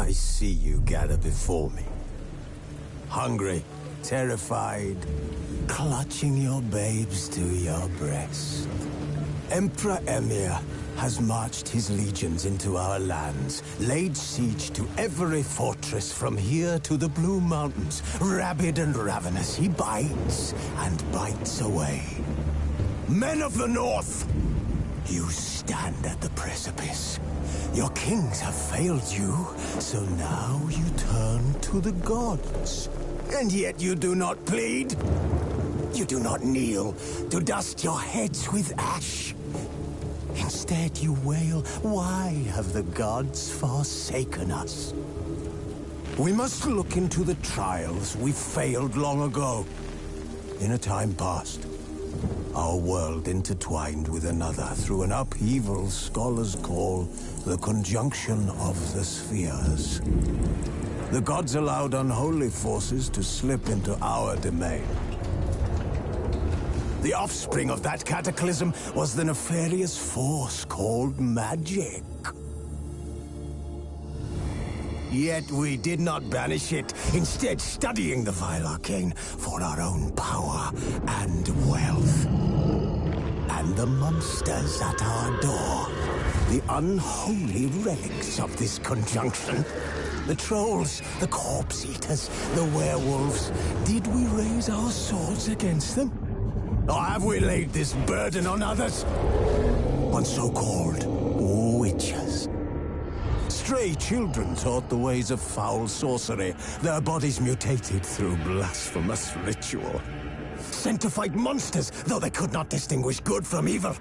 I see you gather before me. Hungry, terrified, clutching your babes to your breast. Emperor Emhyr has marched his legions into our lands, laid siege to every fortress from here to the Blue Mountains. Rabid and ravenous, he bites and bites away. Men of the North, you stand at the precipice. Your kings have failed you, so now you turn to the gods. And yet you do not plead. You do not kneel to dust your heads with ash. Instead you wail, why have the gods forsaken us? We must look into the trials we failed long ago. In a time past, our world intertwined with another through an upheaval scholars call the conjunction of the spheres. The gods allowed unholy forces to slip into our domain. The offspring of that cataclysm was the nefarious force called magic. Yet we did not banish it, instead studying the vile arcane for our own power and wealth. And the monsters at our door, the unholy relics of this conjunction. The trolls, the corpse eaters, the werewolves. Did we raise our swords against them? Or have we laid this burden on others? On so-called witches. Stray children taught the ways of foul sorcery, their bodies mutated through blasphemous ritual. Sent to fight monsters, though they could not distinguish good from evil.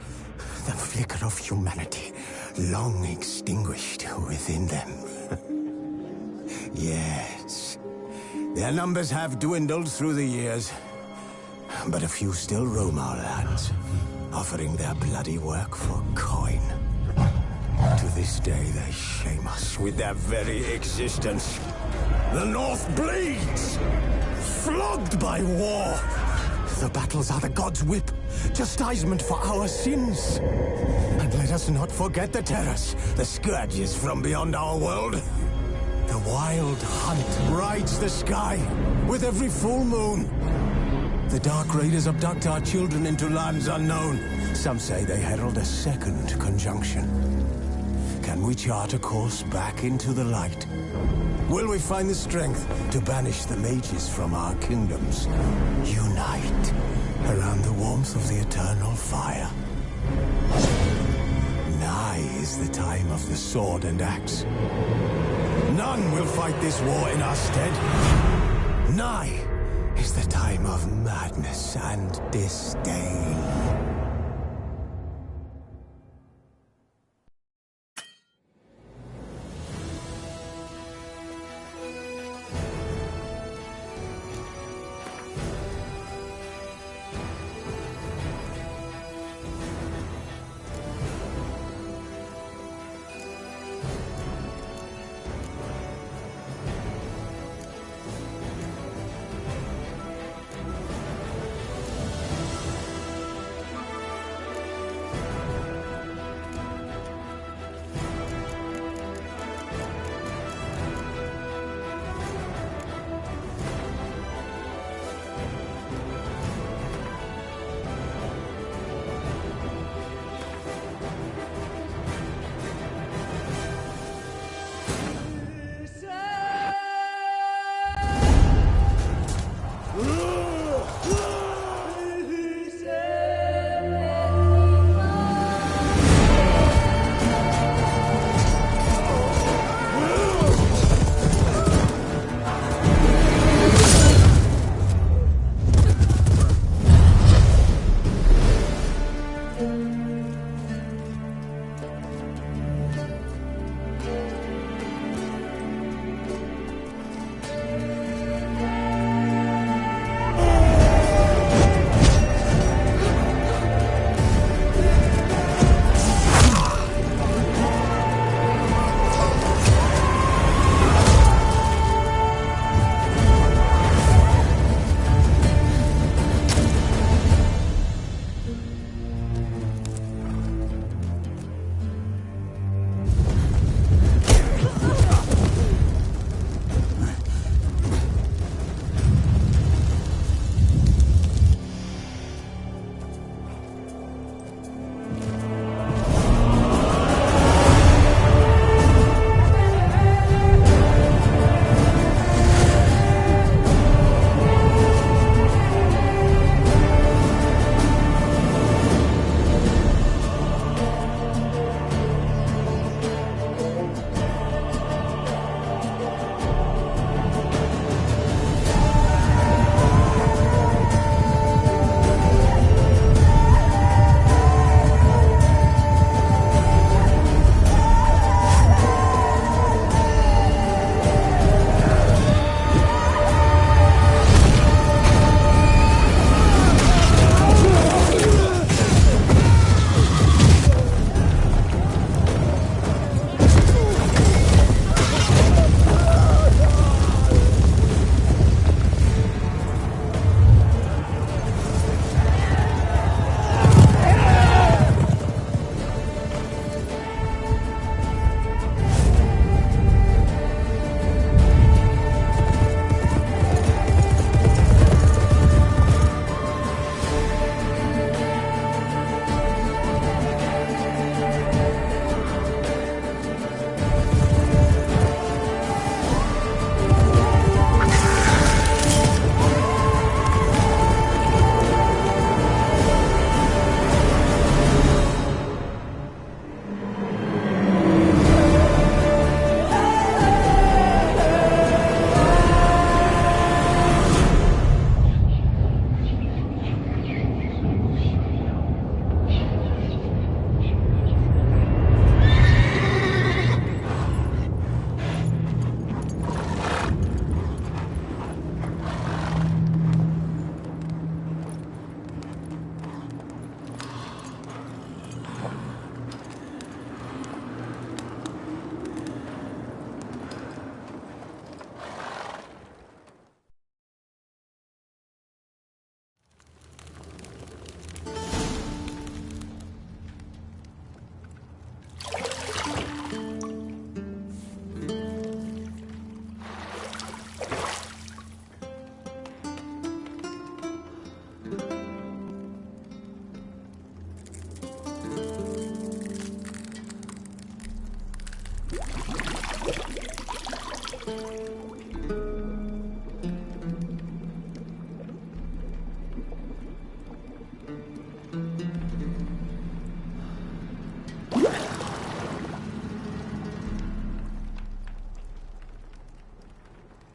The flicker of humanity, long extinguished within them. Yes, their numbers have dwindled through the years. But a few still roam our lands, offering their bloody work for coin. To this day, they shame us with their very existence. The North bleeds, flogged by war. The battles are the gods' whip, chastisement for our sins. And let us not forget the terrors, the scourges from beyond our world. The wild hunt rides the sky with every full moon. The Dark Raiders abduct our children into lands unknown. Some say they herald a second conjunction. Can we chart a course back into the light? Will we find the strength to banish the mages from our kingdoms? Unite around the warmth of the eternal fire. Nigh is the time of the sword and axe. None will fight this war in our stead. Nigh is the time of madness and disdain.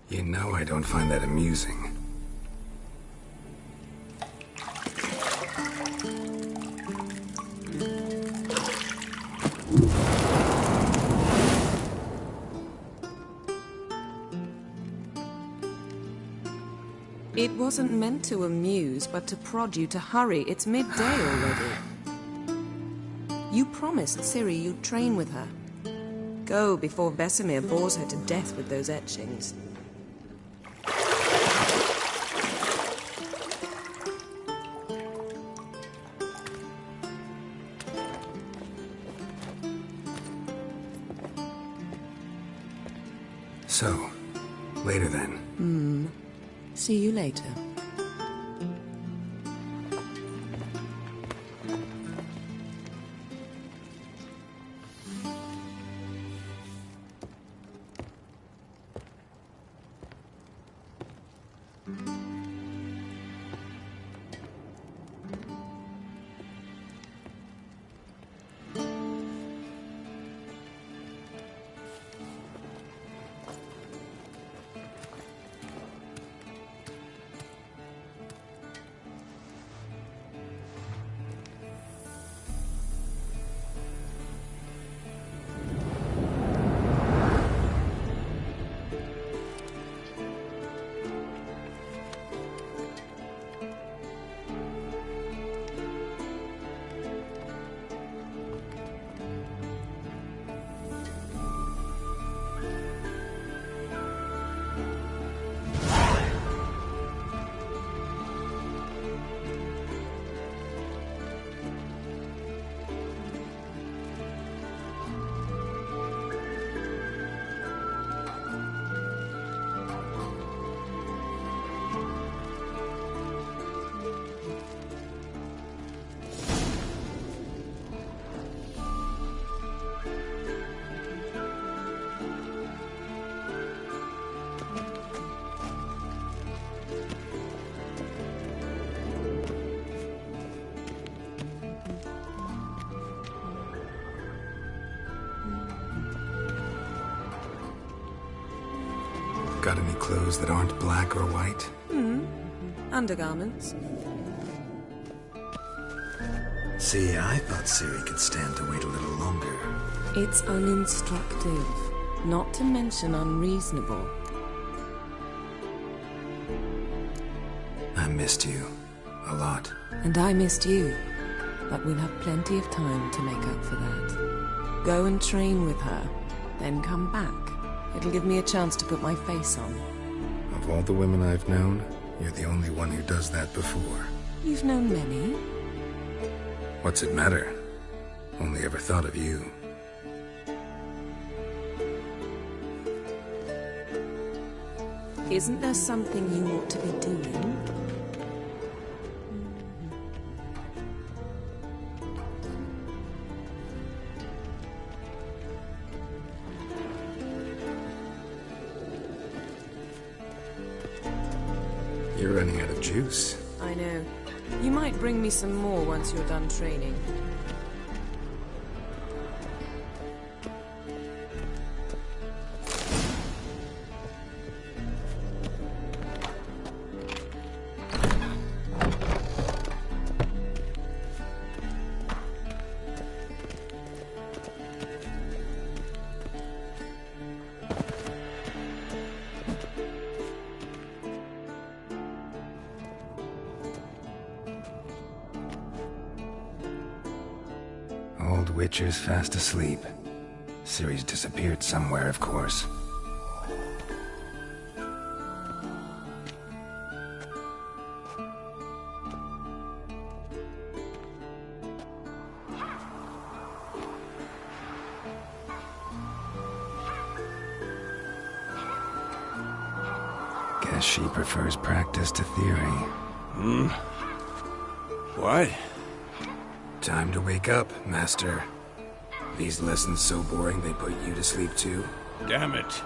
You know I don't find that amusing. It wasn't meant to amuse, but to prod you to hurry. It's midday already. You promised Ciri you'd train with her. Go before Vesemir bores her to death with those etchings. So, later then. See you later. Got any clothes that aren't black or white? Undergarments. See, I thought Ciri could stand to wait a little longer. It's uninstructive, not to mention unreasonable. I missed you. A lot. And I missed you. But we'll have plenty of time to make up for that. Go and train with her, then come back. It'll give me a chance to put my face on. Of all the women I've known, you're the only one who does that before. You've known many. What's it matter? Only ever thought of you. Isn't there something you ought to be doing? You're running out of juice. I know. You might bring me some more once you're done training. Old Witcher's fast asleep. Ciri's disappeared somewhere, of course. Guess she prefers practice to theory. What? Time to wake up, Master. These lessons so boring they put you to sleep too? Damn it.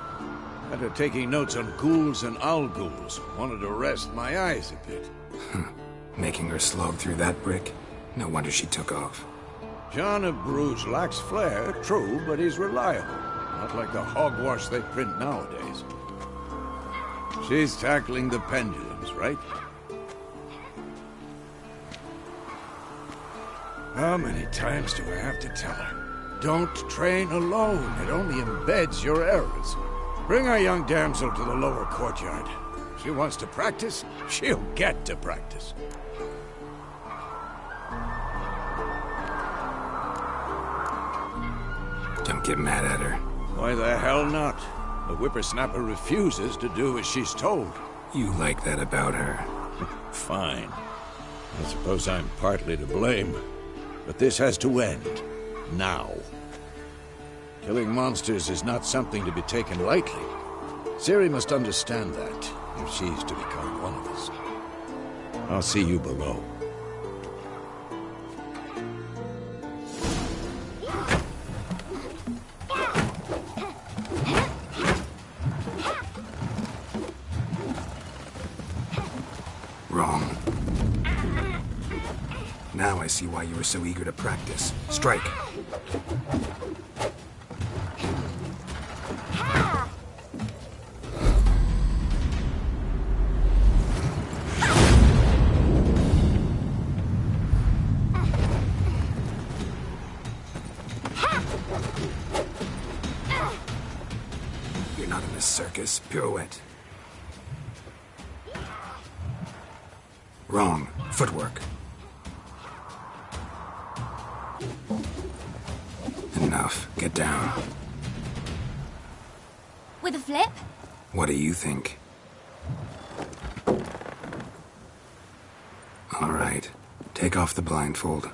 After taking notes on ghouls and owl ghouls, wanted to rest my eyes a bit. Making her slog through that brick? No wonder she took off. John of Bruges lacks flair, true, but he's reliable. Not like the hogwash they print nowadays. She's tackling the pendulums, right? How many times do I have to tell her? Don't train alone. It only embeds your errors. Bring our young damsel to the lower courtyard. If she wants to practice, she'll get to practice. Don't get mad at her. Why the hell not? The whippersnapper refuses to do as she's told. You like that about her. Fine. I suppose I'm partly to blame. But this has to end. Now. Killing monsters is not something to be taken lightly. Ciri must understand that, if she's to become one of us. I'll see you below. Wrong. Now I see why you were so eager to practice. Strike. You're not in a circus. Pirouette. Wrong. Footwork. Enough. Get down. With a flip? What do you think? All right. Take off the blindfold.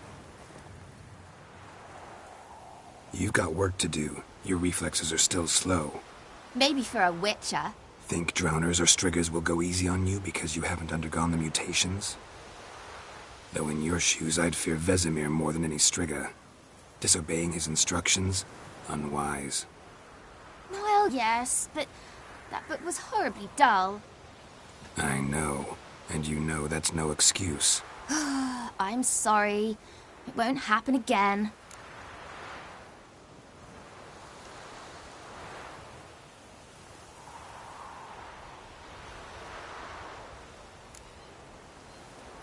You've got work to do. Your reflexes are still slow. Maybe for a witcher. Think drowners or striggers will go easy on you because you haven't undergone the mutations? Though in your shoes, I'd fear Vesemir more than any strigger. Disobeying his instructions? Unwise. Well, yes, but that book was horribly dull. I know. And you know that's no excuse. I'm sorry. It won't happen again.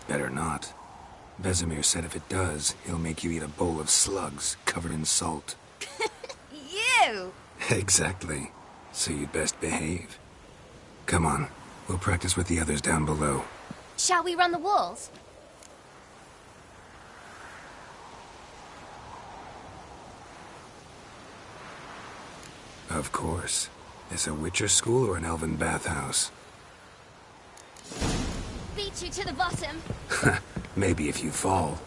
Better not. Vesemir said if it does, he'll make you eat a bowl of slugs covered in salt. You! Exactly. So you'd best behave. Come on. We'll practice with the others down below. Shall we run the walls? Of course. Is a Witcher school or an elven bathhouse? Beat you to the bottom. Maybe if you fall.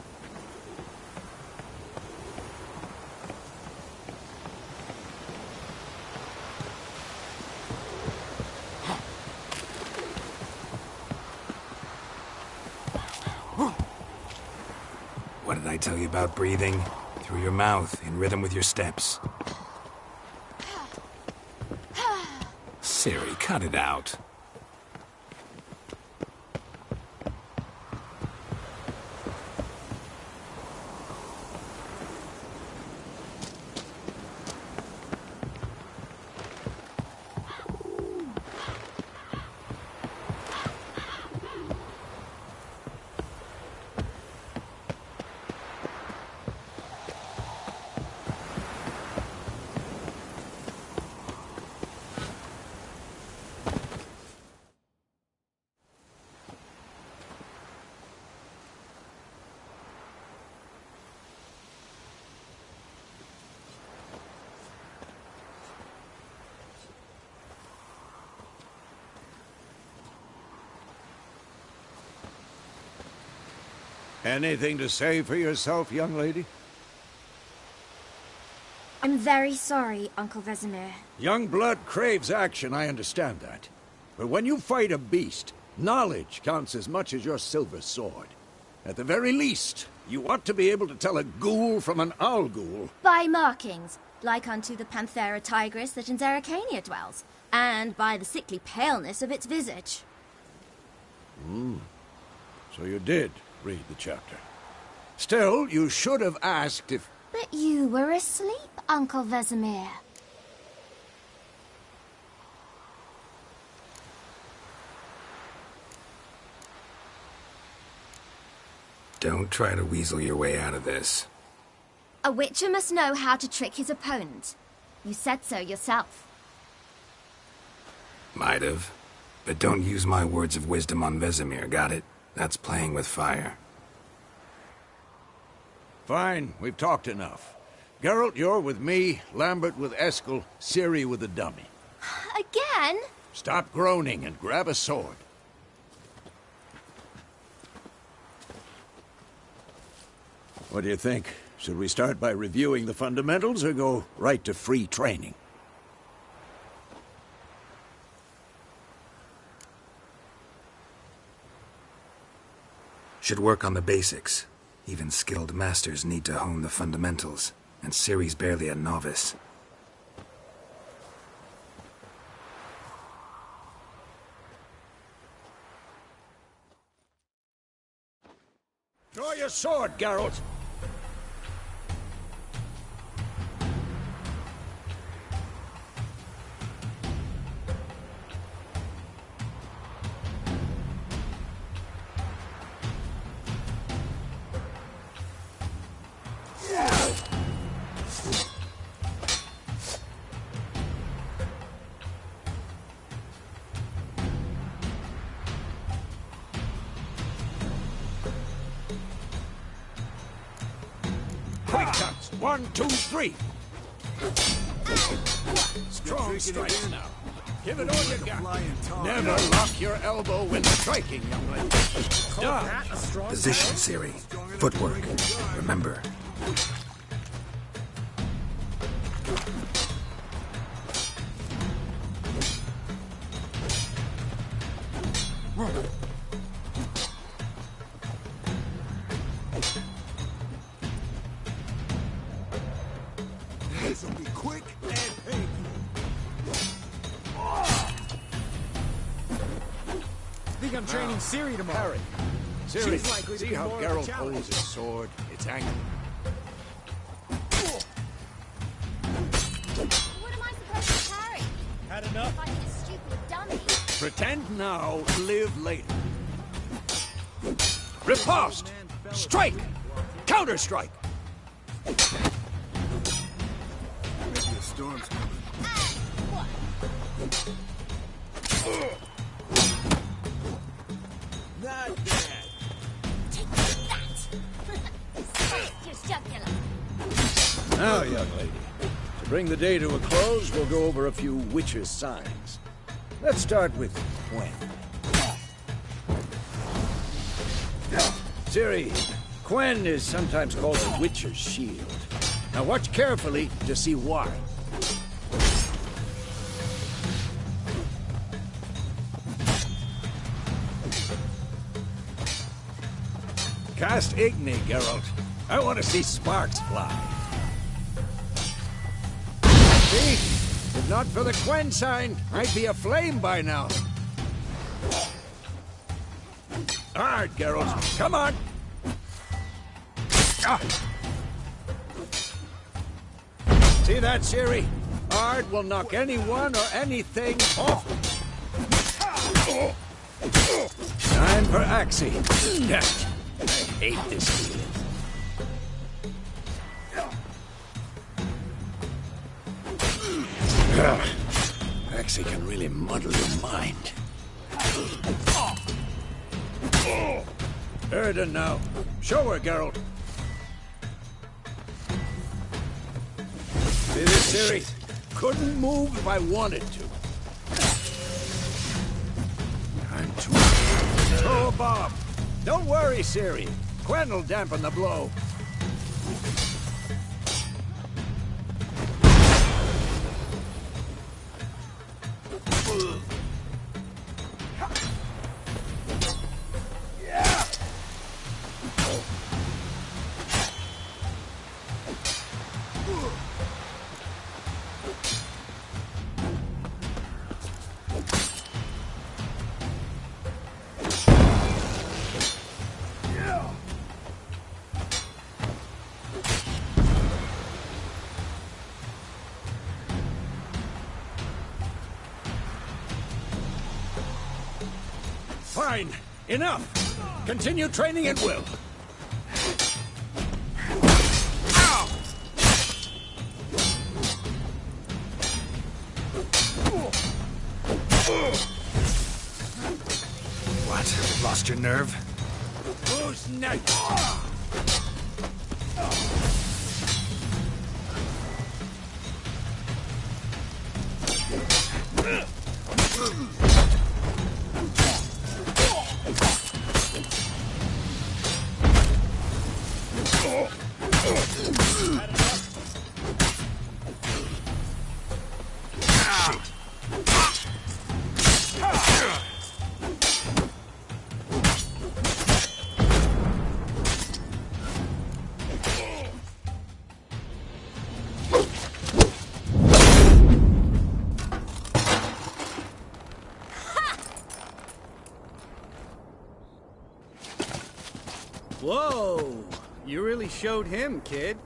What did I tell you about breathing? Through your mouth, in rhythm with your steps. Ciri, cut it out. Anything to say for yourself, young lady? I'm very sorry, Uncle Vesemir. Young blood craves action, I understand that. But when you fight a beast, knowledge counts as much as your silver sword. At the very least, you ought to be able to tell a ghoul from an owl ghoul. By markings, like unto the Panthera tigris that in Zerrikania dwells, and by the sickly paleness of its visage. So you did read the chapter. Still, you should have asked if... But you were asleep, Uncle Vesemir. Don't try to weasel your way out of this. A witcher must know how to trick his opponent. You said so yourself. Might have. But don't use my words of wisdom on Vesemir, got it? That's playing with fire. Fine, we've talked enough. Geralt, you're with me, Lambert with Eskel, Ciri with the dummy. Again? Stop groaning and grab a sword. What do you think? Should we start by reviewing the fundamentals or go right to free training? Should work on the basics. Even skilled masters need to hone the fundamentals, and Ciri's barely a novice. Draw your sword, Geralt! Quick cuts! 1, 2, 3! Strong strikes now. Give it all you got. Never lock your elbow when striking, young lady. Dodge. Position, Ciri. Footwork. Remember. This will be quick and painful. I think I'm training Ciri tomorrow. Harry. Ciri, She's likely to see be how more of a Geralt challenge. holds his sword? It's angry. What am I supposed to carry? Had enough? Fighting a stupid dummy. Pretend now, live later. Riposte! Strike! Counter-strike! Maybe a storm's coming. Not bad. Take that! Smash your jugular. Now, young lady, to bring the day to a close, we'll go over a few witches' signs. Let's start with Quen. Ciri, Quen is sometimes called the Witcher's Shield. Now watch carefully to see why. Cast Igni, Geralt. I want to see sparks fly. See? If not for the Quen sign, I'd be aflame by now. Hard, Geralt. Come on. Ah. See that, Ciri? Ard will knock anyone or anything off. Time for Axii. I hate this feeling. Axii can really muddle your mind. Erden now. Show her, Geralt. See this, Ciri? Couldn't move if I wanted to. I'm too... Throw a bomb. Don't worry, Ciri. Quen will dampen the blow. Fine. Enough. Continue training at will. What? Lost your nerve? Who's next? Whoa! You really showed him, kid.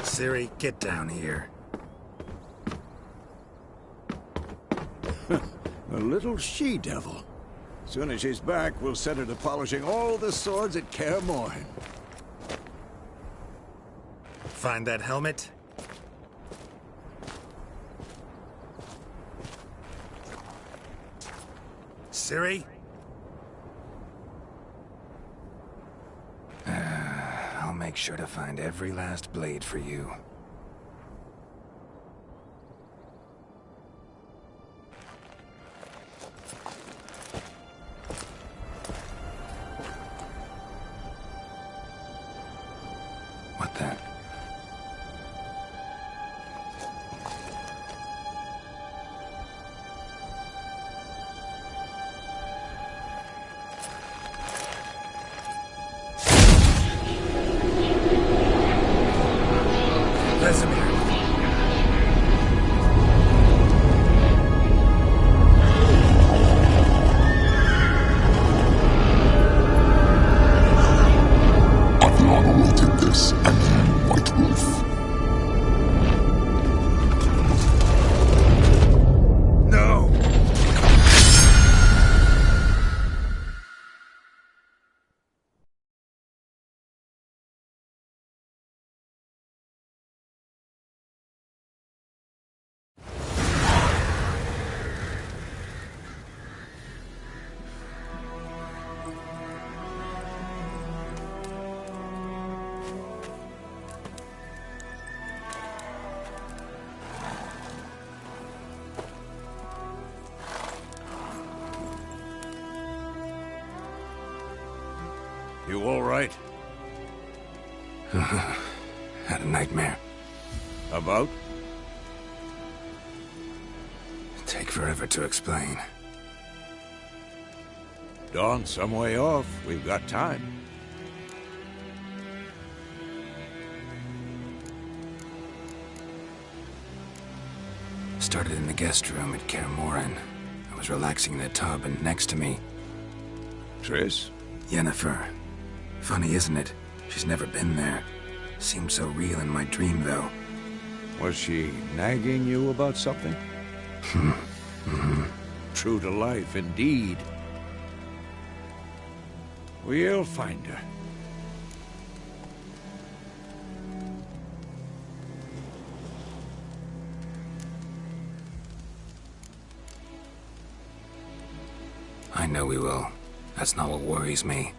Ciri, get down here. A little she-devil. Soon as she's back, we'll set her to polishing all the swords at Kaer Morhen. Find that helmet? Ciri? I'll make sure to find every last blade for you. What the? Vesemir. Adriana awaited this, and you, White Wolf. No! You all right? Had a nightmare. About? Take forever to explain. Dawn's some way off. We've got time. Started in the guest room at Kaer Morhen. I was relaxing in a tub, and next to me, Triss? Yennefer. Funny, isn't it? She's never been there. Seemed so real in my dream, though. Was she nagging you about something? True to life, indeed. We'll find her. I know we will. That's not what worries me.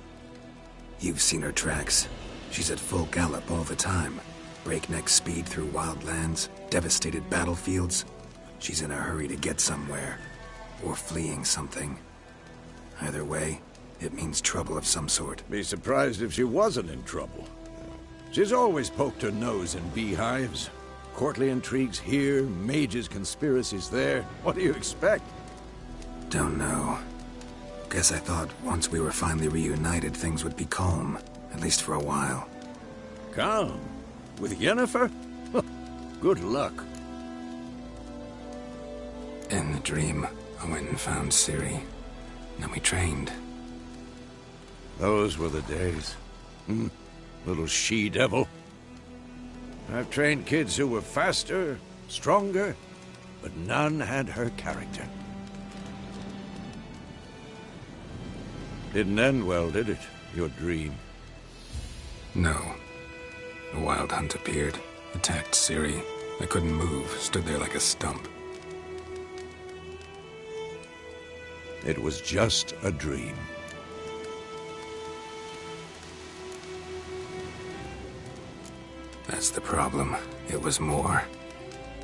You've seen her tracks. She's at full gallop all the time. Breakneck speed through wild lands, devastated battlefields. She's in a hurry to get somewhere. Or fleeing something. Either way, it means trouble of some sort. Be surprised if she wasn't in trouble. She's always poked her nose in beehives. Courtly intrigues here, mages' conspiracies there. What do you expect? Don't know. Guess I thought once we were finally reunited, things would be calm. At least for a while. Calm? With Yennefer? Good luck. In the dream, I went and found Ciri. Then we trained. Those were the days. Little she-devil. I've trained kids who were faster, stronger, but none had her character. Didn't end well, did it? Your dream? No. The Wild Hunt appeared, attacked Ciri. I couldn't move, stood there like a stump. It was just a dream. That's the problem. It was more.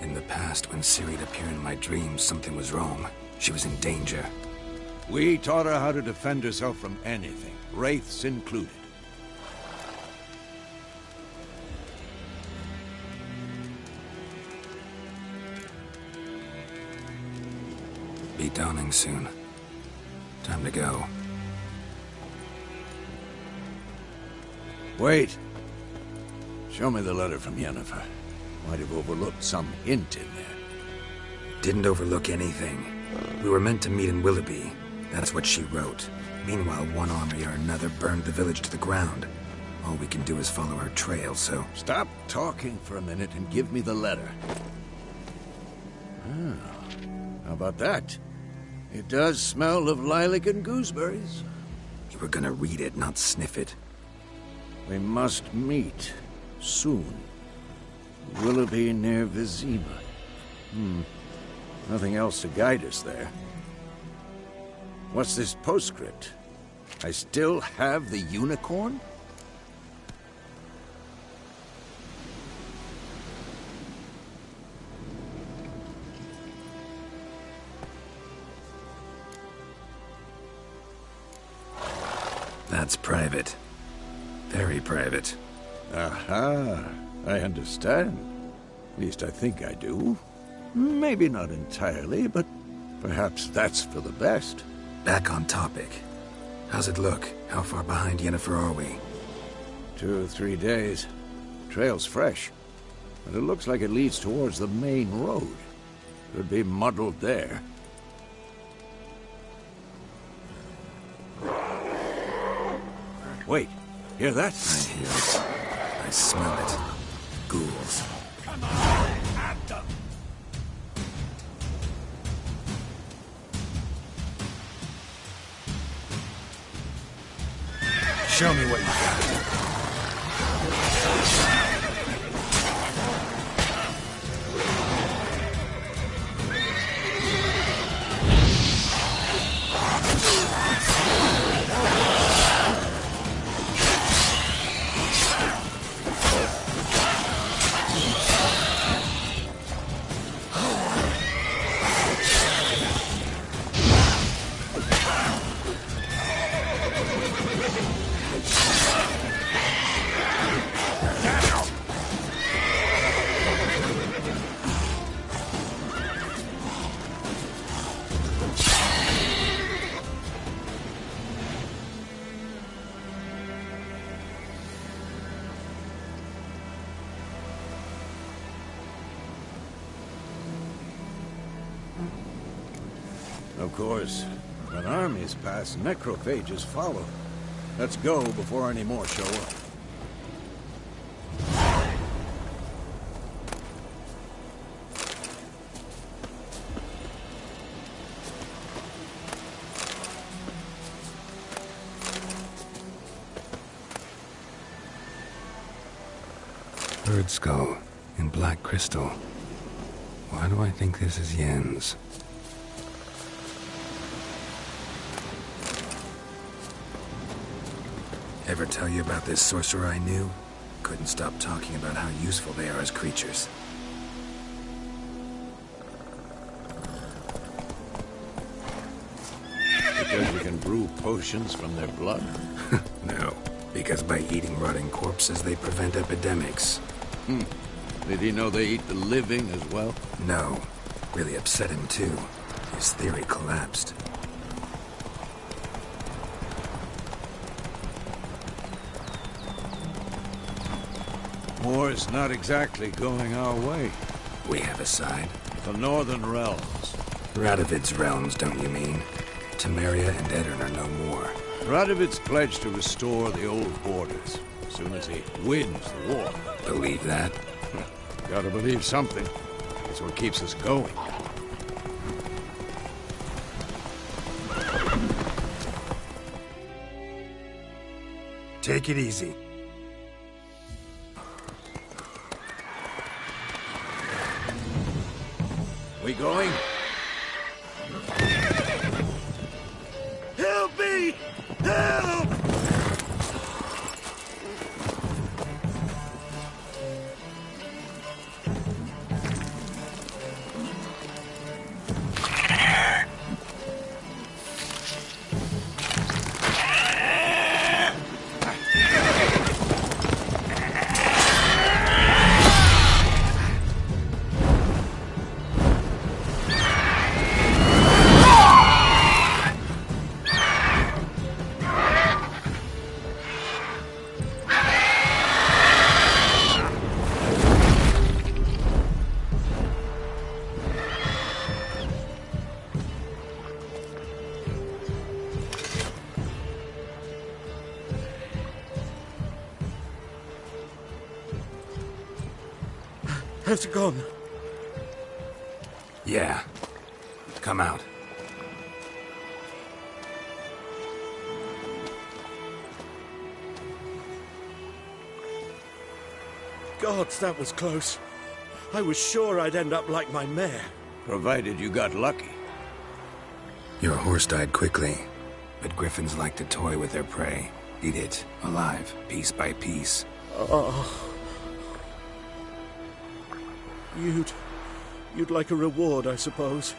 In the past, when Ciri'd appear in my dreams, something was wrong. She was in danger. We taught her how to defend herself from anything, wraiths included. Be dawning soon. Time to go. Wait. Show me the letter from Yennefer. Might have overlooked some hint in there. Didn't overlook anything. We were meant to meet in Willoughby. That's what she wrote. Meanwhile, one army or another burned the village to the ground. All we can do is follow her trail, so... Stop talking for a minute and give me the letter. How about that? It does smell of lilac and gooseberries. You were gonna read it, not sniff it. We must meet. Soon. Willoughby near Vizima. Nothing else to guide us there. What's this postscript? I still have the unicorn? That's private. Very private. Aha, I understand. At least I think I do. Maybe not entirely, but perhaps that's for the best. Back on topic. How's it look? How far behind Yennefer are we? 2 or 3 days. Trail's fresh, but it looks like it leads towards the main road. Could be muddled there. Wait, hear that? I hear it. I smell it. Ghouls. Come on, at them! Show me what you got. Of course, when armies pass, necrophages follow. Let's go before any more show up. Bird skull in black crystal. Why do I think this is Yen's? Ever tell you about this sorcerer I knew? Couldn't stop talking about how useful they are as creatures. Because you can brew potions from their blood? No, because by eating rotting corpses, they prevent epidemics. Did he know they eat the living as well? No, really upset him too. His theory collapsed. War's not exactly going our way. We have a side. The Northern Realms. Radovid's realms, don't you mean? Temeria and Edirn are no more. Radovid's pledged to restore the old borders as soon as he wins the war. Believe that? Gotta believe something. It's what keeps us going. Take it easy. We going? Help me! Help! How's it gone? Yeah. Come out. Gods, that was close. I was sure I'd end up like my mare. Provided you got lucky. Your horse died quickly, but griffins like to toy with their prey. Eat it, alive, piece by piece. Oh. You'd like a reward, I suppose.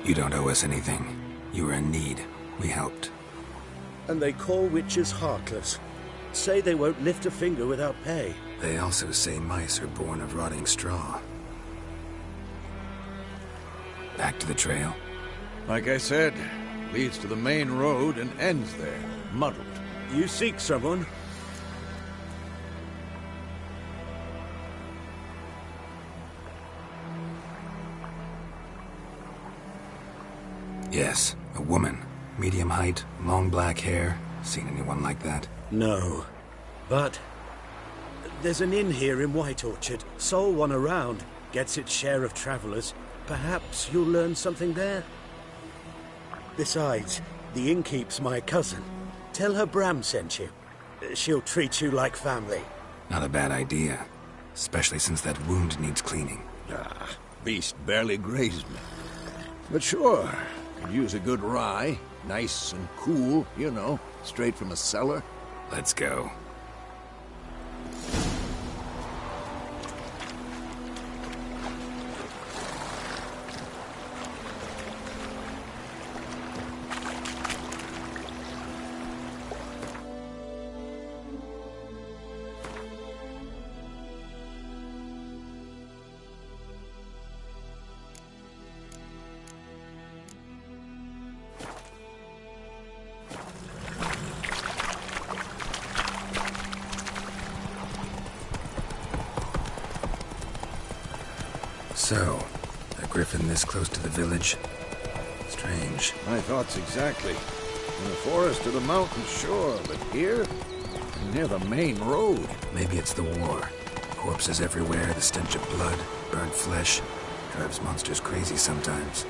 You don't owe us anything. You were in need. We helped. And they call witches heartless. Say they won't lift a finger without pay. They also say mice are born of rotting straw. Back to the trail. Like I said, leads to the main road and ends there, muddled. You seek someone? Yes, a woman. Medium height, long black hair. Seen anyone like that? No. But there's an inn here in White Orchard. Sole one around. Gets its share of travelers. Perhaps you'll learn something there? Besides, the innkeep's my cousin. Tell her Bram sent you. She'll treat you like family. Not a bad idea. Especially since that wound needs cleaning. Ah, beast barely grazed me. But sure, could use a good rye. Nice and cool, you know, straight from a cellar. Let's go. So, a griffin this close to the village? Strange. My thoughts exactly. In the forest or the mountain, sure, but here? Near the main road. Maybe it's the war. Corpses everywhere, the stench of blood, burnt flesh. Drives monsters crazy sometimes.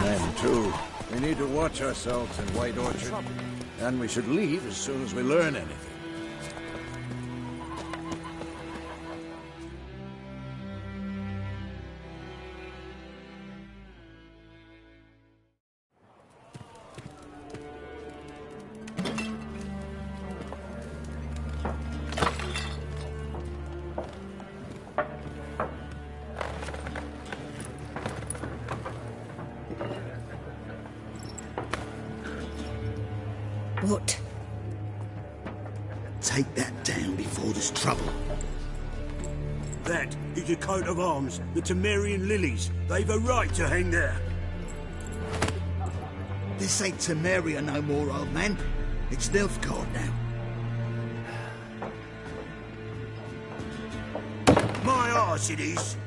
Them too. We need to watch ourselves in White Orchard. And we should leave as soon as we learn anything. What? Take that down before there's trouble. That is a coat of arms, the Temerian lilies. They've a right to hang there. This ain't Temeria no more, old man. It's Nilfgaard now. My arse it is.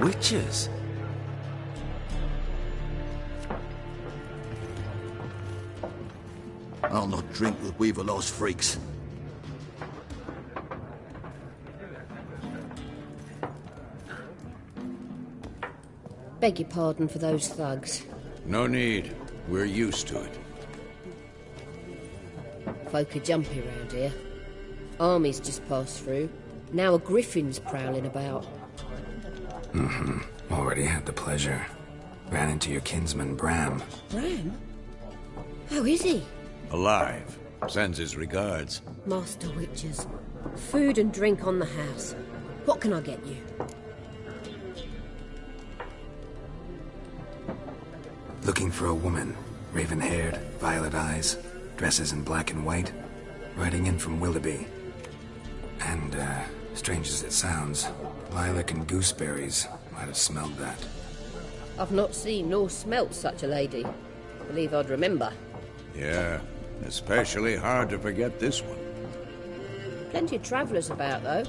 Witches? I'll not drink with Weaverlost freaks. Beg your pardon for those thugs. No need. We're used to it. Folk are jumpy round here. Armies just passed through. Now a griffin's prowling about. Already had the pleasure. Ran into your kinsman, Bram. Bram? How is he? Alive. Sends his regards. Master Witches. Food and drink on the house. What can I get you? Looking for a woman. Raven-haired, violet eyes, dresses in black and white. Riding in from Willoughby. And, strange as it sounds, lilac and gooseberries might have smelled that. I've not seen nor smelt such a lady. Believe I'd remember. Yeah, especially hard to forget this one. Plenty of travellers about, though.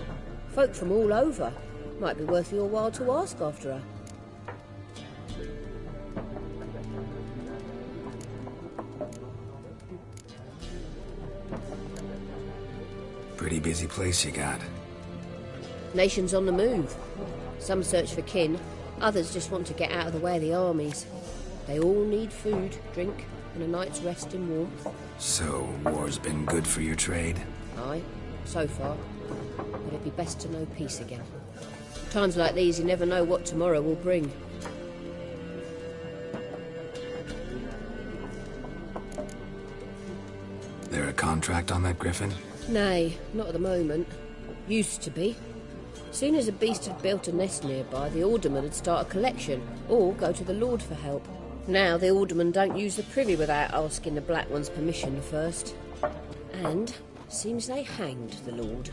Folk from all over. Might be worth your while to ask after her. Pretty busy place you got. Nations on the move. Some search for kin, others just want to get out of the way of the armies. They all need food, drink, and a night's rest in warmth. So, war's been good for your trade? Aye, so far. But it'd be best to know peace again. Times like these, you never know what tomorrow will bring. There a contract on that griffin? Nay, not at the moment. Used to be. Soon as a beast had built a nest nearby, the alderman would start a collection, or go to the Lord for help. Now the aldermen don't use the privy without asking the Black One's permission first. And seems they hanged the Lord.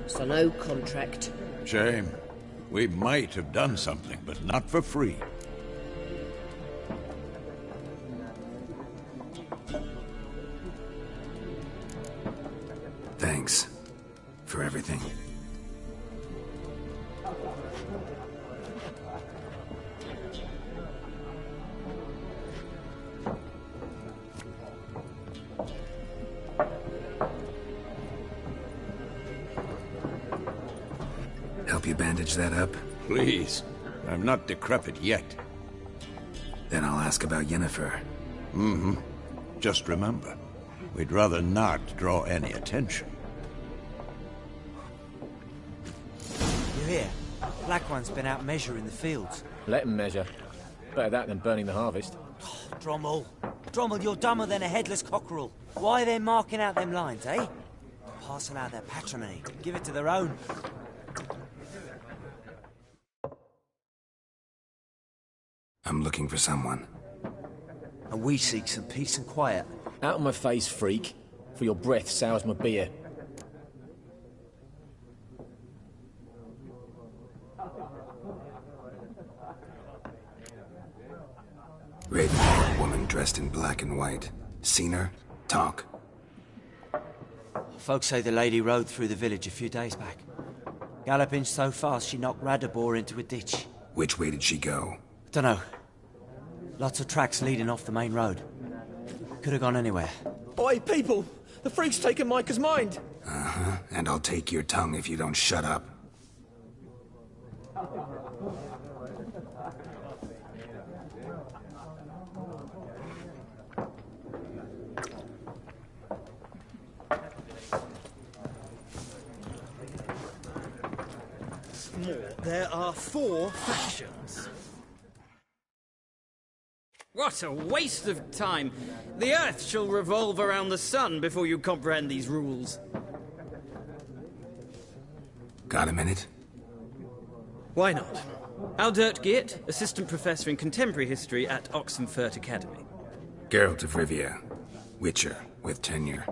So no contract. Shame. We might have done something, but not for free. Thanks for everything. Help you bandage that up? Please. I'm not decrepit yet. Then I'll ask about Yennefer. Just remember, we'd rather not draw any attention. You hear? Black One's been out measuring the fields. Let him measure. Better that than burning the harvest. Drommel. Drommel, you're dumber than a headless cockerel. Why are they marking out them lines, eh? Passing out their patrimony. Give it to their own. I'm looking for someone. And we seek some peace and quiet. Out of my face, freak. For your breath sours my beer. Raven-haired woman dressed in black and white. Seen her? Talk. Folks say the lady rode through the village a few days back. Galloping so fast she knocked Radabor into a ditch. Which way did she go? Dunno. Lots of tracks leading off the main road. Could have gone anywhere. Oi, people! The freak's taken Micah's mind! And I'll take your tongue if you don't shut up. There are 4 factions. What a waste of time! The Earth shall revolve around the sun before you comprehend these rules. Got a minute? Why not? Aldert Geert, Assistant Professor in Contemporary History at Oxenfurt Academy. Geralt of Rivia. Witcher, with tenure.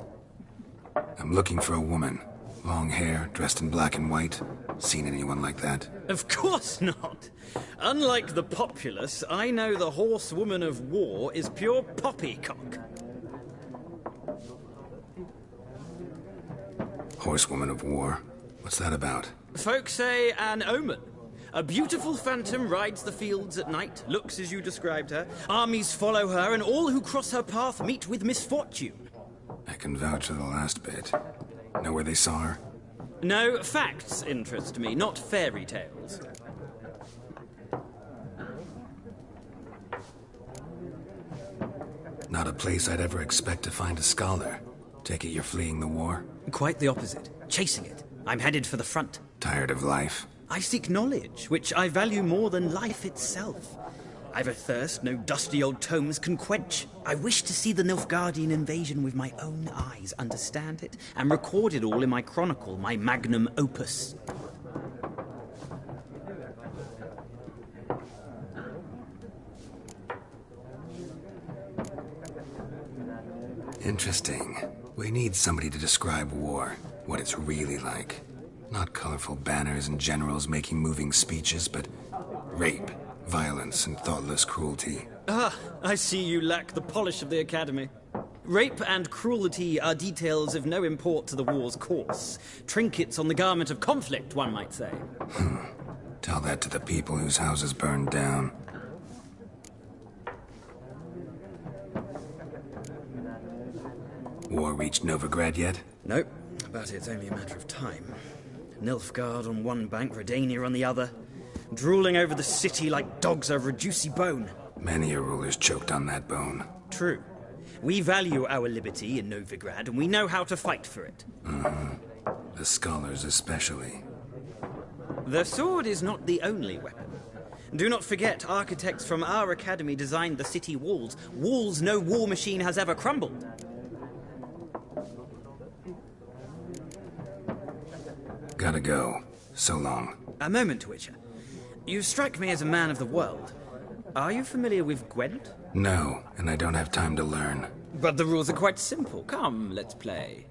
I'm looking for a woman. Long hair, dressed in black and white. Seen anyone like that? Of course not! Unlike the populace, I know the horsewoman of war is pure poppycock. Horsewoman of war? What's that about? Folk say an omen. A beautiful phantom rides the fields at night, looks as you described her. Armies follow her, and all who cross her path meet with misfortune. I can vouch for the last bit. Know where they saw her? No, facts interest me, not fairy tales. Not a place I'd ever expect to find a scholar. Take it you're fleeing the war? Quite the opposite. Chasing it. I'm headed for the front. Tired of life? I seek knowledge, which I value more than life itself. I've a thirst no dusty old tomes can quench. I wish to see the Nilfgaardian invasion with my own eyes, understand it, and record it all in my chronicle, my magnum opus. Interesting. We need somebody to describe war, what it's really like. Not colorful banners and generals making moving speeches, but rape, violence, and thoughtless cruelty. Ah, I see you lack the polish of the Academy. Rape and cruelty are details of no import to the war's course. Trinkets on the garment of conflict, one might say. Tell that to the people whose houses burned down. War reached Novigrad yet? Nope, but it's only a matter of time. Nilfgaard on one bank, Redania on the other, drooling over the city like dogs over a juicy bone. Many a ruler's choked on that bone. True. We value our liberty in Novigrad, and we know how to fight for it. The scholars especially. The sword is not the only weapon. Do not forget, architects from our academy designed the city walls. Walls no war machine has ever crumbled. Gotta go. So long. A moment, Witcher. You strike me as a man of the world. Are you familiar with Gwent? No, and I don't have time to learn. But the rules are quite simple. Come, let's play.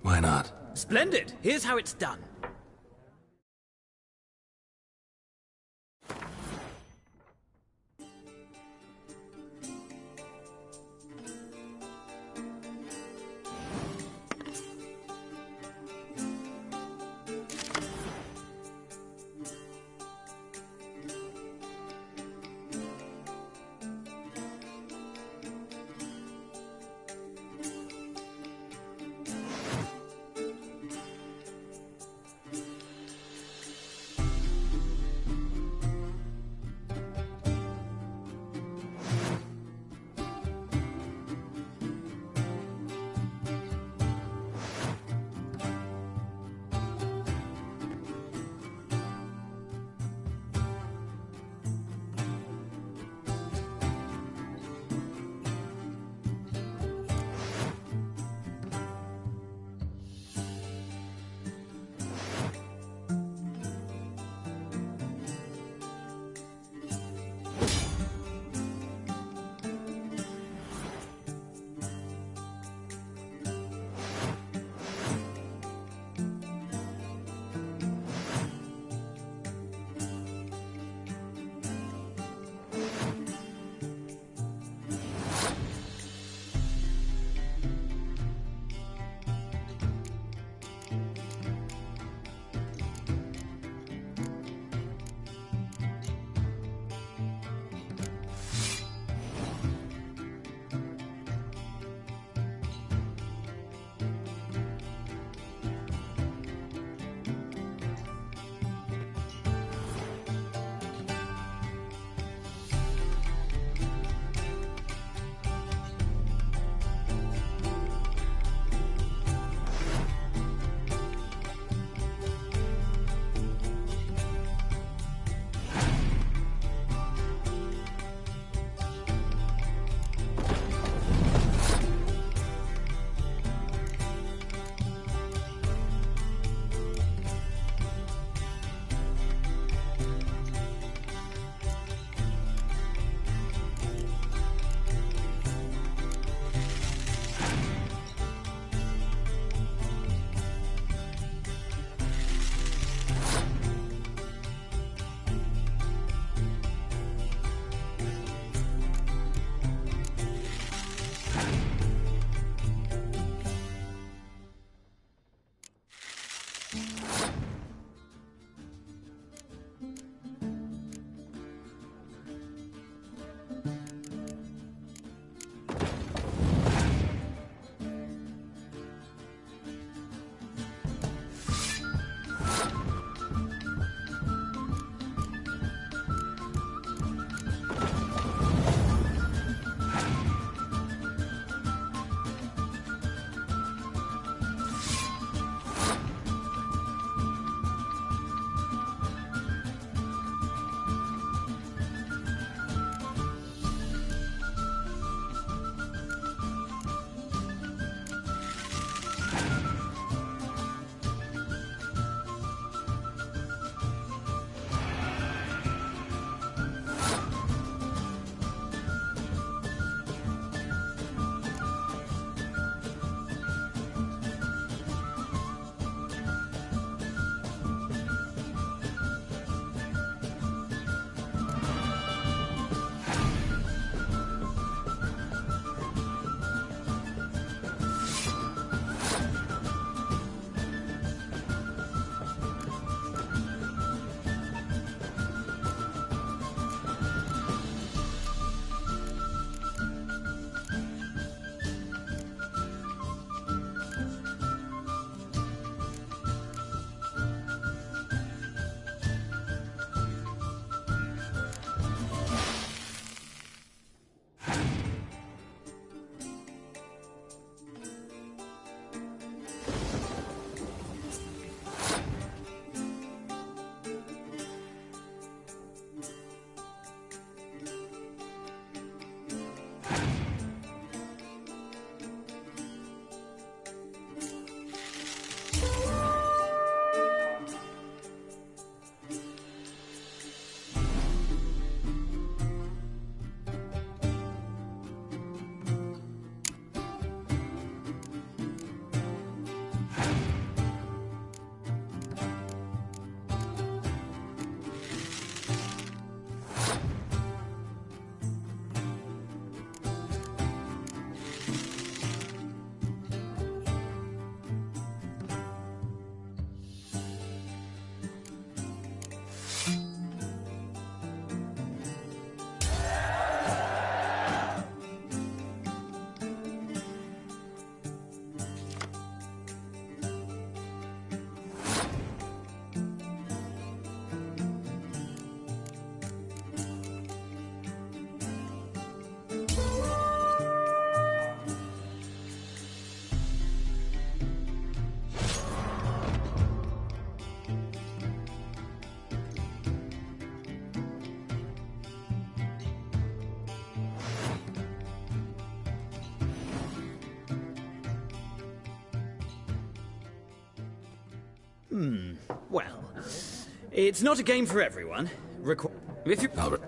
Why not? Splendid! Here's how it's done. Well, it's not a game for everyone. If you... Albert.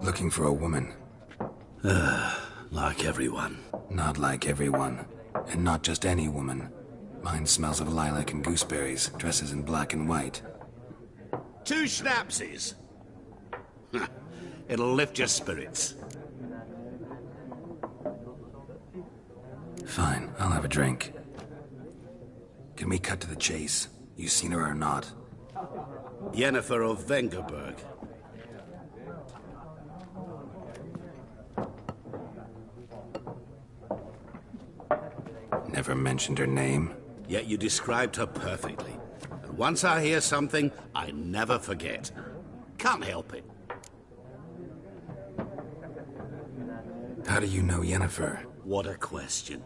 Looking for a woman. Like everyone. Not like everyone. And not just any woman. Mine smells of lilac and gooseberries, dresses in black and white. 2 schnapsies. It'll lift your spirits. Fine, I'll have a drink. Can we cut to the chase? You seen her or not? Yennefer of Vengerberg. Never mentioned her name. Yet you described her perfectly. And once I hear something, I never forget. Can't help it. How do you know Yennefer? What a question.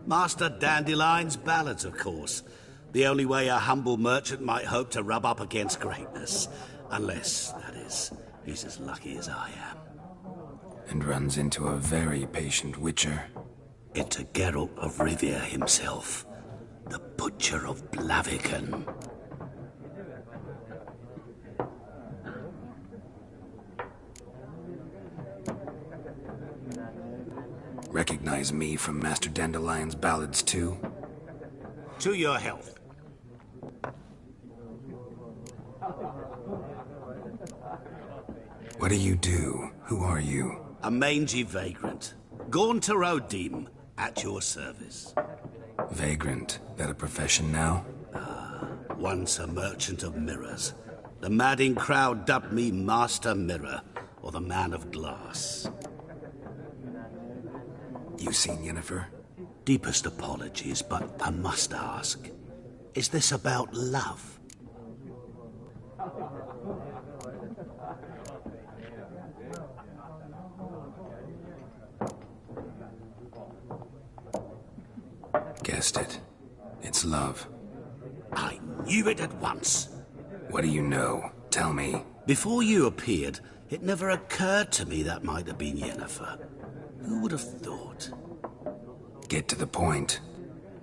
Master Dandelion's ballads, of course. The only way a humble merchant might hope to rub up against greatness. Unless, that is, he's as lucky as I am. And runs into a very patient witcher. Into Geralt of Rivia himself. The Butcher of Blaviken. Recognize me from Master Dandelion's ballads, too? To your health. What do you do? Who are you? A mangy vagrant. Gaunter O'Dim, at your service. Vagrant? That a profession now? Once a merchant of mirrors. The madding crowd dubbed me Master Mirror, or the Man of Glass. You seen Yennefer? Deepest apologies, but I must ask. Is this about love? Guessed it. It's love. I knew it at once. What do you know? Tell me. Before you appeared, it never occurred to me that might have been Yennefer. Who would have thought? Get to the point.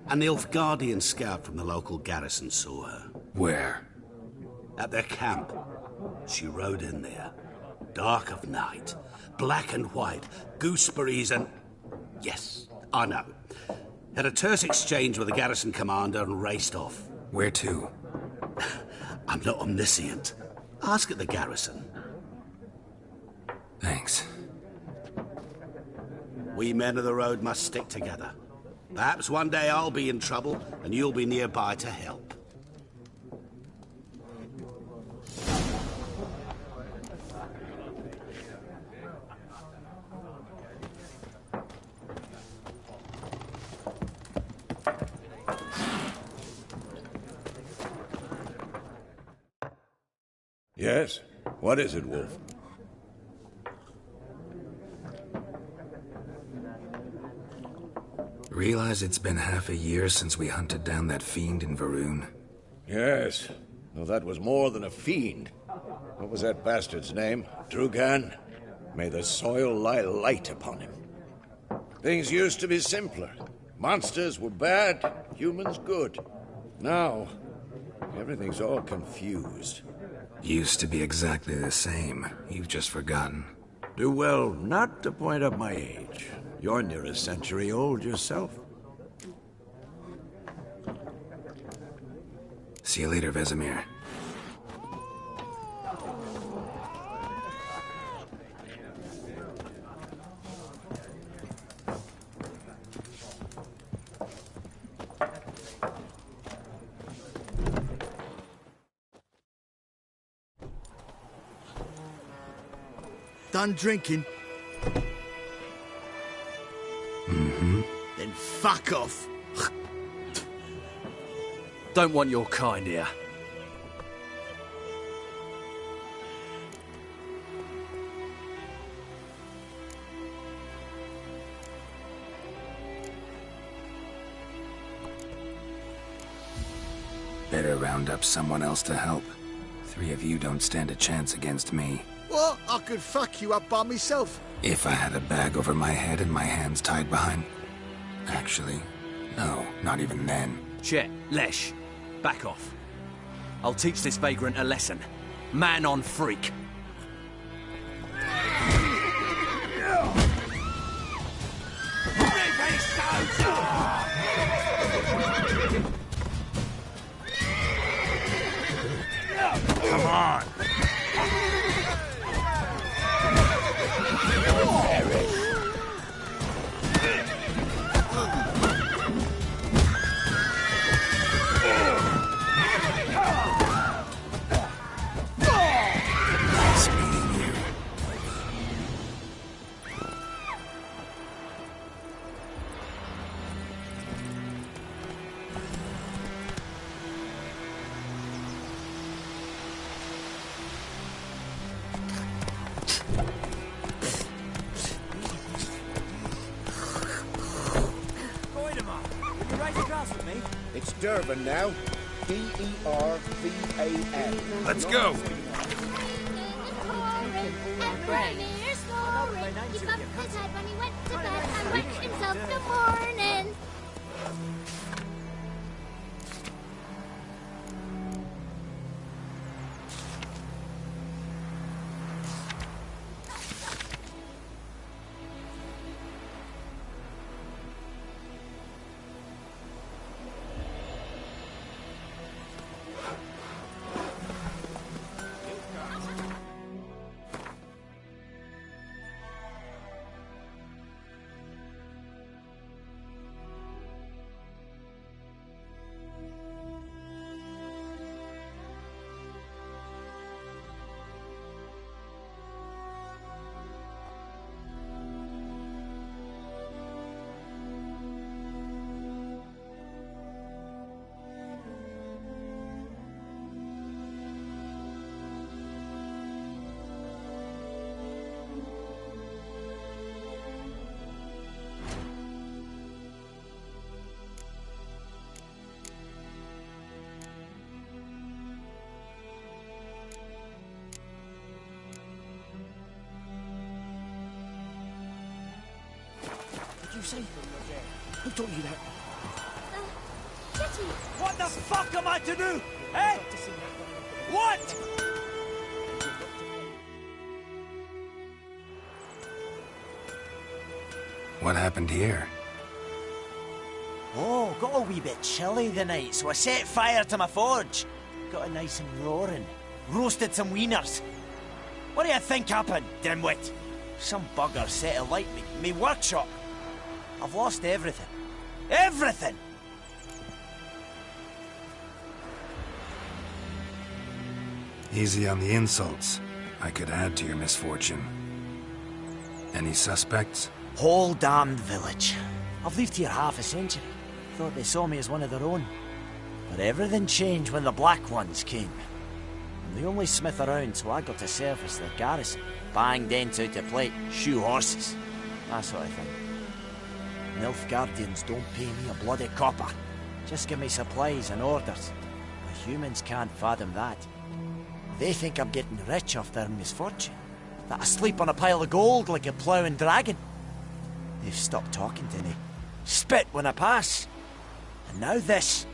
An Nilfgaardian scout from the local garrison saw her. Where? At their camp. She rode in there. Dark of night. Black and white. Gooseberries and... Yes, I know. Had a terse exchange with the garrison commander and raced off. Where to? I'm not omniscient. Ask at the garrison. Thanks. We men of the road must stick together. Perhaps one day I'll be in trouble and you'll be nearby to help. Yes? What is it, Wolf? Realize it's been half a year since we hunted down that fiend in Varun? Yes. Well, that was more than a fiend. What was that bastard's name? Drugan? May the soil lie light upon him. Things used to be simpler. Monsters were bad, humans good. Now, everything's all confused. Used to be exactly the same. You've just forgotten. Do well not to point up my age. You're near a century old yourself. See you later, Vesemir. Done drinking? Mm-hmm. Then fuck off. Don't want your kind here. Better round up someone else to help. 3 of you don't stand a chance against me. What? I could fuck you up by myself. If I had a bag over my head and my hands tied behind... Actually, no, not even then. Chet, Lesh, back off. I'll teach this vagrant a lesson. Man on freak. Come on! It's Dervan now. D-E-R-V-A-N. Let's go! He bumped his head when he went to bed and wet himself in the morning. You say? Who taught you that? Chetty! What the fuck am I to do? Eh? What? What happened here? Oh, got a wee bit chilly the night, so I set fire to my forge. Got it nice and roaring. Roasted some wieners. What do you think happened, dimwit? Some bugger set alight me workshop. I've lost everything. Everything! Easy on the insults. I could add to your misfortune. Any suspects? Whole damned village. I've lived here half a century. Thought they saw me as one of their own. But everything changed when the Black Ones came. I'm the only smith around, so I got to service the garrison. Bang dents out to plate, shoe horses. That sort of thing. Nilfgaardians don't pay me a bloody copper. Just give me supplies and orders. The humans can't fathom that. They think I'm getting rich off their misfortune. That I sleep on a pile of gold like a ploughing dragon. They've stopped talking to me. Spit when I pass. And now this.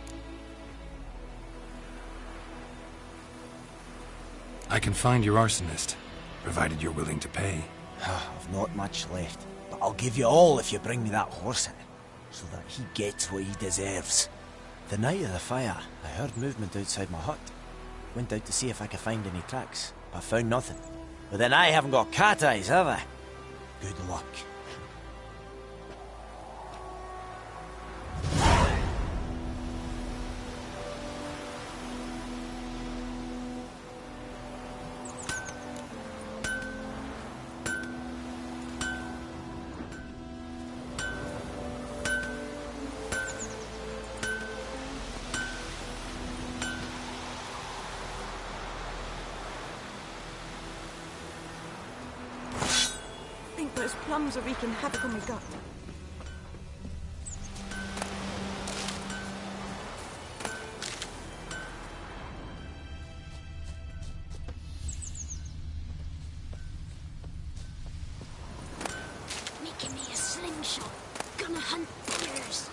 I can find your arsonist, provided you're willing to pay. I've not much left, but I'll give you all if you bring me that horse in, so that he gets what he deserves. The night of the fire, I heard movement outside my hut. Went out to see if I could find any tracks, but found nothing. But then I haven't got cat eyes, have I? Good luck. Those plums are wreaking havoc on my gut. Making me a slingshot. Gonna hunt bears.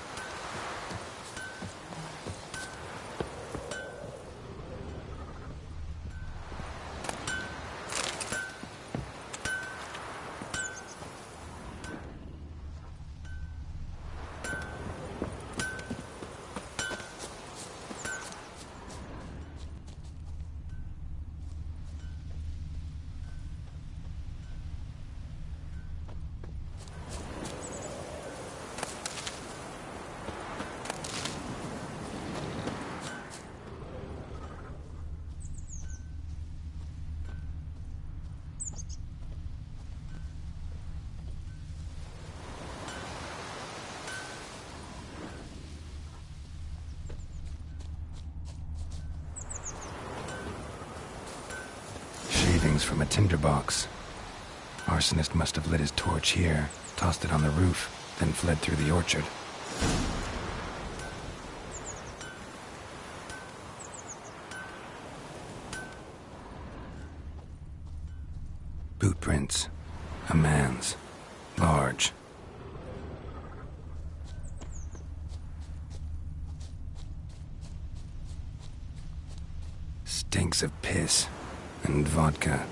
From a tinderbox. Arsonist must have lit his torch here, tossed it on the roof, then fled through the orchard. Boot prints. A man's. Large. Stinks of piss. And vodka.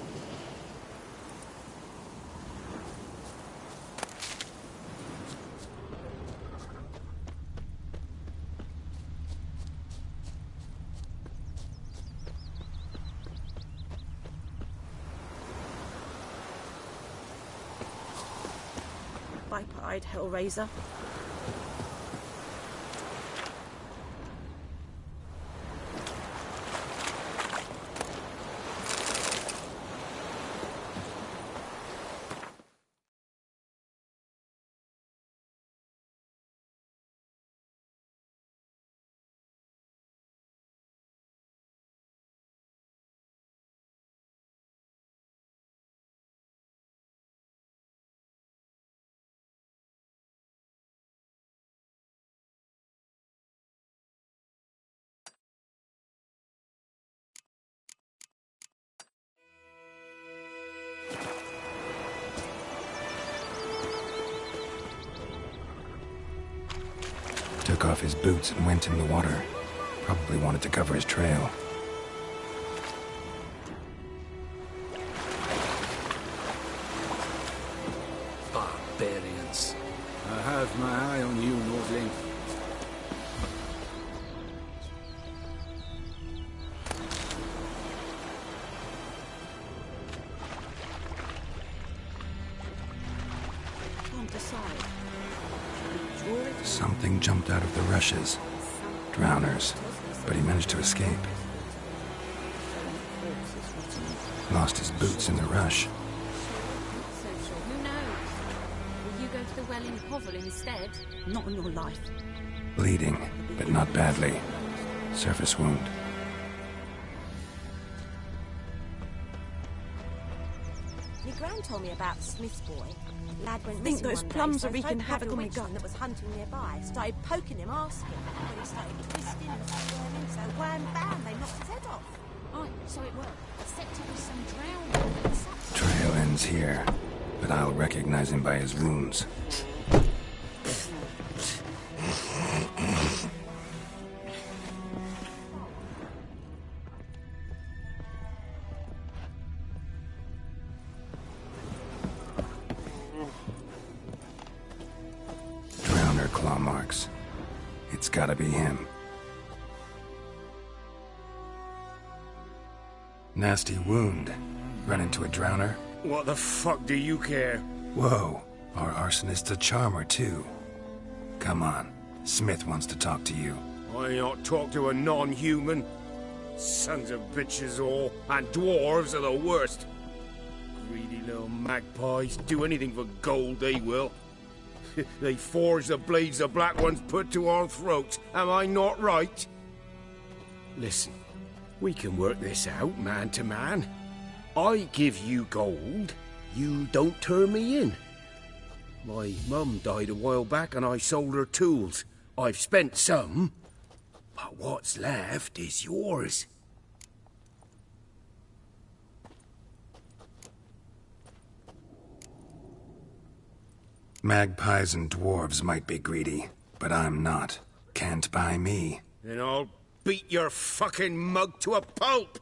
Viper-eyed Hellraiser. Took off his boots and went in the water. Probably wanted to cover his trail. Barbarians. I have my eye on you, Nordling. Something jumped out of the rushes. Drowners. But he managed to escape. Lost his boots in the rush. Who knows? Will you go to the well in Hovel instead? Not on your life. Bleeding, but not badly. Surface wound. My gran told me about Smith's boy. Lad went Think missing those one day, plums so are wreaking folk havoc nabbed a on my witchman gut. that was hunting nearby. Started poking him, asking. When he started twisting and squirming, so wham bam, they knocked his head off. Aye, so it worked. Except it was some drowning. Trail ends here, but I'll recognize him by his wounds. Drowner claw marks. It's gotta be him. Nasty wound. Run into a drowner? What the fuck do you care? Whoa, our arsonist's a charmer too. Come on, Smith wants to talk to you. I not talk to a non-human. Sons of bitches all, and dwarves are the worst. Greedy little magpies, do anything for gold they will. They forge the blades the black ones put to our throats, am I not right? Listen, we can work this out man to man. I give you gold, you don't turn me in. My mum died a while back and I sold her tools. I've spent some, but what's left is yours. Magpies and dwarves might be greedy, but I'm not. Can't buy me. Then I'll beat your fucking mug to a pulp!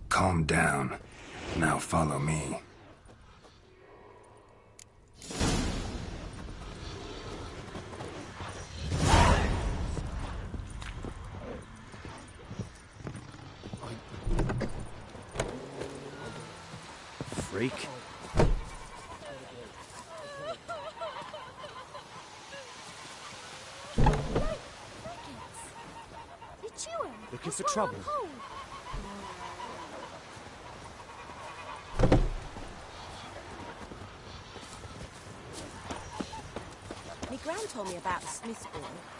Calm down. Now follow me. Freak. Looking for trouble? My gran told me about Smith's boy.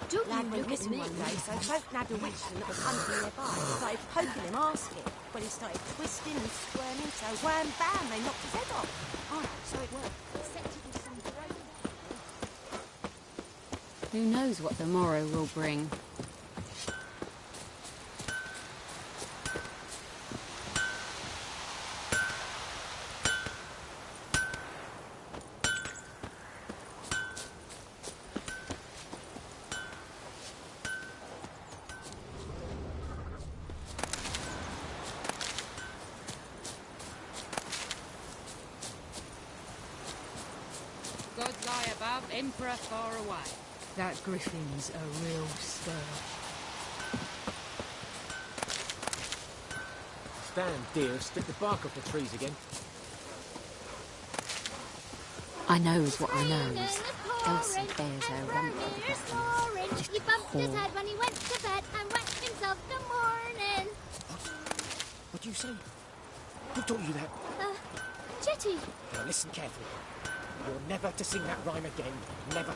Don't Lad you went look at missing me. one day, so folk nabbed a witchman that was hunting nearby. Started poking him, asking. When he started twisting and squirming, so wham bam, they knocked his head off. Oh, so it worked. Except it was some drone. Who knows what the morrow will bring? Gods lie above, Emperor far away. That griffin's a real stir. Stand, dear, strip the bark off the trees again. I knows what I knows. Elsie bears her rump for the buttons. He bumped his head when he went to bed and wet himself the morning. What do you say? Who taught you that? Chetty. Now listen carefully. You're never to sing that rhyme again. Never.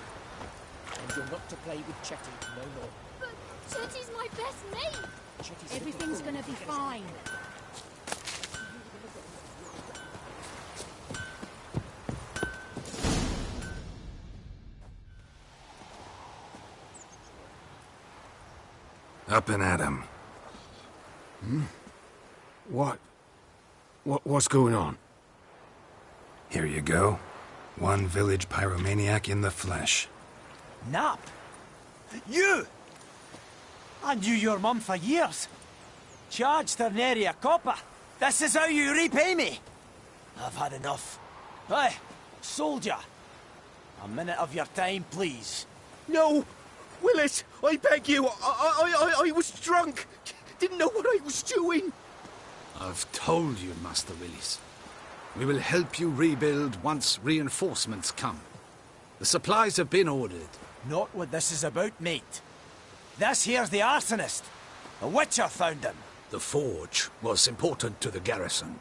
And you're not to play with Chetty no more. But Chetty's my best mate. Chetty's Everything's gonna be fine. Up and at him. What's going on? Here you go. One village pyromaniac in the flesh. Nap? You! I knew your mum for years. Charged her nary a copper. This is how you repay me. I've had enough. Hey, soldier. A minute of your time, please. No! Willis, I beg you, I was drunk. didn't know what I was doing. I've told you, Master Willis. We will help you rebuild once reinforcements come. The supplies have been ordered. Not what this is about, mate. This here's the arsonist. A witcher found him. The forge was important to the garrison.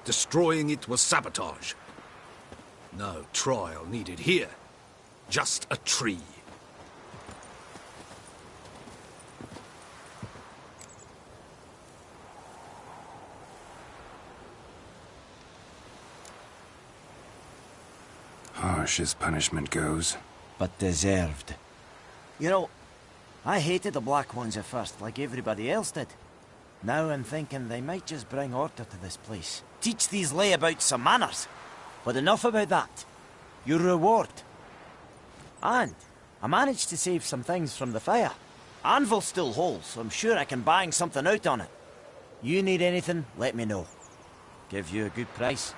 Destroying it was sabotage. No trial needed here. Just a tree. Harsh as punishment goes. But deserved. You know, I hated the Black Ones at first, like everybody else did. Now I'm thinking they might just bring order to this place. Teach these layabouts some manners. But enough about that. Your reward. And I managed to save some things from the fire. Anvil's still whole, so I'm sure I can bang something out on it. You need anything, let me know. Give you a good price.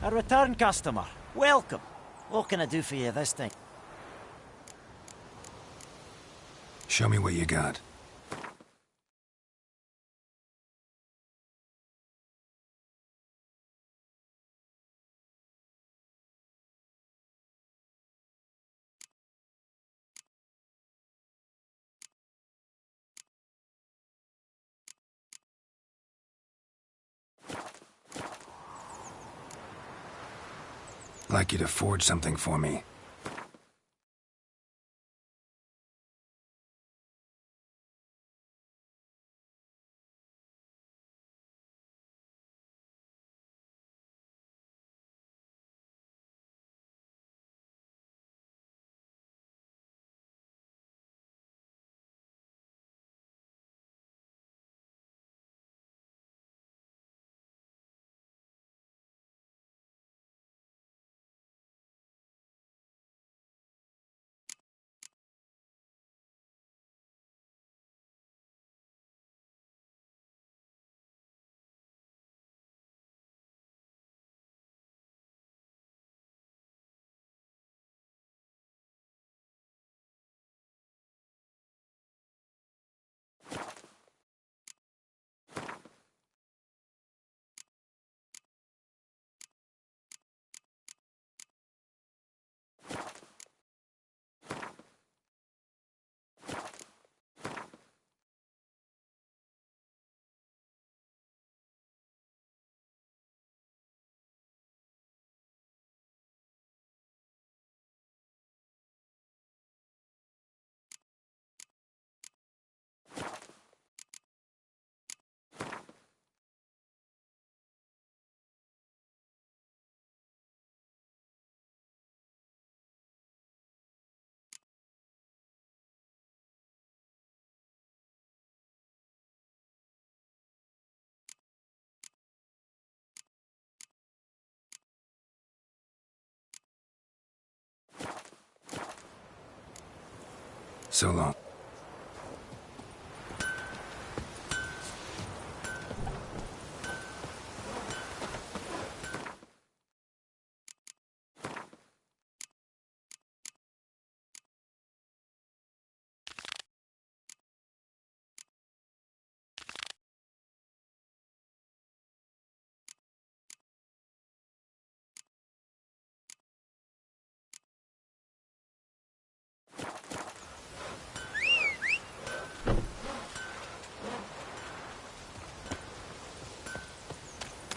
A return customer. Welcome. What can I do for you this time? Show me what you got. Like you to forge something for me. So long.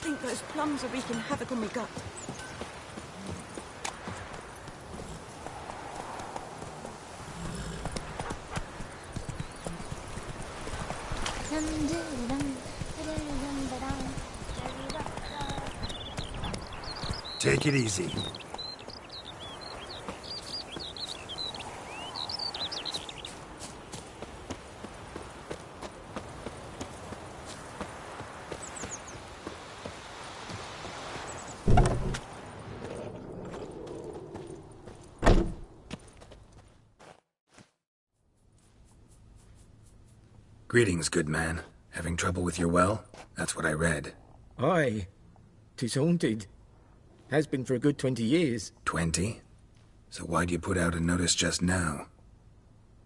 I think those plums are wreaking havoc on my gut. Take it easy. Greetings, good man. Having trouble with your well? That's what I read. Aye. 'Tis haunted. Has been for a good 20 years. 20? So why'd you put out a notice just now?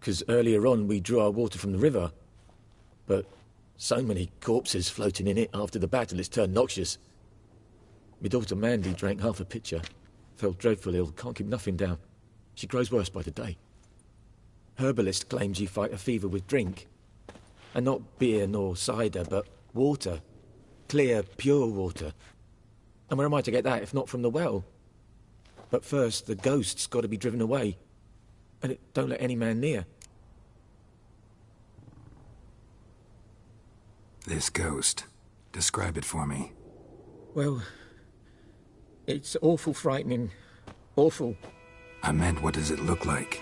'Cause earlier on we drew our water from the river. But so many corpses floating in it after the battle, it's turned noxious. My daughter Mandy drank half a pitcher. Fell dreadful ill, can't keep nothing down. She grows worse by the day. Herbalist claims you fight a fever with drink. And not beer nor cider, but water. Clear, pure water. And where am I to get that if not from the well? But first, the ghost's got to be driven away. And it don't let any man near. This ghost. Describe it for me. Well, it's awful frightening. Awful. I meant, what does it look like?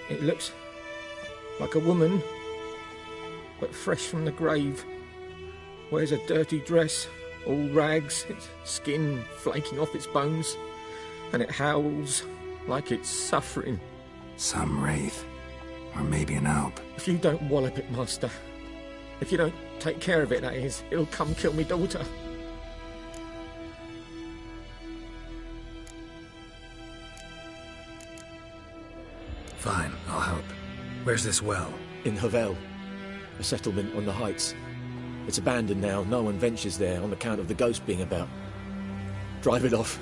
It looks like a woman, but fresh from the grave. Wears a dirty dress, all rags, its skin flaking off its bones, and it howls like it's suffering. Some wraith. Or maybe an alp. If you don't wallop it, Master, if you don't take care of it, that is, it'll come kill me daughter. Fine, I'll help. Where's this well? In Havel, a settlement on the heights. It's abandoned now. No one ventures there on account of the ghost being about. Drive it off.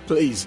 Please.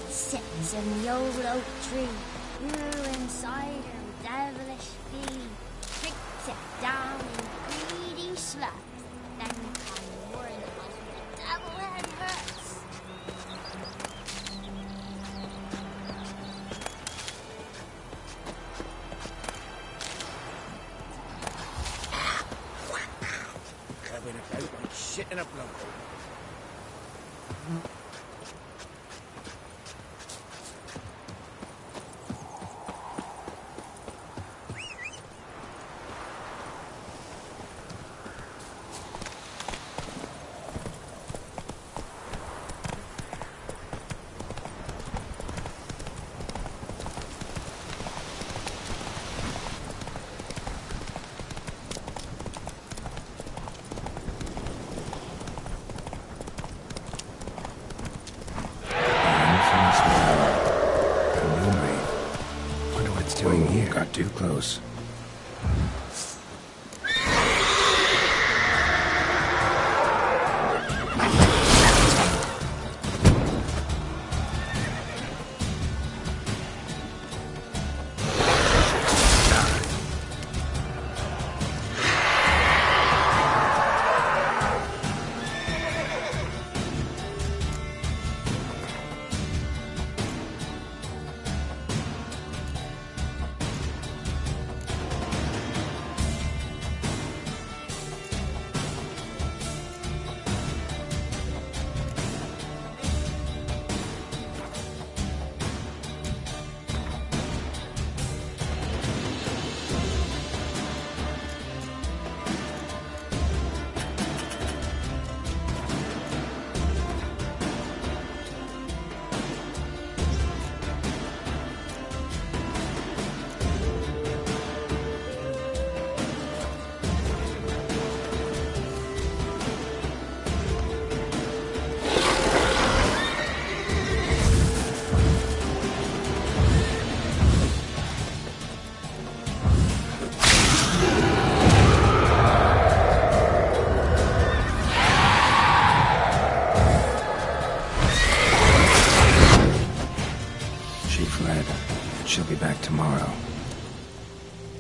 Sits in the old oak tree, grew inside her devilish fee, pricked it down in greedy slap, then come warning us the devil head hurts. Having about like shit in a blowhole.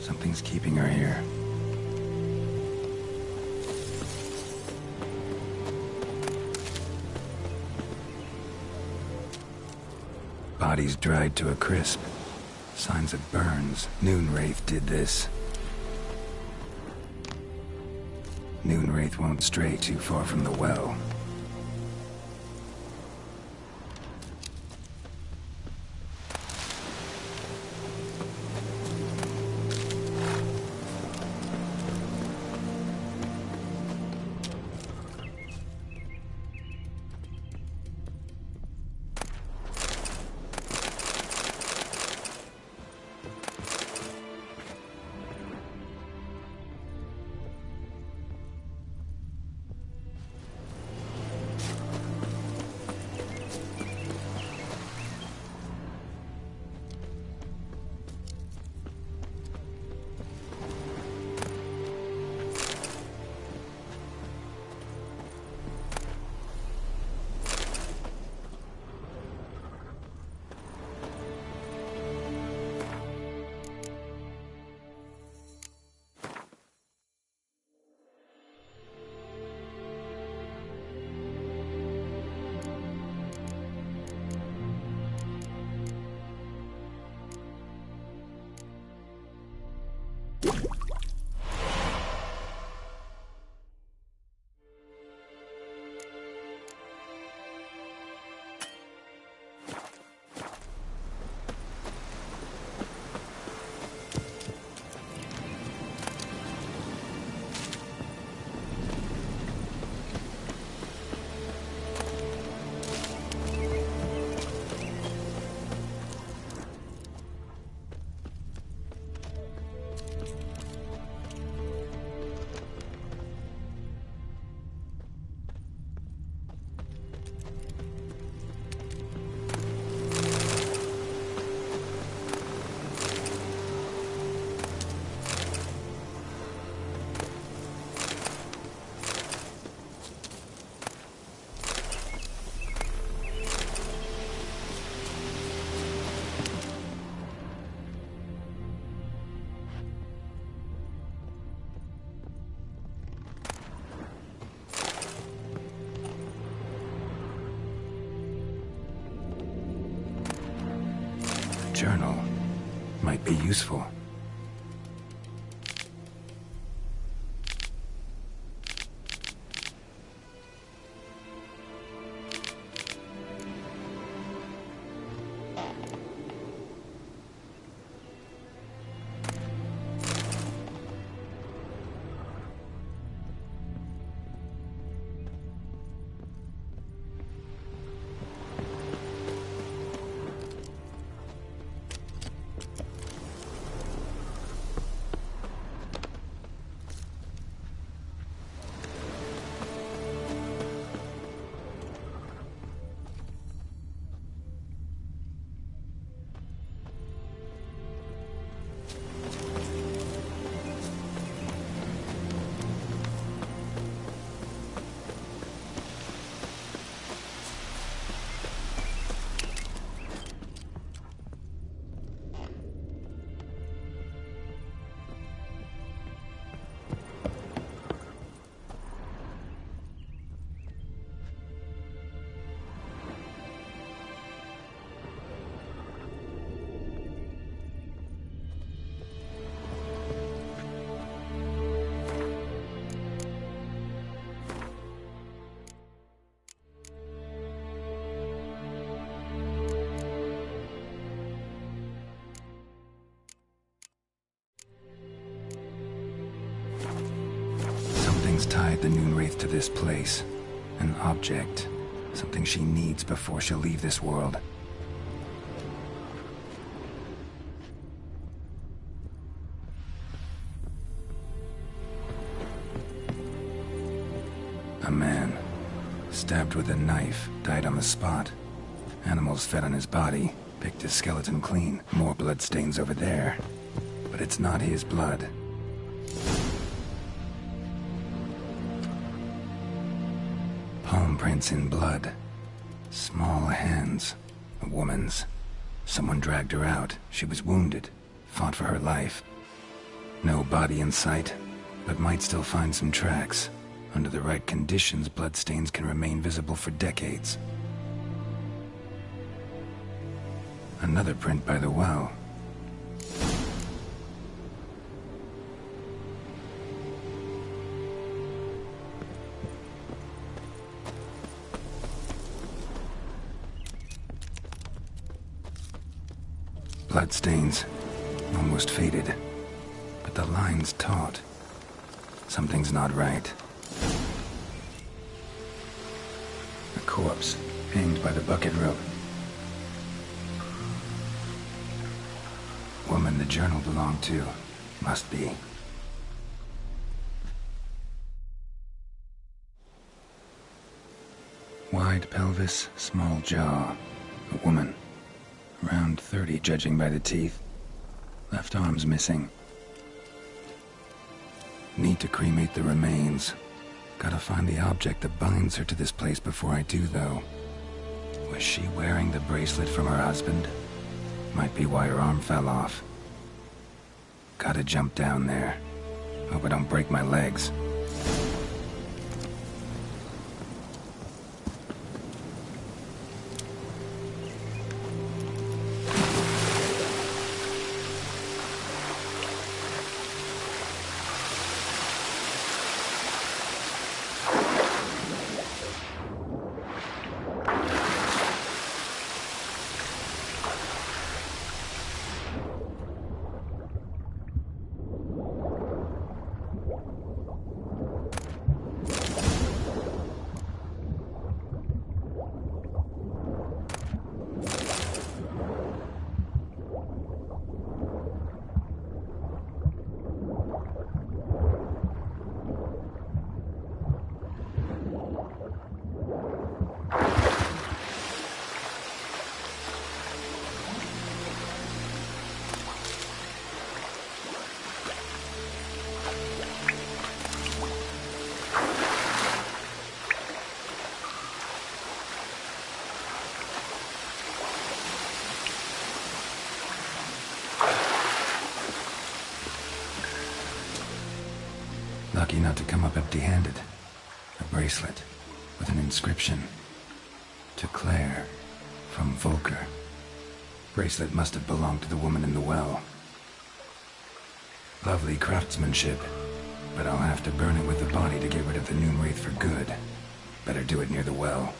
Something's keeping her here. Body's dried to a crisp. Signs of burns. Noonwraith did this. Noonwraith won't stray too far from the well. Journal might be useful. Tied the Noonwraith to this place. An object. Something she needs before she'll leave this world. A man. Stabbed with a knife. Died on the spot. Animals fed on his body. Picked his skeleton clean. More bloodstains over there. But it's not his blood. Palm prints in blood. Small hands. A woman's. Someone dragged her out. She was wounded. Fought for her life. No body in sight, but might still find some tracks. Under the right conditions, bloodstains can remain visible for decades. Another print by the well. Bloodstains, almost faded, but the line's taut. Something's not right. A corpse, hanged by the bucket rope. Woman the journal belonged to, must be. Wide pelvis, small jaw. A woman. Around 30, judging by the teeth. Left arm's missing. Need to cremate the remains. Gotta find the object that binds her to this place before I do, though. Was she wearing the bracelet from her husband? Might be why her arm fell off. Gotta jump down there. Hope I don't break my legs. Lucky not to come up empty-handed. A bracelet with an inscription. To Claire, from Volker. Bracelet must have belonged to the woman in the well. Lovely craftsmanship, but I'll have to burn it with the body to get rid of the Noon Wraith for good. Better do it near the well.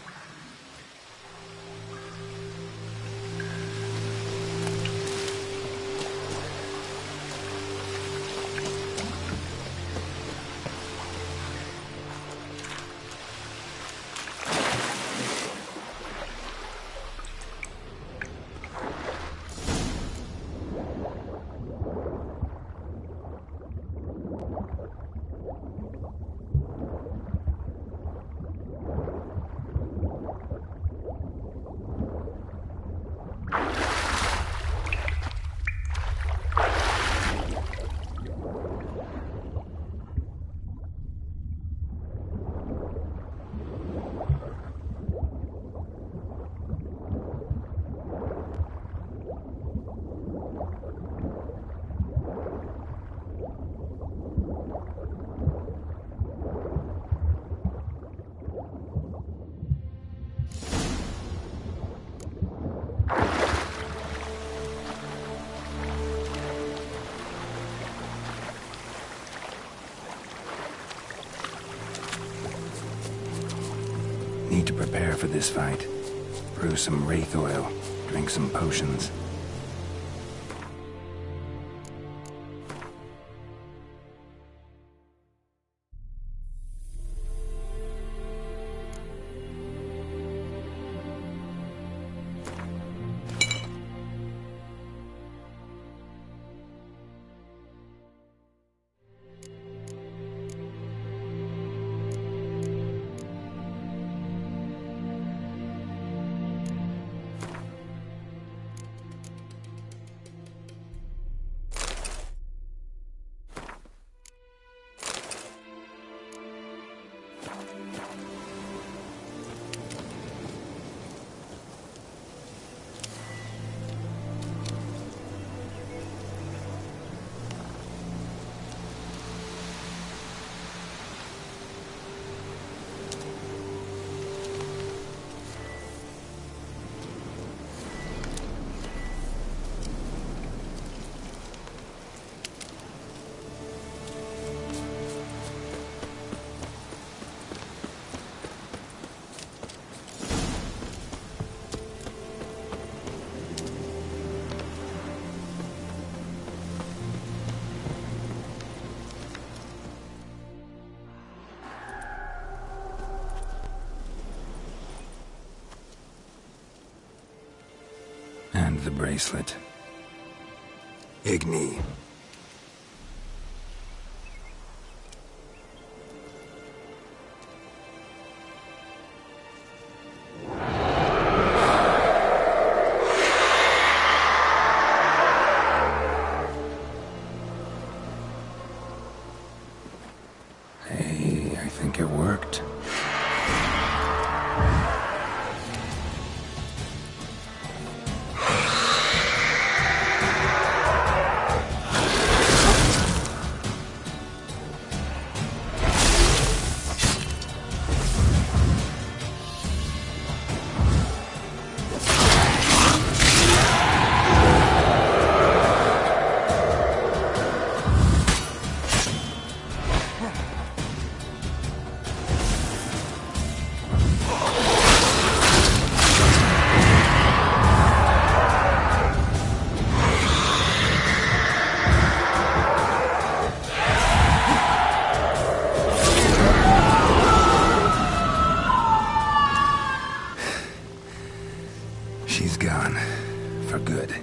Need to prepare for this fight. Brew some wraith oil, drink some potions. the bracelet. Igni. Hey, I think it worked. She's gone. For good.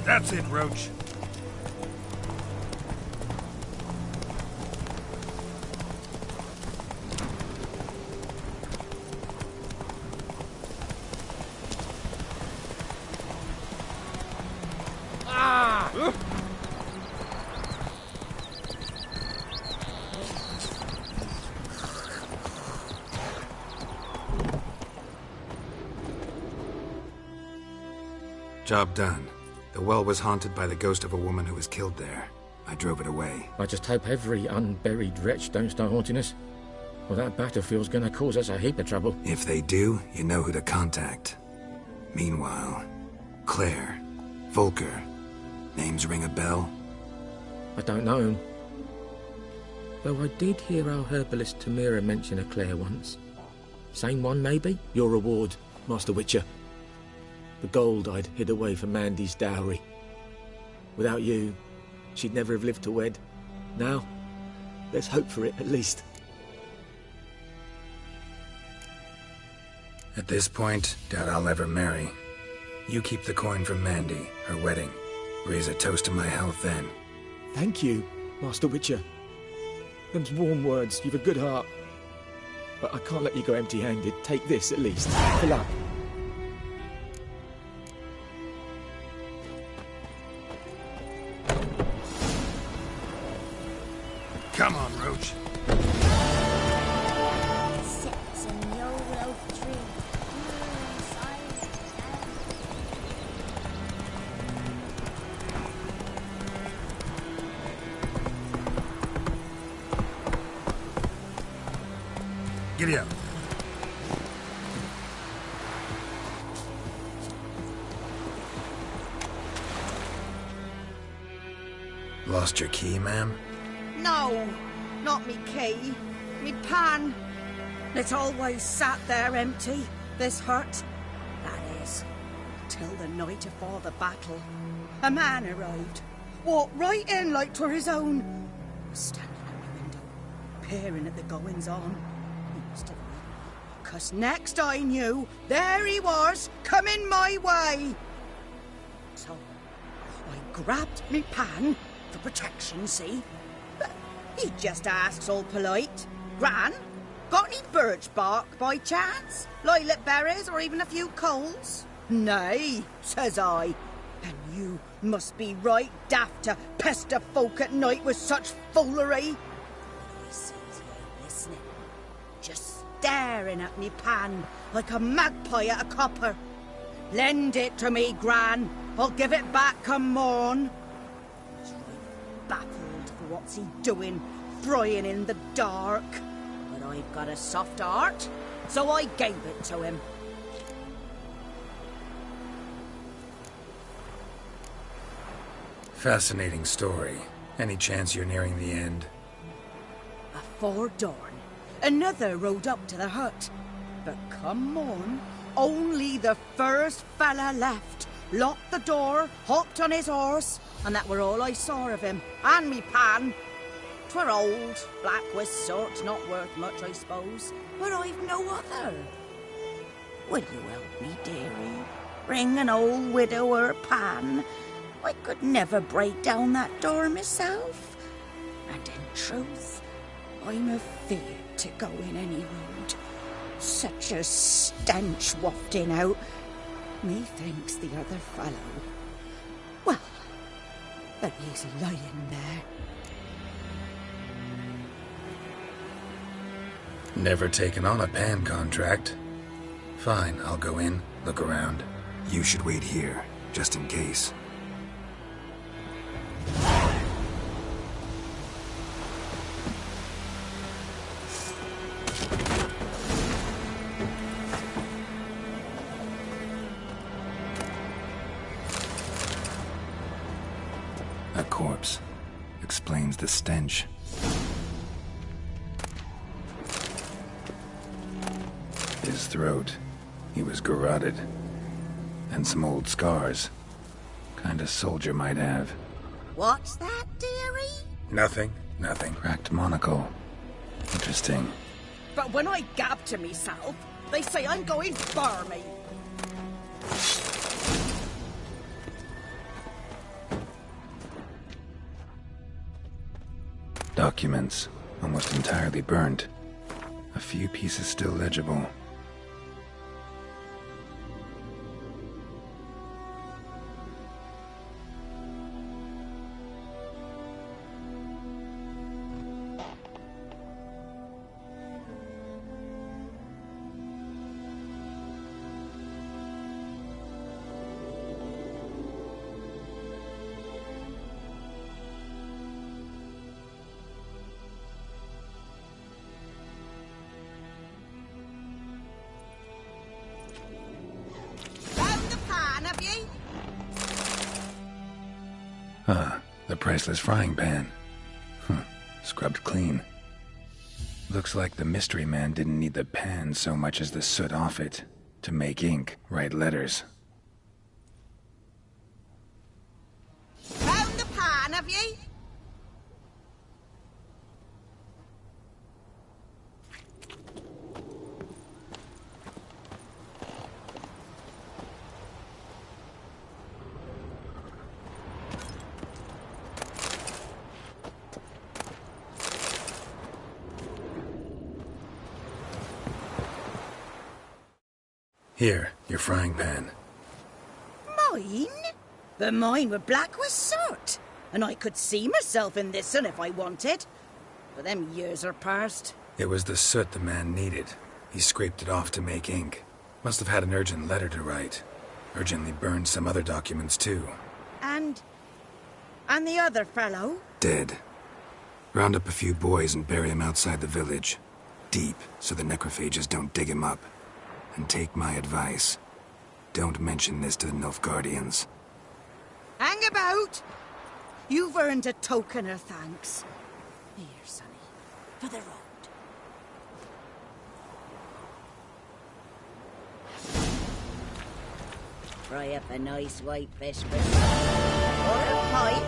That's it, Roach. Job done. The well was haunted by the ghost of a woman who was killed there. I drove it away. I just hope every unburied wretch don't start haunting us. Well, that battlefield's gonna cause us a heap of trouble. If they do, you know who to contact. Meanwhile, Claire, Volker, names ring a bell? I don't know 'em. Though I did hear our herbalist Tamira mention a Claire once. Same one, maybe? Your reward, Master Witcher. The gold I'd hid away for Mandy's dowry. Without you, she'd never have lived to wed. Now, let's hope for it, at least. At this point, doubt I'll ever marry. You keep the coin from Mandy, her wedding. Raise a toast to my health then. Thank you, Master Witcher. Them's warm words, you've a good heart. But I can't let you go empty-handed. Take this, at least. Fill up. Come on, Roach. Sits in the old oak tree. Inside Giddy up. Lost your key, ma'am? No, not me key. Me pan. It's always sat there empty, this hut. That is, till the night afore the battle. A man arrived, walked right in like 'twere his own. Was standing at the window, peering at the goings-on. He must have read, 'cause next I knew, there he was, coming my way. So, I grabbed me pan, for protection, see? But he just asks all polite, Gran, got any birch bark by chance? Lilac berries or even a few coals? Nay, says I. And you must be right daft to pester folk at night with such foolery. He seems like listening, just staring at me pan like a magpie at a copper. Lend it to me, Gran. I'll give it back come morn. He's right baffled for what's he doing, frying in the dark. But I've got a soft heart, so I gave it to him. Fascinating story. Any chance you're nearing the end? Afore dawn, Another rode up to the hut. But come on, only the first fella left. Locked the door, hopped on his horse, and that were all I saw of him, and me pan. 'Twere old, black with soot, not worth much, I suppose, but I've no other. Will you help me, dearie? Bring an old widower pan. I could never break down that door myself. And in truth, I'm afeard to go in any road. Such a stench wafting out. Methinks the other fellow. Well, there he's lying there. Never taken on a pan contract. Fine, I'll go in, look around. You should wait here, just in case. A corpse. Explains the stench. His throat. He was garroted. And some old scars. Kind of soldier might have. What's that, dearie? Nothing. Cracked monocle. Interesting. But when I gab to myself, they say I'm going barmy. Documents. Almost entirely burnt. A few pieces still legible. The priceless frying pan. Scrubbed clean. Looks like the mystery man didn't need the pan so much as the soot off it to make ink, write letters. Found the pan, have ye? Here, your frying pan. Mine? But mine were black with soot, and I could see myself in this one if I wanted. But them years are past. It was the soot the man needed. He scraped it off to make ink. Must have had an urgent letter to write. Urgently burned some other documents too. And the other fellow? Dead. Round up a few boys and bury him outside the village. Deep, so the necrophages don't dig him up. And take my advice. Don't mention this to the Nilfgaardians. Hang about! You've earned a token of thanks. Here, sonny, for the road. Fry up a nice white fish for or a pike.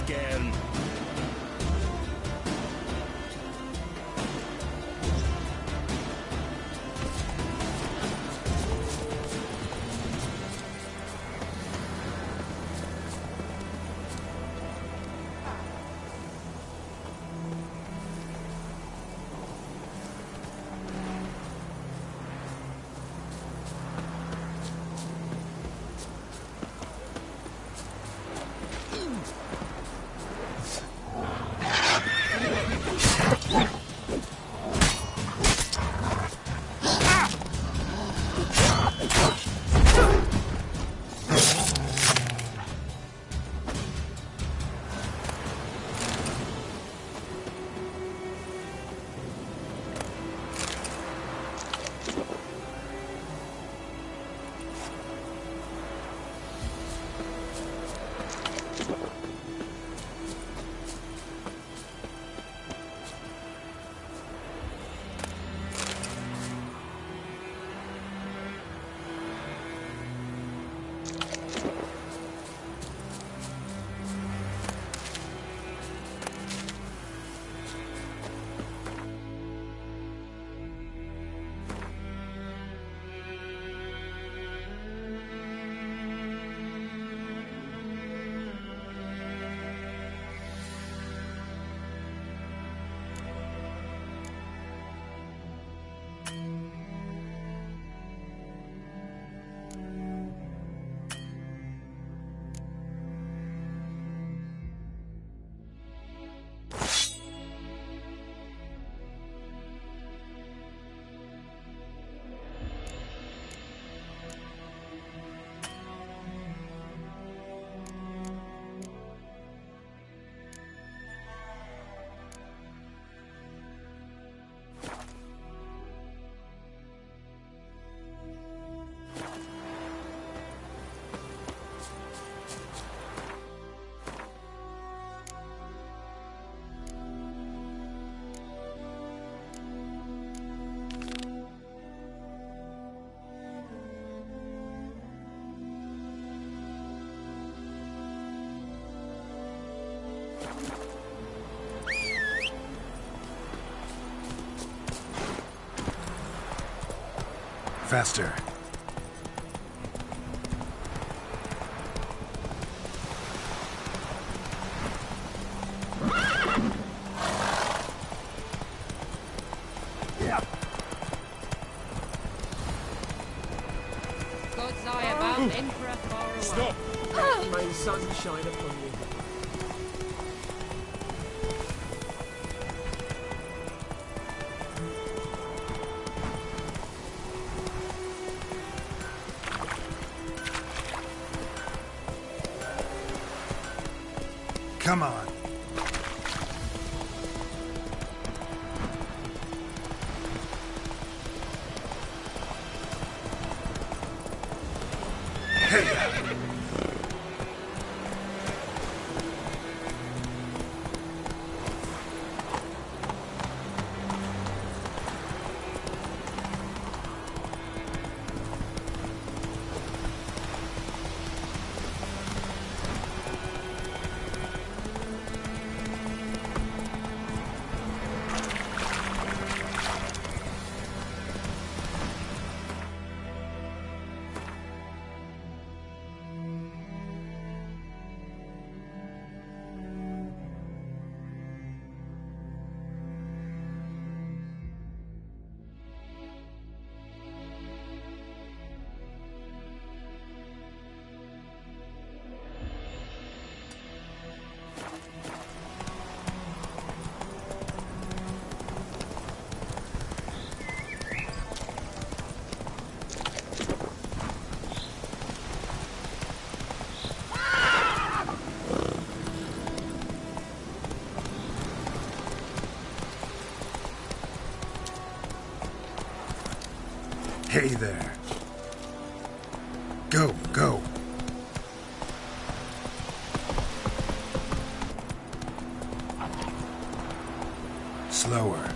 again. Faster. God's eye above, Emperor far away. Stop! May sun shine upon you. Come on. Hey there. Go, go. Slower.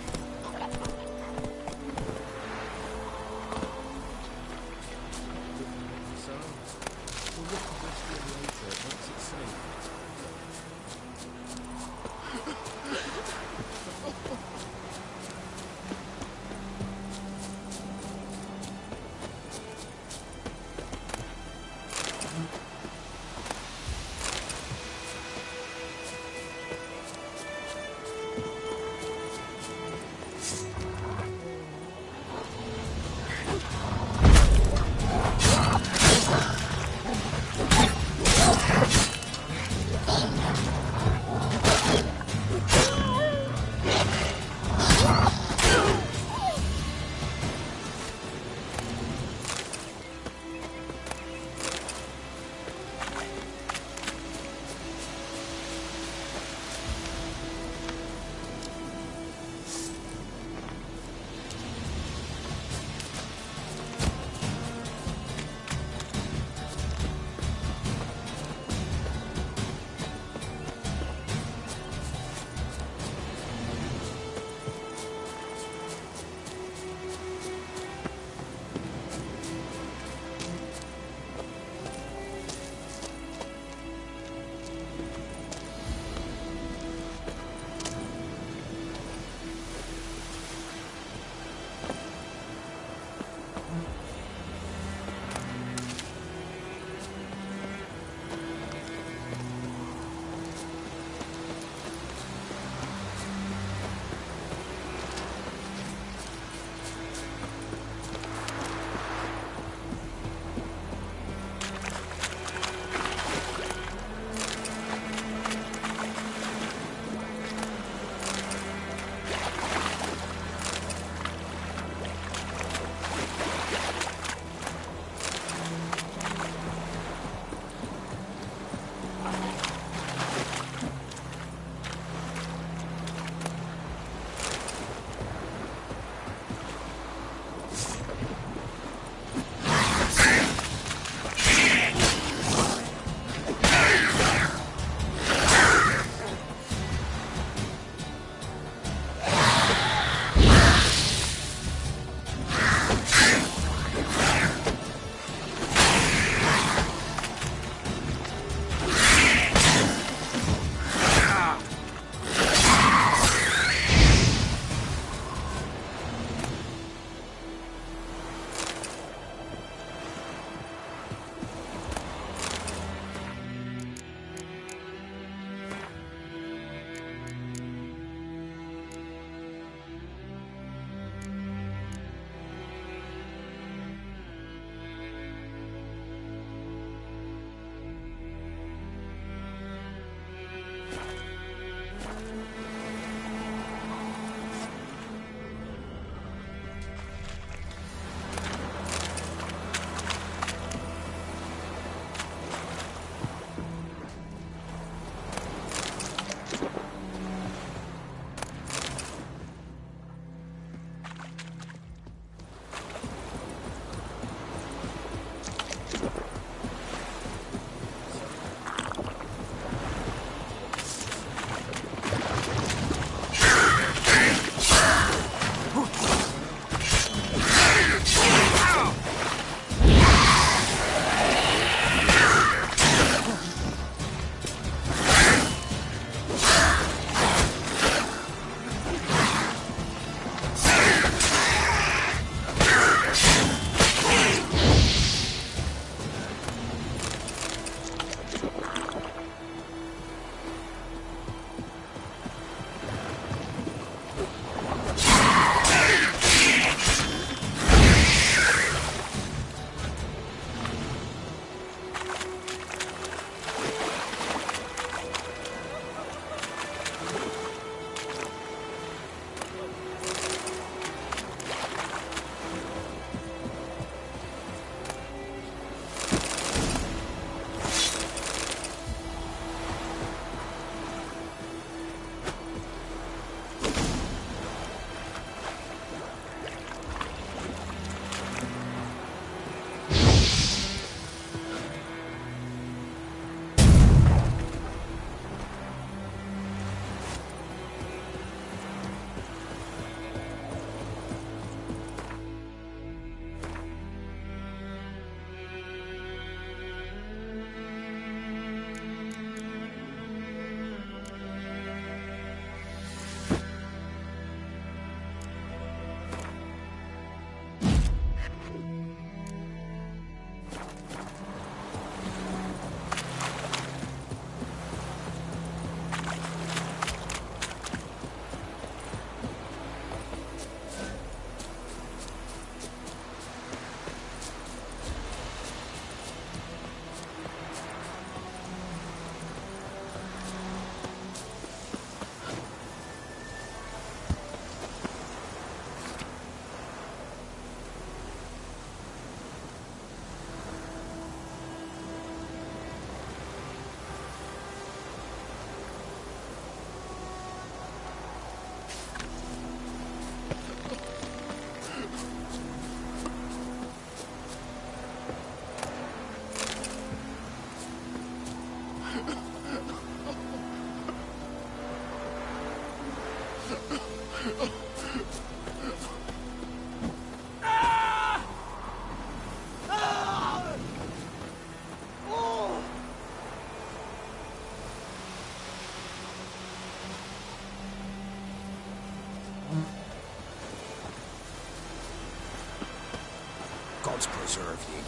Gods preserve ye.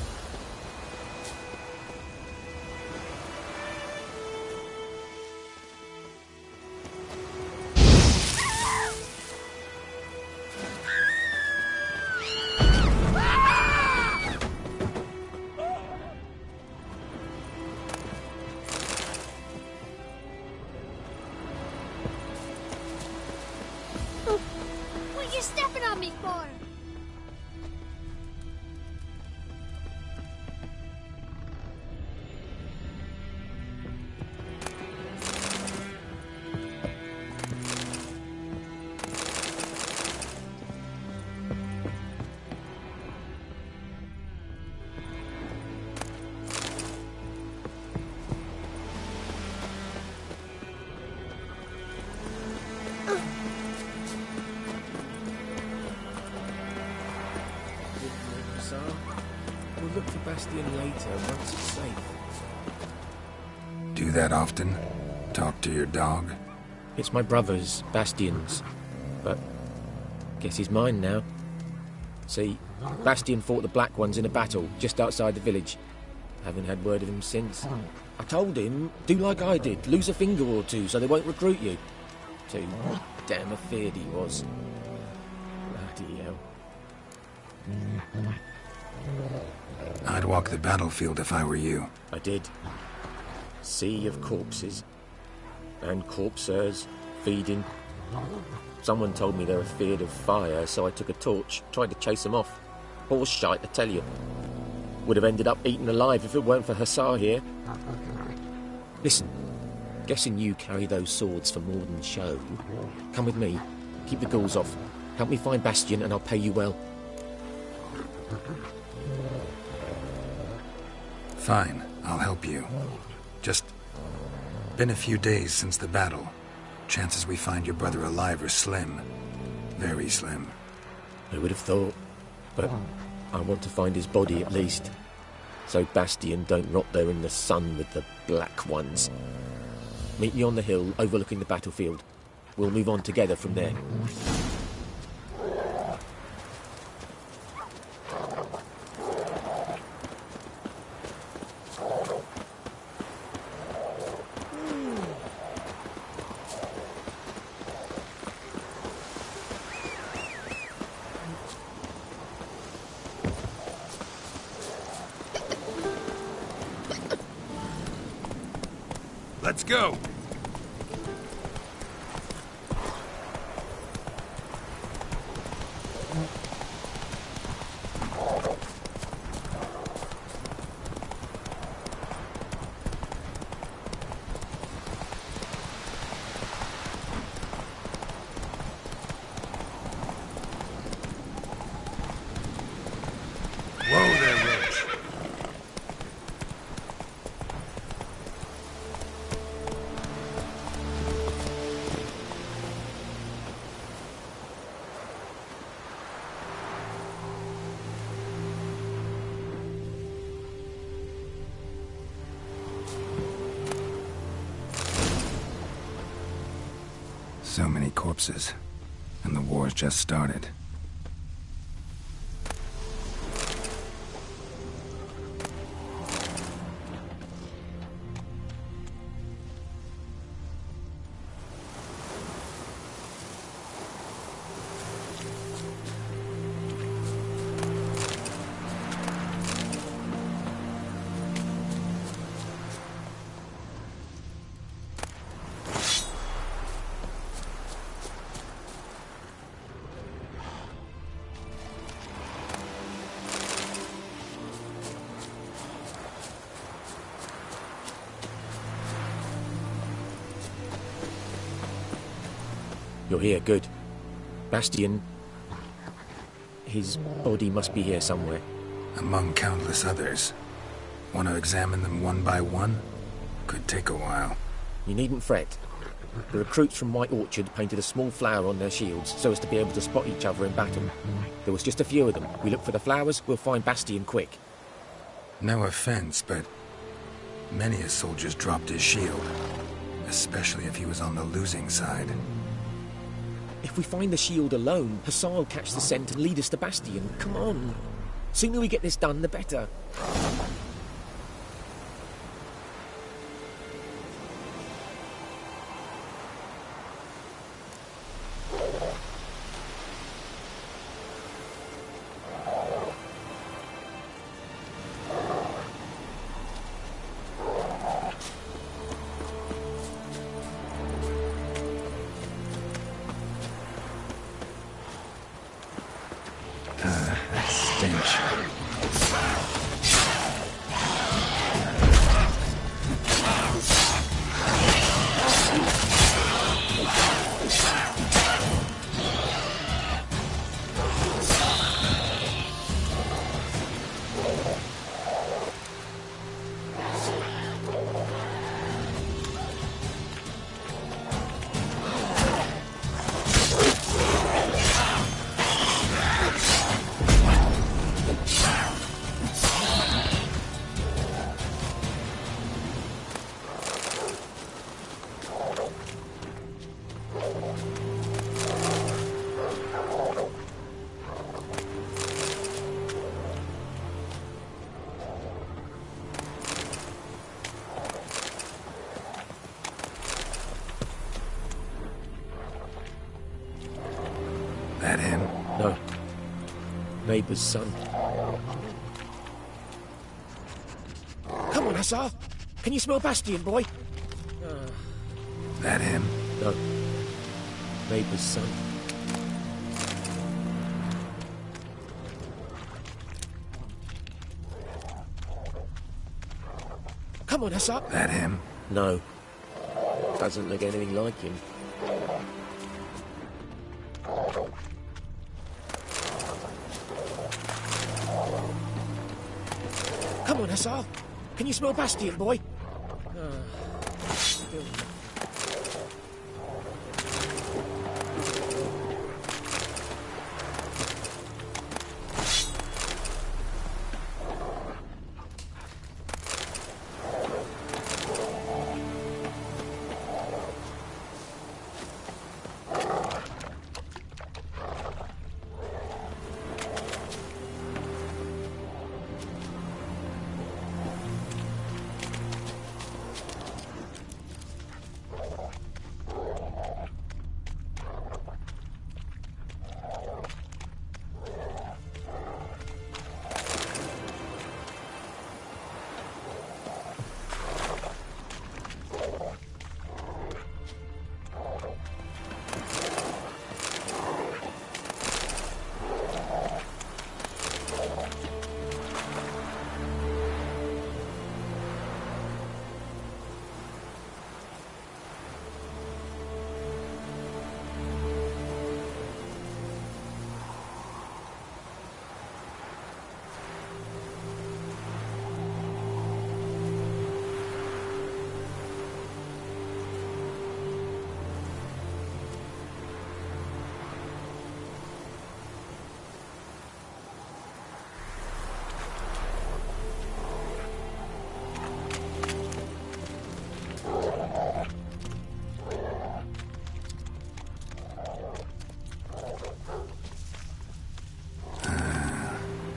What you stepping on me for? We'll look for Bastion later, once it's safe. Do that often? Talk to your dog? It's my brother's, Bastion's. But guess he's mine now. See, Bastion fought the Black Ones in a battle just outside the village. Haven't had word of him since. I told him, do like I did, lose a finger or two so they won't recruit you. Too damn afeard he was. Bloody hell. I'd walk the battlefield if I were you. I did. Sea of corpses. And corpsers, feeding. Someone told me they were feared of fire, so I took a torch, tried to chase them off. Horse shite, I tell you. Would have ended up eaten alive if it weren't for Hussar here. Listen, guessing you carry those swords for more than show. Come with me, keep the ghouls off. Help me find Bastion and I'll pay you well. Fine, I'll help you. Just been a few days since the battle. Chances we find your brother alive are slim. Very slim. I would have thought, but I want to find his body at least. So Bastion don't rot there in the sun with the Black Ones. Meet me on the hill overlooking the battlefield. We'll move on together from there. Let's go! Whoa there, Roach. So many corpses, and the war's just started. You're here, good. Bastion... his body must be here somewhere. Among countless others. Want to examine them one by one? Could take a while. You needn't fret. The recruits from White Orchard painted a small flower on their shields so as to be able to spot each other in battle. There was just a few of them. We look for the flowers, we'll find Bastion quick. No offense, but many a soldier's dropped his shield, especially if he was on the losing side. If we find the shield alone, Hussar will catch the scent and lead us to Bastion. Come on. Sooner we get this done, the better. That him? No. Neighbour's son. Come on, Hussar! Can you smell Bastion, boy? That him? No. Neighbour's son. Come on, Hussar! That him? No. Doesn't look anything like him. Come on, Hussar! Can you smell Bastion, boy? Still.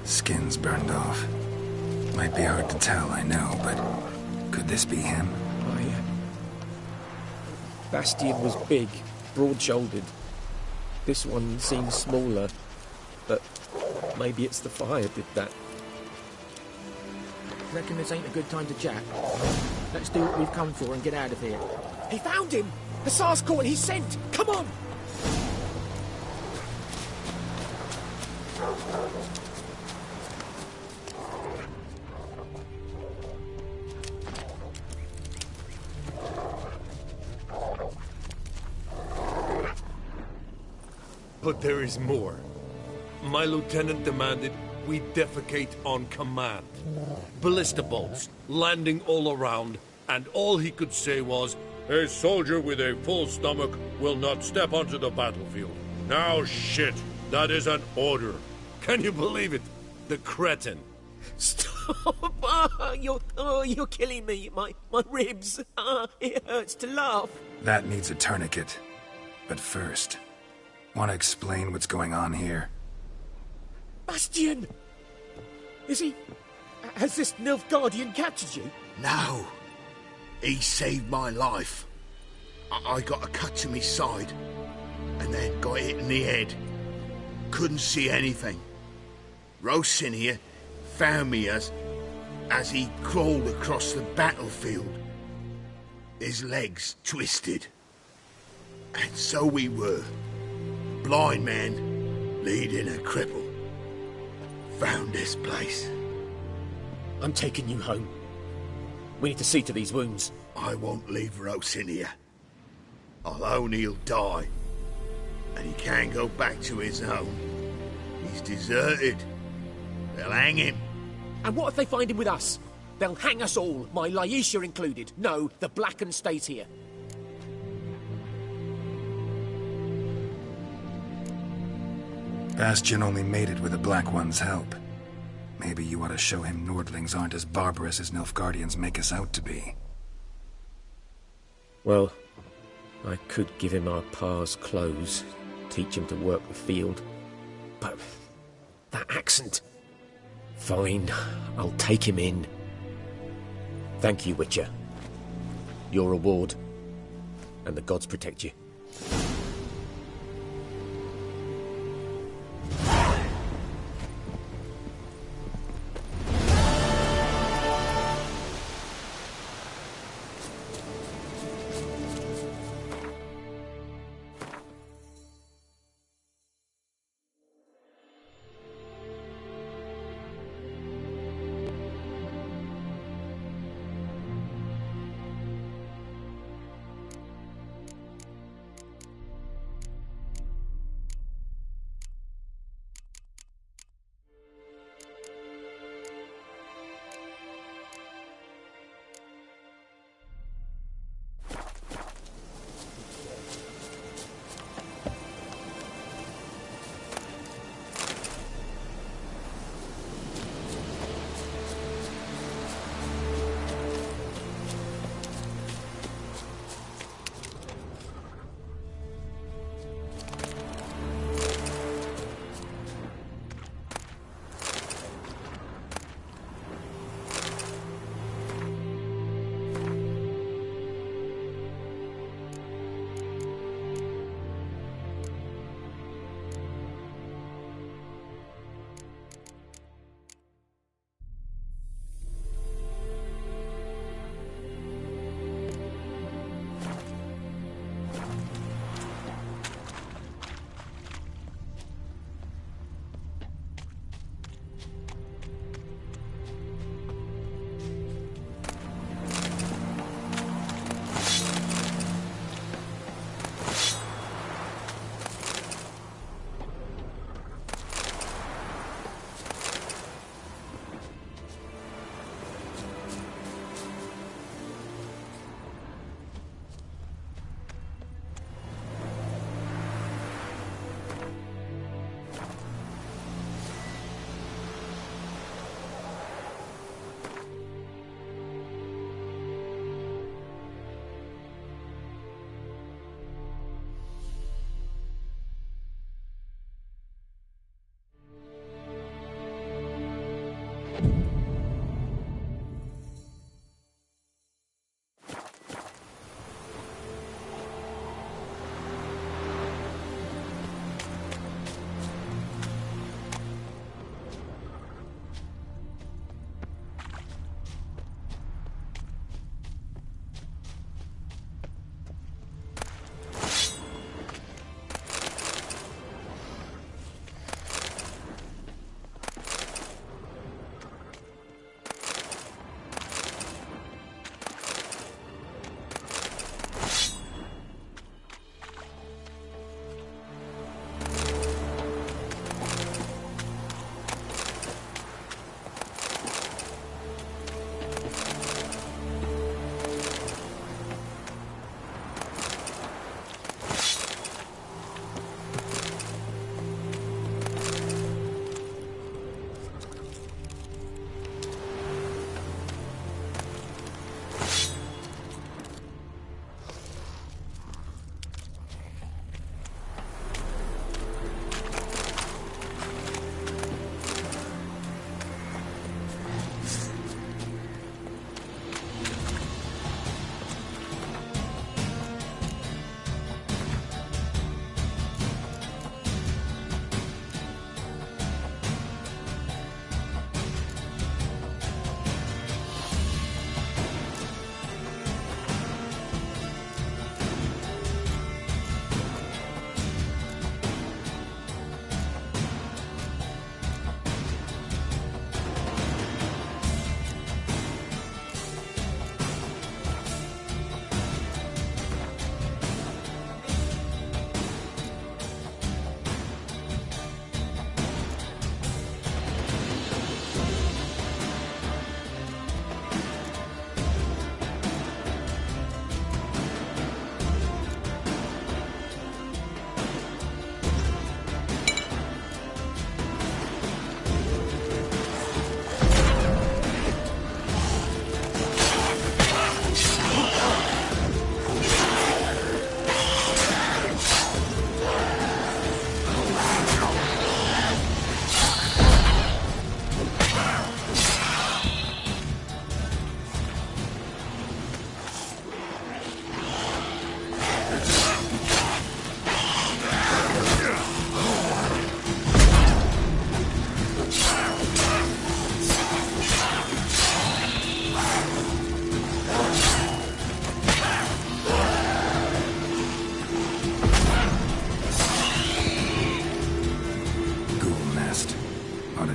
Skin's burned off. Might be hard to tell, I know, but could this be him? Bastion was big, broad-shouldered. This one seems smaller, but maybe it's the fire did that. Reckon this ain't a good time to chat? Let's do what we've come for and get out of here. He found him! Hussar's caught his scent! Come on! But there is more. My lieutenant demanded we defecate on command. Ballista bolts landing all around, and all he could say was, A soldier with a full stomach will not step onto the battlefield. Now shit, that is an order. Can you believe it? The cretin. Stop! You're killing me. My ribs. It hurts to laugh. That needs a tourniquet. But first, want to explain what's going on here? Bastian! Is he... Has this Nilfgaardian captured you? No. He saved my life. I got a cut to my side, and then got hit in the head. Couldn't see anything. Rosinia found me as he crawled across the battlefield. His legs twisted. And so we were. Blind man leading a cripple. Found this place. I'm taking you home. We need to see to these wounds. I won't leave Rosinia. Alone he'll die. And he can't go back to his home. He's deserted. They'll hang him. And what if they find him with us? They'll hang us all, my Laisha included. No, the Blacken stays here. Bastian only made it with the Black One's help. Maybe you ought to show him Nordlings aren't as barbarous as Nilfgaardians make us out to be. Well, I could give him our pa's clothes, teach him to work the field. But that accent... Fine, I'll take him in. Thank you, Witcher. Your reward. And the gods protect you.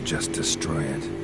just destroy it.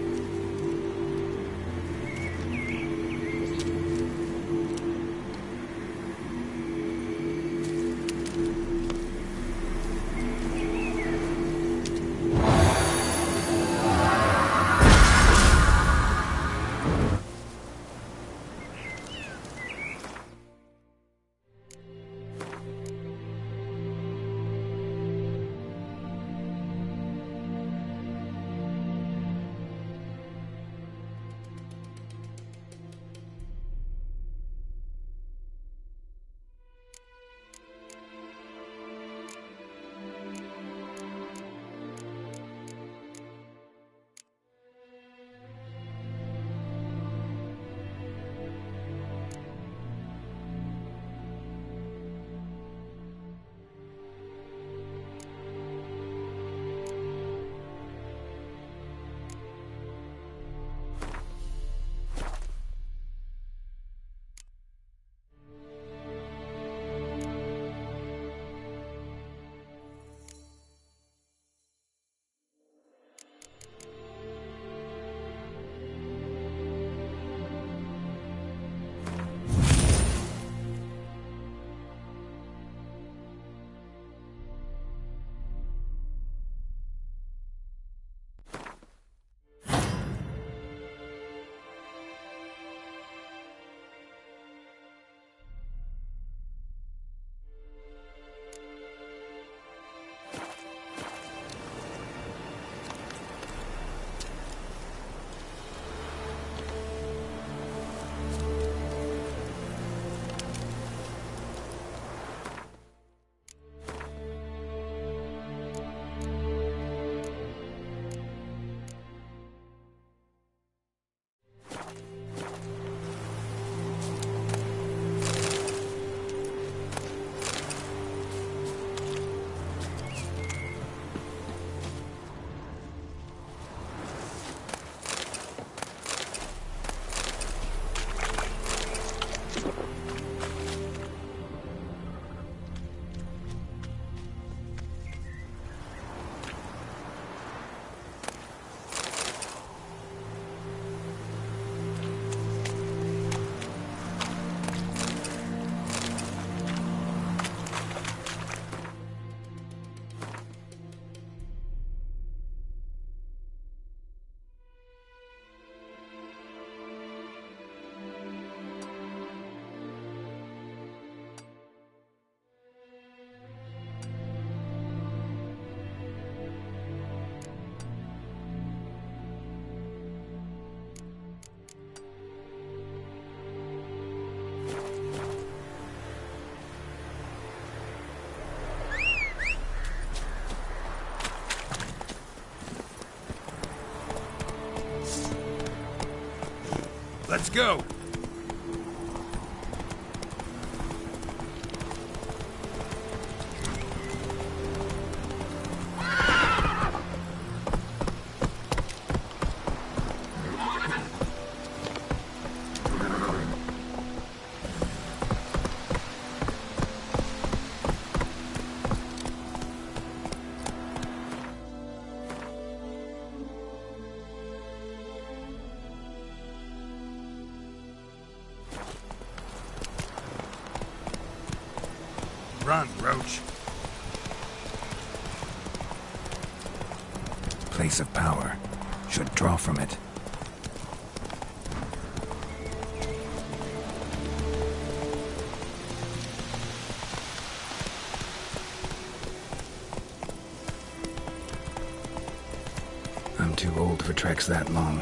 Let's go! Run, Roach. Place of power. Should draw from it. I'm too old for treks that long.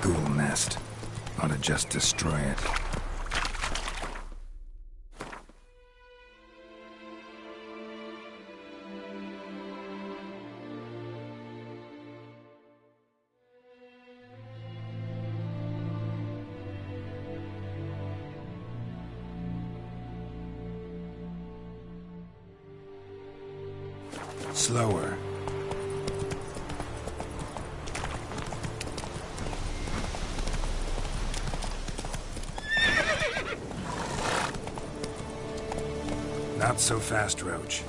Ghoul nest. Ought to just destroy it. Slower. Not so fast, Roach.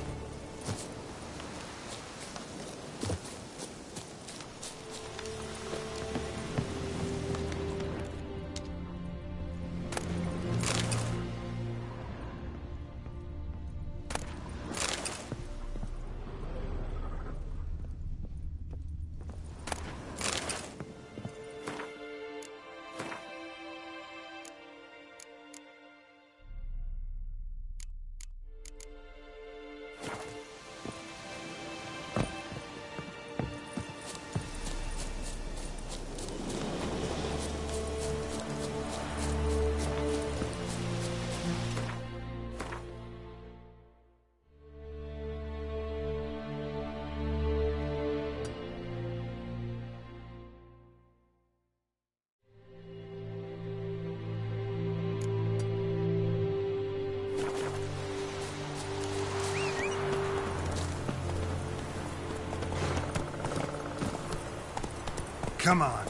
Come on.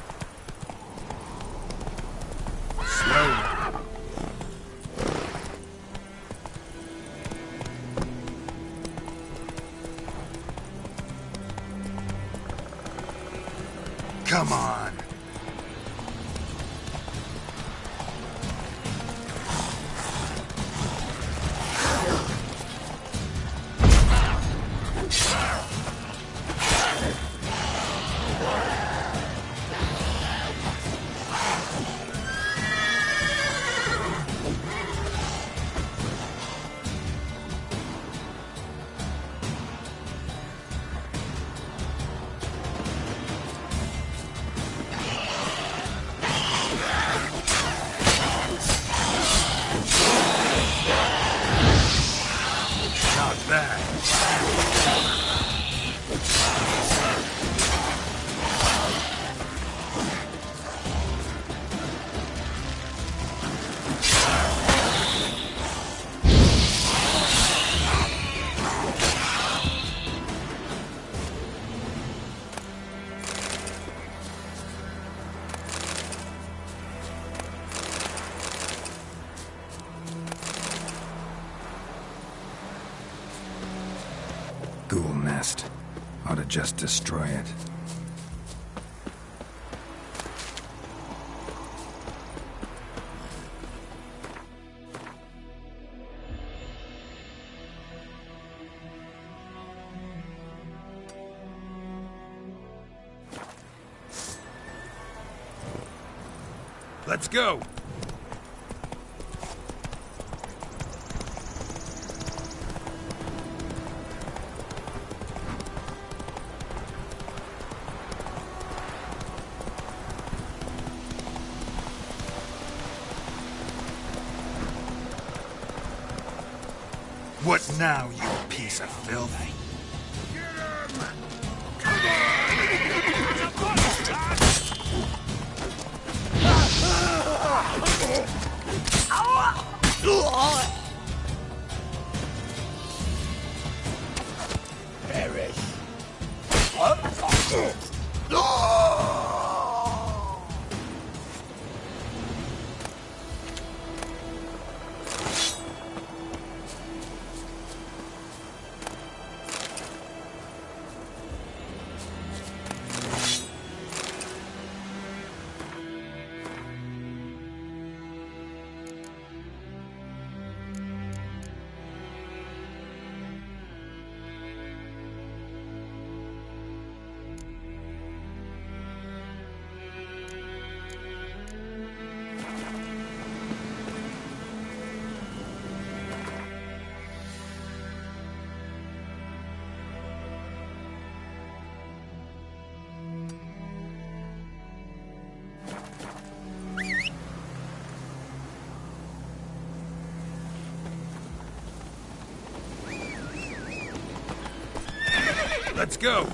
Slowly. Come on. Ghoul nest. Ought to just destroy it. Let's go! What now, you piece of filth? Perish. Let's go!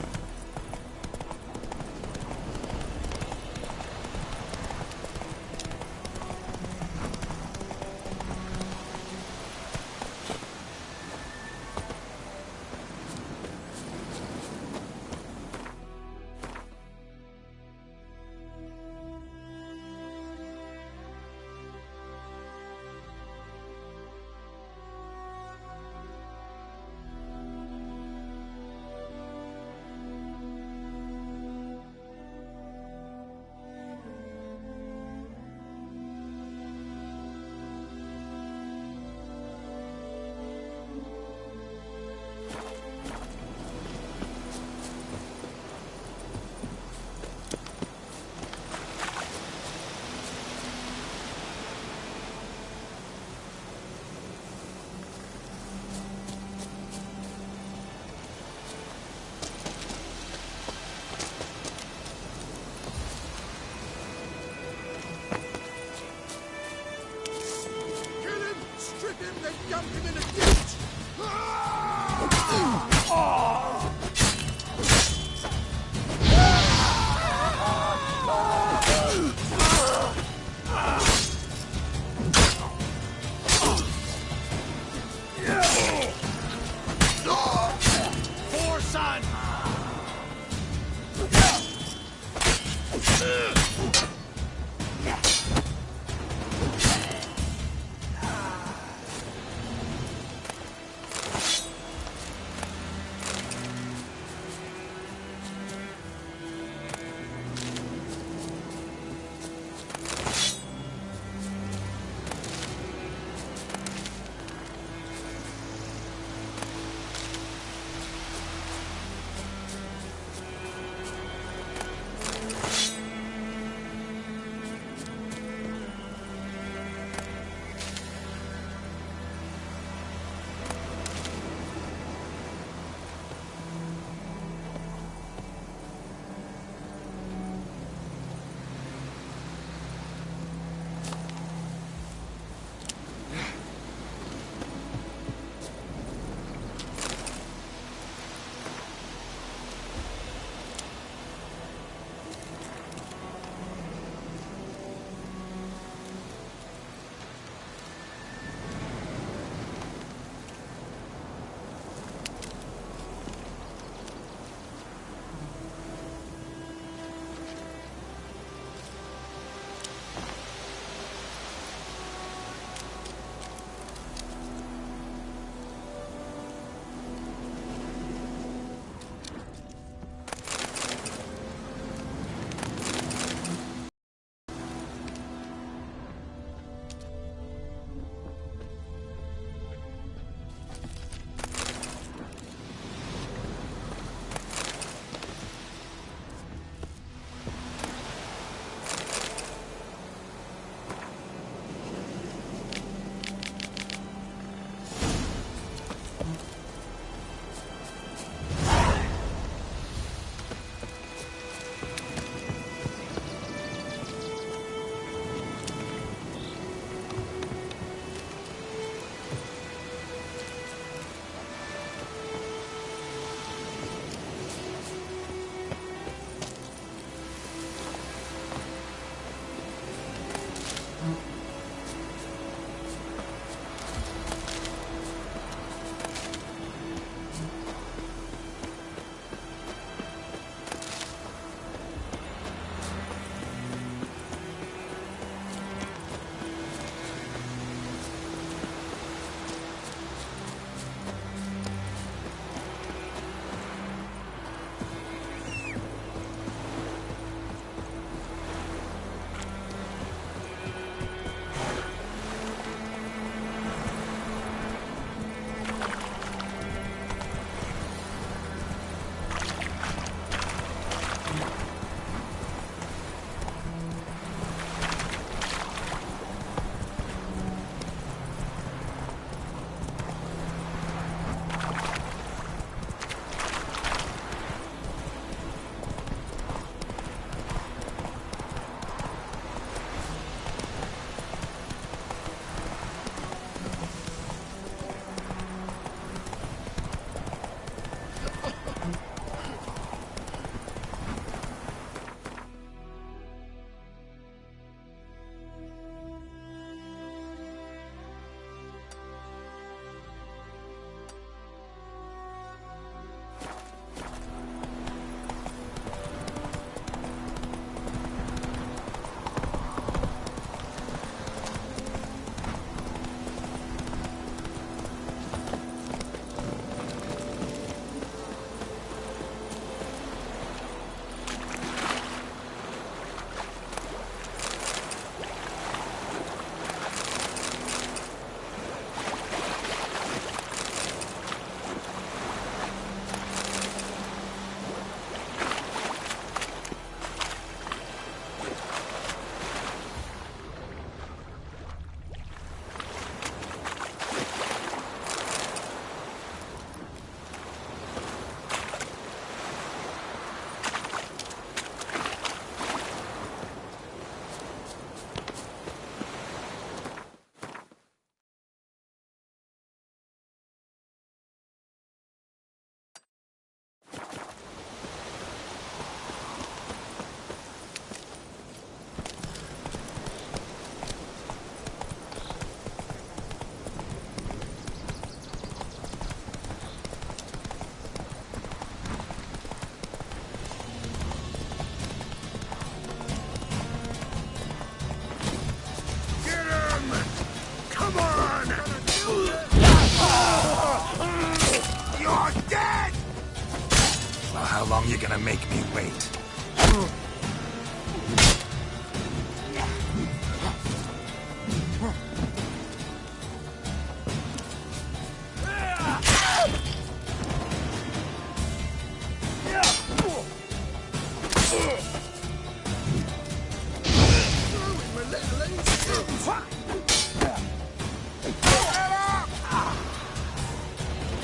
gonna make me wait.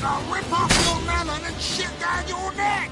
I'll rip off your melon and shit down your neck!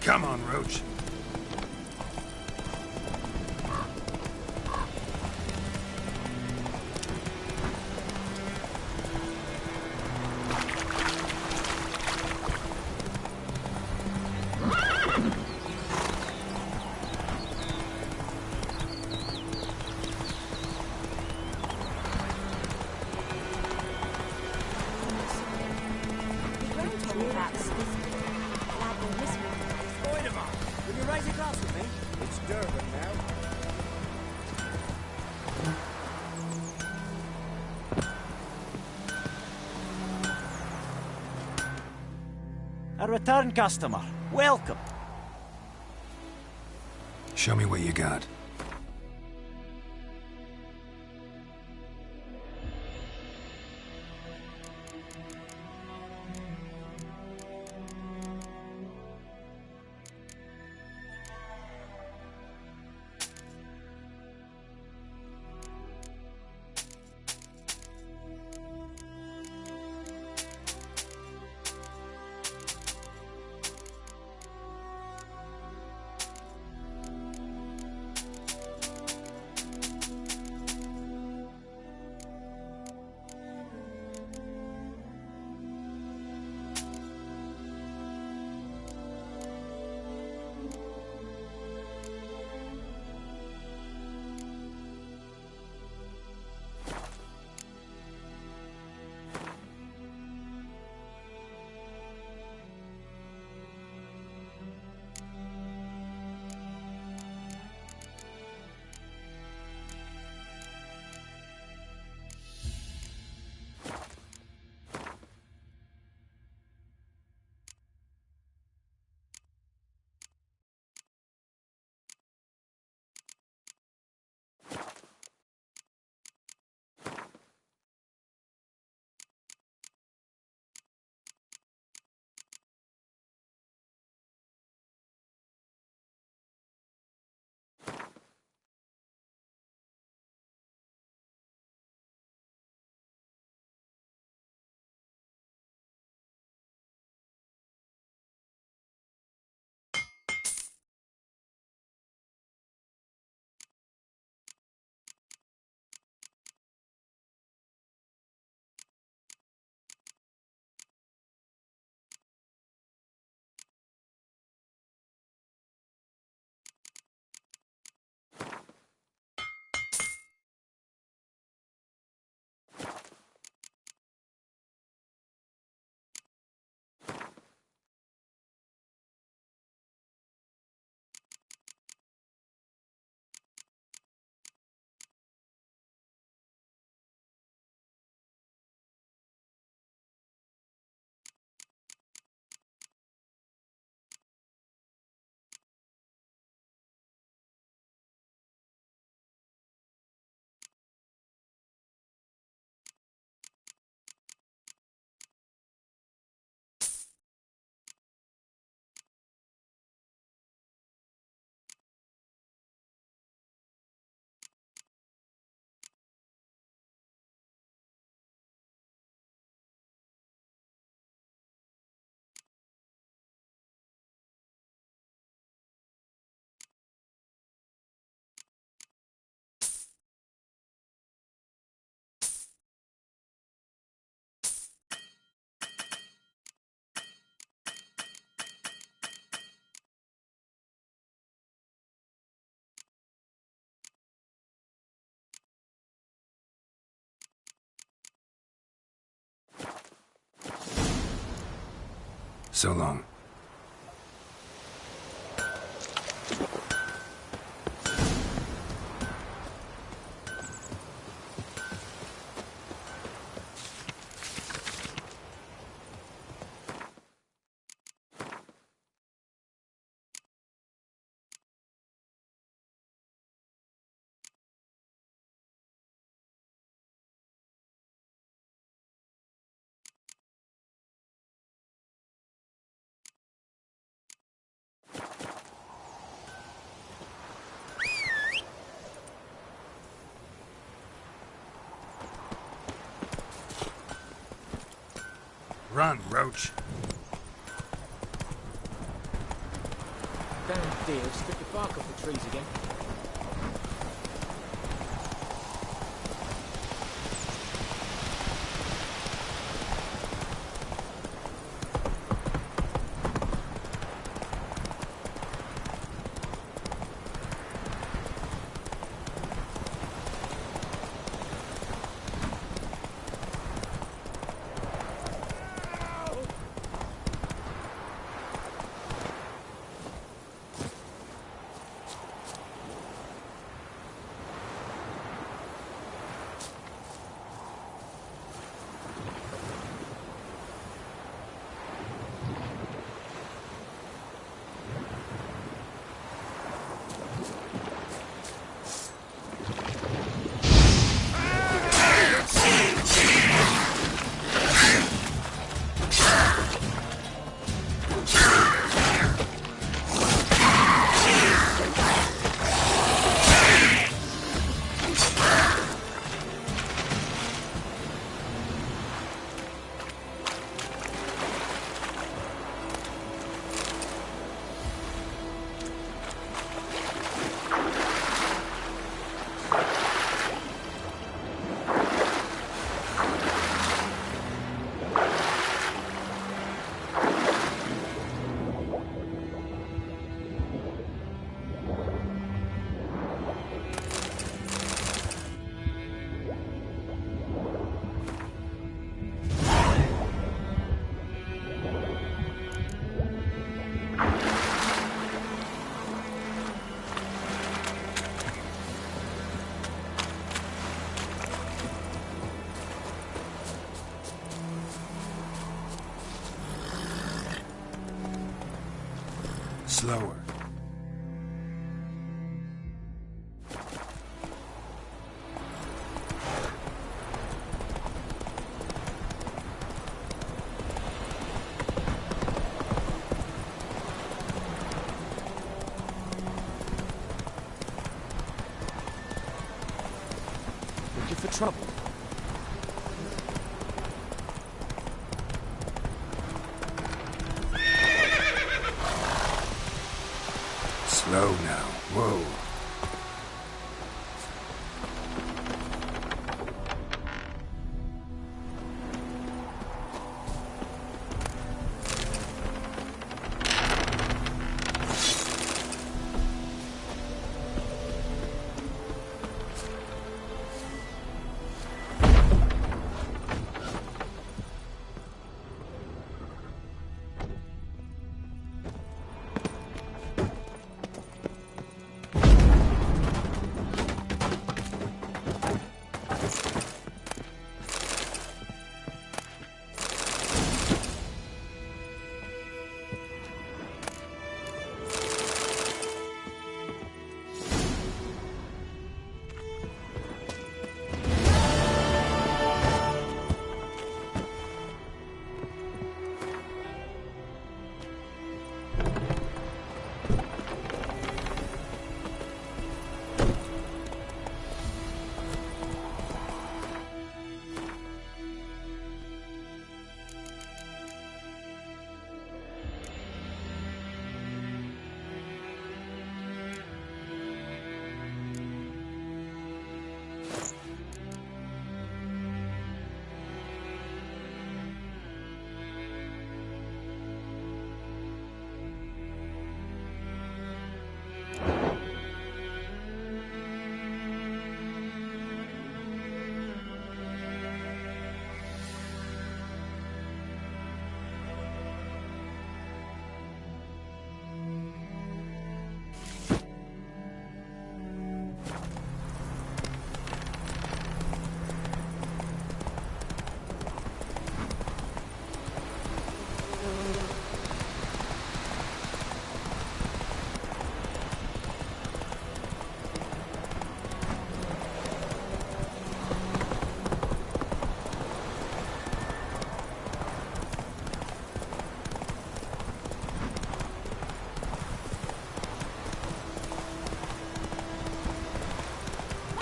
Come on, Roach. Will you raise a glass with me? It's Durban now. A return customer. Welcome. Show me what you got. So long. Run, Roach. Damn deer, strip the bark off the trees again. Slower. Looking for trouble. Slow now. Whoa.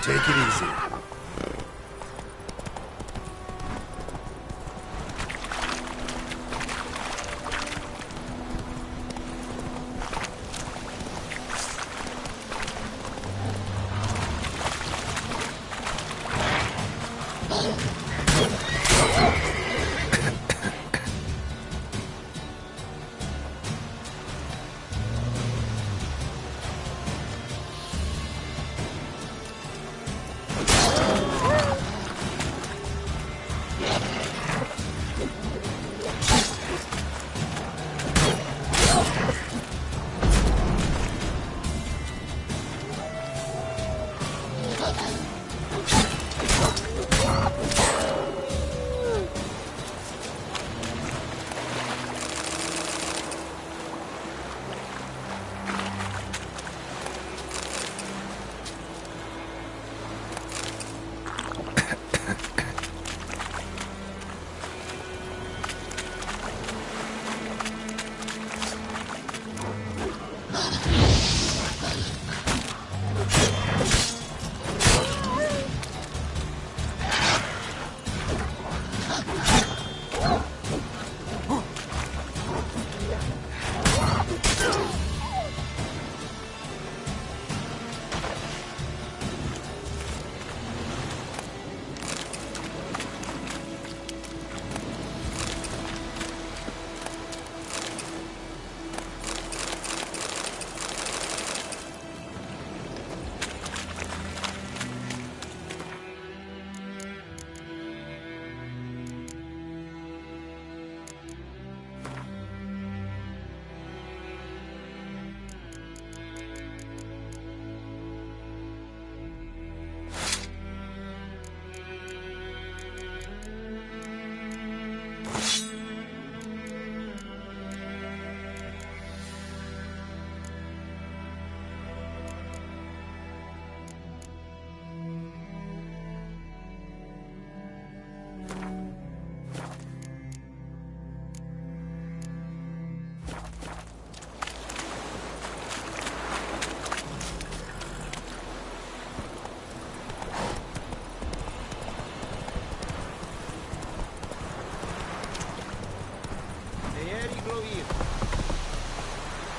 Take it easy.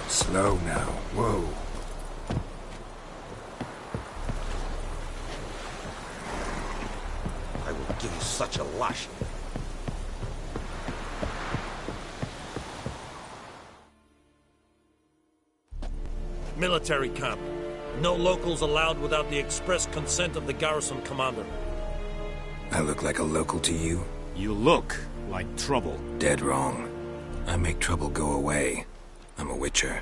Slow now. Whoa. I will give you such a lash. Military camp. No locals allowed without the express consent of the garrison commander. I look like a local to you? You look like trouble. Dead wrong. I make trouble go away. I'm a witcher.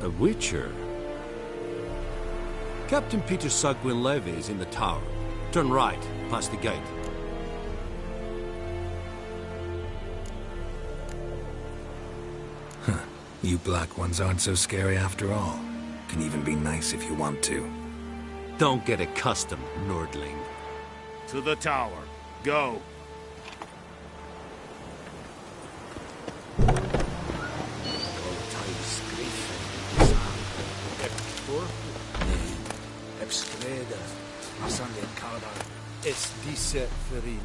A witcher? Captain Peter Saar Gwynleve is in the tower. Turn right, past the gate. Huh. You black ones aren't so scary after all. Can even be nice if you want to. Don't get accustomed, Nordling. To the tower. Go. Es diese Ferin,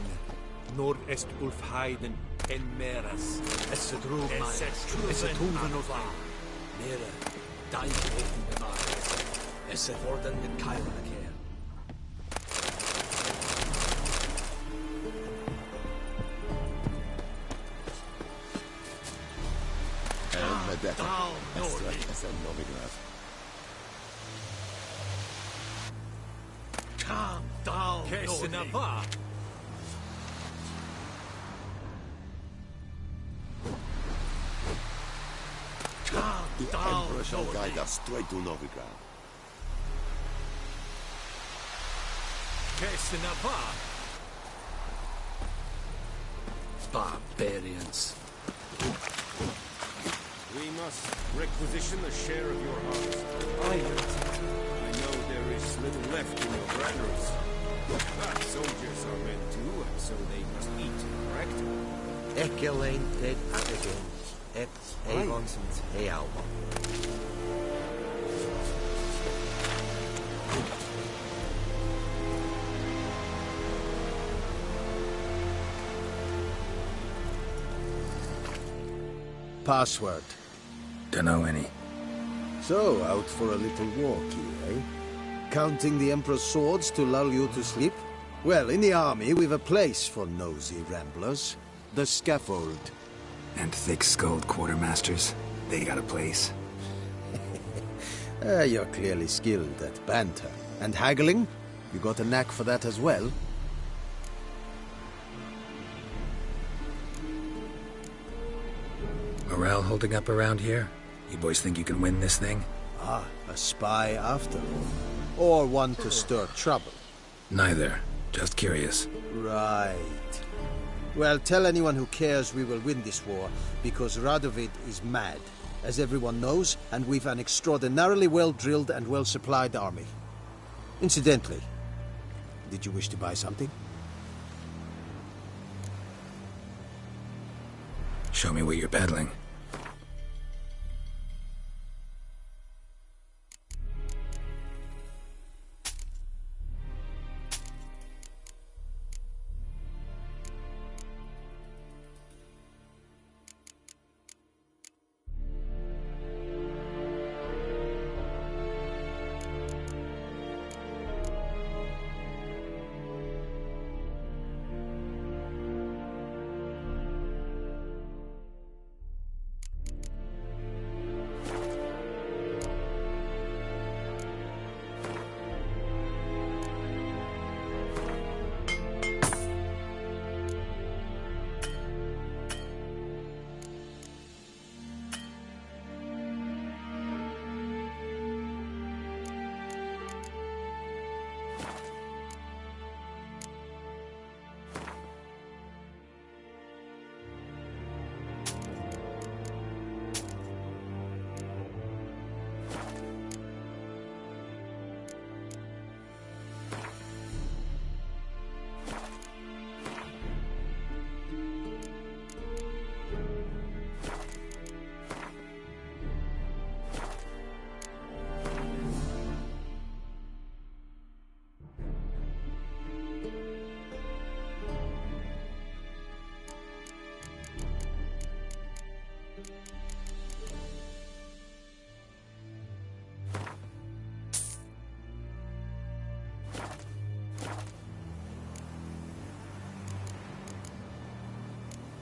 nor est Ulfheiden en meras. Es drug mij, es truven of mij. Mere, dijk even bewaard. Es worden met keilen keer. Calm down, Nordling. The Emperor shall guide us straight to Novigrad. Barbarians. We must requisition a share of your harvest. I know there is little left in your granaries. But soldiers are men too, and so they must eat, correct? Ekelein ted again. Et Avonsens Healba. Password? Dunno any. So, out for a little walk here, eh? Counting the Emperor's swords to lull you to sleep? Well, in the army, we've a place for nosy ramblers. The scaffold. And thick-skulled quartermasters? They got a place? You're clearly skilled at banter. And haggling? You got a knack for that as well? Morale holding up around here? You boys think you can win this thing? Ah, a spy after all. Or one to stir trouble. Neither. Just curious. Right. Well, tell anyone who cares we will win this war, because Radovid is mad, as everyone knows, and we've an extraordinarily well-drilled and well-supplied army. Incidentally, did you wish to buy something? Show me what you're peddling.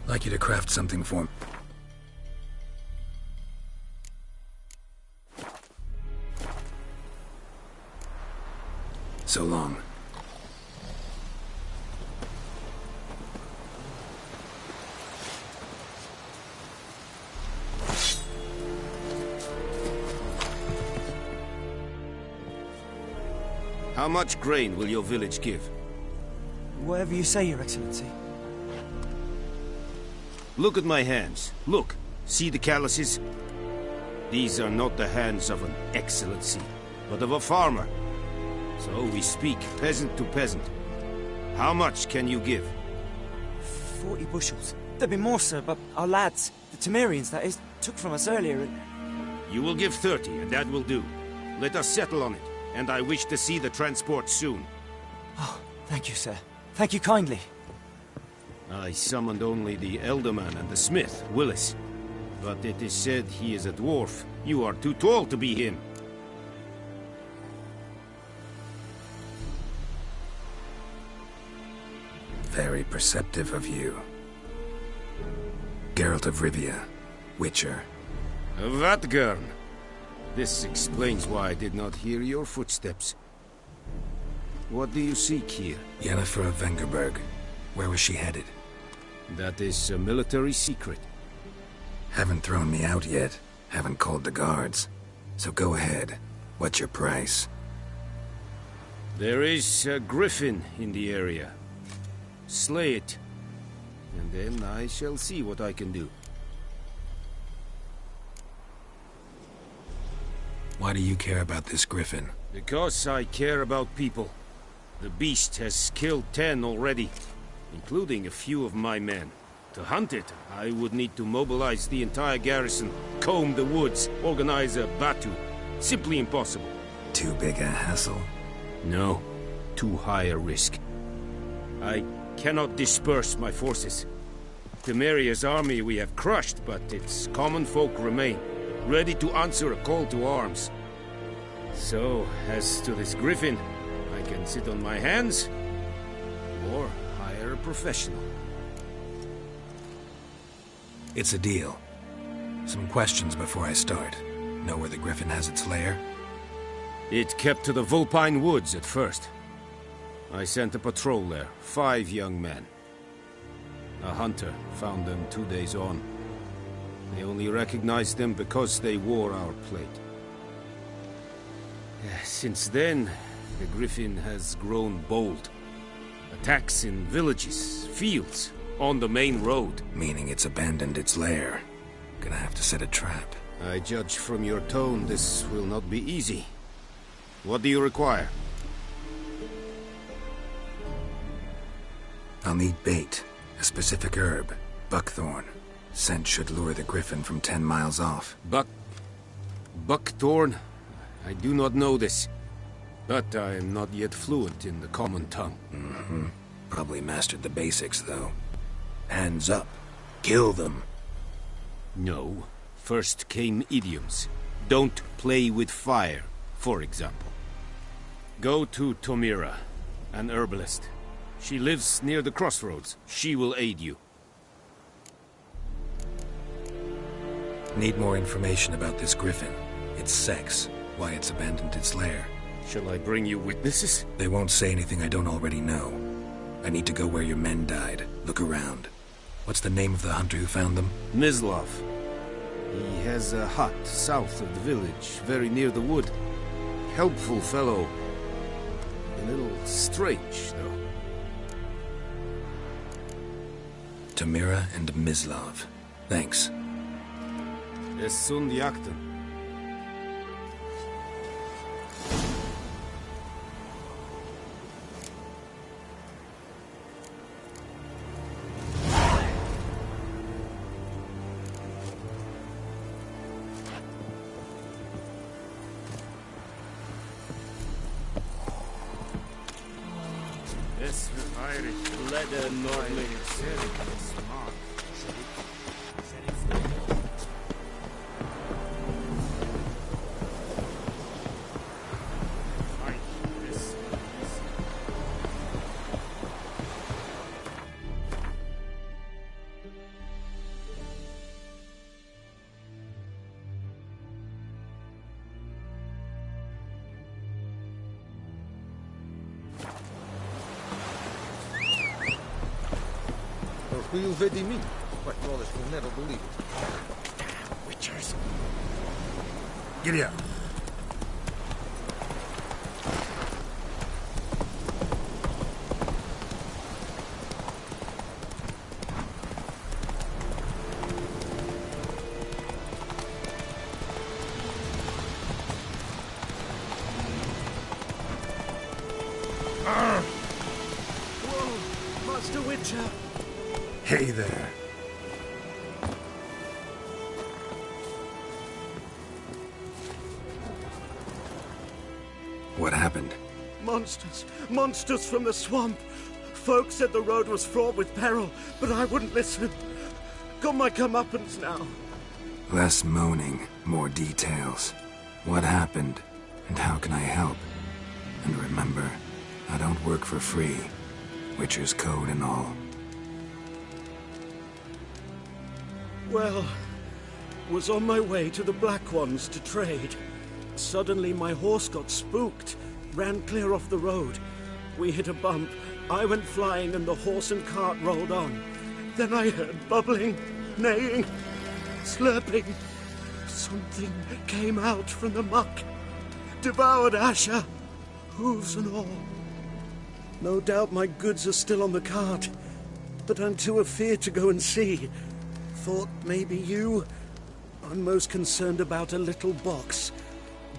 I'd like you to craft something for me. So long. How much grain will your village give? Whatever you say, Your Excellency. Look at my hands. Look. See the calluses? These are not the hands of an excellency, but of a farmer. So we speak peasant to peasant. How much can you give? 40 bushels. There'd be more, sir, but our lads, the Temerians, that is, took from us earlier and... You will give 30, and that will do. Let us settle on it, and I wish to see the transport soon. Oh, thank you, sir. Thank you kindly. I summoned only the Elderman and the smith, Willis. But it is said he is a dwarf. You are too tall to be him. Very perceptive of you. Geralt of Rivia, Witcher. Vatt'ghern. This explains why I did not hear your footsteps. What do you seek here? Yennefer of Vengerberg. Where was she headed? That is a military secret. Haven't thrown me out yet. Haven't called the guards. So go ahead. What's your price? There is a griffin in the area. Slay it. And then I shall see what I can do. Why do you care about this griffin? Because I care about people. The beast has killed 10 already, including a few of my men. To hunt it, I would need to mobilize the entire garrison, comb the woods, organize a batu. Simply impossible. Too big a hassle? No, too high a risk. I cannot disperse my forces. Temeria's army we have crushed, but its common folk remain, ready to answer a call to arms. So, as to this griffin, I can sit on my hands, or hire a professional. It's a deal. Some questions before I start. Know where the griffin has its lair? It kept to the Vulpine Woods at first. I sent a patrol there, 5 young men. A hunter found them 2 days on. They only recognized them because they wore our plate. Since then, the griffin has grown bold. Attacks in villages, fields, on the main road. Meaning it's abandoned its lair. Gonna have to set a trap. I judge from your tone this will not be easy. What do you require? I'll need bait. A specific herb. Buckthorn. Scent should lure the griffin from 10 miles off. Buckthorn? I do not know this. But I am not yet fluent in the common tongue. Mm-hmm. Probably mastered the basics, though. Hands up. Kill them. No. First came idioms. Don't play with fire, for example. Go to Tomira, an herbalist. She lives near the crossroads. She will aid you. Need more information about this griffin. Its sex, why it's abandoned its lair. Shall I bring you witnesses? They won't say anything I don't already know. I need to go where your men died. Look around. What's the name of the hunter who found them? Mislav. He has a hut south of the village, very near the wood. Helpful fellow. A little strange, though. Tomira and Mislav. Thanks. Es sunt jakten. Es Irish leather Nordling. Will vedi me? My flawless will never believe it. Damn witchers. Giddy up. Whoa, Master Witcher. Hey there. What happened? Monsters. Monsters from the swamp. Folk said the road was fraught with peril, but I wouldn't listen. Got my comeuppance now. Less moaning, more details. What happened, and how can I help? And remember, I don't work for free. Witcher's code and all. Well, was on my way to the Black Ones to trade. Suddenly my horse got spooked, ran clear off the road. We hit a bump, I went flying and the horse and cart rolled on. Then I heard bubbling, neighing, slurping. Something came out from the muck, devoured Asher, hooves and all. No doubt my goods are still on the cart, but I'm too afeard to go and see. Thought maybe you. I'm most concerned about a little box.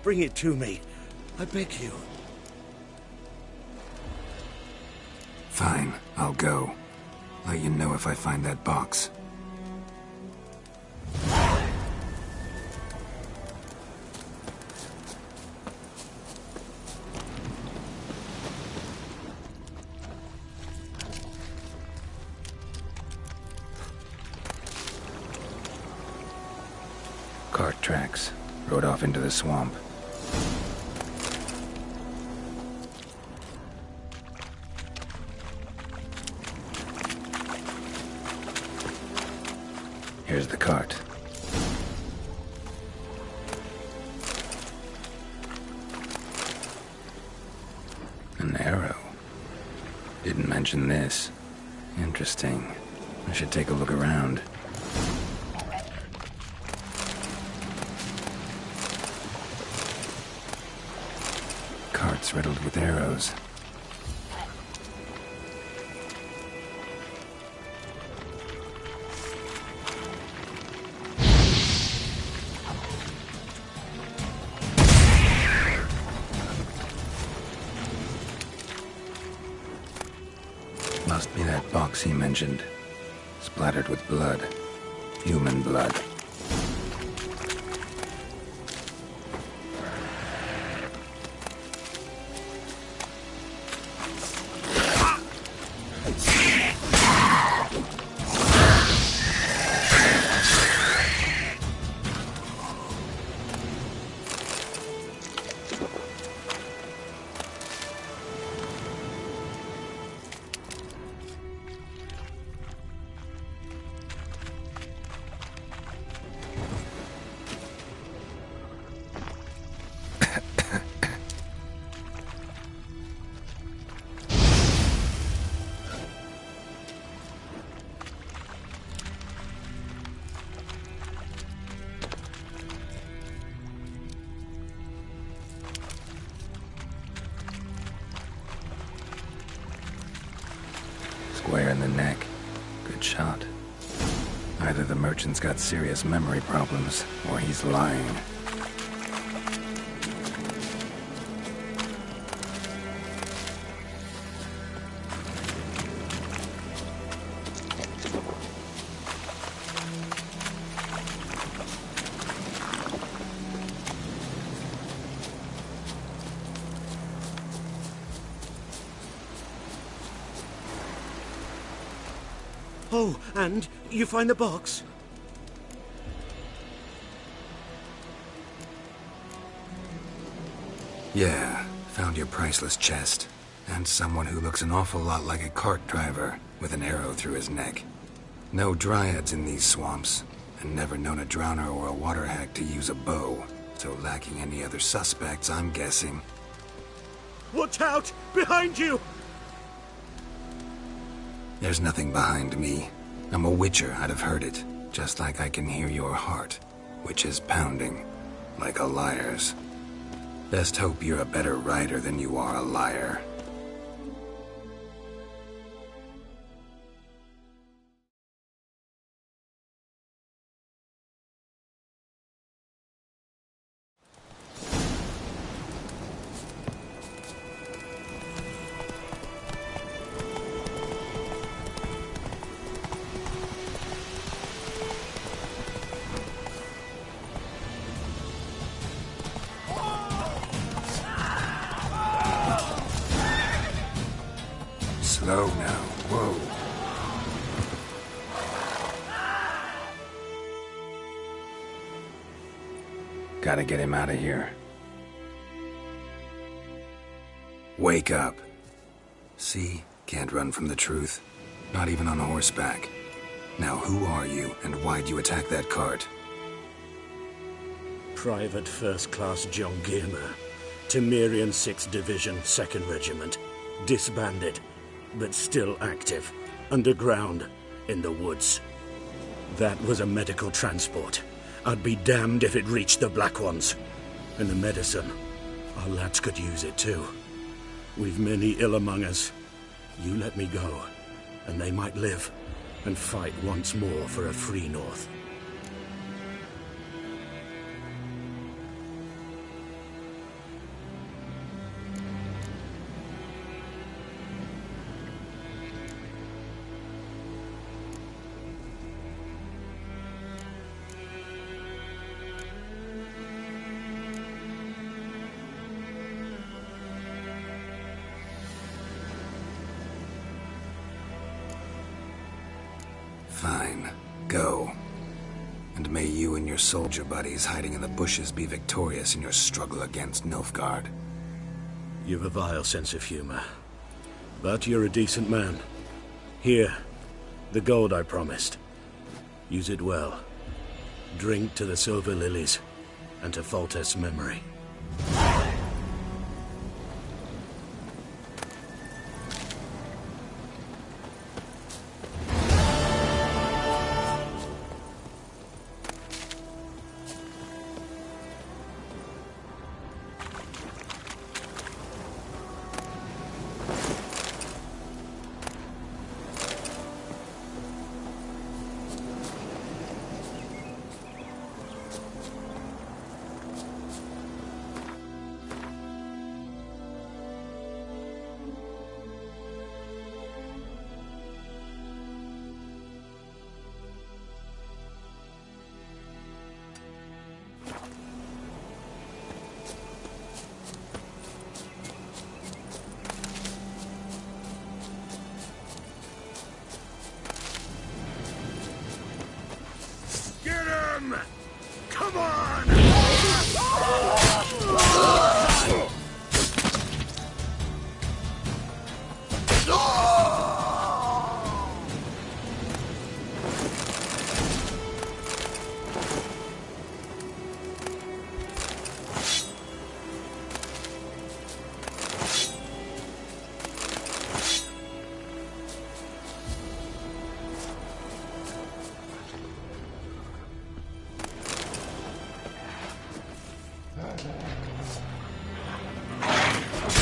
Bring it to me. I beg you. Fine, I'll go. Let you know if I find that box. tracks. Rode off into the swamp. Here's the cart. An arrow. Didn't mention this. Interesting. I should take a look around. Carts riddled with arrows. Must be that box he mentioned. Splattered with blood. Human blood. Square in the neck. Good shot. Either the merchant's got serious memory problems, or he's lying. Oh, and you find the box? Yeah, found your priceless chest. And someone who looks an awful lot like a cart driver, with an arrow through his neck. No dryads in these swamps, and never known a drowner or a water hag to use a bow. So lacking any other suspects, I'm guessing. Watch out! Behind you! There's nothing behind me. I'm a witcher, I'd have heard it. Just like I can hear your heart, which is pounding, like a liar's. Best hope you're a better rider than you are a liar. Slow now. Whoa. Gotta get him out of here. Wake up. See? Can't run from the truth. Not even on horseback. Now who are you, and why'd you attack that cart? Private First Class John Giermer. Temerian 6th Division, 2nd Regiment. Disbanded, but still active. Underground, in the woods. That was a medical transport. I'd be damned if it reached the Black Ones. And the medicine. Our lads could use it too. We've many ill among us. You let me go, and they might live, and fight once more for a free North. Fine. Go. And may you and your soldier buddies hiding in the bushes be victorious in your struggle against Nilfgaard. You've a vile sense of humor. But you're a decent man. Here, the gold I promised. Use it well. Drink to the silver lilies, and to Foltest's memory. Come on!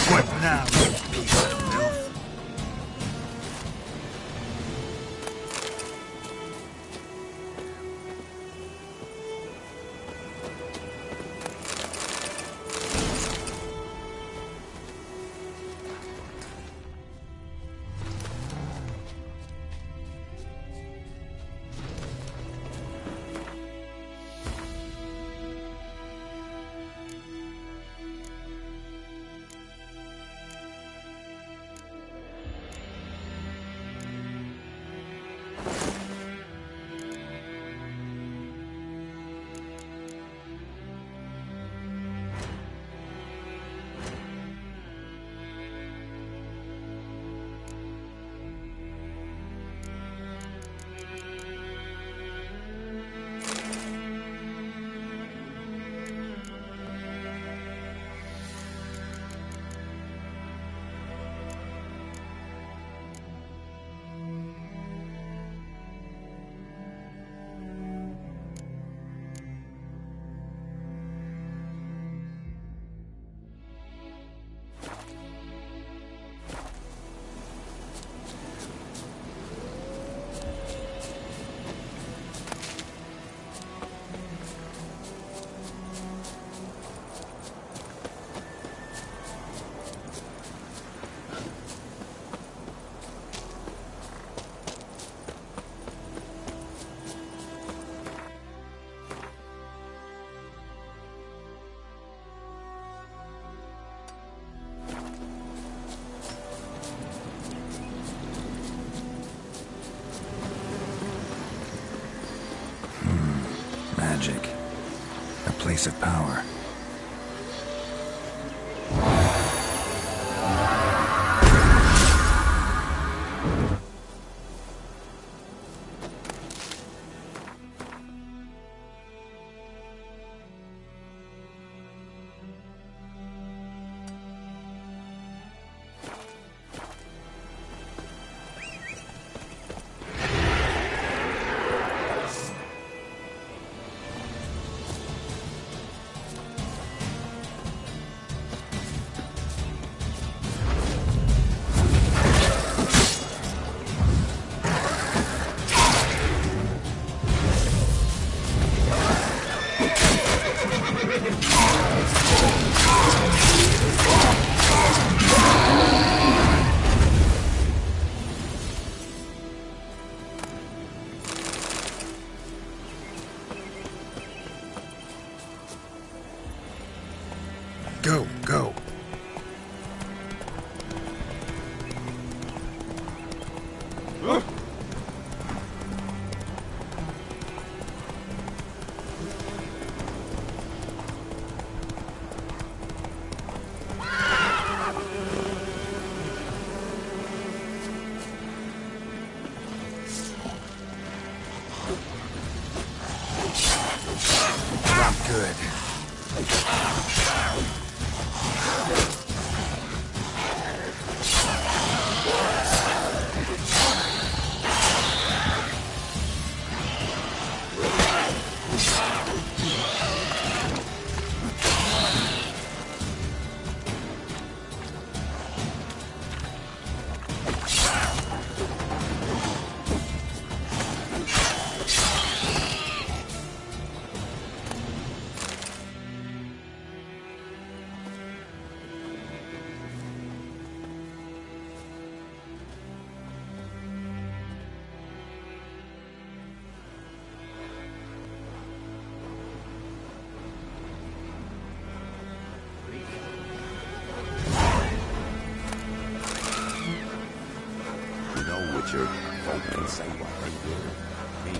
What now, you piece of filth? Magic. A place of power. good. Richard, folk can say what they will. Me,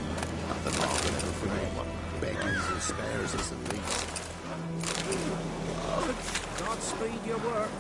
nothing more than a friend. Beggars and spares us at least. Godspeed your work.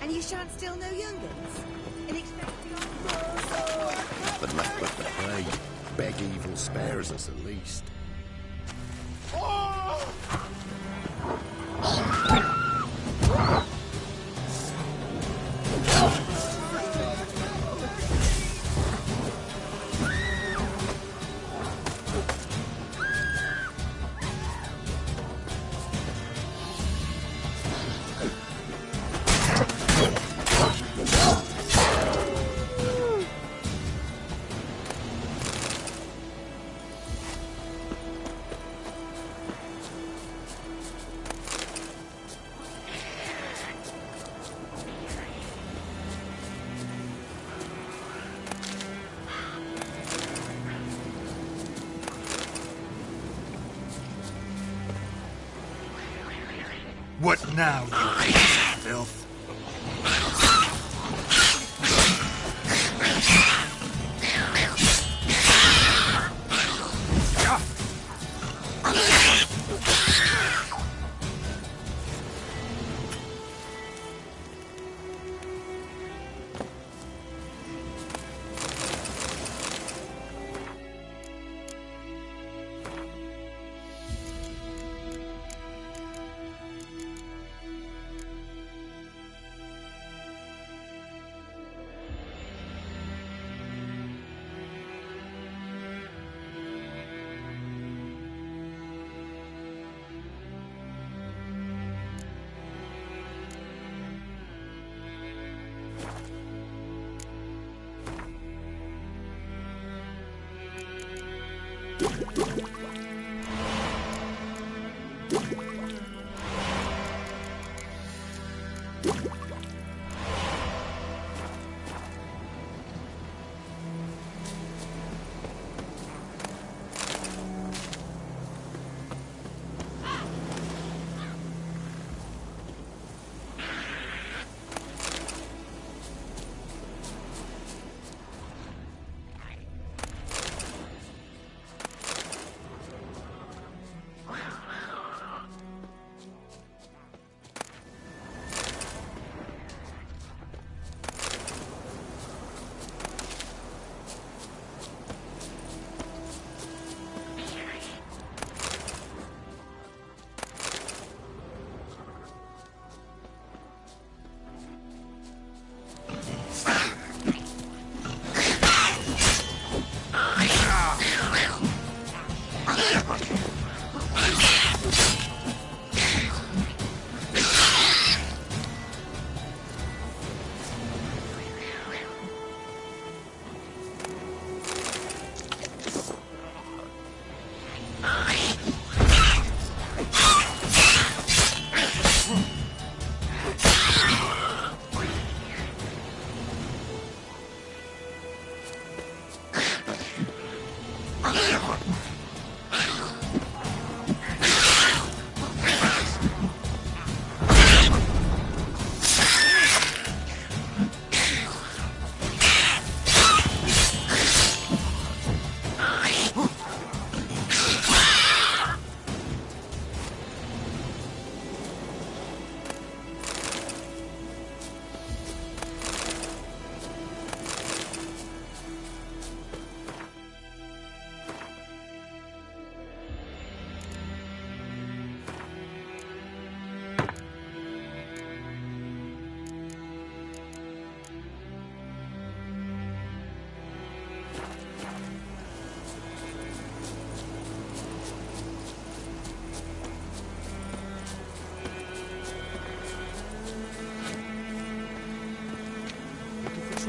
And you shan't steal no young'uns? In exchange Nothing left but the prey. Beg evil spares us at least. What now, you filth?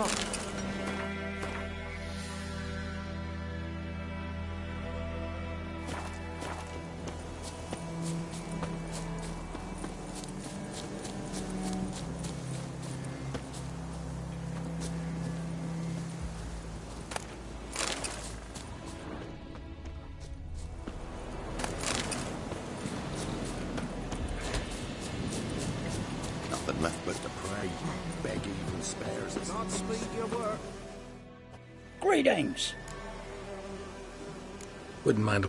top. Nothing left but to pray. Beg even spares us. Not speed your work. Greetings. Wouldn't mind.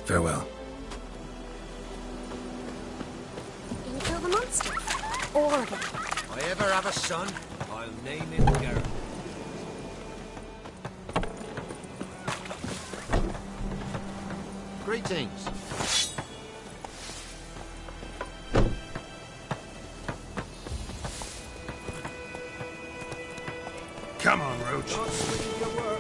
Farewell. Gonna kill the monster? All of it. If I ever have a son, I'll name him Garrett. Greetings. Come on, Roach. Not speed your work.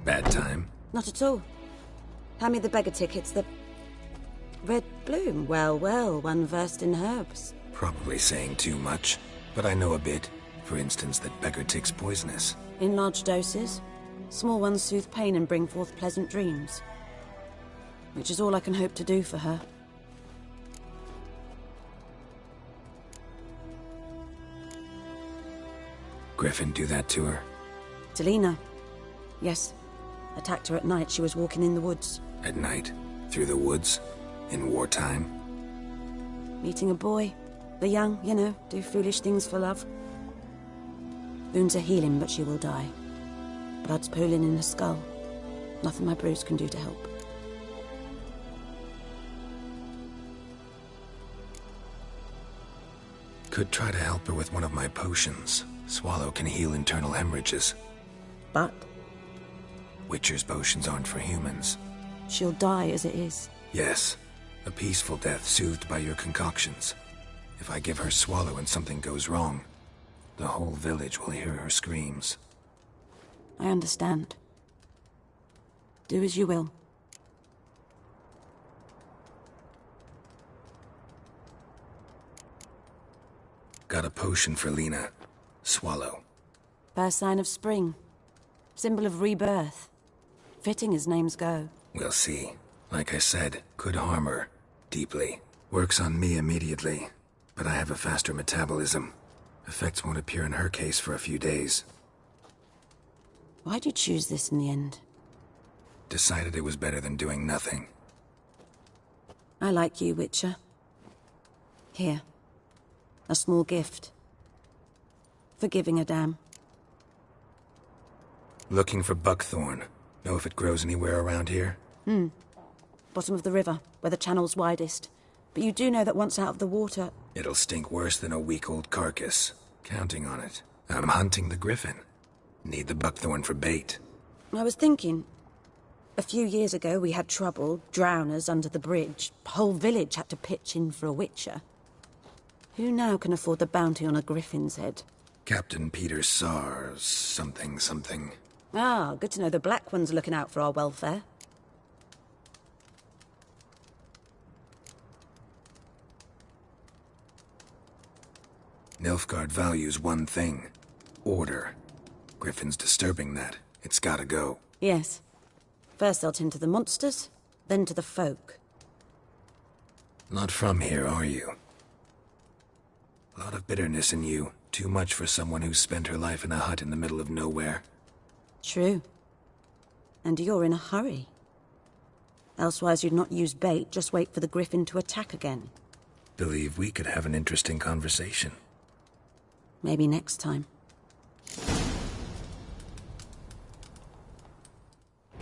Bad time? Not at all. Hand me the beggar tickets, the... Red Bloom. Well, well, one versed in herbs. Probably saying too much, but I know a bit. For instance, that beggar tick's poisonous. In large doses. Small ones soothe pain and bring forth pleasant dreams. Which is all I can hope to do for her. Griffin do that to her? Delina. Yes. Attacked her at night. She was walking in the woods. At night? Through the woods? In wartime? Meeting a boy. The young, you know, do foolish things for love. Wounds are healing, but she will die. Blood's pooling in her skull. Nothing my brews can do to help. Could try to help her with one of my potions. Swallow can heal internal hemorrhages. But? Witcher's potions aren't for humans. She'll die as it is. Yes. A peaceful death soothed by your concoctions. If I give her Swallow and something goes wrong, the whole village will hear her screams. I understand. Do as you will. Got a potion for Lena. Swallow. First sign of spring. Symbol of rebirth. Fitting as names go. We'll see. Like I said, could harm her. Deeply. Works on me immediately. But I have a faster metabolism. Effects won't appear in her case for a few days. Why'd you choose this in the end? Decided it was better than doing nothing. I like you, Witcher. Here. A small gift. For giving a damn. Looking for buckthorn. Know if it grows anywhere around here? Bottom of the river, where the channel's widest. But you do know that once out of the water... It'll stink worse than a week-old carcass. Counting on it. I'm hunting the griffin. Need the buckthorn for bait. I was thinking... A few years ago we had trouble, drowners under the bridge. Whole village had to pitch in for a witcher. Who now can afford the bounty on a griffin's head? Captain Peter Sars, something. Ah, good to know the Black One's looking out for our welfare. Nilfgaard values one thing. Order. Griffin's disturbing that. It's gotta go. Yes. First they'll tend to the monsters, then to the folk. Not from here, are you? A lot of bitterness in you. Too much for someone who's spent her life in a hut in the middle of nowhere. True. And you're in a hurry. Elsewise you'd not use bait, just wait for the griffin to attack again. Believe we could have an interesting conversation. Maybe next time.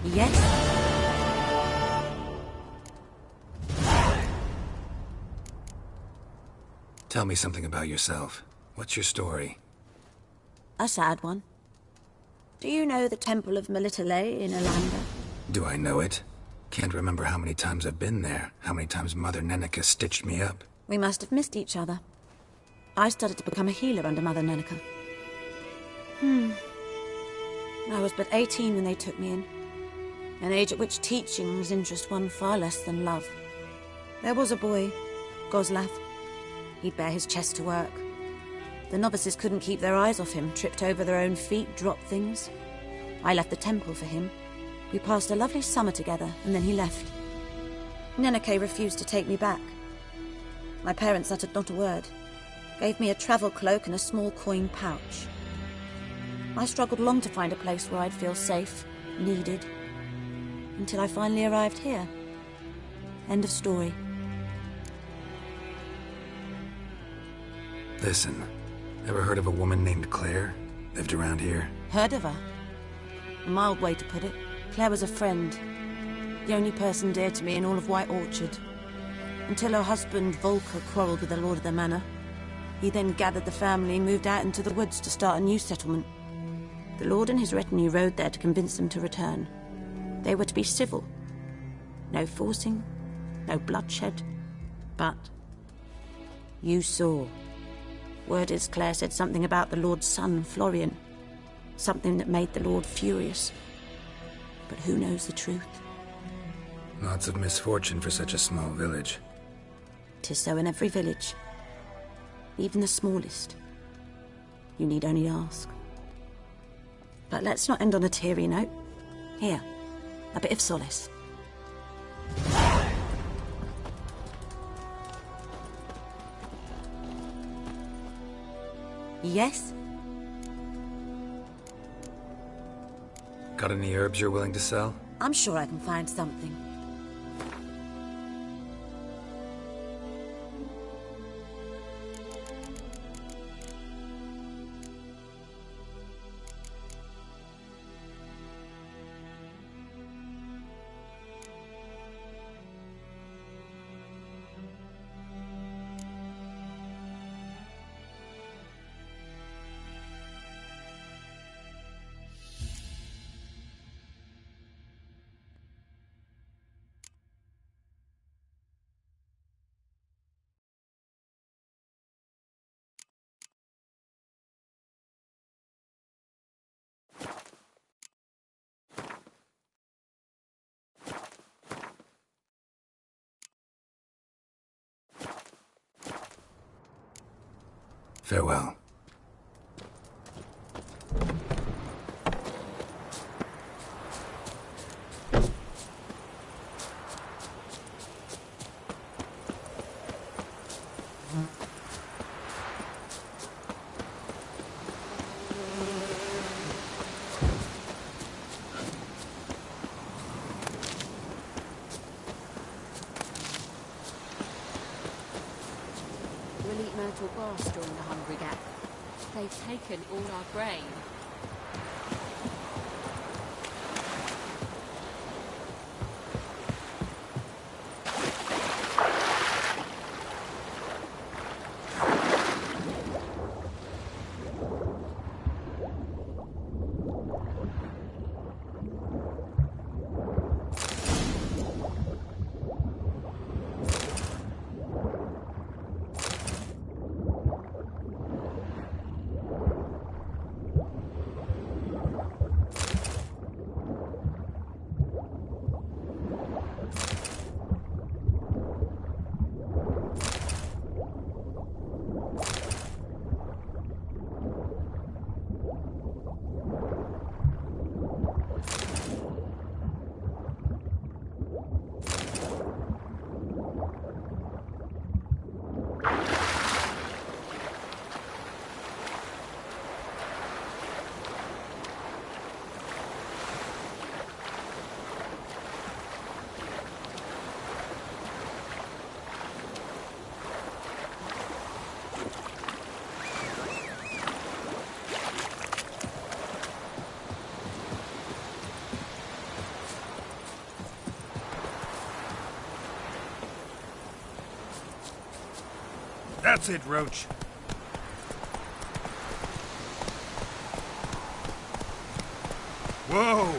Yes? Tell me something about yourself. What's your story? A sad one. Do you know the Temple of Melitele in Alanda? Do I know it? Can't remember how many times I've been there, how many times Mother Neneka stitched me up. We must have missed each other. I started to become a healer under Mother Neneka. I was but 18 when they took me in. An age at which teachings interest one far less than love. There was a boy, Goslav. He'd bare his chest to work. The novices couldn't keep their eyes off him, tripped over their own feet, dropped things. I left the temple for him. We passed a lovely summer together, and then he left. Neneke refused to take me back. My parents uttered not a word. Gave me a travel cloak and a small coin pouch. I struggled long to find a place where I'd feel safe, needed, until I finally arrived here. End of story. Listen, ever heard of a woman named Claire? Lived around here? Heard of her? A mild way to put it. Claire was a friend. The only person dear to me in all of White Orchard. Until her husband, Volker, quarrelled with the lord of the manor. He then gathered the family and moved out into the woods to start a new settlement. The lord and his retinue rode there to convince them to return. They were to be civil. No forcing, no bloodshed. But you saw. Word is Claire said something about the lord's son, Florian. Something that made the lord furious. But who knows the truth? Lots of misfortune for such a small village. 'Tis so in every village. Even the smallest. You need only ask. But let's not end on a teary note. Here, a bit of solace. Yes? Got any herbs you're willing to sell? I'm sure I can find something. Farewell. We'll eat myrtle grass during the hungry gap. They've taken all our grain. That's it, Roach. Whoa!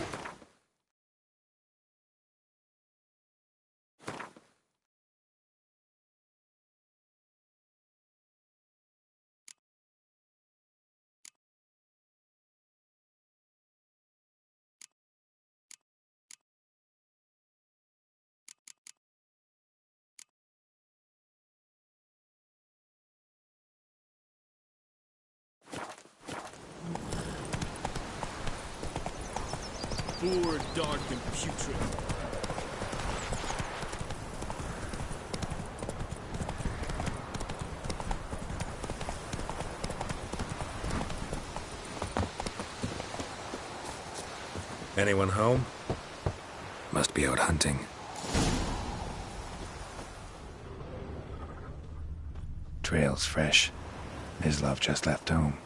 Poor, dark, and putrid. Anyone home? Must be out hunting. Trail's fresh. Mislav just left home.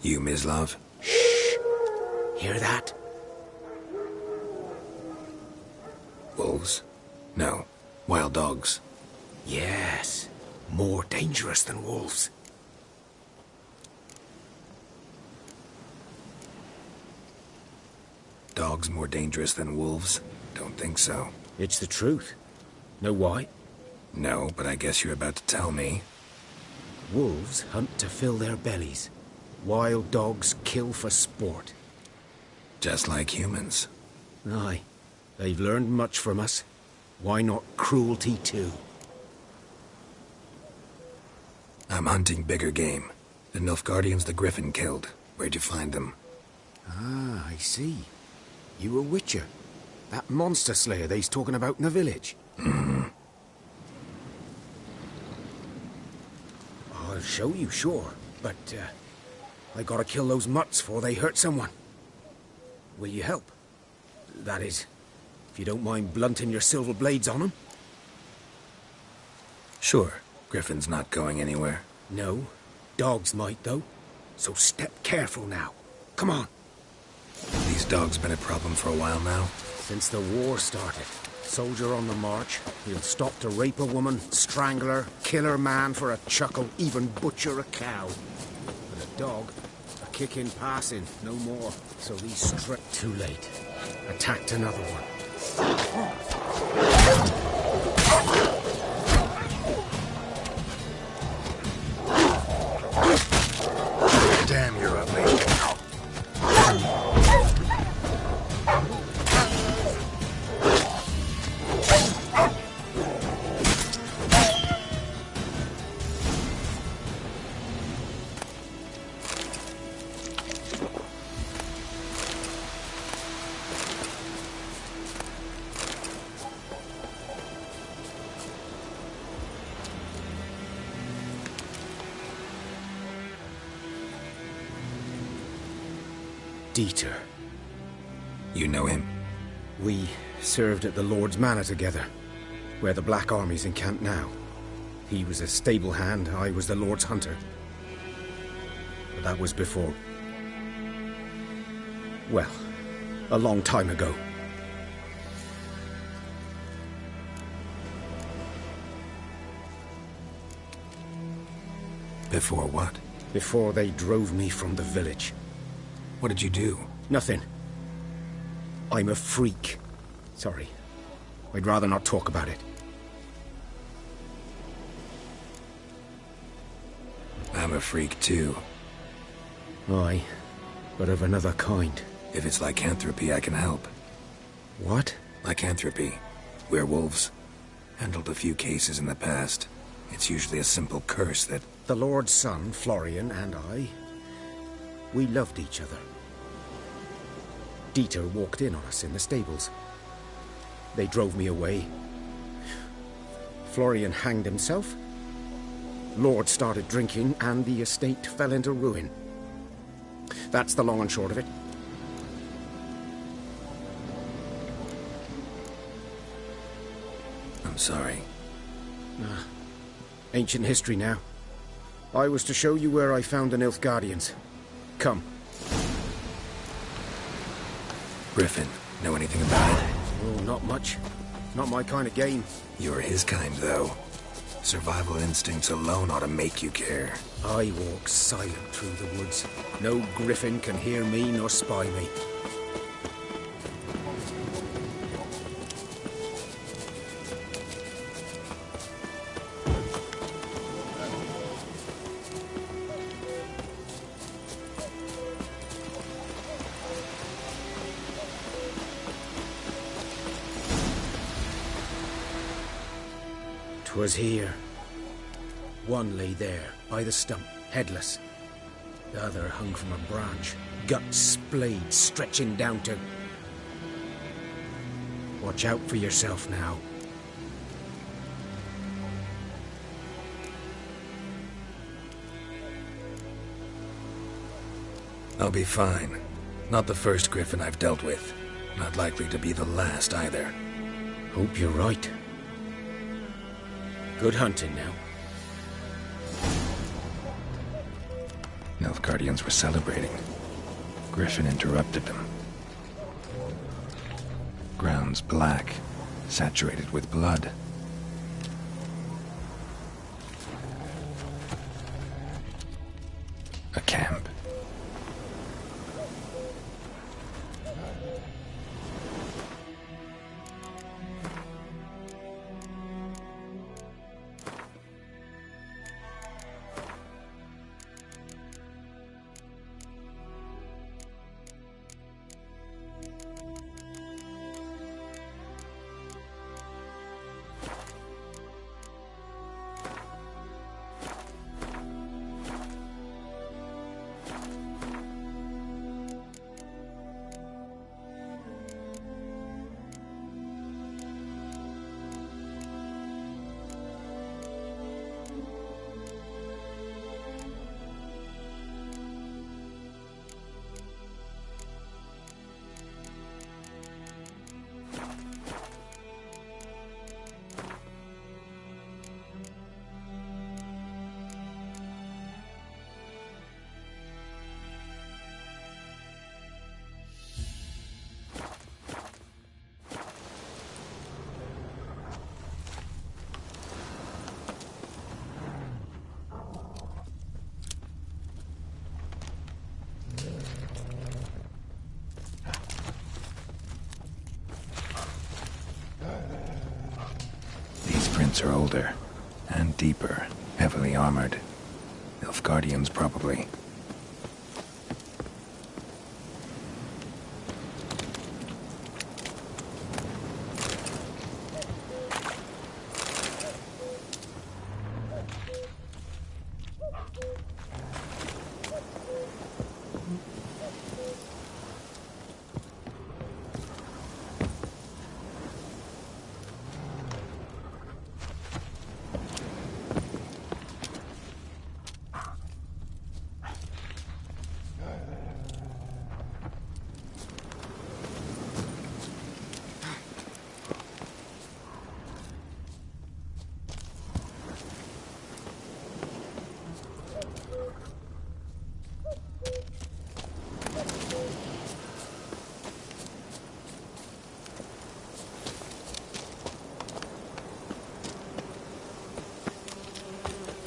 You, Mislav? Hear that? Wolves? No. Wild dogs. Yes. More dangerous than wolves. Dogs more dangerous than wolves? Don't think so. It's the truth. Know why? No, but I guess you're about to tell me. Wolves hunt to fill their bellies. Wild dogs kill for sport. Just like humans. Aye. They've learned much from us. Why not cruelty too? I'm hunting bigger game. The Nilfgaardians the Griffin killed. Where'd you find them? Ah, I see. You a witcher. That monster slayer they's talking about in the village. Mm-hmm. I'll show you, sure. But, I gotta kill those mutts before they hurt someone. Will you help? That is, If you don't mind blunting your silver blades on him. Sure. Griffin's not going anywhere. No. Dogs might, though. So step careful now. Come on. These dogs been a problem for a while now? Since the war started. Soldier on the march. He'll stop to rape a woman, strangle her, kill her man for a chuckle, even butcher a cow. But a dog, a kick in passing, no more. So these too late. Attacked another one. Damn, you're ugly. Dieter. You know him? We served at the Lord's Manor together, where the Black Army's encamped now. He was a stable hand, I was the Lord's hunter. But that was before... well, a long time ago. Before what? Before they drove me from the village. What did you do? Nothing. I'm a freak. Sorry. I'd rather not talk about it. I'm a freak too. Aye, but of another kind. If it's lycanthropy, I can help. What? Lycanthropy. Werewolves. Handled a few cases in the past. It's usually a simple curse that... The Lord's son, Florian, and I... we loved each other. Dieter walked in on us in the stables. They drove me away. Florian hanged himself. Lord started drinking, and the estate fell into ruin. That's the long and short of it. I'm sorry. Ancient history now. I was to show you where I found the Nilfgaardians. Come. Griffin, know anything about it? Oh, not much. Not my kind of game. You're his kind, though. Survival instincts alone ought to make you care. I walk silent through the woods. No griffin can hear me nor spy me. 'Twas here. One lay there, by the stump, headless. The other hung from a branch, guts splayed, stretching down to... Watch out for yourself now. I'll be fine. Not the first griffin I've dealt with. Not likely to be the last, either. Hope you're right. Good hunting now. Nilfgaardians were celebrating. Griffin interrupted them. Ground's black, saturated with blood. A camp. footprints are older and deeper, heavily armored. Nilfgaardians, probably.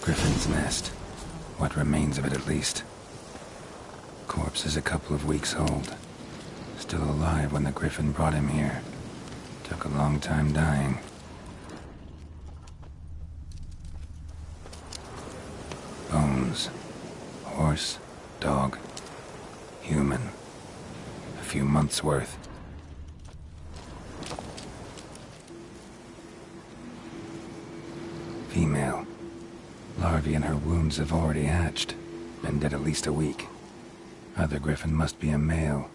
Griffin's nest. What remains of it, at least. Corpse is a couple of weeks old. Still alive when the Griffin brought him here. Took a long time dying. Bones. Horse, dog, human. A few months' worth. Female. Larvae in her wounds have already hatched. Been dead at least a week. Other Griffin must be a male.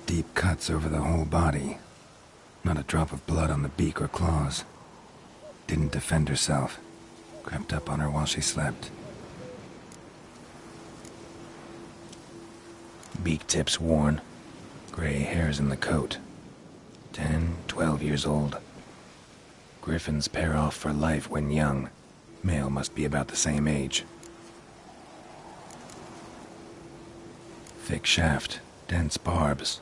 Deep cuts over the whole body. Not a drop of blood on the beak or claws. Didn't defend herself. Crept up on her while she slept. Beak tips worn. Gray hairs in the coat. 10, 12 years old. Griffins pair off for life when young. Male must be about the same age. Thick shaft, dense barbs.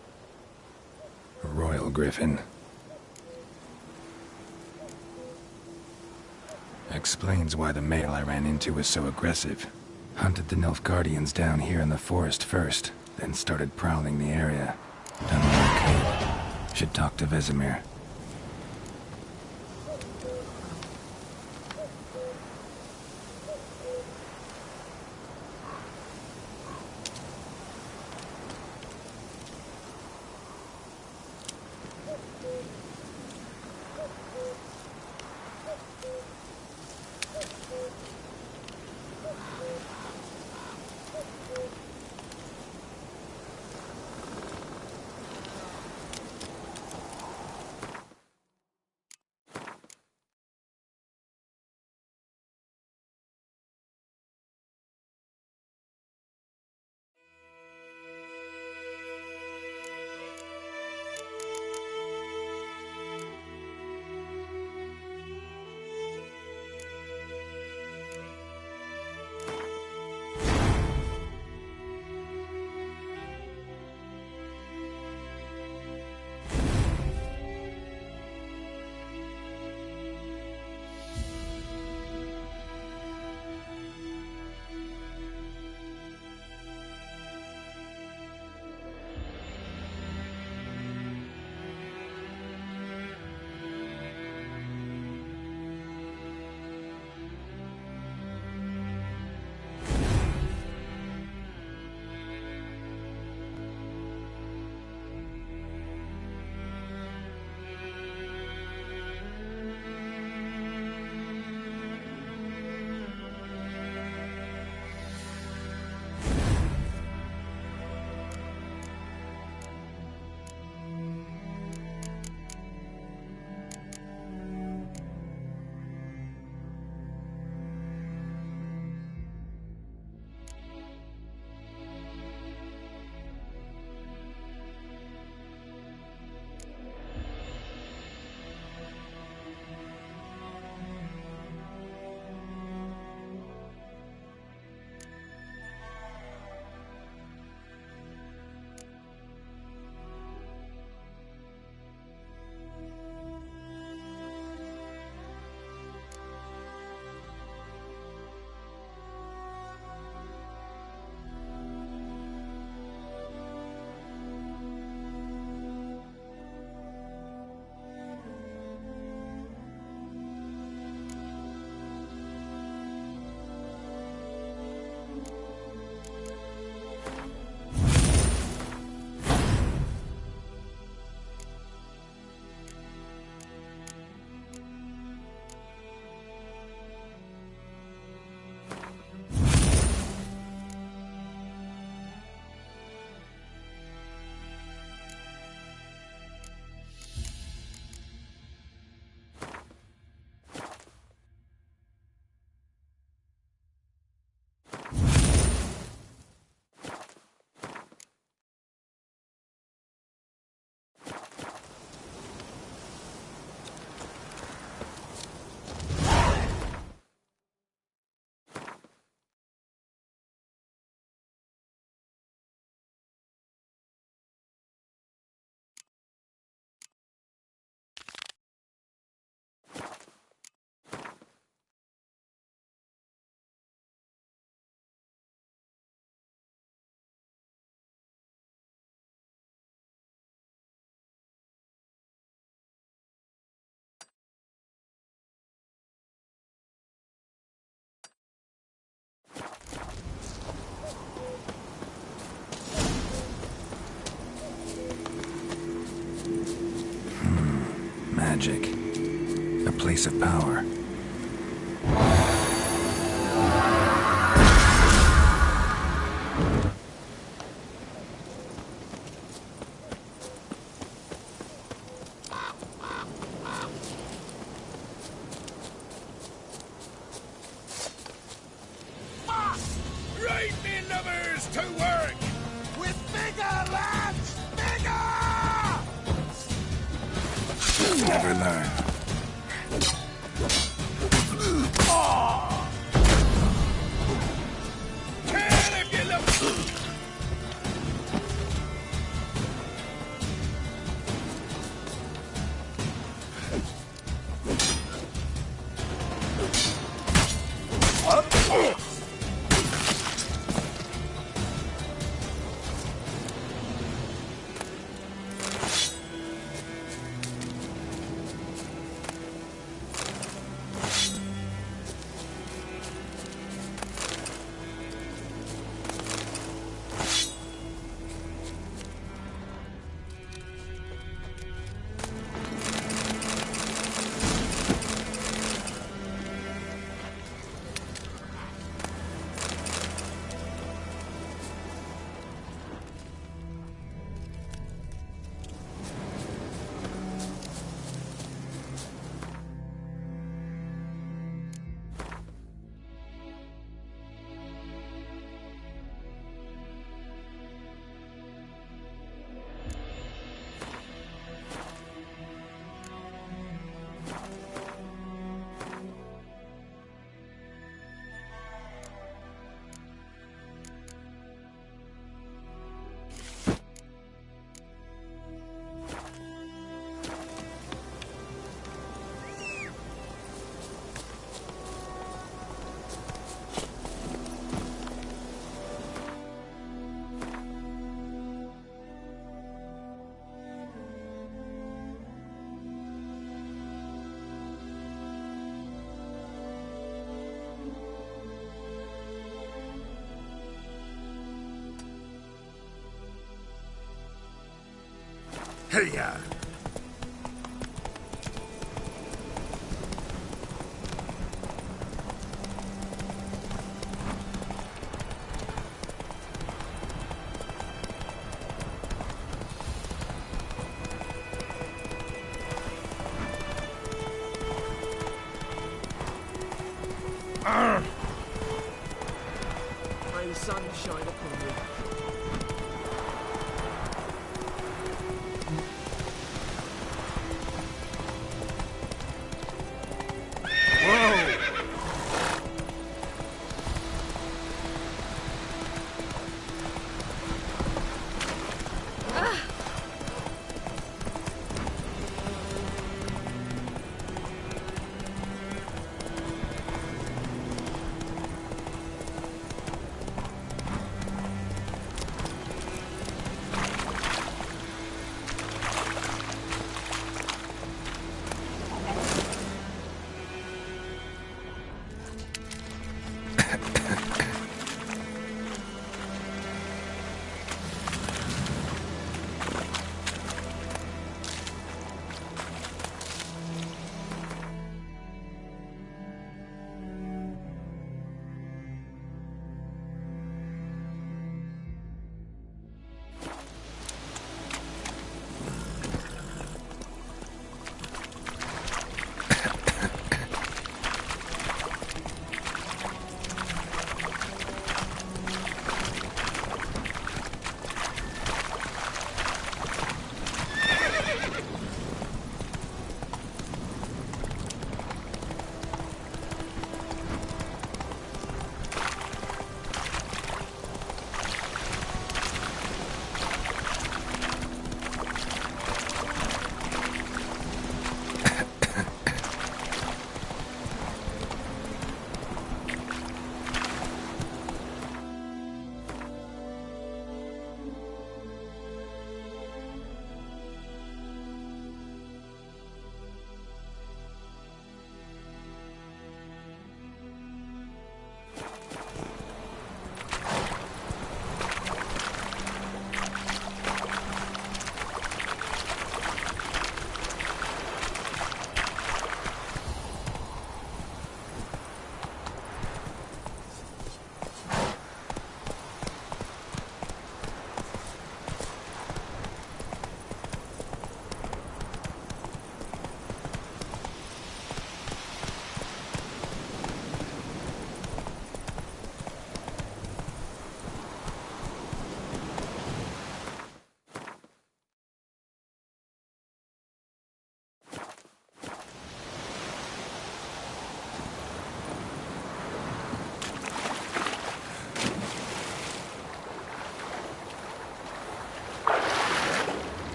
A royal griffin. Explains why the male I ran into was so aggressive. Hunted the Nilfgaardians down here in the forest first, then started prowling the area. Done what I could. Should talk to Vesemir. magic. A place of power. Right, me lovers, to work! With vigor, lads! Vigor! Never learn. Kill if you look... Hey-ya! May the sun shine upon you.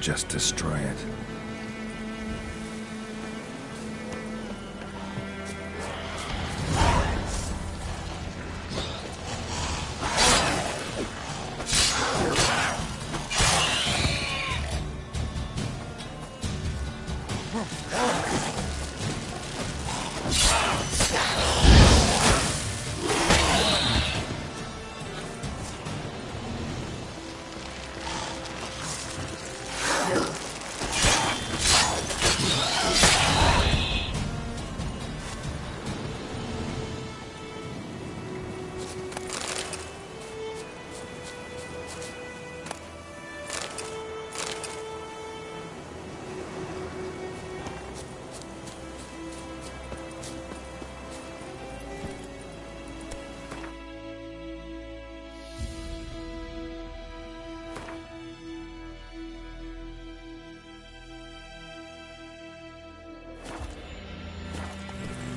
just destroy it.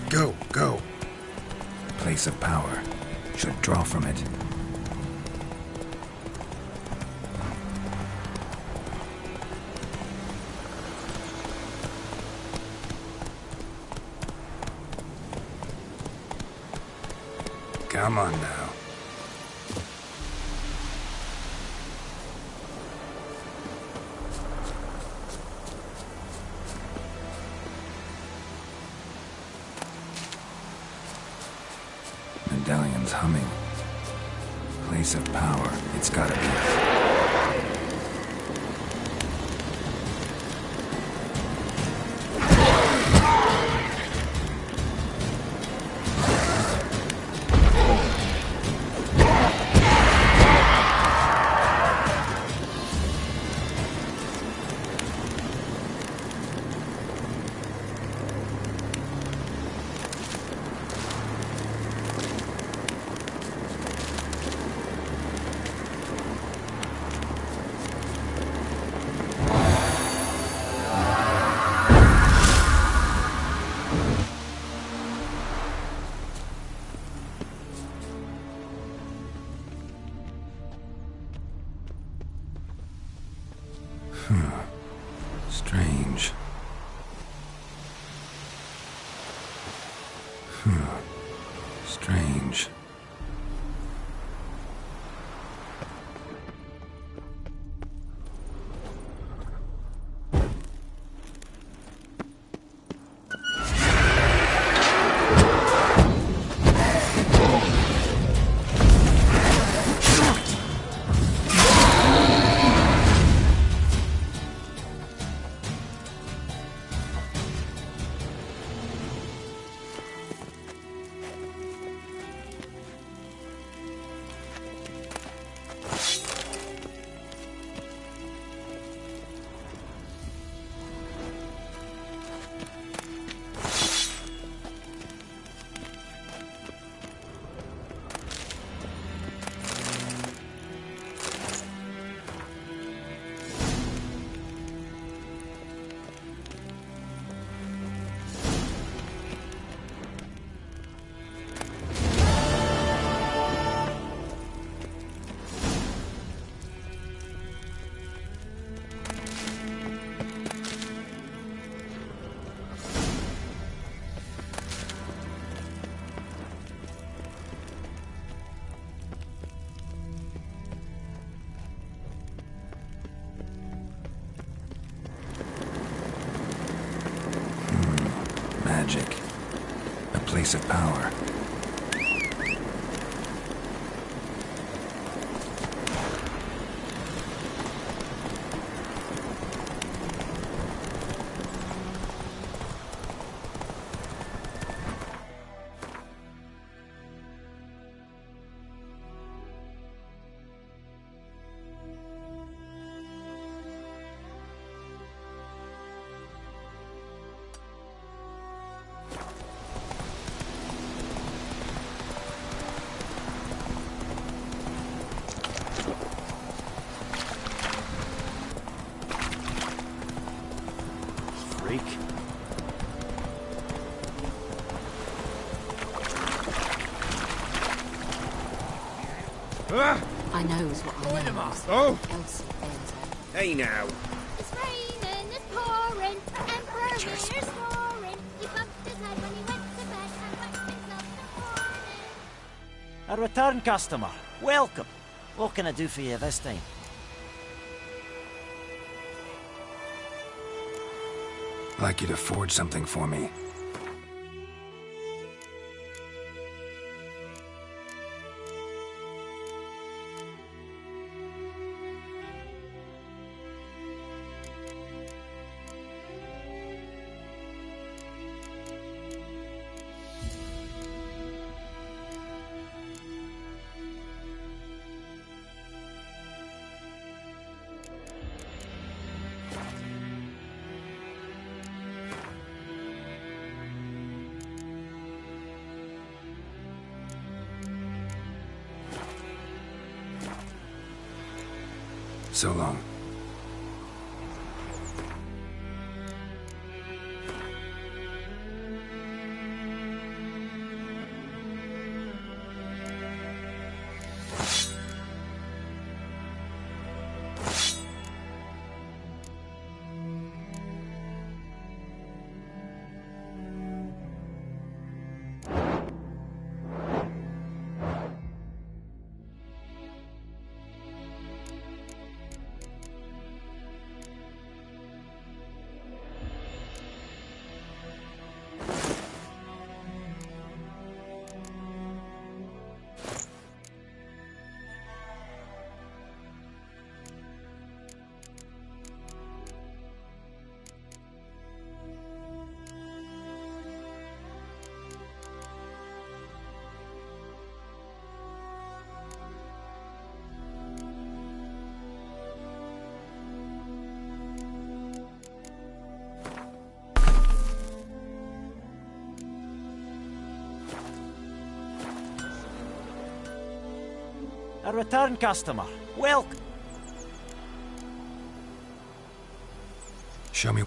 Go, go. Place of power. Should draw from it. Come on now. Medallion's humming. Place of power. It's gotta be it. Strange. Strange. Magic. A place of power. I knows what I know. Oh! Elsie Benzo. Hey now. It's creatures. A return customer. Welcome. What can I do for you this time? I'd like you to forge something for me. So long. A return customer. Welcome. Show me.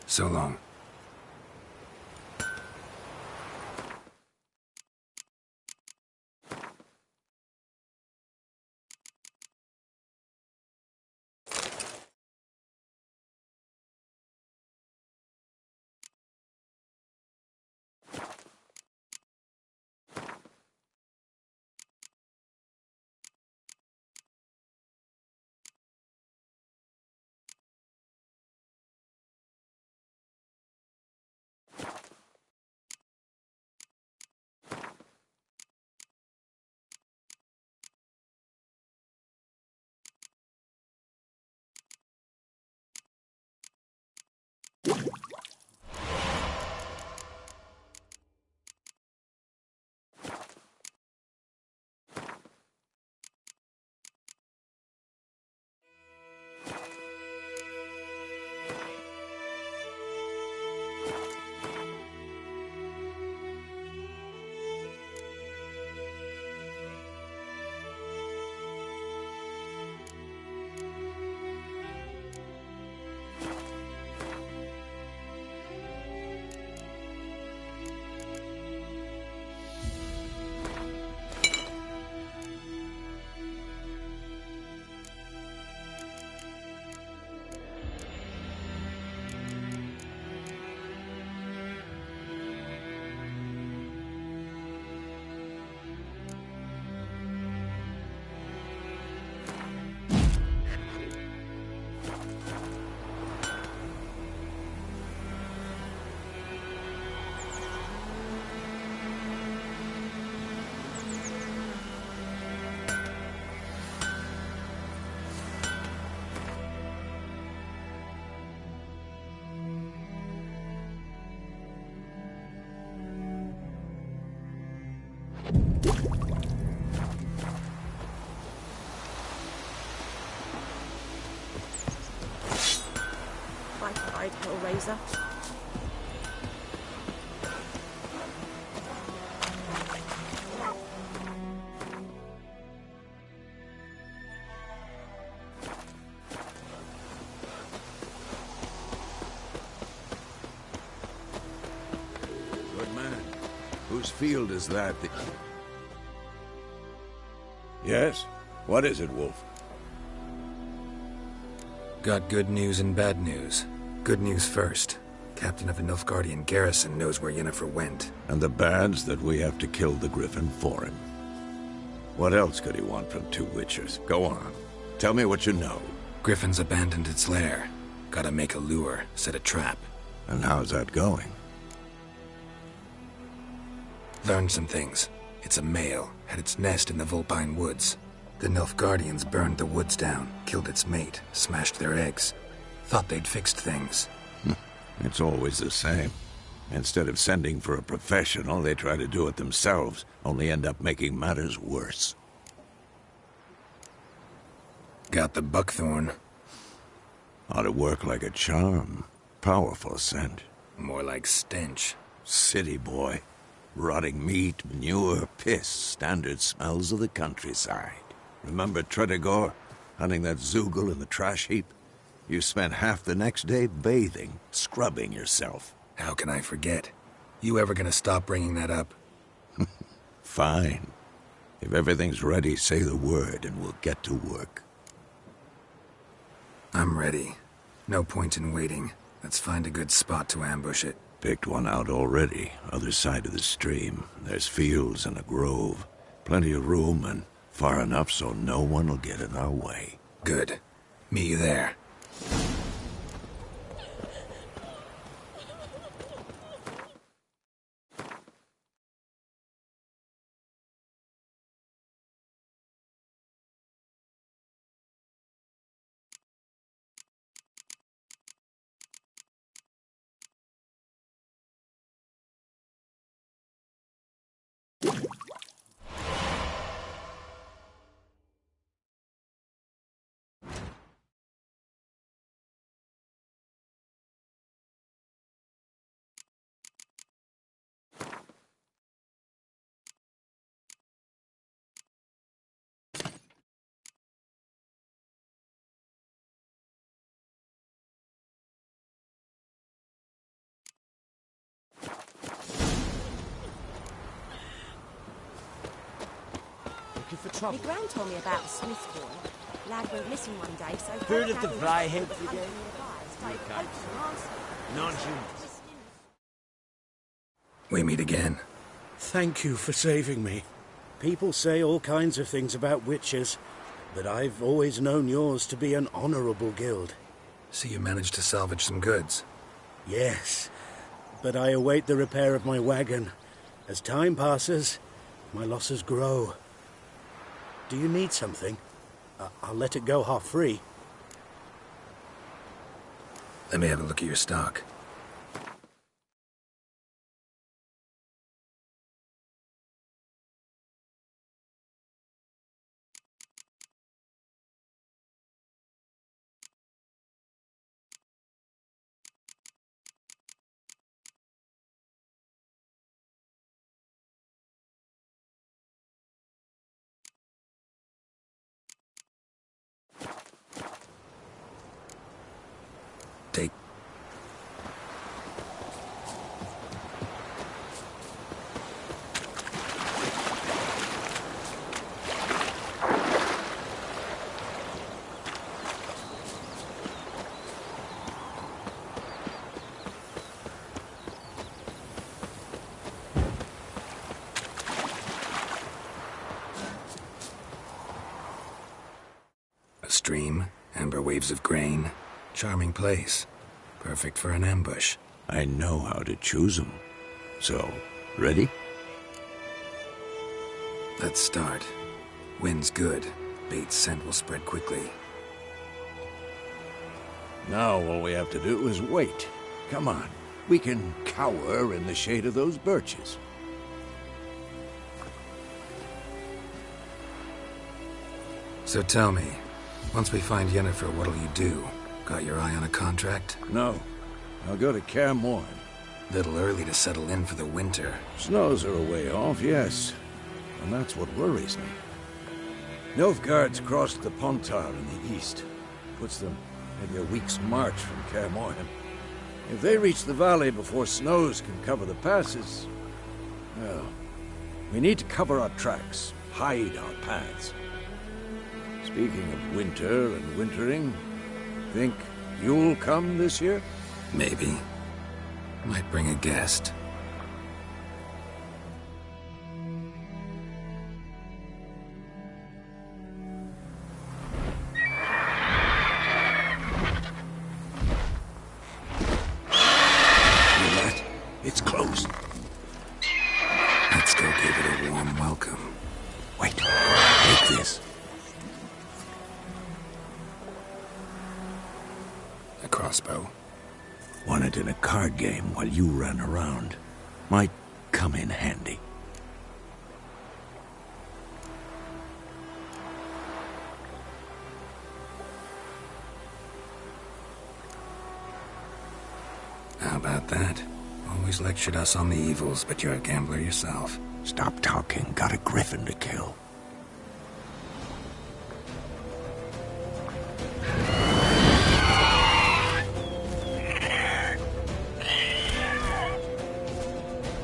So long. I cried, Hellraiser. Good man. Whose field is that? Yes? What is it, Wolf? Got good news and bad news. Good news first. Captain of the Nilfgaardian garrison knows where Yennefer went. And the bad's that we have to kill the Griffin for him. What else could he want from two Witchers? Go on. Tell me what you know. Griffin's abandoned its lair. Gotta make a lure, set a trap. And how's that going? Learned some things. It's a male, had its nest in the Vulpine Woods. The Nilfgaardians burned the woods down, killed its mate, smashed their eggs. Thought they'd fixed things. It's always the same. Instead of sending for a professional, they try to do it themselves, only end up making matters worse. Got the buckthorn. Ought to work like a charm. Powerful scent. More like stench. City boy. Rotting meat, manure, piss, standard smells of the countryside. Remember Tretogor? Hunting that Zoogle in the trash heap? You spent half the next day bathing, scrubbing yourself. How can I forget? You ever gonna stop bringing that up? Fine. If everything's ready, say the word and we'll get to work. I'm ready. No point in waiting. Let's find a good spot to ambush it. Picked one out already, other side of the stream. There's fields and a grove. Plenty of room and far enough so no one will get in our way. Good. Meet you there. For trouble. My gran told me about the Smith boy. Lad went missing one day, so... Heard of the Vryhead again? Non-humans. We meet again. Thank you for saving me. People say all kinds of things about witches, but I've always known yours to be an honorable guild. So you managed to salvage some goods? Yes, but I await the repair of my wagon. As time passes, my losses grow. Do you need something? I'll let it go half-free. Let me have a look at your stock. Take. A stream, amber waves of grain. Charming place. Perfect for an ambush. I know how to choose them. So, ready? Let's start. Wind's good. Bait's scent will spread quickly. Now all we have to do is wait. Come on. We can cower in the shade of those birches. So tell me, once we find Yennefer, what'll you do? Got your eye on a contract? No. I'll go to Kaer Morhen. Little early to settle in for the winter. Snows are a way off, yes. And that's what worries me. Nilfgaard's crossed the Pontar in the east. Puts them maybe a week's march from Kaer Morhen. If they reach the valley before snows can cover the passes, well, we need to cover our tracks, hide our paths. Speaking of winter and wintering, think you'll come this year? Maybe. Might bring a guest. It's closed. Let's go give it a warm welcome. Wait, take this. A crossbow. Won it in a card game while you ran around. Might come in handy. How about that? Always lectured us on the evils, but you're a gambler yourself. Stop talking. Got a griffin to kill.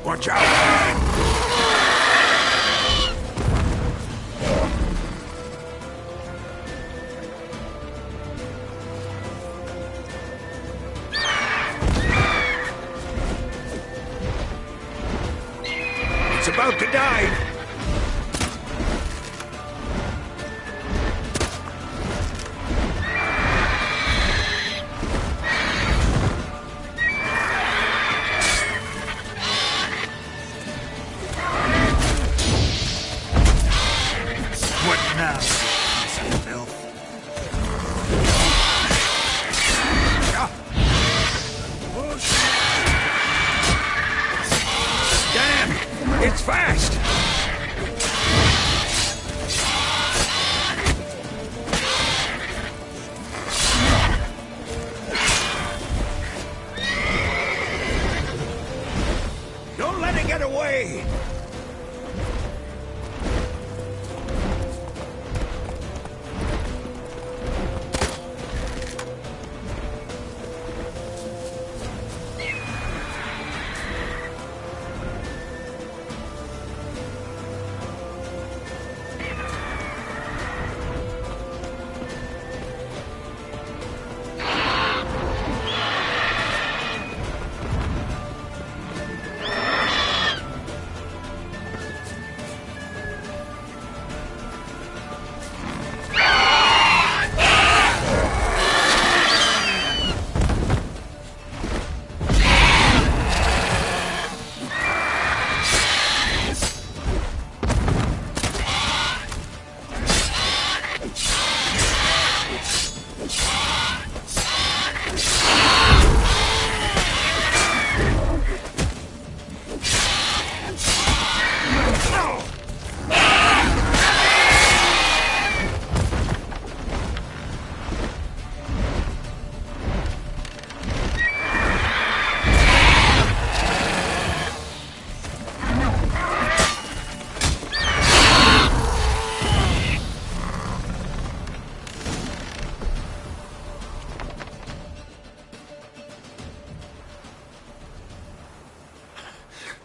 Watch out! It's about to die! What now, piece of filth? Damn! It's fast! Don't let it get away!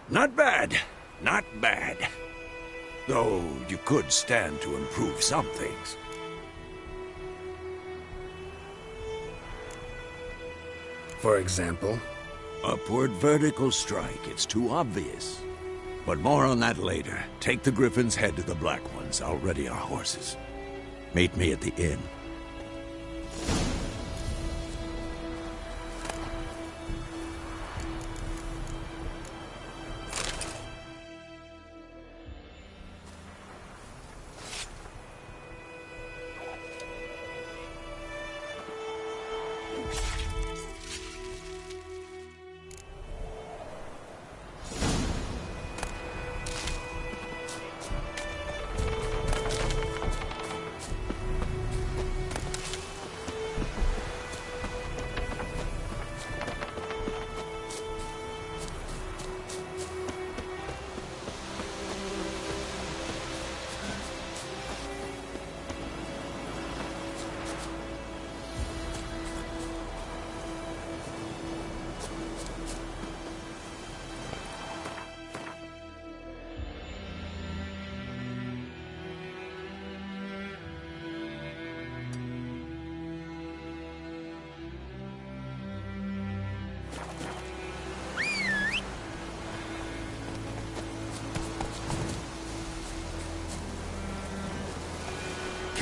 Not bad. Not bad. Though you could stand to improve some things. For example? Upward vertical strike. It's too obvious. But more on that later. Take the Griffin's head to the Black Ones. I'll ready our horses. Meet me at the inn.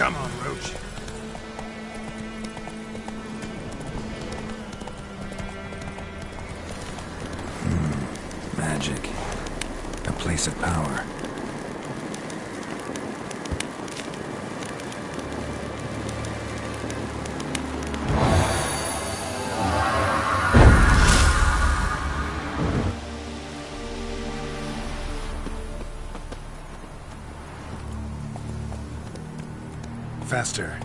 Come on, Roach. Magic. A place of power. Faster.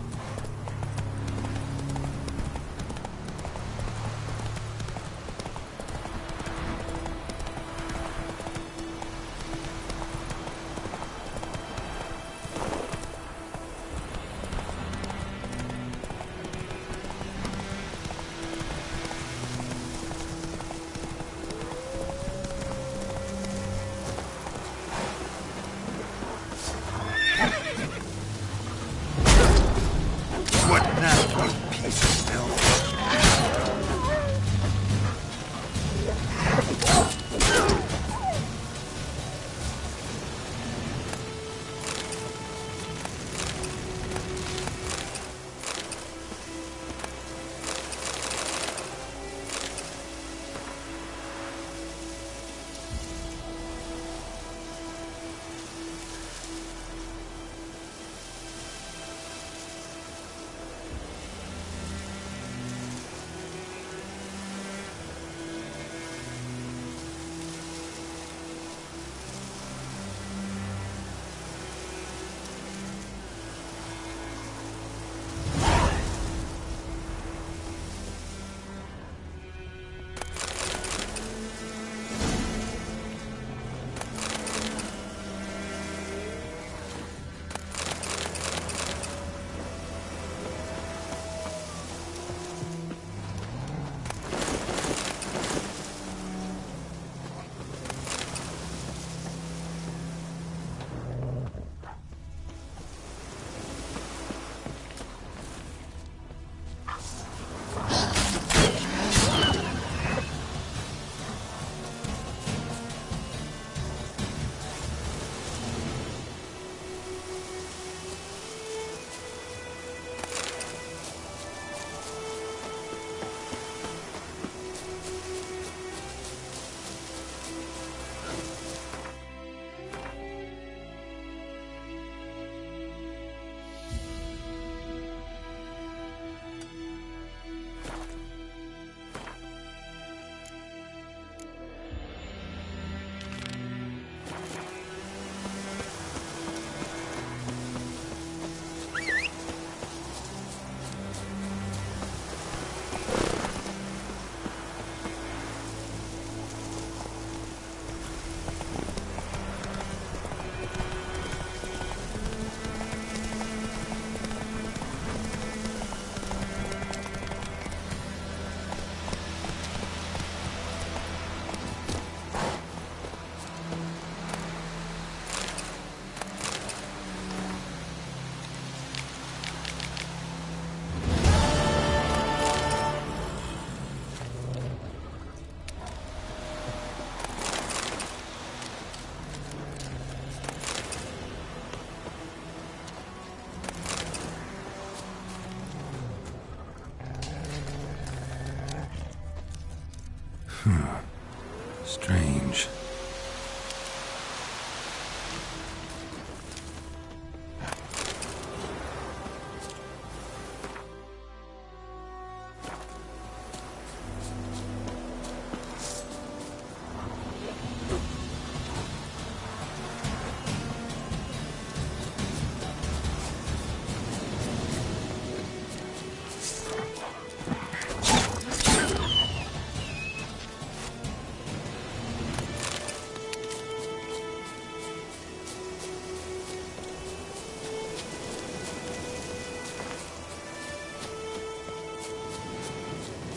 Strange.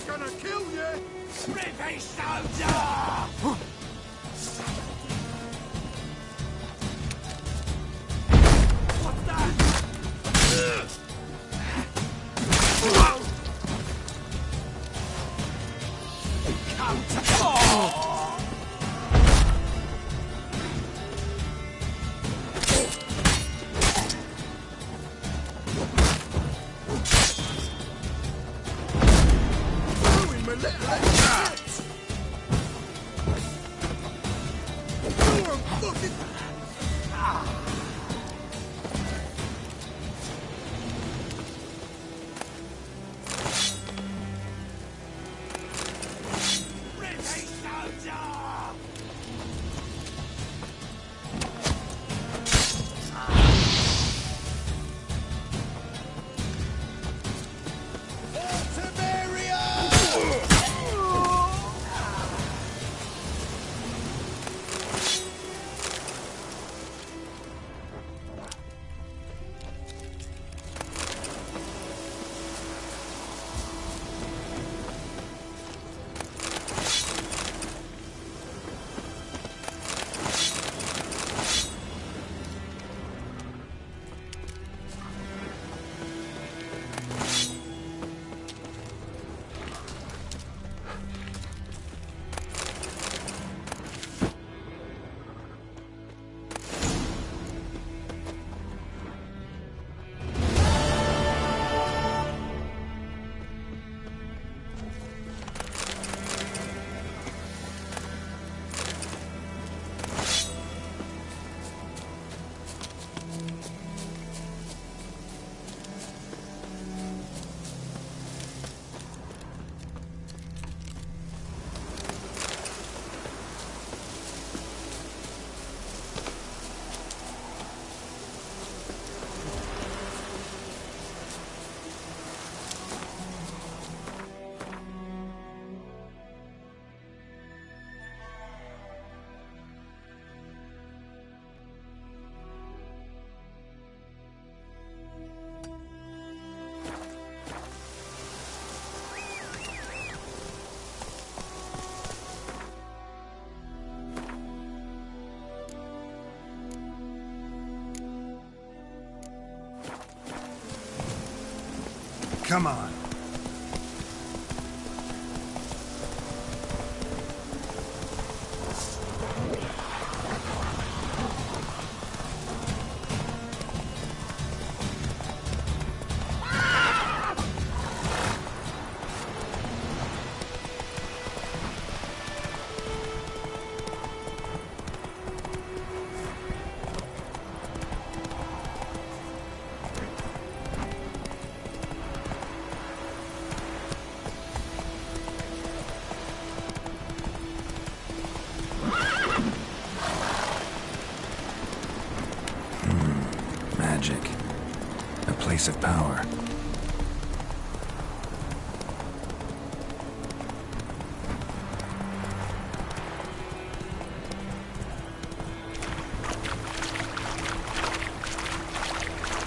Gonna kill you! Brave soldier! What's that? Come on. Magic. A place of power.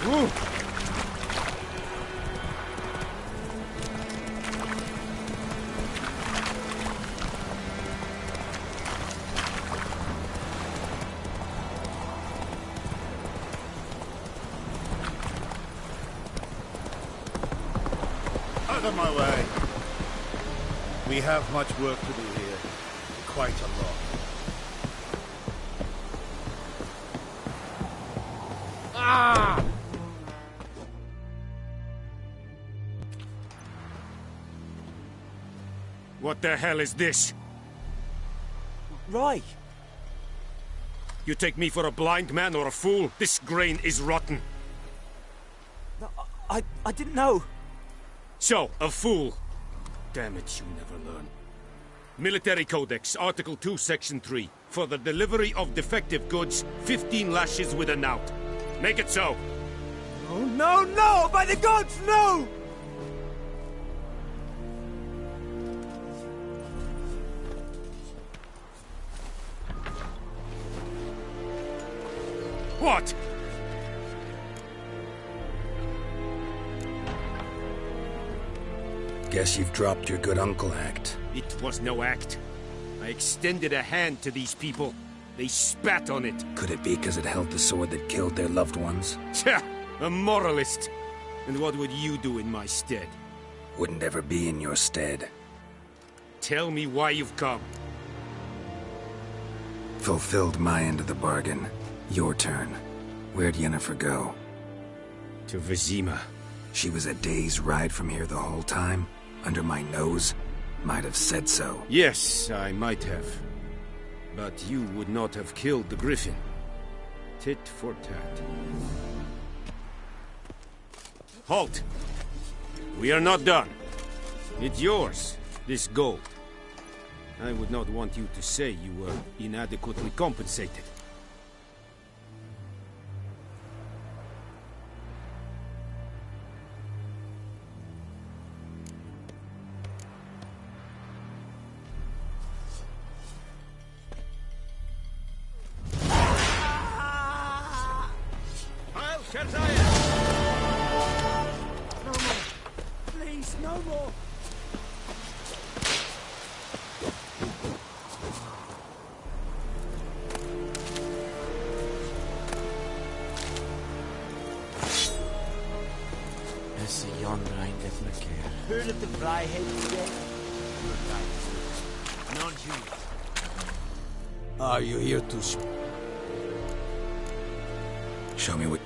Ooh. Out of my way. We have much work to do here. Quite a lot. Ah! What the hell is this? Roy! You take me for a blind man or a fool? This grain is rotten. I didn't know. So, a fool. Damn it, you never learn. Military Codex, Article 2, Section 3. For the delivery of defective goods, 15 lashes with a knout. Make it so. Oh, no, no! By the gods, no! What? Guess you've dropped your good uncle act. It was no act. I extended a hand to these people. They spat on it. Could it be because it held the sword that killed their loved ones? Tja, a moralist. And what would you do in my stead? Wouldn't ever be in your stead. Tell me why you've come. Fulfilled my end of the bargain. Your turn. Where'd Yennefer go? To Vizima. She was a day's ride from here the whole time? Under my nose? Might have said so. Yes, I might have. But you would not have killed the Griffin. Tit for tat. Halt! We are not done. It's yours, this gold. I would not want you to say you were inadequately compensated. No more. Please, no more. Is the yon rind of the care? Heard of the Fryhead today? Not you. Are you here to Show me what...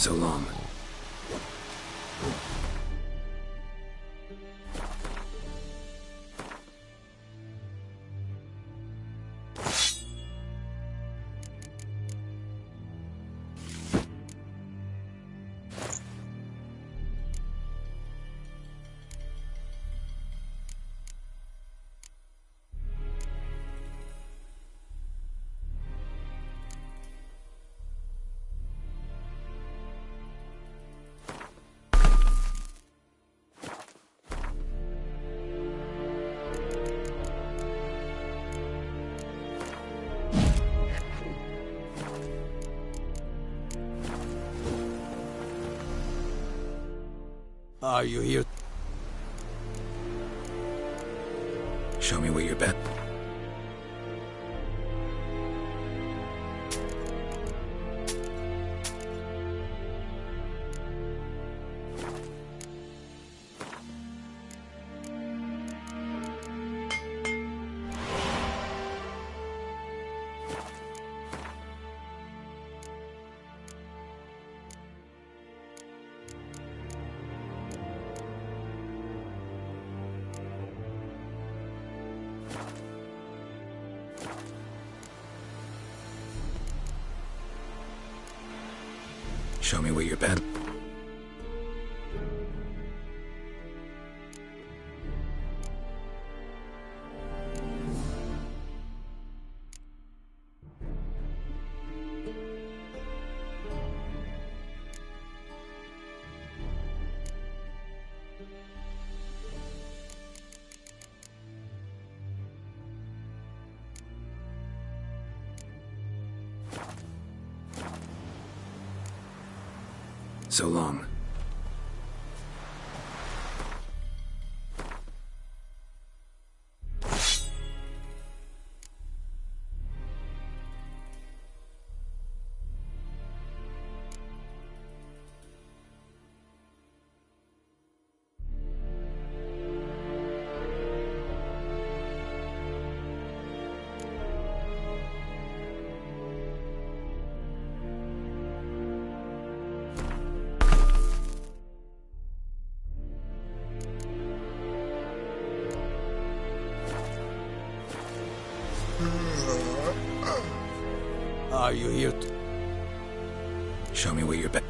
So long. Are you here? Show me where you're bet. Show me where you're bed. So long. Are you here to... Show me where you're bed.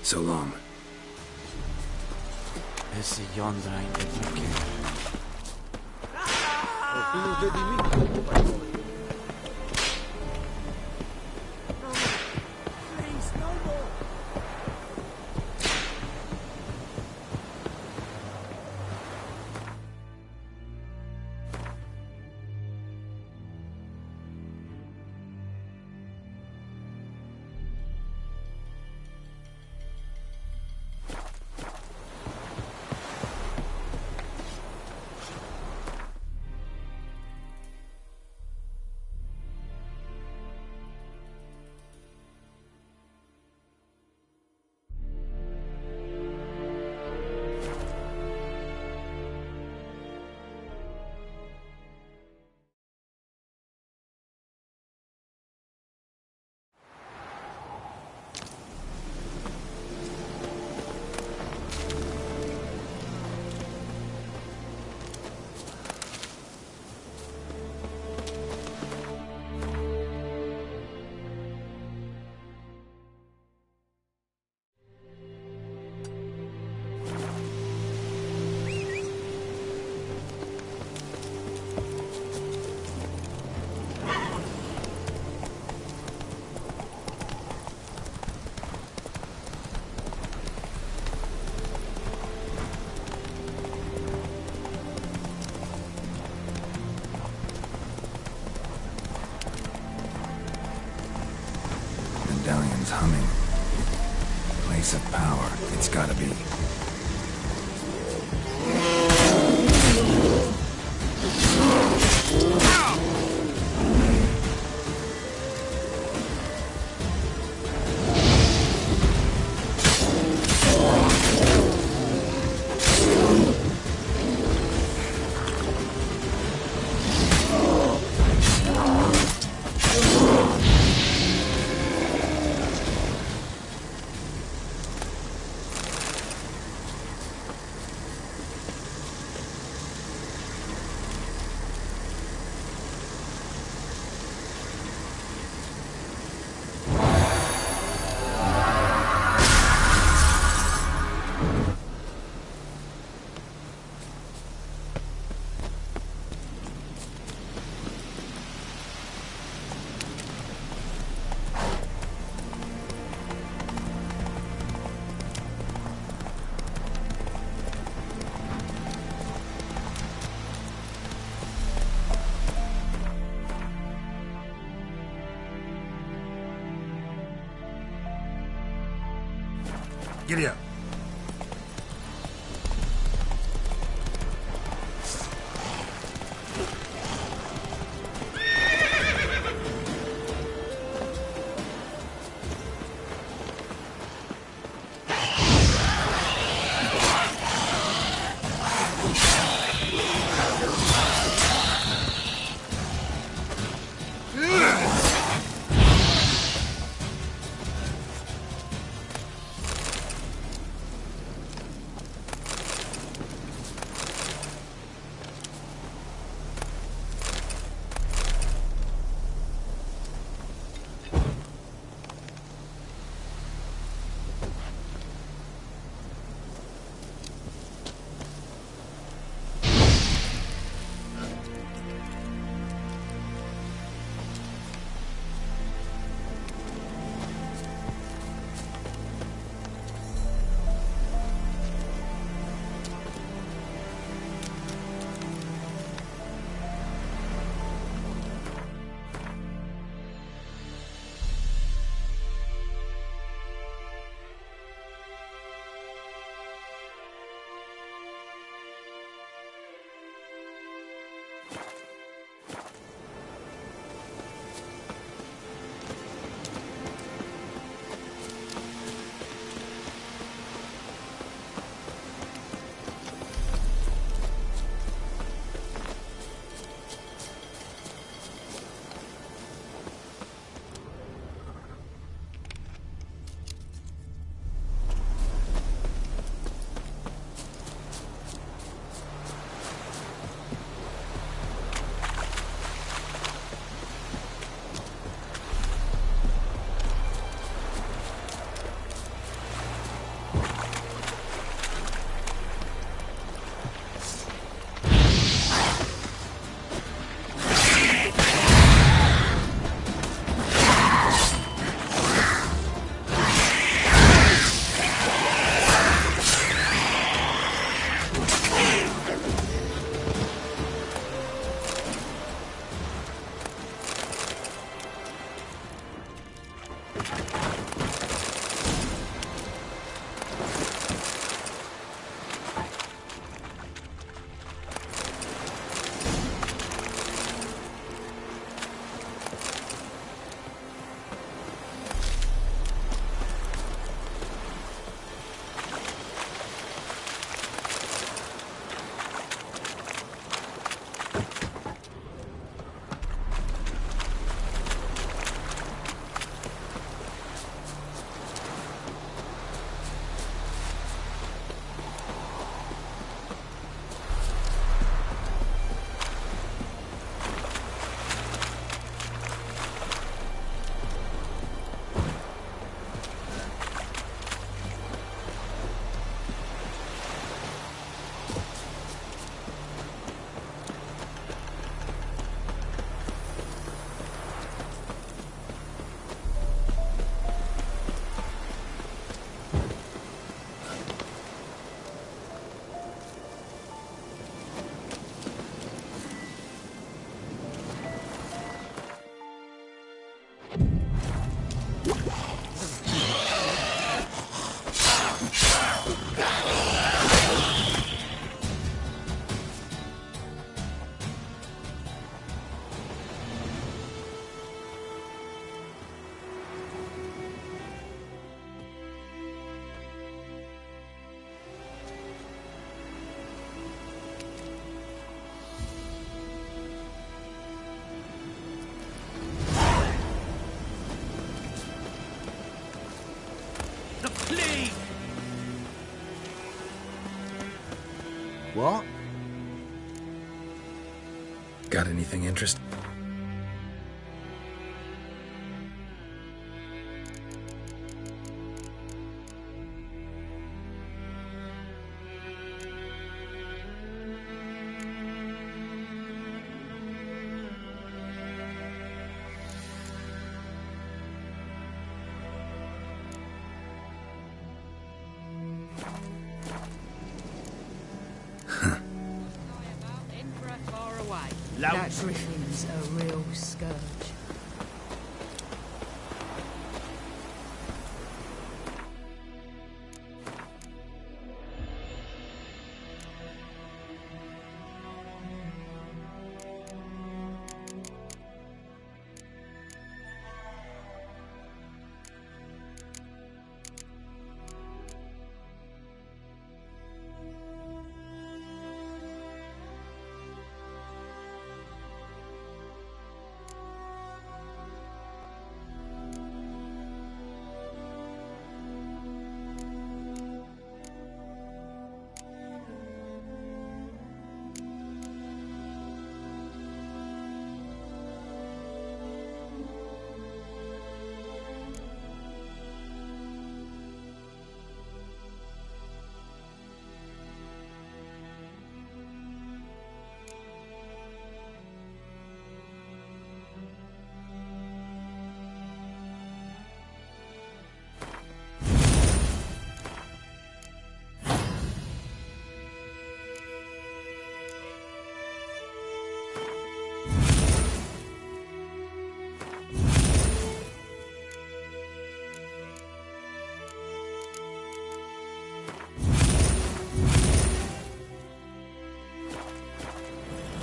So long. Esse yonder ain't the care. Medallion's humming. Place of power. It's gotta be. Giddy up. What? Got anything interesting? That griffin's a real scourge.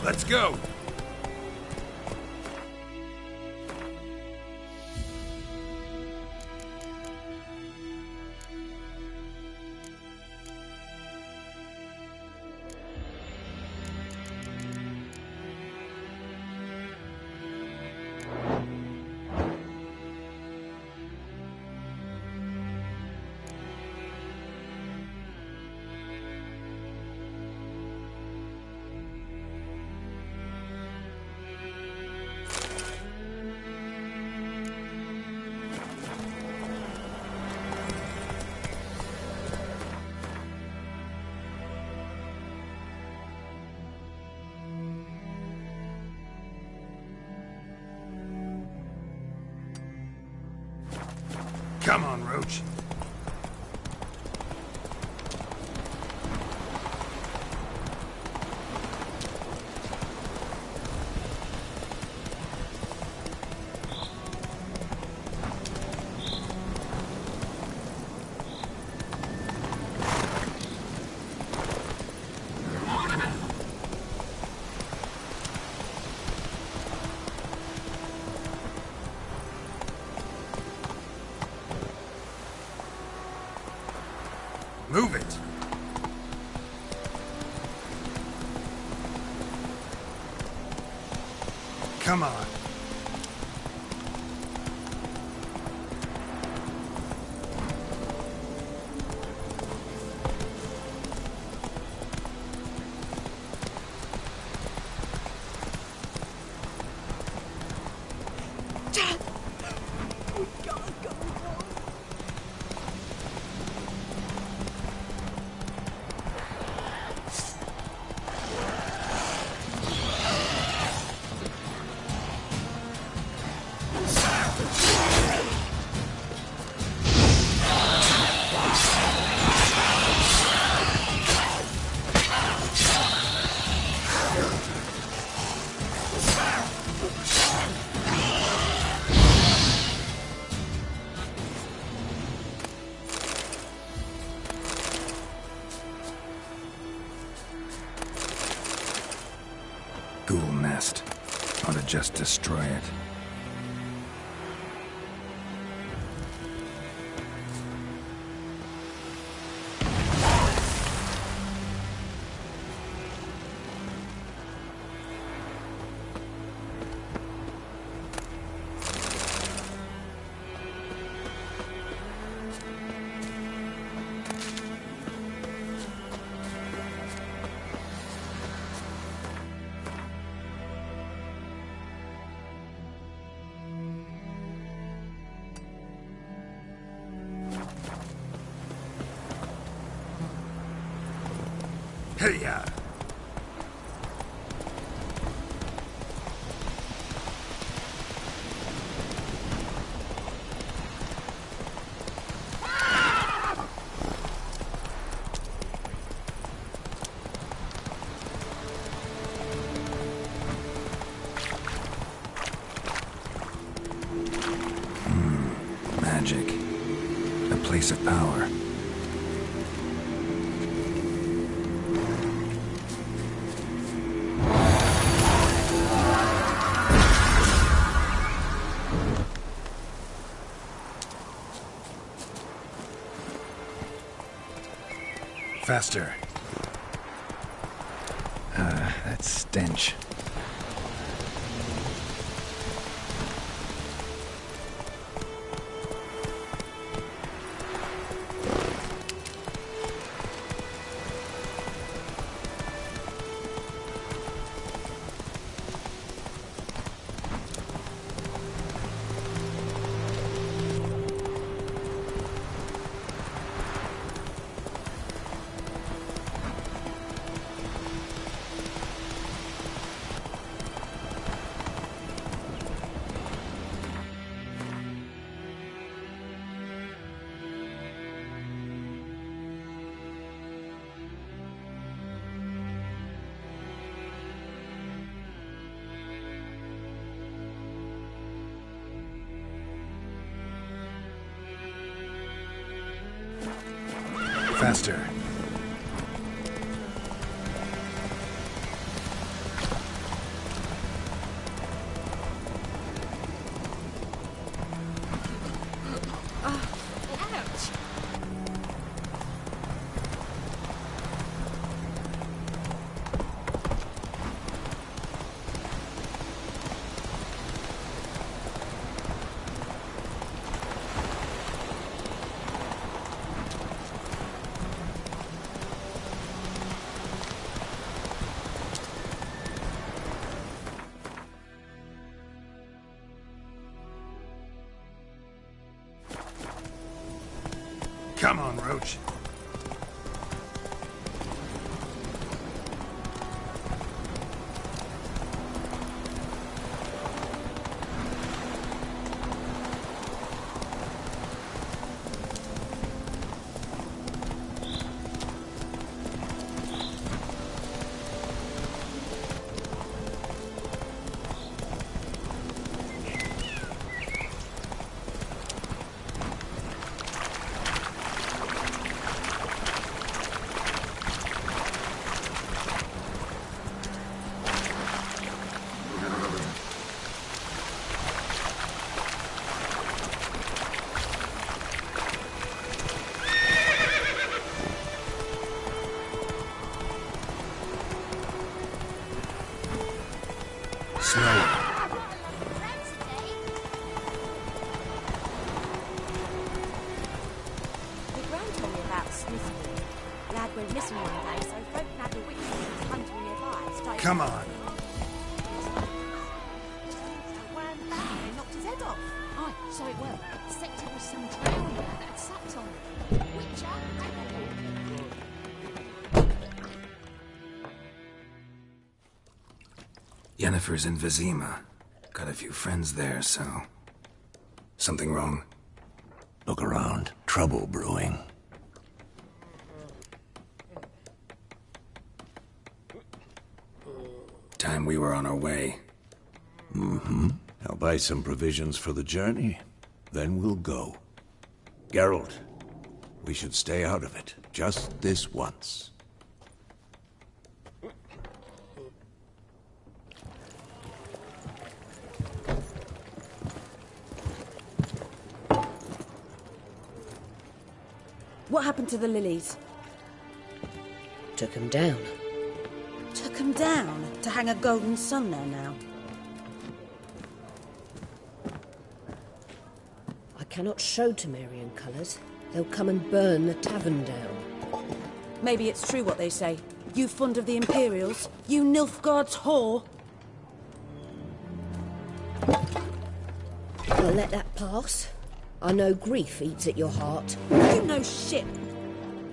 Let's go! Come on, Roach. Move it! Come on. Dad! We gotta go home. Ghoul nest. Ought to just destroy it. Hey-ya! Magic. A place of power. Faster. That stench. Faster. Come on, Roach. Come on. Knocked his head off. Aye, so it were. Except it was some drowned that had sucked on him. Yennefer's in Vizima. Got a few friends there, so... Something wrong? Look around. Trouble brewing. Time we were on our way. Mm-hmm. I'll buy some provisions for the journey. Then we'll go. Geralt, we should stay out of it. Just this once. What happened to the lilies? Took them down. Took them down? To hang a golden sun there now? I cannot show Temerian colours. They'll come and burn the tavern down. Maybe it's true what they say. You fond of the Imperials? You Nilfgaard's whore? I'll let that pass. I know grief eats at your heart. You know shit.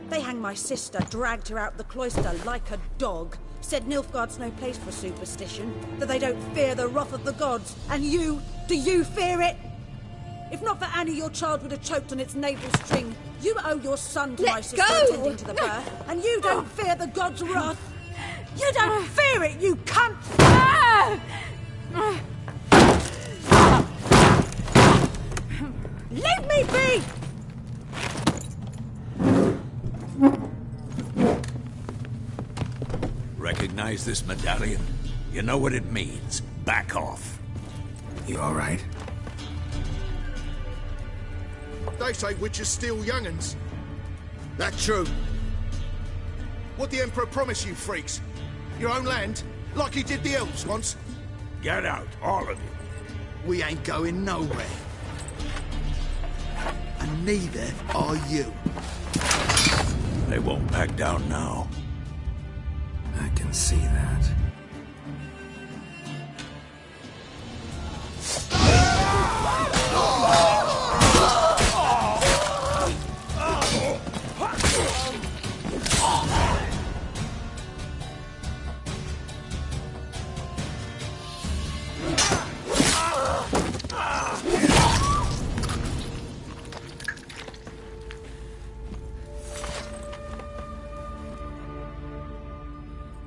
They hanged my sister, dragged her out the cloister like a dog. Said Nilfgaard's no place for superstition, that they don't fear the wrath of the gods. And you, do you fear it? If not for Annie, your child would have choked on its navel string. You owe your son to my sister attending to the birth, and you don't fear the gods' wrath. You don't fear it, you cunt! Leave me be! Recognize this medallion? You know what it means. Back off. You all right? They say witches steal young'uns. That true. What the Emperor promise you, freaks? Your own land? Like he did the elves once? Get out, all of you. We ain't going nowhere. And neither are you. They won't back down now. I can see that.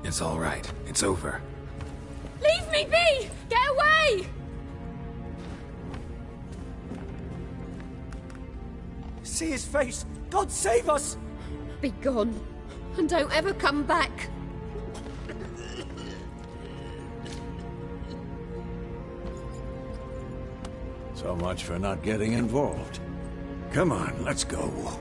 It's all right. It's over. Leave me be! Get away! See his face! God save us! Be gone, and don't ever come back. So much for not getting involved. Come on, let's go.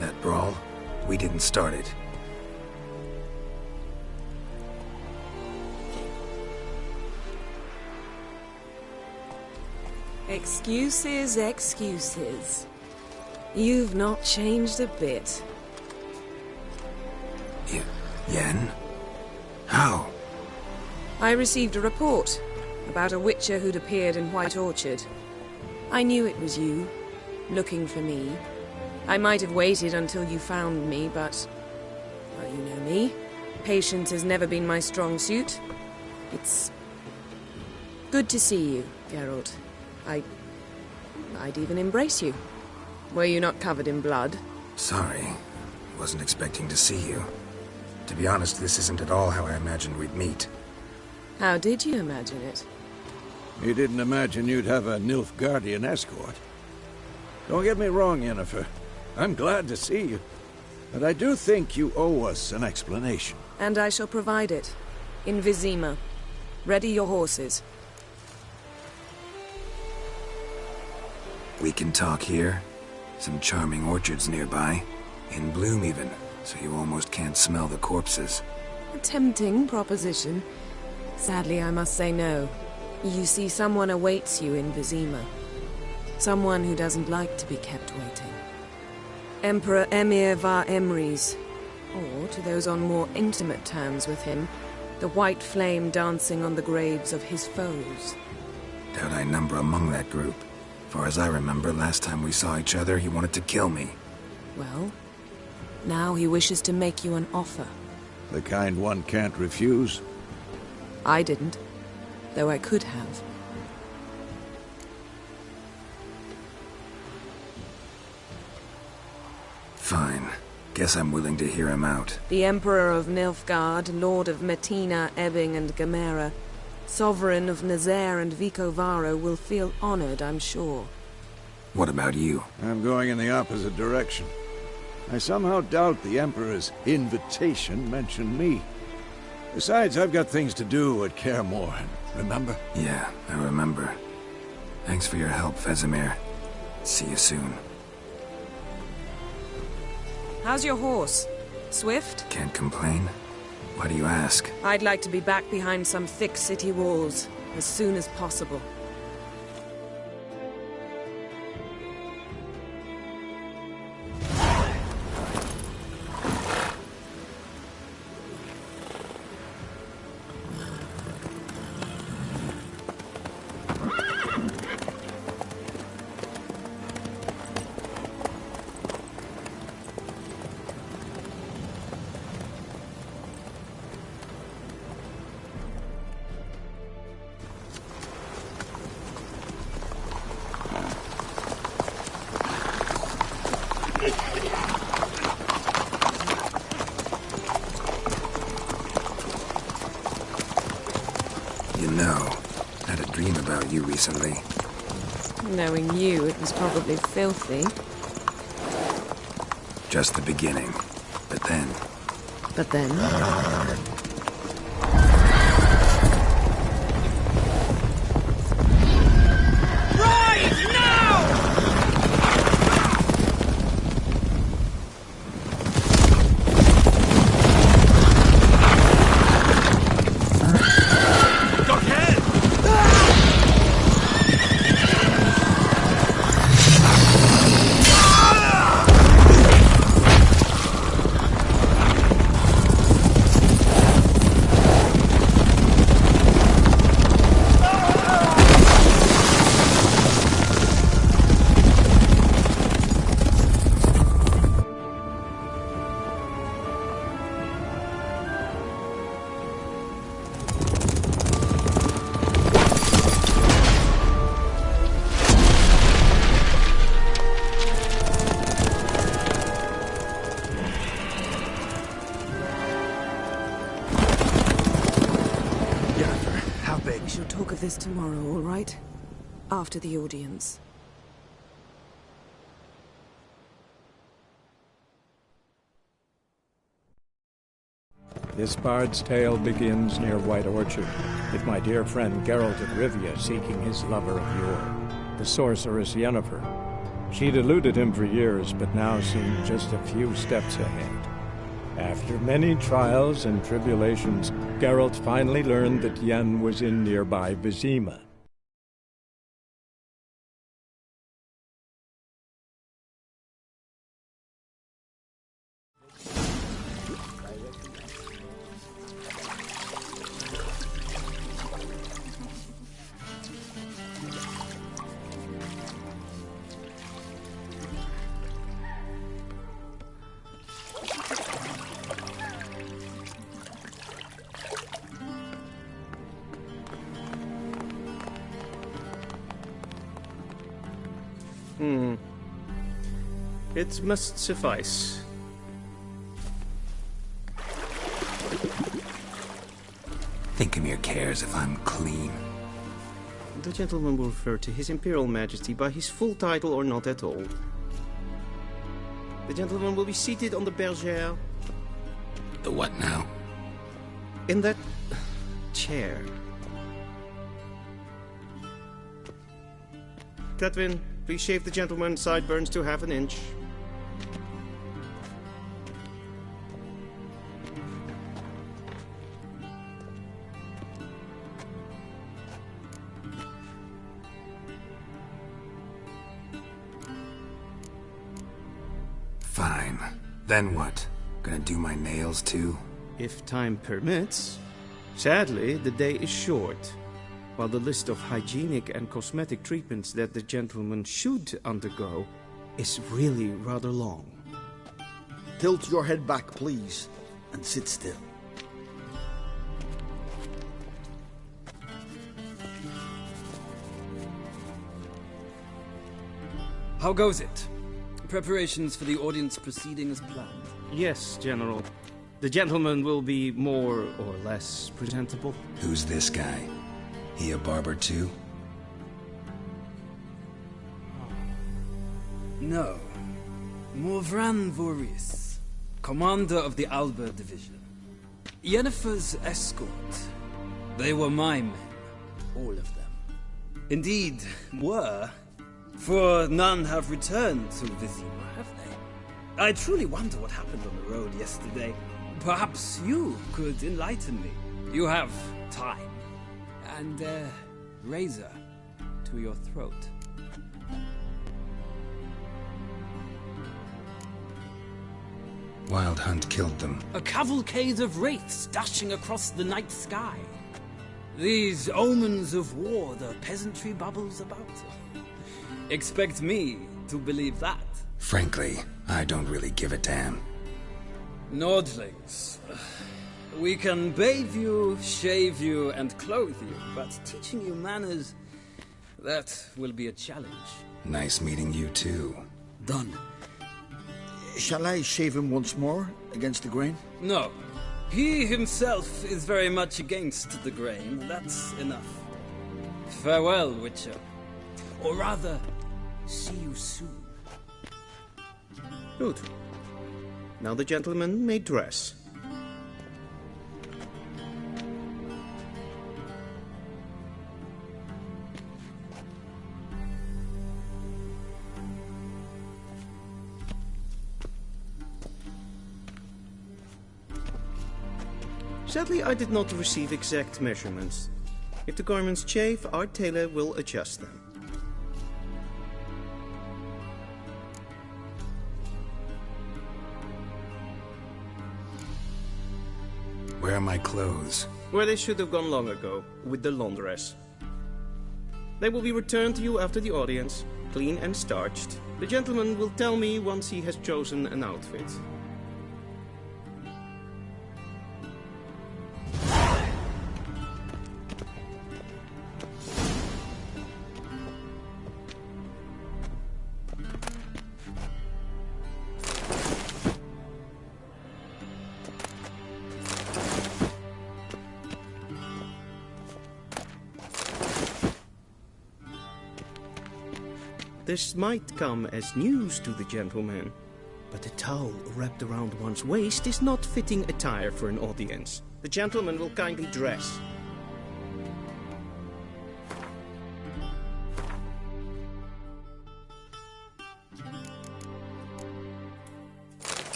That brawl, we didn't start it. Excuses, excuses. You've not changed a bit. Yen? How? I received a report about a witcher who'd appeared in White Orchard. I knew it was you, looking for me. I might have waited until you found me, but... well, you know me. Patience has never been my strong suit. It's... good to see you, Geralt. I'd even embrace you. Were you not covered in blood? Sorry. Wasn't expecting to see you. To be honest, this isn't at all how I imagined we'd meet. How did you imagine it? You didn't imagine you'd have a Nilfgaardian escort. Don't get me wrong, Yennefer. I'm glad to see you. But I do think you owe us an explanation. And I shall provide it. In Vizima. Ready your horses. We can talk here. Some charming orchards nearby. In bloom even, so you almost can't smell the corpses. A tempting proposition. Sadly, I must say no. You see, someone awaits you in Vizima. Someone who doesn't like to be kept waiting. Emperor Emhyr var Emreis. Or, to those on more intimate terms with him, the white flame dancing on the graves of his foes. Doubt I number among that group. Far as I remember, last time we saw each other, he wanted to kill me. Well, now he wishes to make you an offer. The kind one can't refuse? I didn't, though I could have. Fine. Guess I'm willing to hear him out. The Emperor of Nilfgaard, Lord of Metina, Ebbing and Gamera, Sovereign of Nazaire and Vicovaro will feel honored, I'm sure. What about you? I'm going in the opposite direction. I somehow doubt the Emperor's invitation mentioned me. Besides, I've got things to do at Kaer Morhen, remember? Yeah, I remember. Thanks for your help, Vesemir. See you soon. How's your horse? Swift? Can't complain. Why do you ask? I'd like to be back behind some thick city walls, as soon as possible. You know, I had a dream about you recently. Knowing you, it was probably filthy. Just the beginning. But then... But then... This tomorrow, all right? After the audience. This bard's tale begins near White Orchard, with my dear friend Geralt of Rivia seeking his lover of yore, the sorceress Yennefer. She'd eluded him for years, but now seemed just a few steps ahead. After many trials and tribulations, Geralt finally learned that Yen was in nearby Vizima. It must suffice. Thinkamir cares if I'm clean. The gentleman will refer to His Imperial Majesty by his full title or not at all. The gentleman will be seated on the bergère. The what now? In that... chair. Catwin, please shave the gentleman's sideburns to half an inch. Fine. Then what? Gonna do my nails too? If time permits. Sadly, the day is short, while the list of hygienic and cosmetic treatments that the gentleman should undergo is really rather long. Tilt your head back, please, and sit still. How goes it? Preparations for the audience proceeding as planned? Yes, General. The gentleman will be more or less presentable. Who's this guy? He a barber too? No. Morvran Voorhis, commander of the Alba Division. Yennefer's escort. They were my men, all of them. Indeed, were. For none have returned to Vizima, have they? I truly wonder what happened on the road yesterday. Perhaps you could enlighten me. You have time. And a razor to your throat. Wild Hunt killed them. A cavalcade of wraiths dashing across the night sky. These omens of war the peasantry bubbles about. Expect me to believe that? Frankly, I don't really give a damn. Nordlings. We can bathe you, shave you, and clothe you, but teaching you manners, that will be a challenge. Nice meeting you too. Done. Shall I shave him once more, against the grain? No. He himself is very much against the grain. That's enough. Farewell, Witcher. Or rather, see you soon. Good. Now the gentleman may dress. Sadly, I did not receive exact measurements. If the garments chafe, our tailor will adjust them. Where are my clothes? Where they should have gone long ago, with the laundress. They will be returned to you after the audience, clean and starched. The gentleman will tell me once he has chosen an outfit. This might come as news to the gentleman, but a towel wrapped around one's waist is not fitting attire for an audience. The gentleman will kindly dress.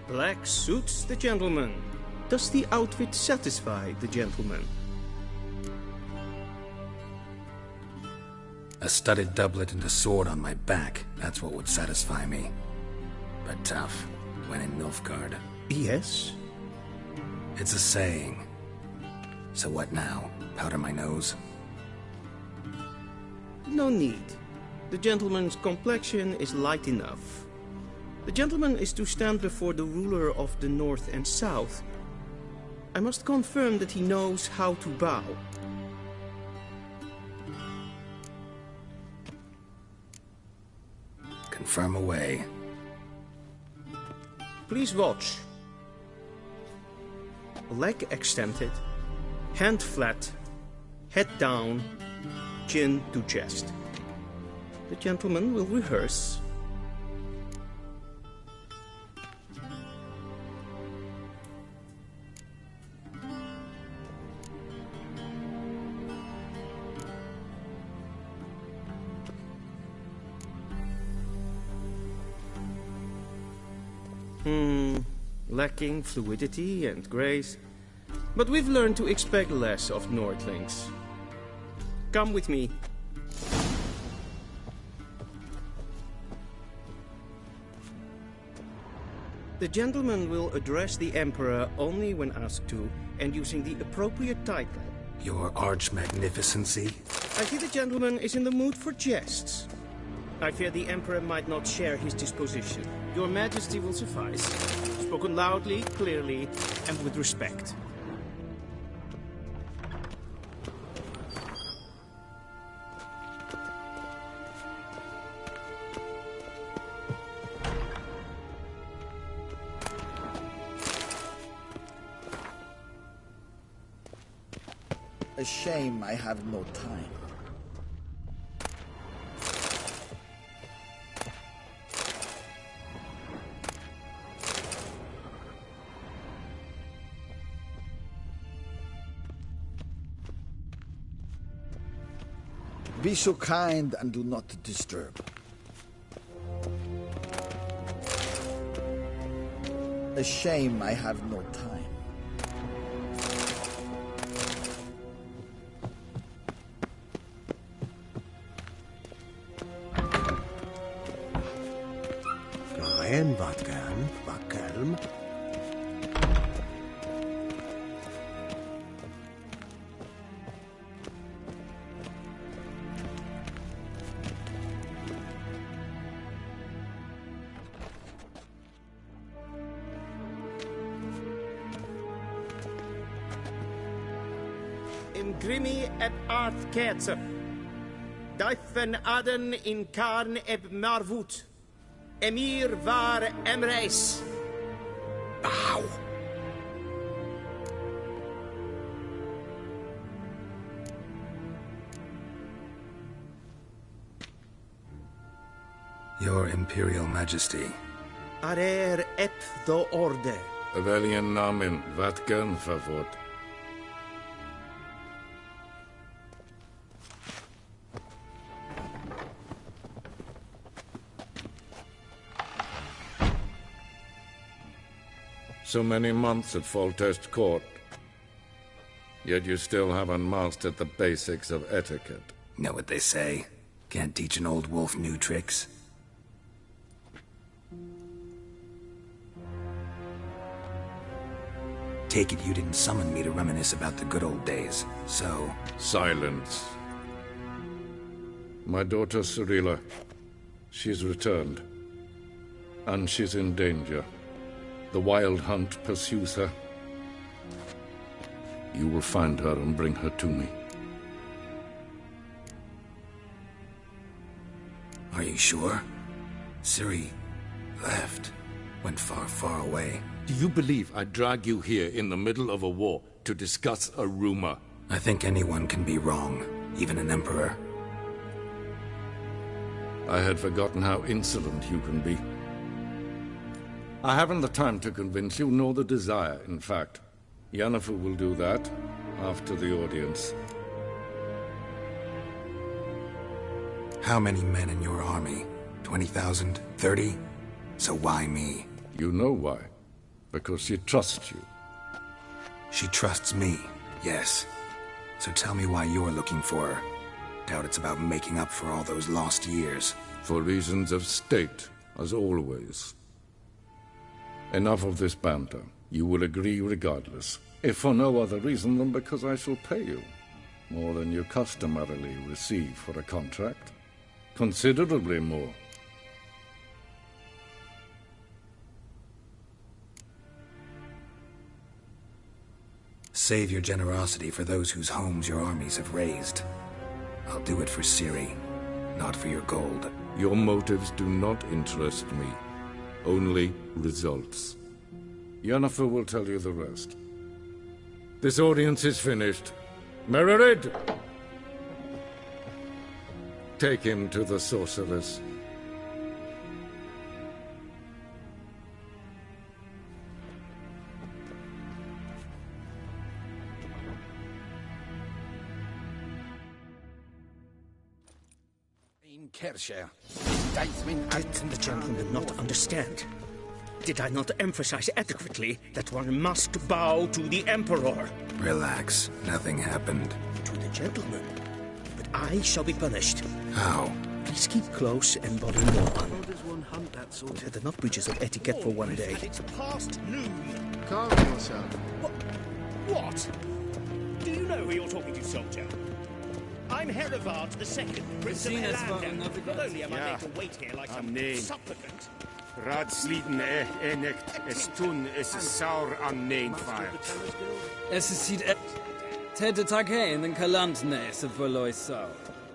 Black suits the gentleman. Does the outfit satisfy the gentleman? A studded doublet and a sword on my back, that's what would satisfy me. But tough, when in Nilfgaard. Yes? It's a saying. So what now? Powder my nose? No need. The gentleman's complexion is light enough. The gentleman is to stand before the ruler of the North and South. I must confirm that he knows how to bow. Confirm away. Please watch. Leg extended, hand flat, head down, chin to chest. The gentleman will rehearse. Lacking fluidity and grace. But we've learned to expect less of Nordlings. Come with me. The gentleman will address the Emperor only when asked to, and using the appropriate title. Your Arch-Magnificency? I see the gentleman is in the mood for jests. I fear the Emperor might not share his disposition. Your Majesty will suffice. Spoken loudly, clearly, and with respect. A shame I have no time. Be so kind and do not disturb. A shame I have no time. Ryan Vatkan, Vakkelm. im grimi eb arth kerze. Daifen aden in karn eb marvut. Emir var emreis. Ow! Your Imperial Majesty. Arer ep do orde. Avelian namen, vatgan favort. So many months at Foltest Court. Yet you still haven't mastered the basics of etiquette. Know what they say? Can't teach an old wolf new tricks. Take it you didn't summon me to reminisce about the good old days, so... Silence. My daughter Cirilla, she's returned. And she's in danger. The Wild Hunt pursues her. You will find her and bring her to me. Are you sure? Ciri left. Went far, far away. Do you believe I drag you here in the middle of a war to discuss a rumor? I think anyone can be wrong, even an emperor. I had forgotten how insolent you can be. I haven't the time to convince you, nor the desire, in fact. Yennefer will do that after the audience. How many men in your army? 20,000? 30? So why me? You know why. Because she trusts you. She trusts me, yes. So tell me why you're looking for her. Doubt it's about making up for all those lost years. For reasons of state, as always. Enough of this banter. You will agree regardless. If for no other reason than because I shall pay you. More than you customarily receive for a contract. Considerably more. Save your generosity for those whose homes your armies have razed. I'll do it for Ciri, not for your gold. Your motives do not interest me. Only results. Yennefer will tell you the rest. This audience is finished. Mererid! Take him to the sorceress. Kershire. Did the gentleman not understand? Did I not emphasize adequately that one must bow to the Emperor? Relax. Nothing happened. To the gentleman. But I shall be punished. How? Please keep close and bother no one. How does one hunt that sort of... They're not breaches of etiquette for one day. It's past noon. Calm yourself. What? Do you know who you're talking to, soldier? I'm Herivard II, Prince of Helander. Not only am I made to wait here like some supplicant. Raadsliden enecht es tun es saur an nein fire. Es sieht Tete Take in den Kalantne se verloi sau.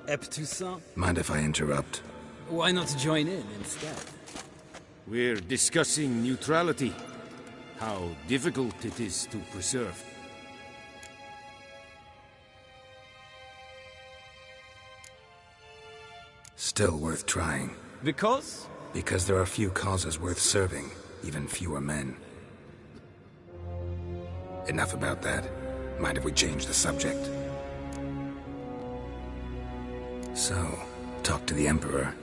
Eptusa? Mind if I interrupt? Why not join in instead? We're discussing neutrality. How difficult it is to preserve. Still worth trying. Because? Because there are few causes worth serving, even fewer men. Enough about that. Mind if we change the subject? So, talk to the Emperor.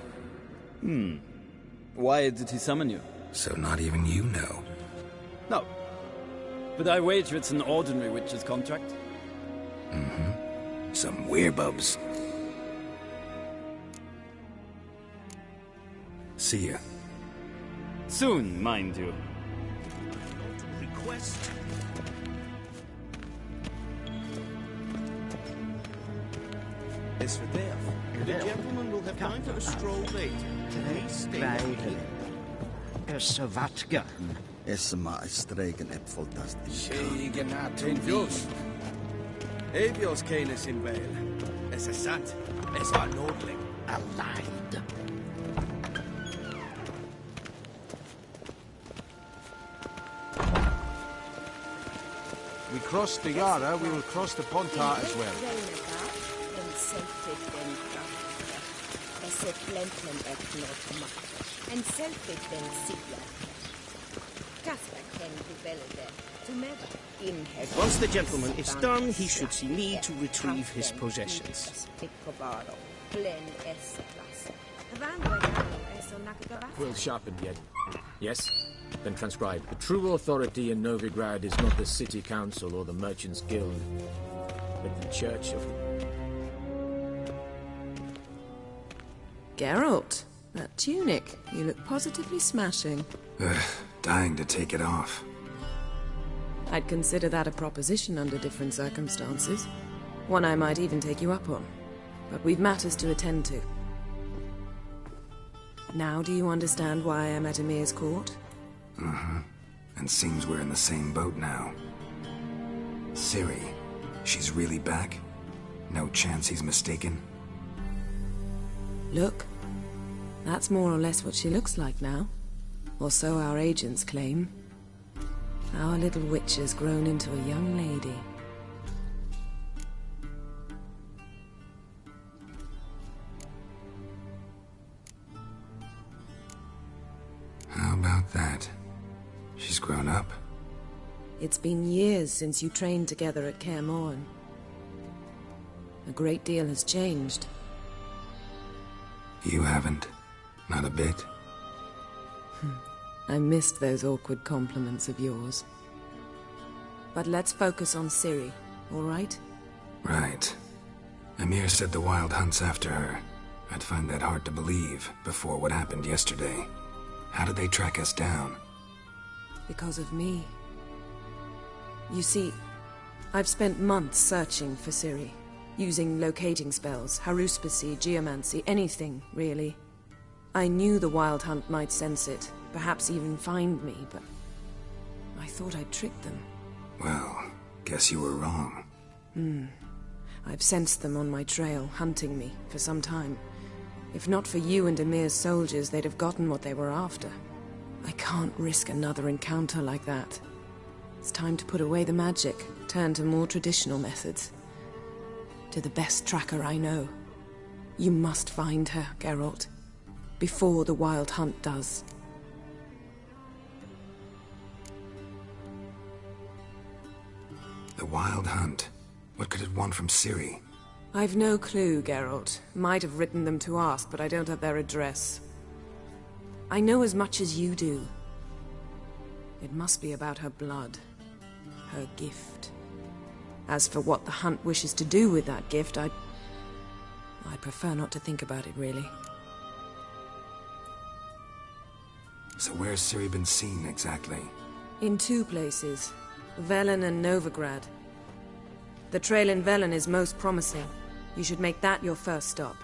Why did he summon you? So not even you know. No. But I wager it's an ordinary witch's contract. Mm-hmm. Some werebubs. See ya. Soon, mind you. Request. As for death, the gentleman will have time for a stroll later. Please stay Beide. Så vatgan. Är som stregen är fantastisk. Tjejgen är tungjus. Avios canis in Vale. Es a sant. Es a lordling. Alive. We crossed the Yara, we will cross the Pontar as well. Once the gentleman is done, he should see me to retrieve his possessions. Quill sharpened yet. Yes? Then transcribe. The true authority in Novigrad is not the city council or the merchants' guild, but the church of... Geralt, that tunic. You look positively smashing. Dying to take it off. I'd consider that a proposition under different circumstances. One I might even take you up on. But we've matters to attend to. Now do you understand why I'm at Emir's court? And seems we're in the same boat now. Ciri, she's really back? No chance he's mistaken? Look. That's more or less what she looks like now. Or so our agents claim. Our little witch has grown into a young lady. How about that? She's grown up. It's been years since you trained together at Kaer Morhen. A great deal has changed. You haven't. Not a bit. I missed those awkward compliments of yours. But let's focus on Ciri, all right? Right. Emir said the Wild Hunt's after her. I'd find that hard to believe before what happened yesterday. How did they track us down? Because of me. You see, I've spent months searching for Ciri, using locating spells, haruspicy, geomancy, anything, really. I knew the Wild Hunt might sense it, perhaps even find me, but I thought I'd tricked them. Well, guess you were wrong. I've sensed them on my trail, hunting me, for some time. If not for you and Emir's soldiers, they'd have gotten what they were after. I can't risk another encounter like that. It's time to put away the magic, turn to more traditional methods. To the best tracker I know. You must find her, Geralt. Before the Wild Hunt does. The Wild Hunt? What could it want from Ciri? I've no clue, Geralt. Might have written them to ask, but I don't have their address. I know as much as you do. It must be about her blood. Her gift. As for what the Hunt wishes to do with that gift, I'd prefer not to think about it, really. So where's Ciri been seen, exactly? In two places. Velen and Novigrad. The trail in Velen is most promising. You should make that your first stop.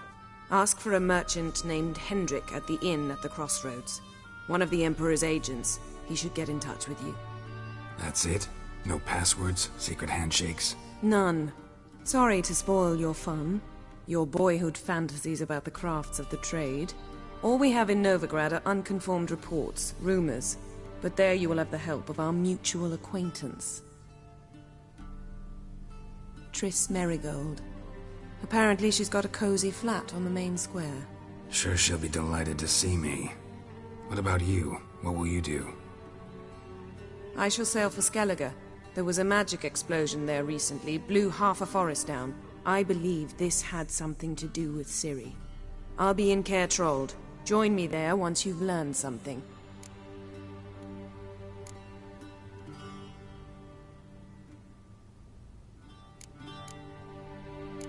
Ask for a merchant named Hendrik at the inn at the crossroads. One of the Emperor's agents. He should get in touch with you. That's it? No passwords? Secret handshakes? None. Sorry to spoil your fun. Your boyhood fantasies about the crafts of the trade. All we have in Novigrad are unconfirmed reports, rumors. But there you will have the help of our mutual acquaintance. Triss Merigold. Apparently she's got a cozy flat on the main square. Sure she'll be delighted to see me. What about you? What will you do? I shall sail for Skellige. There was a magic explosion there recently, blew half a forest down. I believe this had something to do with Ciri. I'll be in Caer Trolde. Join me there once you've learned something.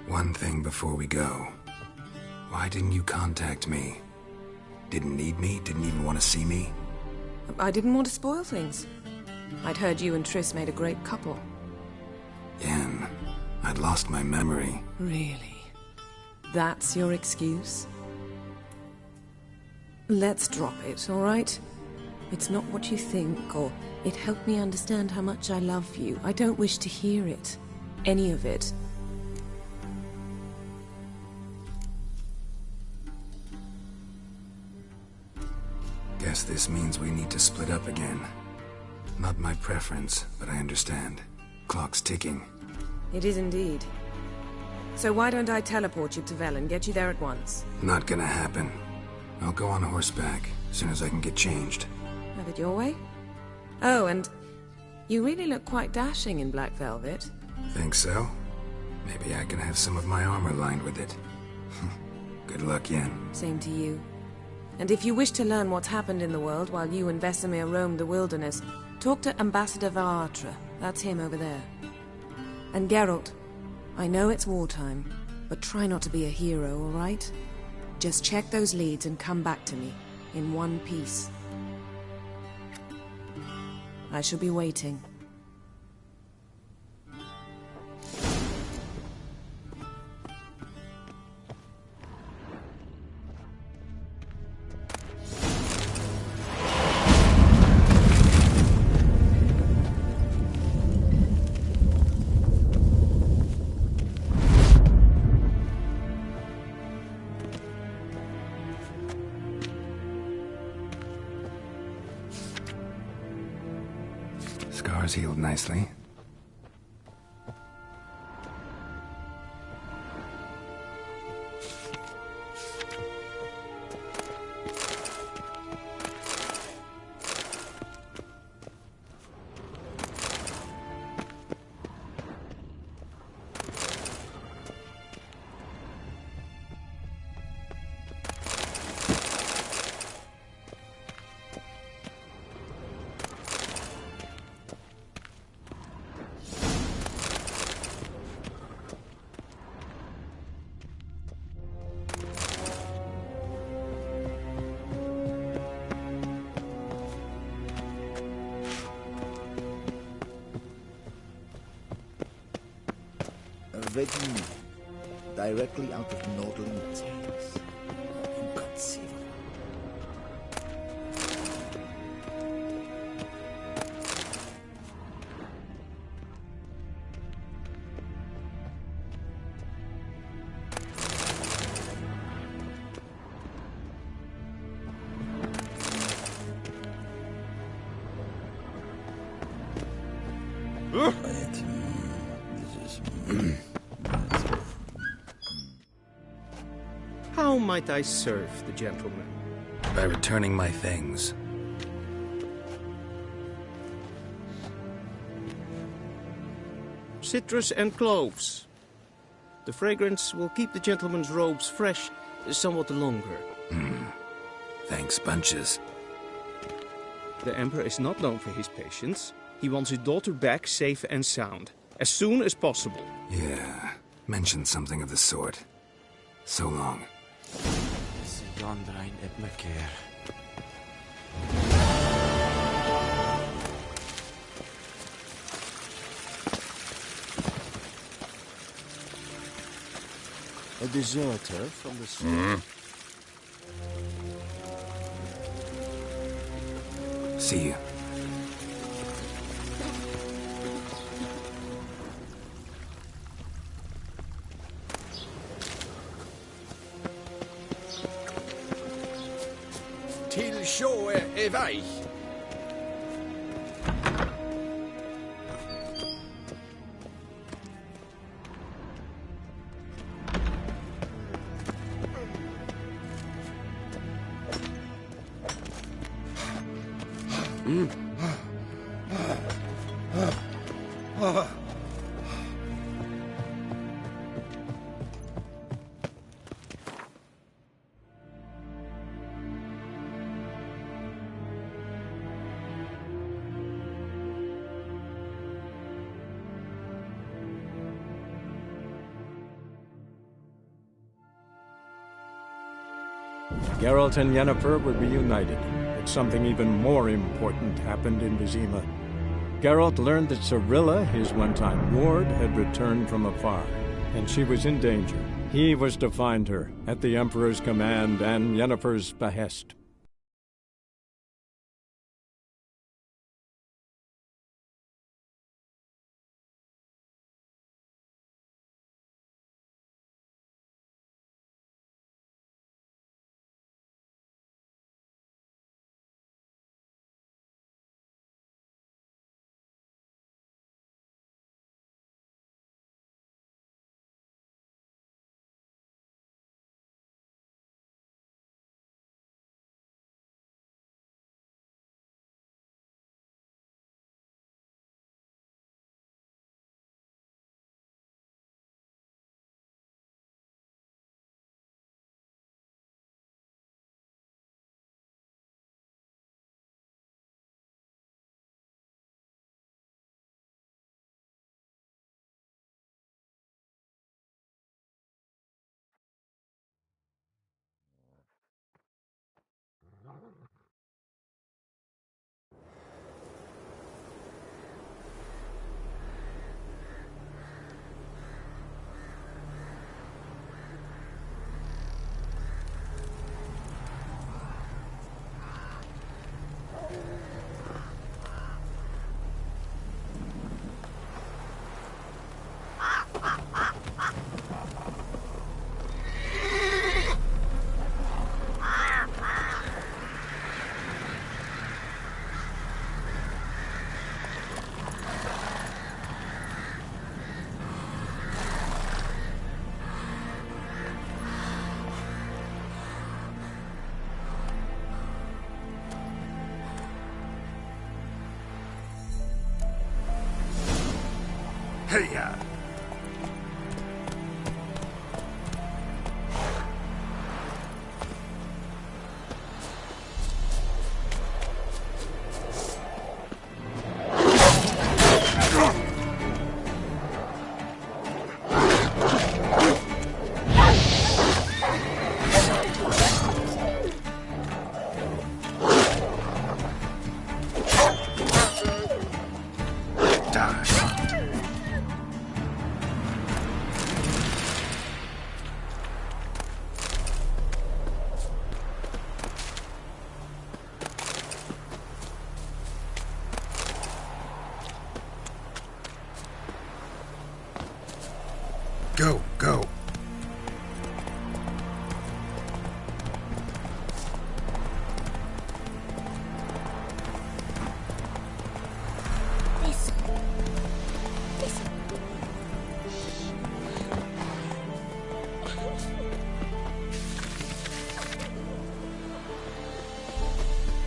One thing before we go. Why didn't you contact me? Didn't need me? Didn't even want to see me? I didn't want to spoil things. I'd heard you and Triss made a great couple. Yen, I'd lost my memory. Really? That's your excuse? Let's drop it, all right? It's not what you think, or it helped me understand how much I love you. I don't wish to hear it. Any of it. Guess this means we need to split up again. Not my preference, but I understand. Clock's ticking. It is indeed. So why don't I teleport you to Velen, get you there at once? Not gonna happen. I'll go on horseback, as soon as I can get changed. Have it your way? Oh, and you really look quite dashing in black velvet. Think so? Maybe I can have some of my armor lined with it. Good luck, Yen. Same to you. And if you wish to learn what's happened in the world while you and Vesemir roamed the wilderness, talk to Ambassador Varatra. That's him over there. And Geralt, I know it's wartime, but try not to be a hero, all right? Just check those leads and come back to me, in one piece. I shall be waiting. Scars healed nicely. Veggie directly out of Nordling tales. Inconceivable. How might I serve the gentleman? By returning my things. Citrus and cloves. The fragrance will keep the gentleman's robes fresh somewhat longer. Thanks, bunches. The Emperor is not known for his patience. He wants his daughter back safe and sound, as soon as possible. Yeah, mentioned something of the sort. So long. A deserter from the sea. See you. Till sjå är väg. Geralt and Yennefer were reunited, but something even more important happened in Vizima. Geralt learned that Cirilla, his one-time ward, had returned from afar, and she was in danger. He was to find her, at the Emperor's command and Yennefer's behest. Hey-ya! Go, go.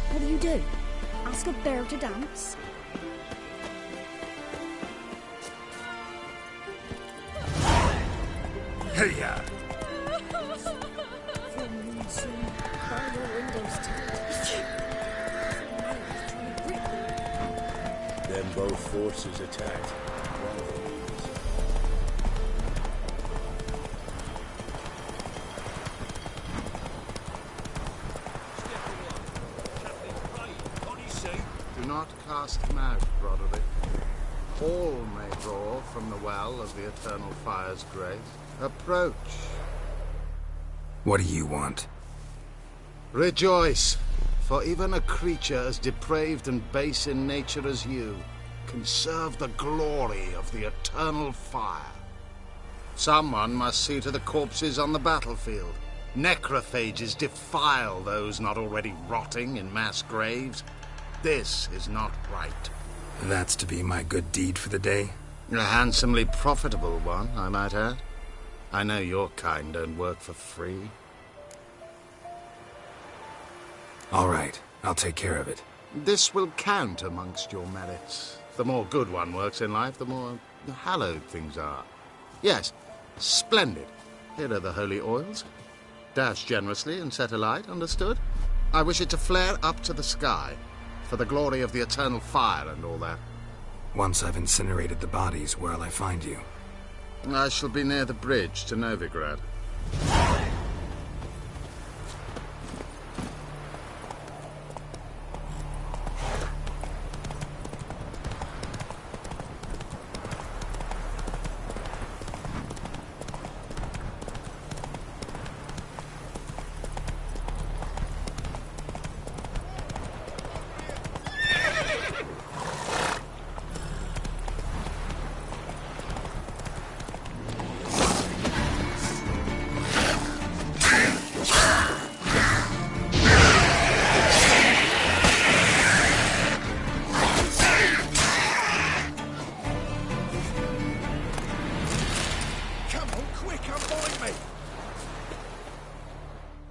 What do you do? Ask a bear to dance? Hey-ya! Then both forces attacked. Do not cast him out, Broderick. All may draw from the well of the Eternal Fire's grace. Approach. What do you want? Rejoice, for even a creature as depraved and base in nature as you can serve the glory of the Eternal Fire. Someone must see to the corpses on the battlefield. Necrophages defile those not already rotting in mass graves. This is not right. That's to be my good deed for the day? A handsomely profitable one, I might add. I know your kind don't work for free. All right, I'll take care of it. This will count amongst your merits. The more good one works in life, the more hallowed things are. Yes, splendid. Here are the holy oils. Dash generously and set alight, understood? I wish it to flare up to the sky, for the glory of the Eternal Fire and all that. Once I've incinerated the bodies, where'll I find you? I shall be near the bridge to Novigrad.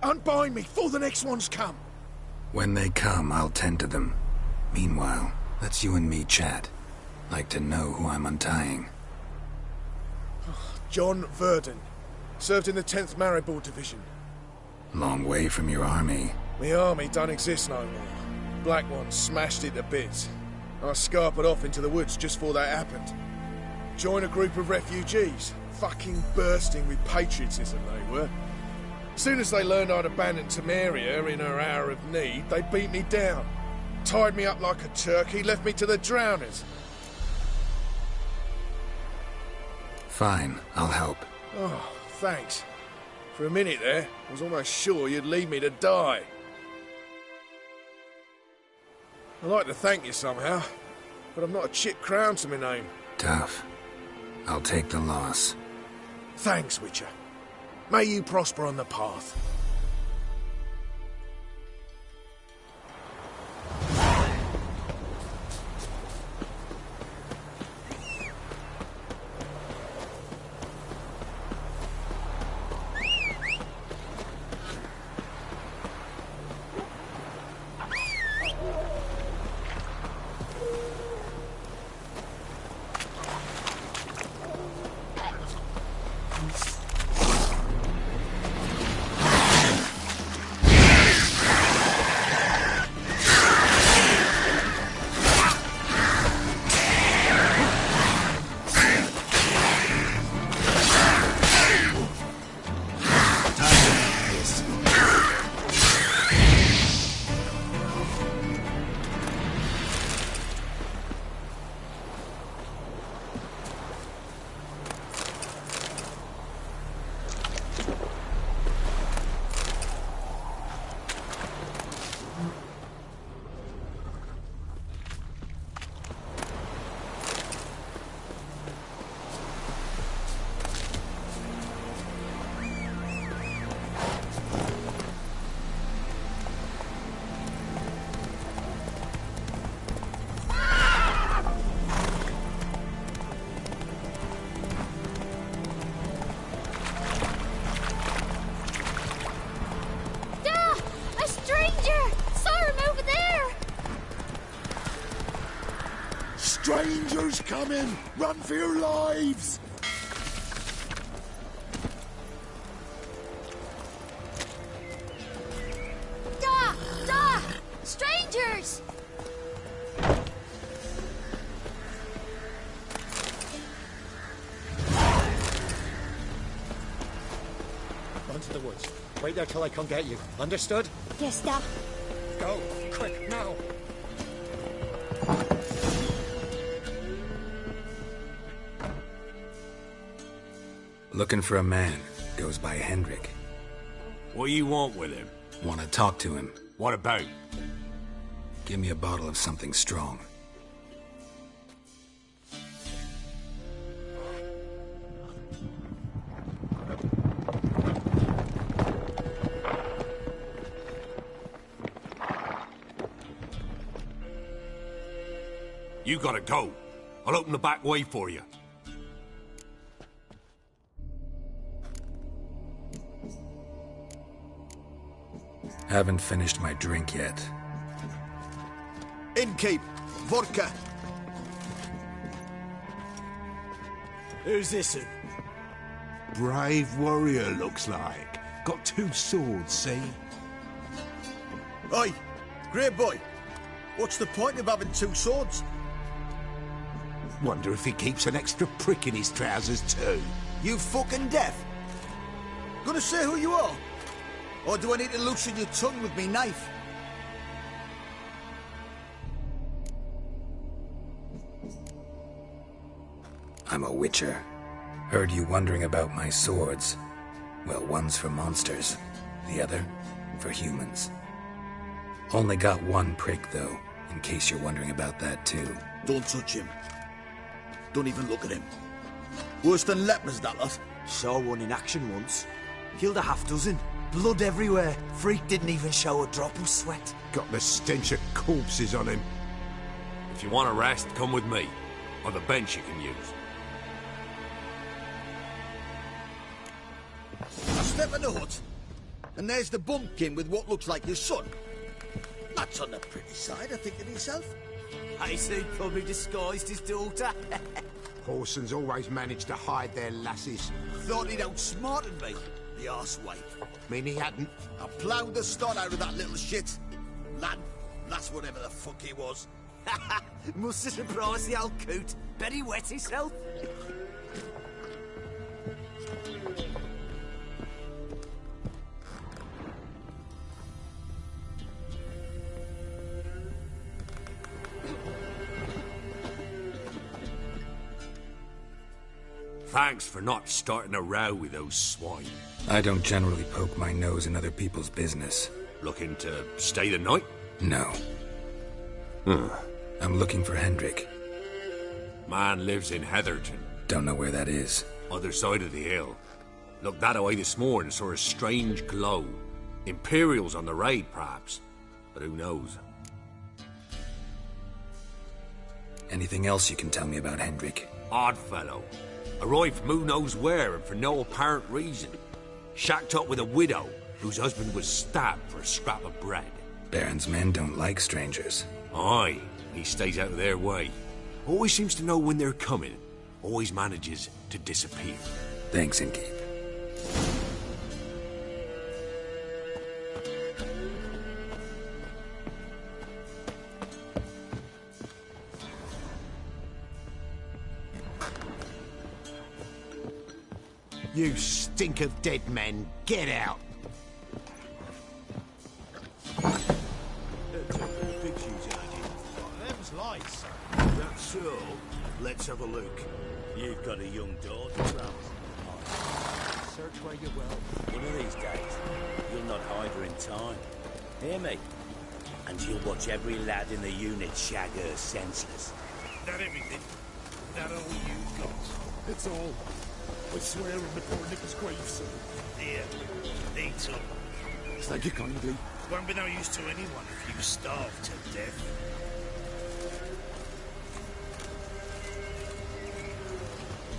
Unbind me before the next ones come. When they come, I'll tend to them. Meanwhile, let's you and me chat. Like to know who I'm untying. John Verdon. Served in the 10th Maribor Division. Long way from your army. My army don't exist no more. Black Ones smashed it to bits. I scarpered off into the woods just before that happened. Joined a group of refugees. Fucking bursting with patriotism they were. Soon as they learned I'd abandoned Temeria in her hour of need, they beat me down. Tied me up like a turkey, left me to the drowners. Fine, I'll help. Oh, thanks. For a minute there, I was almost sure you'd leave me to die. I'd like to thank you somehow, but I've not a chip crown to my name. Tough. I'll take the loss. Thanks, Witcher. May you prosper on the path. stranger! Saw him over there! Strangers coming! Run for your lives! Da! Da! Strangers! Run to the woods. Wait there till I come get you. Understood? Yes, Da. Go! Quick, now! Looking for a man. Goes by Hendrik. What do you want with him? Want to talk to him. What about? Give me a bottle of something strong. You gotta go. I'll open the back way for you. Haven't finished my drink yet. Innkeep! Vodka! Who's this? Brave warrior, looks like. Got 2 swords, see? Oi! Grey boy! What's the point of having 2 swords? Wonder if he keeps an extra prick in his trousers, too. You fucking deaf? Gonna say who you are? Or do I need to loosen your tongue with me knife? I'm a witcher. Heard you wondering about my swords. Well, one's for monsters, the other for humans. Only got 1 prick, though, in case you're wondering about that, too. Don't touch him. Don't even look at him. Worse than lepers, that lot. Saw one in action once. Killed a half-dozen. Blood everywhere. Freak didn't even show a drop of sweat. Got the stench of corpses on him. If you want a rest, come with me. On the bench you can use. I step in the hut, and there's the bumpkin with what looks like his son. That's on the pretty side, I think to myself. I see, probably disguised his daughter. Horsons always manage to hide their lasses. Thought he'd outsmarted me, the arsewipe. Mean he hadn't? I ploughed the snot out of that little shit. Lad, that's whatever the fuck he was. Must have surprised the old coot. Bet he wet himself. Thanks for not starting a row with those swine. I don't generally poke my nose in other people's business. Looking to stay the night? No. I'm looking for Hendrik. Man lives in Heatherton. Don't know where that is. Other side of the hill. Looked that away this morning, saw a strange glow. Imperials on the raid, perhaps. But who knows? Anything else you can tell me about Hendrik? Odd fellow. Arrived from who knows where and for no apparent reason. Shacked up with a widow whose husband was stabbed for a scrap of bread. Baron's men don't like strangers. Aye, he stays out of their way. Always seems to know when they're coming. Always manages to disappear. Thanks, Innkeep. You stink of dead men. Get out. Them's lights. That's so. Let's have a look. You've got a young daughter, Ram. Search where you will. One of these days, you'll not hide her in time. Hear me? And you'll watch every lad in the unit shag her senseless. That everything? That all you got? It's all. I swear on the poor Nick's gravestone. Here, eat up. Thank you kindly. Won't be no use to anyone if you starve to death.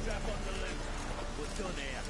Drop on the loot. We're done here.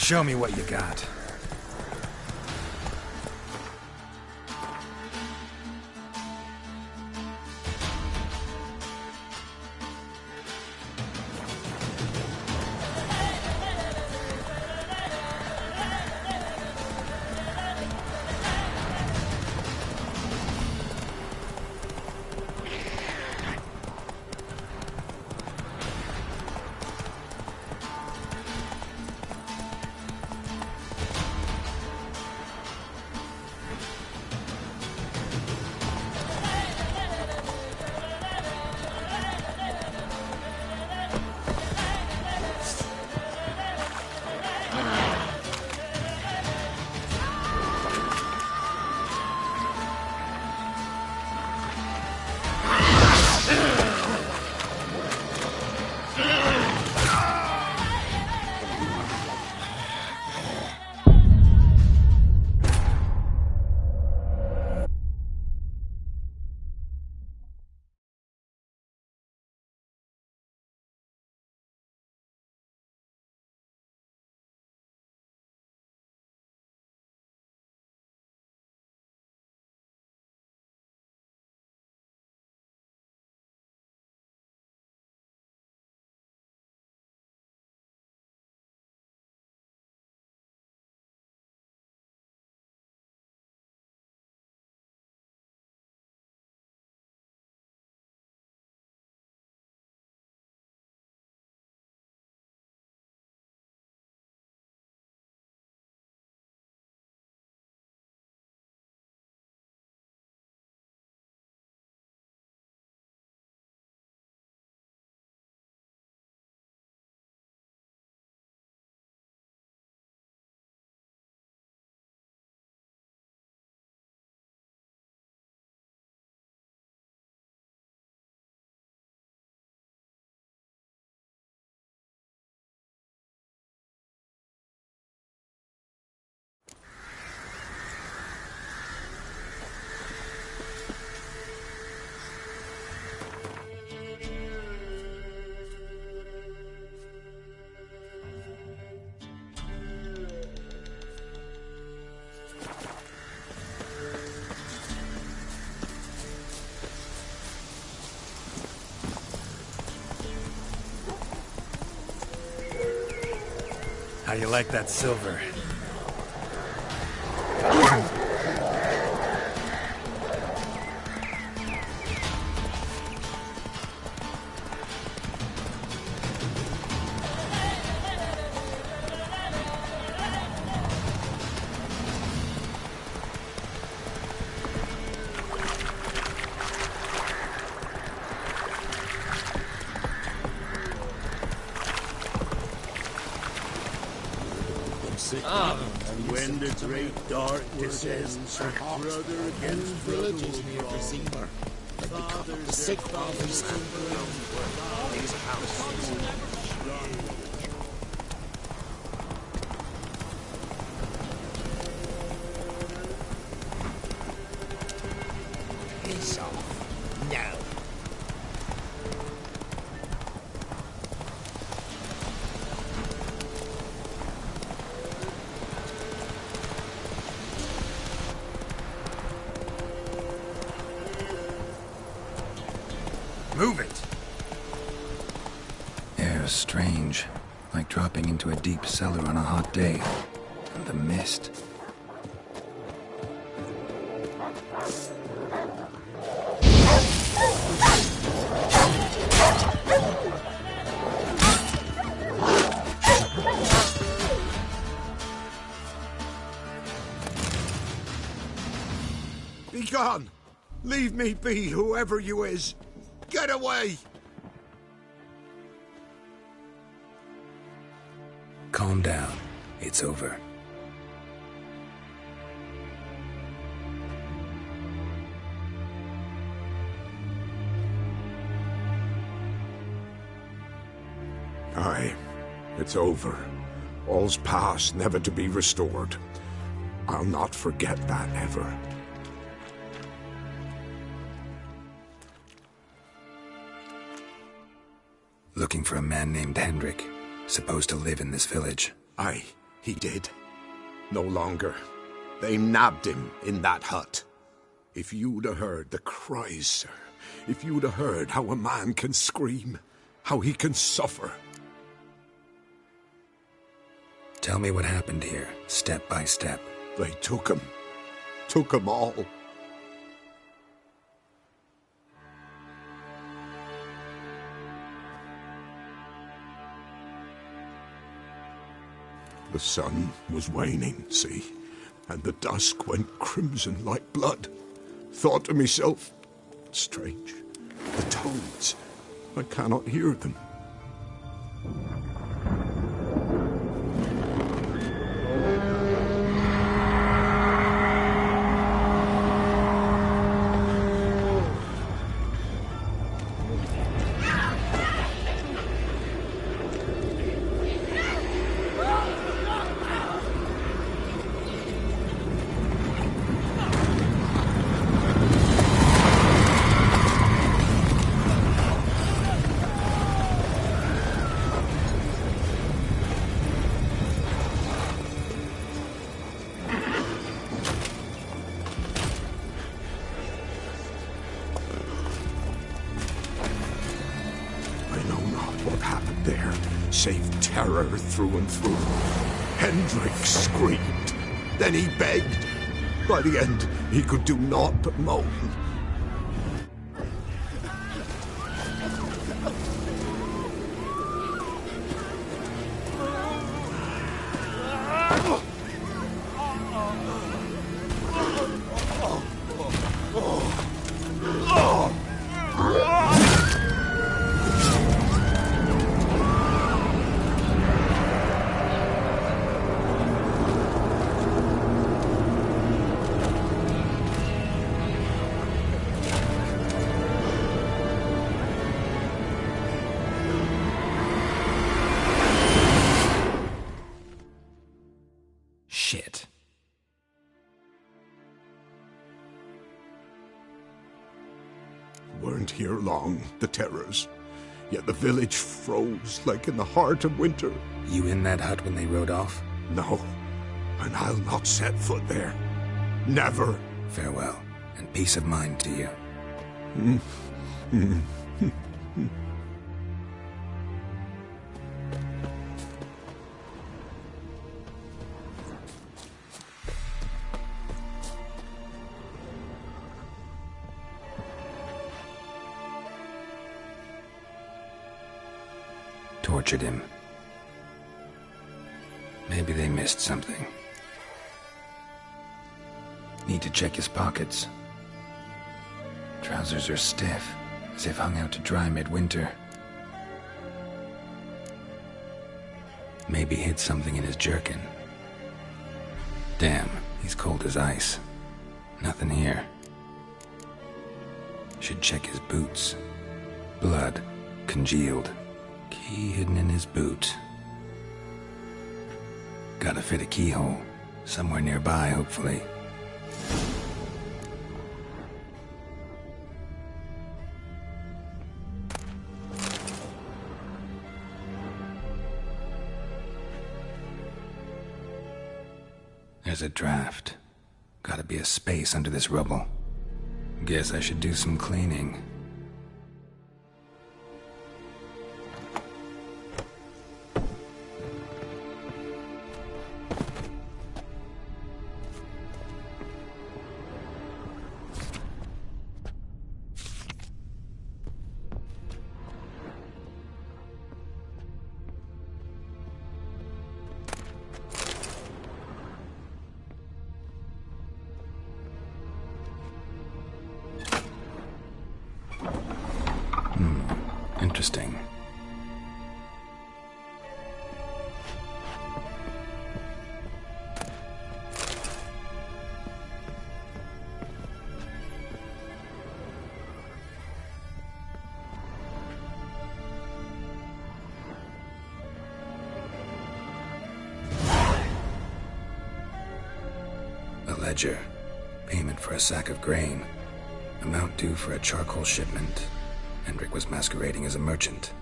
Show me what you got. How you like that silver? When the great dark descends, brother against villages near Vizimba. They become the sick fathers and these houses. Piss off. No. Move it! Air's strange. Like dropping into a deep cellar on a hot day. And the mist. Be gone! Leave me be, whoever you is! Get away! Calm down. It's over. Aye, it's over. All's past, never to be restored. I'll not forget that ever. Looking for a man named Hendrik, supposed to live in this village. Aye, He did. No longer. They nabbed him in that hut. If you'd have heard the cries, sir. If you'd have heard how a man can scream, how he can suffer. Tell me what happened here, step by step. They took him. Took them all. The sun was waning, see, and the dusk went crimson like blood. Thought to myself, strange, the toads, I cannot hear them. Save terror through and through. Hendrik screamed. Then he begged. By the end, he could do naught but moan. Shit. Weren't here long, the terrors. Yet the village froze like in the heart of winter. You in that hut when they rode off? No, and I'll not set foot there. Never. Farewell, and peace of mind to you. Tortured him. Maybe they missed something. Need to check his pockets. Trousers are stiff, as if hung out to dry midwinter. Maybe hid something in his jerkin. Damn, he's cold as ice. Nothing here. Should check his boots. Blood, congealed. Key hidden in his boot. Gotta fit a keyhole. Somewhere nearby, hopefully. There's a draft. Gotta be a space under this rubble. Guess I should do some cleaning. Interesting. A ledger. Payment for a sack of grain. Amount due for a charcoal shipment. Hendrik was masquerading as a merchant.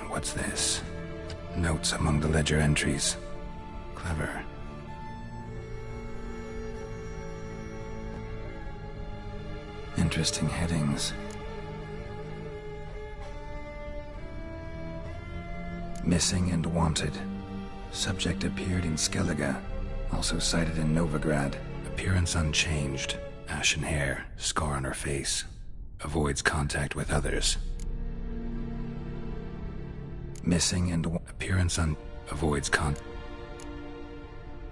What's this? Notes among the ledger entries. Clever. Interesting headings. Missing and wanted. Subject appeared in Skellige. Also sighted in Novigrad. Appearance unchanged. Ashen hair. Scar on her face. Avoids contact with others. Missing and appearance avoids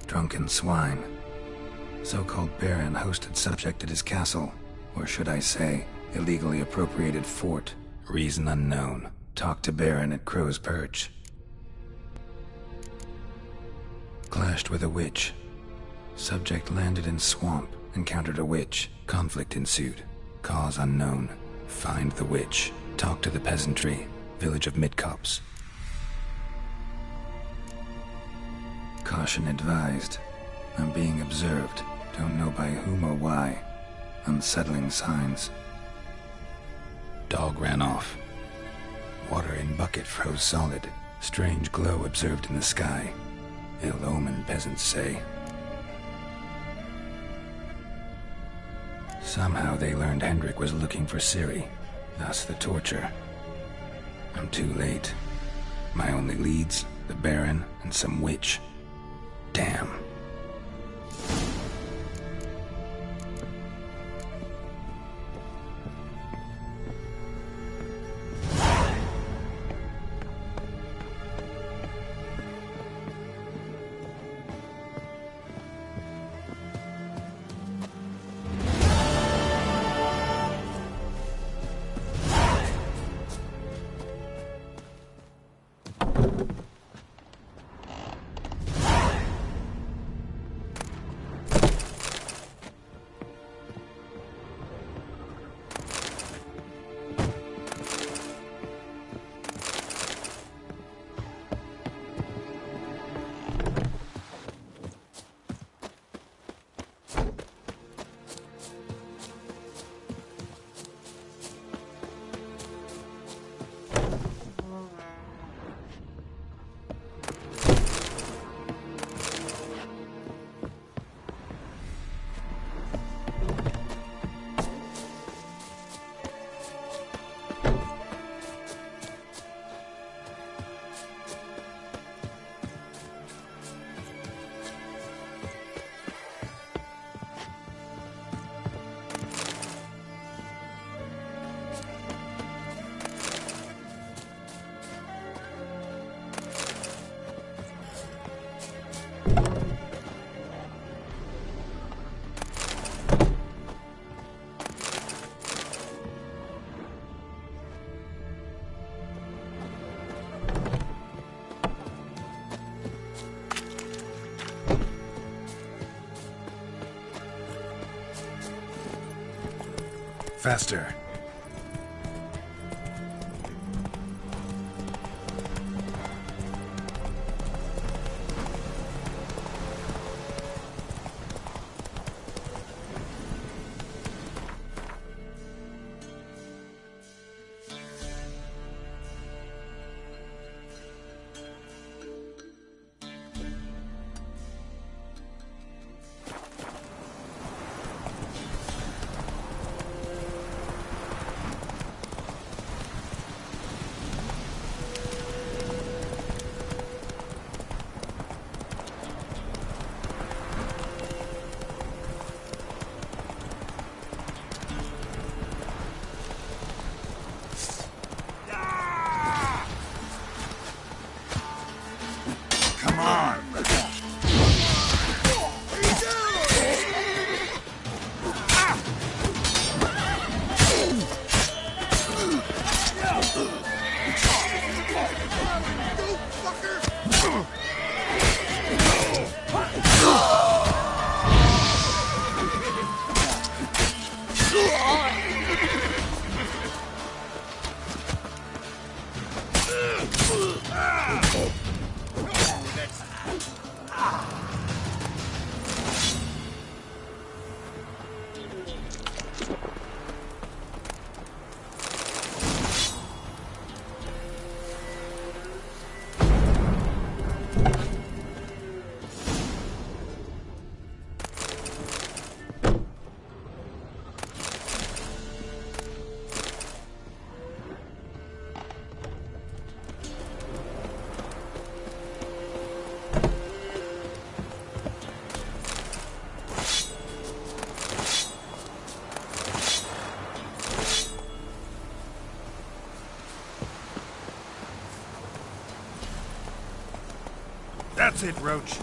Drunken swine. So-called Baron hosted subject at his castle. Or should I say, illegally appropriated fort. Reason unknown. Talked to Baron at Crow's Perch. Clashed with a witch. Subject landed in swamp. Encountered a witch. Conflict ensued. Cause unknown. Find the witch. Talk to the peasantry. Village of Midcopse. Caution advised. I'm being observed. Don't know by whom or why. Unsettling signs. Dog ran off. Water in bucket froze solid. Strange glow observed in the sky. Ill omen, peasants say. Somehow they learned Hendrik was looking for Ciri. Thus the torture. I'm too late. My only leads, the Baron and some witch. Damn. Faster. That's it, Roach.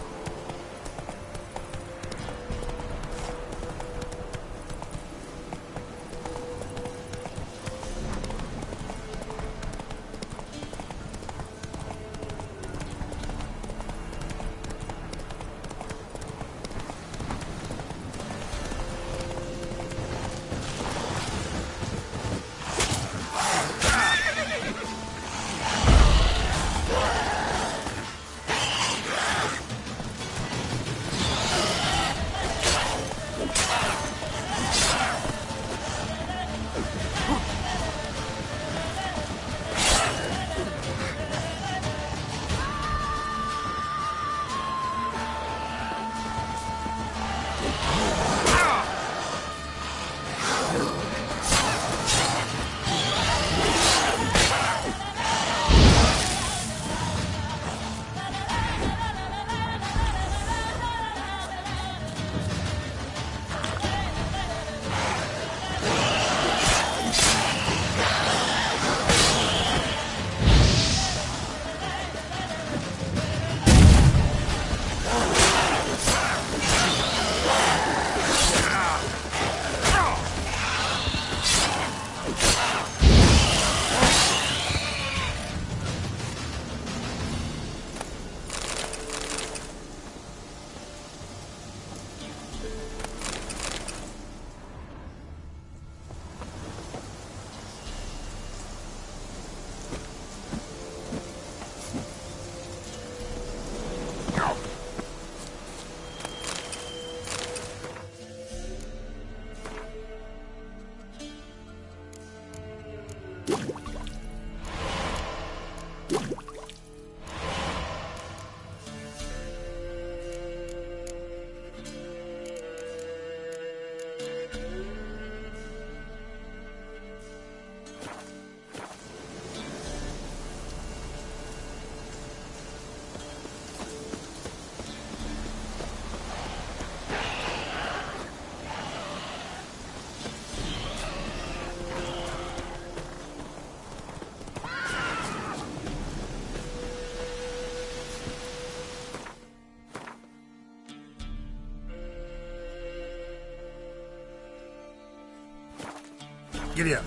Giddy up.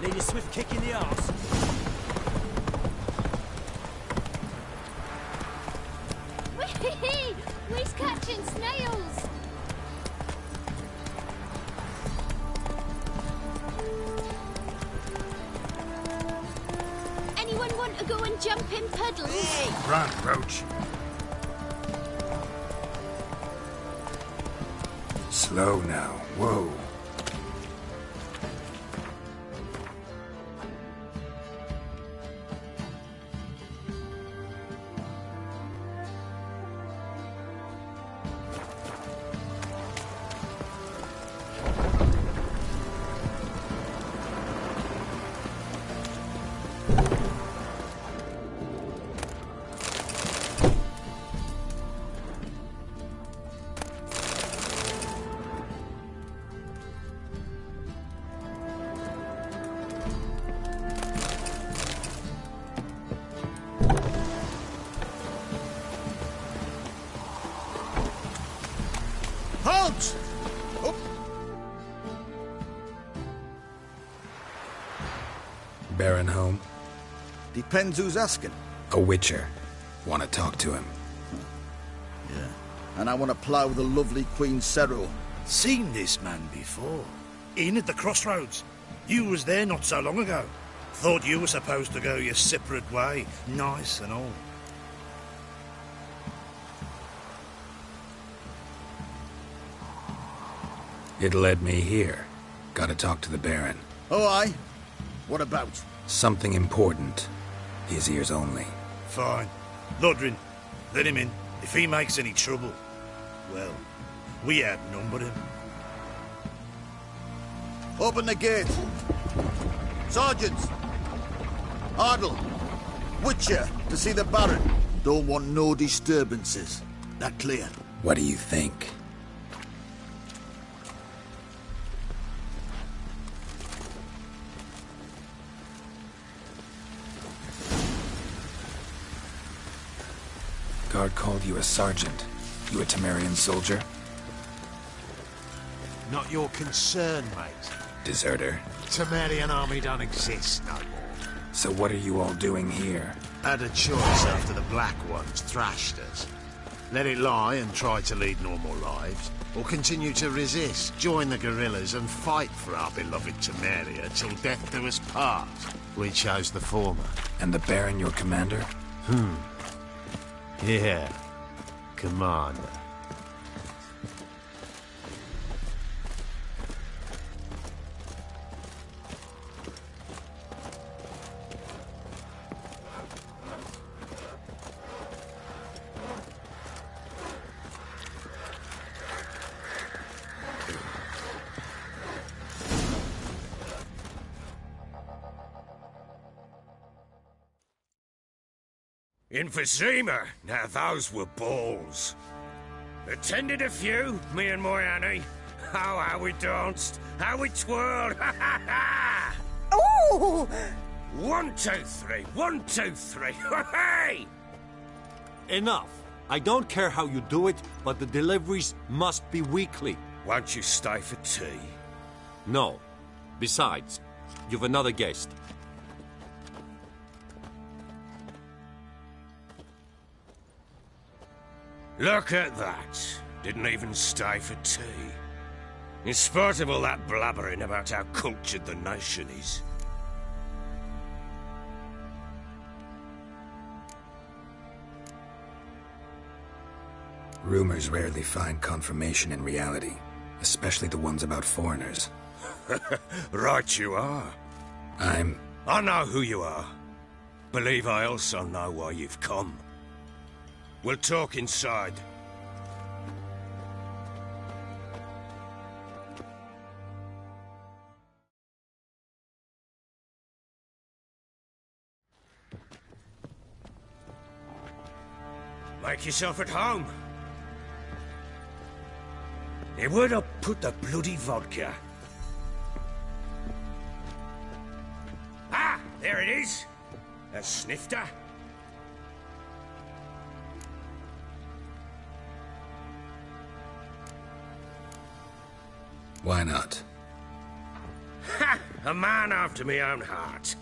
Need a swift kick in the arse. Whee! We's catching snails! Anyone want to go and jump in puddles? Run, Roach. Slow now. Whoa. Halt! Oh. Baron home? Depends who's asking. A witcher. Want to talk to him. Yeah. And I want to plough the lovely Queen Cyril. Seen this man before. In at the crossroads. You was there not so long ago. Thought you were supposed to go your separate way. Nice and all. It led me here. Gotta talk to the Baron. Oh, aye? What about? Something important. His ears only. Fine. Lodrin, let him in. If he makes any trouble, well, we outnumber him. Open the gate. Sergeants! Ardle! Witcher, to see the Baron. Don't want no disturbances. That clear? What do you think? Guard called you a sergeant. You a Temerian soldier? Not your concern, mate. Deserter. Temerian army don't exist no more. So what are you all doing here? Had a choice after the Black Ones thrashed us. Let it lie and try to lead normal lives, or continue to resist, join the guerrillas and fight for our beloved Temeria till death do us part. We chose the former. And the Baron your commander? Yeah. Commander. Emphysema! Now those were balls. Attended a few, me and my Annie. Oh, how we danced, how we twirled, ha ha ha! Ooh! 1, 2, 3, 1, 2, 3, hey! Enough. I don't care how you do it, but the deliveries must be weekly. Won't you stay for tea? No. Besides, you've another guest. Look at that. Didn't even stay for tea. In spite of all that blabbering about how cultured the nation is. Rumors rarely find confirmation in reality, especially the ones about foreigners. Right you are. I know who you are. Believe I also know why you've come. We'll talk inside. Make yourself at home. Now, where'd I put the bloody vodka? Ah, there it is. A snifter. Why not? Ha! A man after my own heart.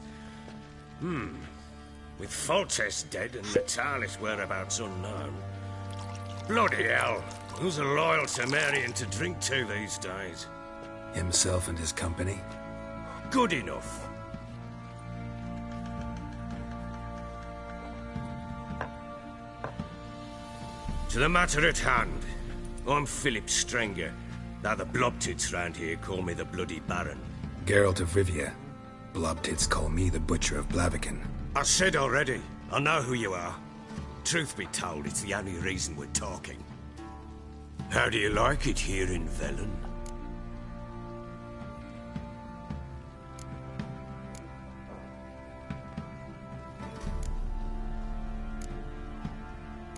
With Foltest dead and Natalis whereabouts unknown. Bloody hell. Who's a loyal Temerian to drink to these days? Himself and his company? Good enough. To the matter at hand. I'm Philip Strenger. Now the Blobtits round here call me the Bloody Baron. Geralt of Rivia. Blobtits call me the Butcher of Blaviken. I said already, I know who you are. Truth be told, it's the only reason we're talking. How do you like it here in Velen?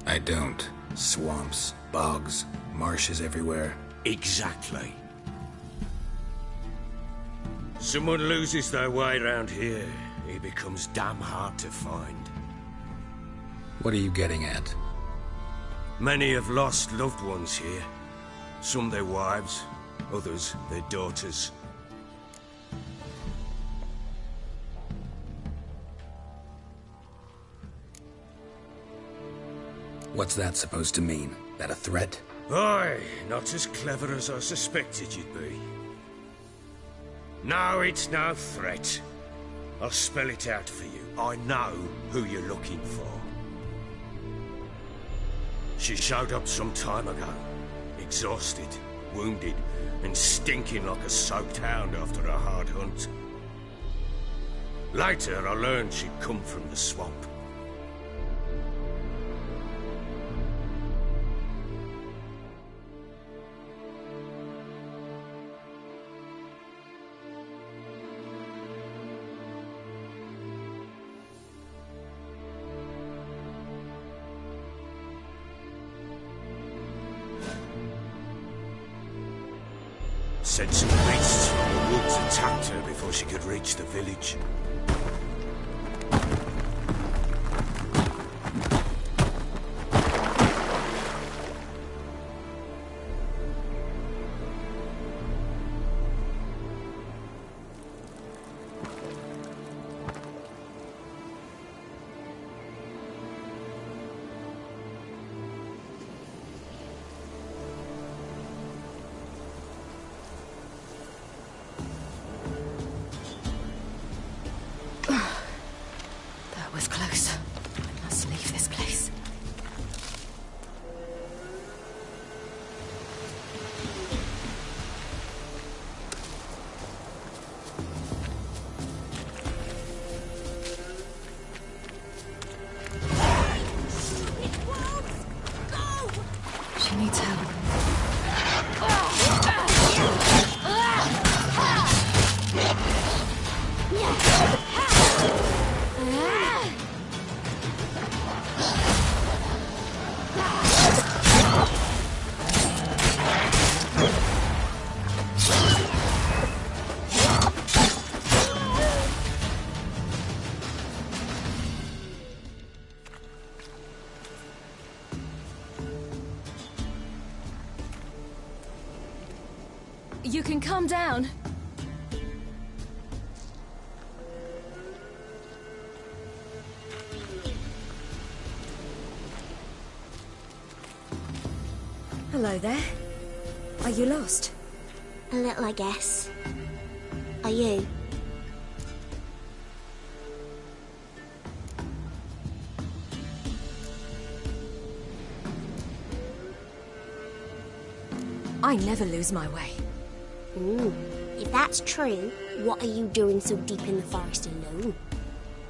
I don't. Swamps, bogs, marshes everywhere. Exactly. Someone loses their way around here, he becomes damn hard to find. What are you getting at? Many have lost loved ones here. Some their wives, others their daughters. What's that supposed to mean? That a threat? Aye, not as clever as I suspected you'd be. No, it's no threat. I'll spell it out for you. I know who you're looking for. She showed up some time ago. Exhausted, wounded, and stinking like a soaked hound after a hard hunt. Later, I learned she'd come from the swamp. said some beasts from the woods attacked her before she could reach the village. That was close. I must leave this place. She needs help. You can calm down. Hello there. Are you lost? A little, I guess. Are you? I never lose my way. Ooh. If that's true, what are you doing so deep in the forest alone?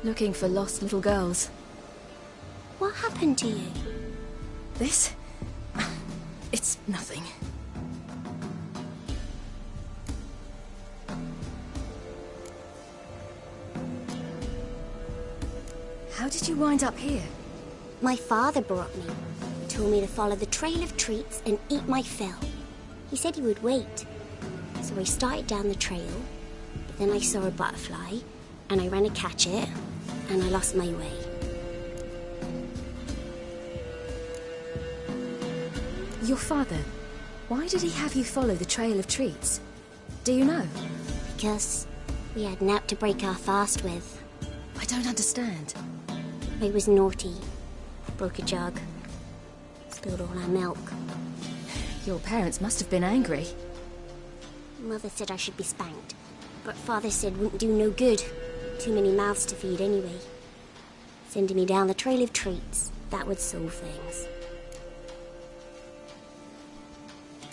Looking for lost little girls. What happened to you? This? It's nothing. How did you wind up here? My father brought me. Told me to follow the trail of treats and eat my fill. He said he would wait. So I started down the trail, but then I saw a butterfly, and I ran to catch it, and I lost my way. Your father, why did he have you follow the trail of treats? Do you know? Because we had Nap to break our fast with. I don't understand. I was naughty. Broke a jug. Spilled all our milk. Your parents must have been angry. Mother said I should be spanked, but Father said wouldn't do no good. Too many mouths to feed anyway. Sending me down the trail of treats, that would solve things.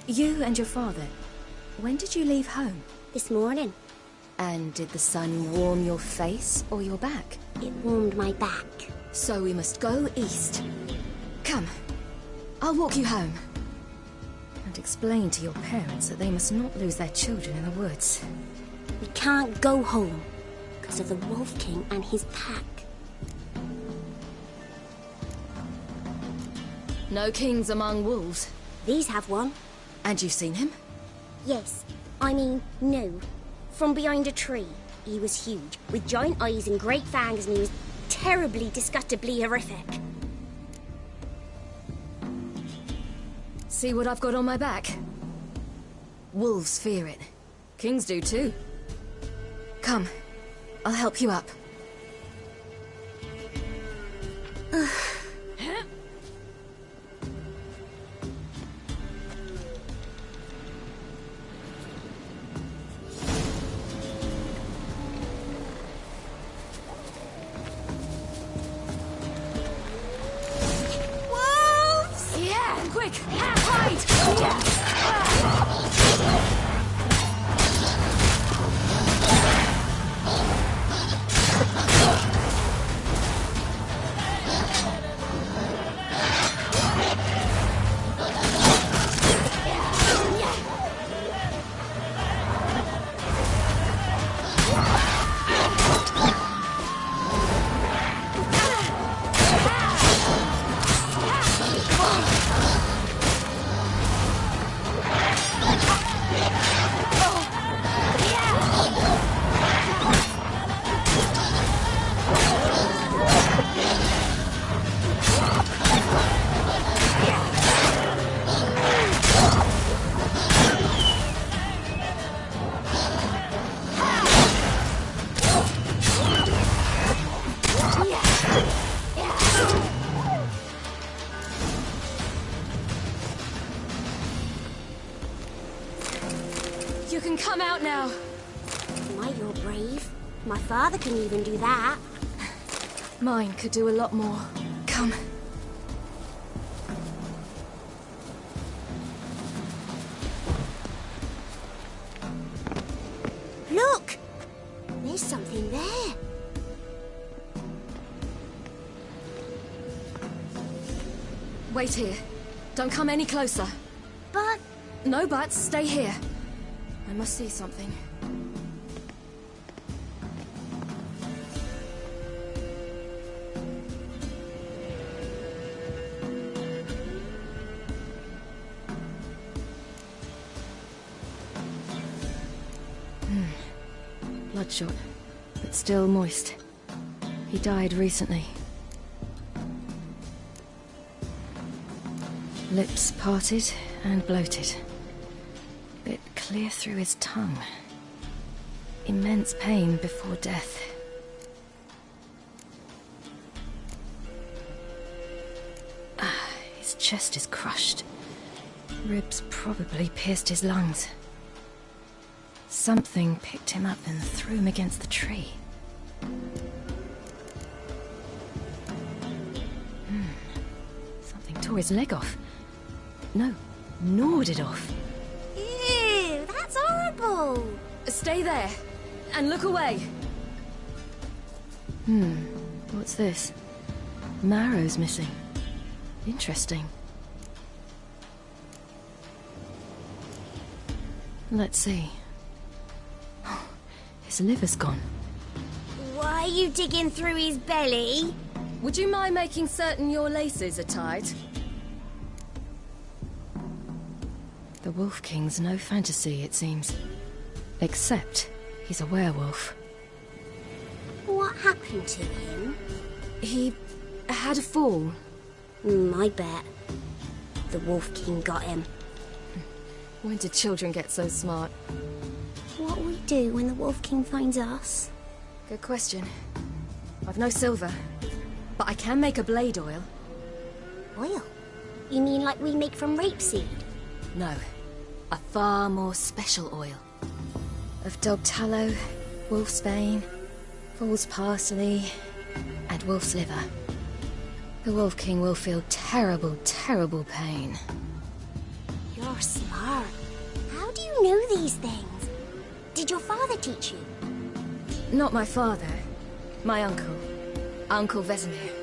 You and your father, when did you leave home? This morning. And did the sun warm your face or your back? It warmed my back. So we must go east. Come, I'll walk you home. And explain to your parents that they must not lose their children in the woods. We can't go home because of the Wolf King and his pack. No kings among wolves. These have one. And you've seen him? Yes. I mean, no. From behind a tree. He was huge, with giant eyes and great fangs, and he was terribly, disgustingly horrific. See what I've got on my back? Wolves fear it. Kings do too. Come, I'll help you up. Wolves! Yeah, quick! Hide! You can come out now. My, you're brave. My father can even do that. Mine could do a lot more. Come. Look! There's something there. Wait here. Don't come any closer. But... No buts. Stay here. I must see something. Bloodshot, but still moist. He died recently. Lips parted and bloated. Bit clear through his tongue. Immense pain before death. His chest is crushed. Ribs probably pierced his lungs. Something picked him up and threw him against the tree. Something tore his leg off. No, gnawed it off. Ew, that's horrible. Stay there, and look away. What's this? Marrow's missing. Interesting. Let's see. His liver's gone. Why are you digging through his belly? Would you mind making certain your laces are tied? The Wolf King's no fantasy, it seems. Except he's a werewolf. What happened to him? He had a fall. I bet. The Wolf King got him. When did children get so smart? What will we do when the Wolf King finds us? Good question. I've no silver, but I can make a blade oil. Oil? You mean like we make from rapeseed? No, a far more special oil. Of dog tallow, wolf's bane, fool's parsley, and wolf's liver. The Wolf King will feel terrible, terrible pain. You're smart. How do you know these things? Did your father teach you? Not my father. My uncle. Uncle Vesemir.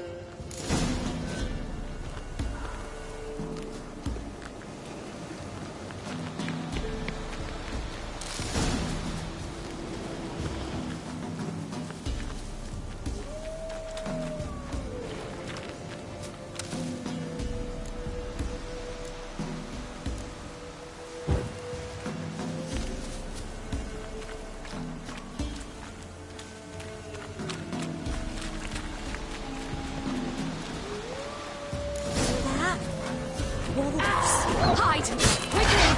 Hide! Quickly!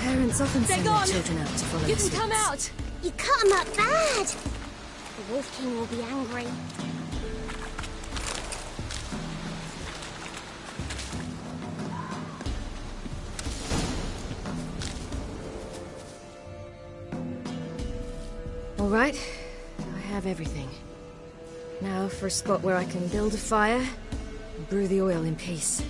Parents often send their children out to follow the You can suits. come out! You cut him up bad! The Wolf King will be angry. All right. I have everything. Now for a spot where I can build a fire and brew the oil in peace.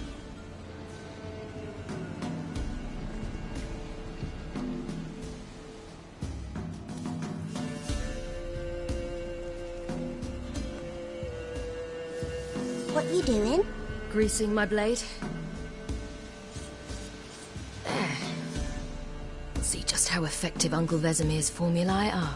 What you doing? Greasing my blade. There. We'll see just how effective Uncle Vesemir's formulae are.